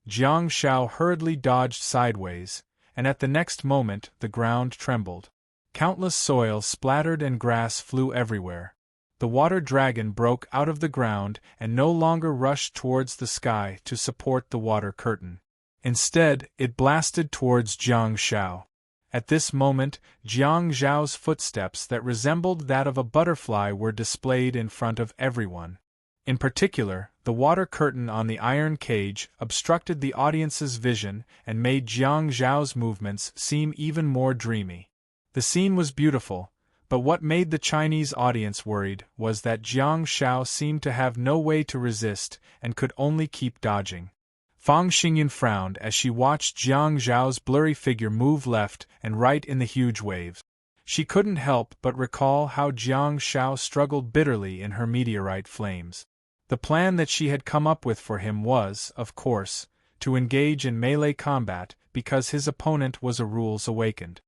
Jiang Zhao hurriedly dodged sideways, and at the next moment the ground trembled. Countless soil splattered and grass flew everywhere. The water dragon broke out of the ground and no longer rushed towards the sky to support the water curtain. Instead, it blasted towards Jiang Zhao. At this moment, Jiang Zhao's footsteps that resembled that of a butterfly were displayed in front of everyone. In particular, the water curtain on the iron cage obstructed the audience's vision and made Jiang Zhao's movements seem even more dreamy. The scene was beautiful, but what made the Chinese audience worried was that Jiang Zhao seemed to have no way to resist and could only keep dodging. Fang Xingyan frowned as she watched Jiang Zhao's blurry figure move left and right in the huge waves. She couldn't help but recall how Jiang Zhao struggled bitterly in her meteorite flames. The plan that she had come up with for him was, of course, to engage in melee combat because his opponent was a rules awakened.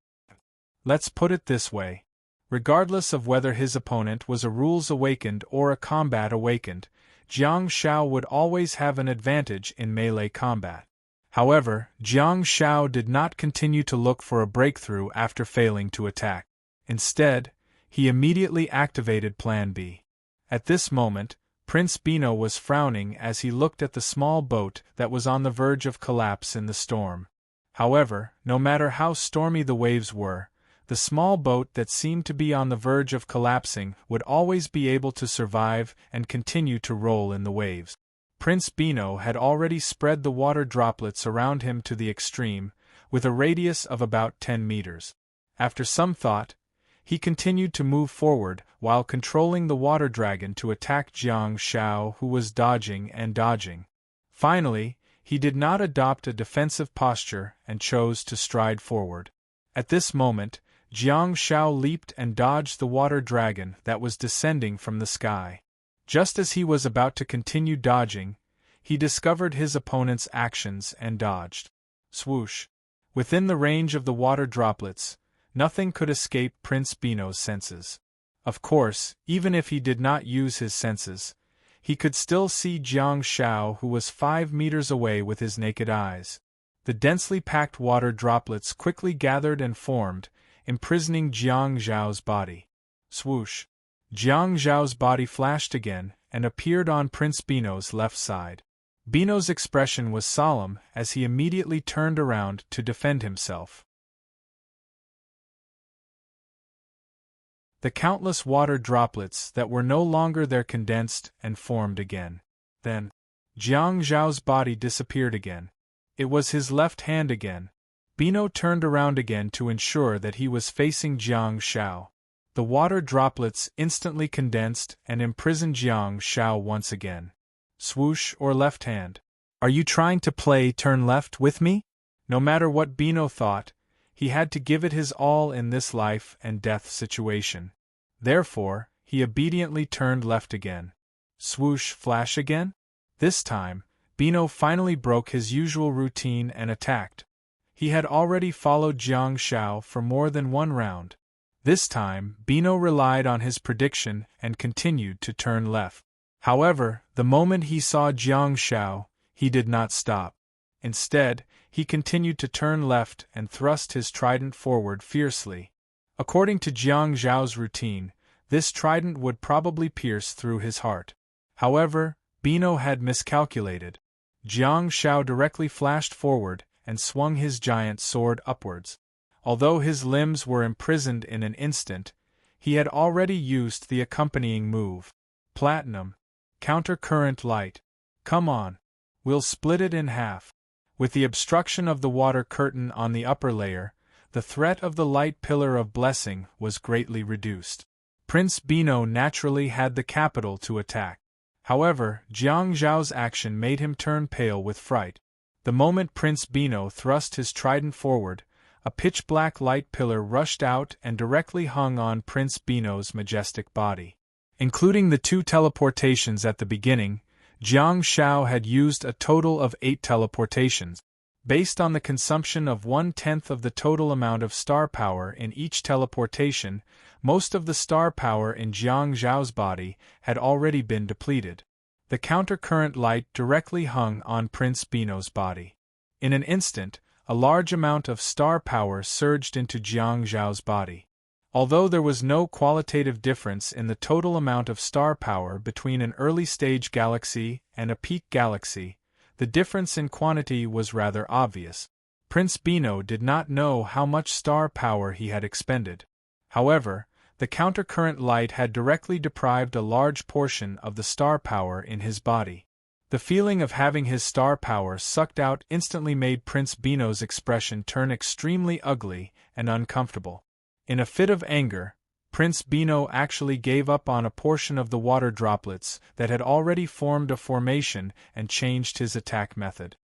Let's put it this way. Regardless of whether his opponent was a rules awakened or a combat awakened, Jiang Zhao would always have an advantage in melee combat. However, Jiang Zhao did not continue to look for a breakthrough after failing to attack. Instead, he immediately activated Plan B. At this moment, Prince Bino was frowning as he looked at the small boat that was on the verge of collapse in the storm. However, no matter how stormy the waves were, the small boat that seemed to be on the verge of collapsing would always be able to survive and continue to roll in the waves. Prince Bino had already spread the water droplets around him to the extreme, with a radius of about 10 meters. After some thought, he continued to move forward while controlling the water dragon to attack Jiang Zhao, who was dodging and dodging. Finally, he did not adopt a defensive posture and chose to stride forward. At this moment, Jiang Zhao leaped and dodged the water dragon that was descending from the sky. Just as he was about to continue dodging, he discovered his opponent's actions and dodged. Swoosh! Within the range of the water droplets, nothing could escape Prince Bino's senses. Of course, even if he did not use his senses, he could still see Jiang Zhao, who was 5 meters away, with his naked eyes. The densely packed water droplets quickly gathered and formed, imprisoning Jiang Zhao's body. Swoosh! Jiang Zhao's body flashed again, and appeared on Prince Bino's left side. Bino's expression was solemn as he immediately turned around to defend himself. The countless water droplets that were no longer there condensed and formed again. Then, Jiang Zhao's body disappeared again. It was his left hand again. Bino turned around again to ensure that he was facing Jiang Zhao. The water droplets instantly condensed and imprisoned Jiang Zhao once again. Swoosh or left hand. Are you trying to play turn left with me? No matter what Bino thought, he had to give it his all in this life and death situation. Therefore, he obediently turned left again. Swoosh flash again? This time, Bino finally broke his usual routine and attacked. He had already followed Jiang Zhao for more than one round. This time, Bino relied on his prediction and continued to turn left. However, the moment he saw Jiang Zhao, he did not stop. Instead, he continued to turn left and thrust his trident forward fiercely. According to Jiang Zhao's routine, this trident would probably pierce through his heart. However, Bino had miscalculated. Jiang Zhao directly flashed forward and swung his giant sword upwards. Although his limbs were imprisoned in an instant, he had already used the accompanying move. Platinum. Counter-current light. Come on. We'll split it in half. With the obstruction of the water curtain on the upper layer, the threat of the light pillar of blessing was greatly reduced. Prince Bino naturally had the capital to attack. However, Jiang Zhao's action made him turn pale with fright. The moment Prince Bino thrust his trident forward, a pitch-black light pillar rushed out and directly hung on Prince Bino's majestic body. Including the 2 teleportations at the beginning, Jiang Zhao had used a total of 8 teleportations. Based on the consumption of 1/10 of the total amount of star power in each teleportation, most of the star power in Jiang Zhao's body had already been depleted. The counter-current light directly hung on Prince Bino's body. In an instant, a large amount of star power surged into Jiang Zhao's body. Although there was no qualitative difference in the total amount of star power between an early-stage galaxy and a peak galaxy, the difference in quantity was rather obvious. Prince Bino did not know how much star power he had expended. However, the countercurrent light had directly deprived a large portion of the star power in his body. The feeling of having his star power sucked out instantly made Prince Bino's expression turn extremely ugly and uncomfortable. In a fit of anger, Prince Bino actually gave up on a portion of the water droplets that had already formed a formation and changed his attack method.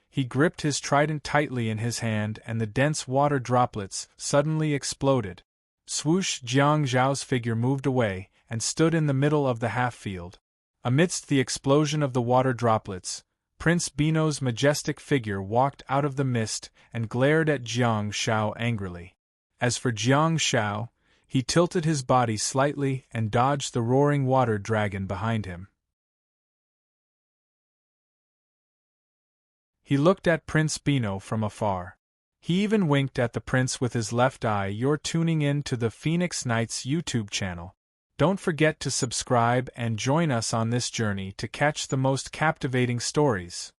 He gripped his trident tightly in his hand and the dense water droplets suddenly exploded. Swoosh! Jiang Zhao's figure moved away and stood in the middle of the half-field. Amidst the explosion of the water droplets, Prince Bino's majestic figure walked out of the mist and glared at Jiang Zhao angrily. As for Jiang Zhao, he tilted his body slightly and dodged the roaring water dragon behind him. He looked at Prince Bino from afar. He even winked at the prince with his left eye. You're tuning in to the Phoenix Knights YouTube channel. Don't forget to subscribe and join us on this journey to catch the most captivating stories.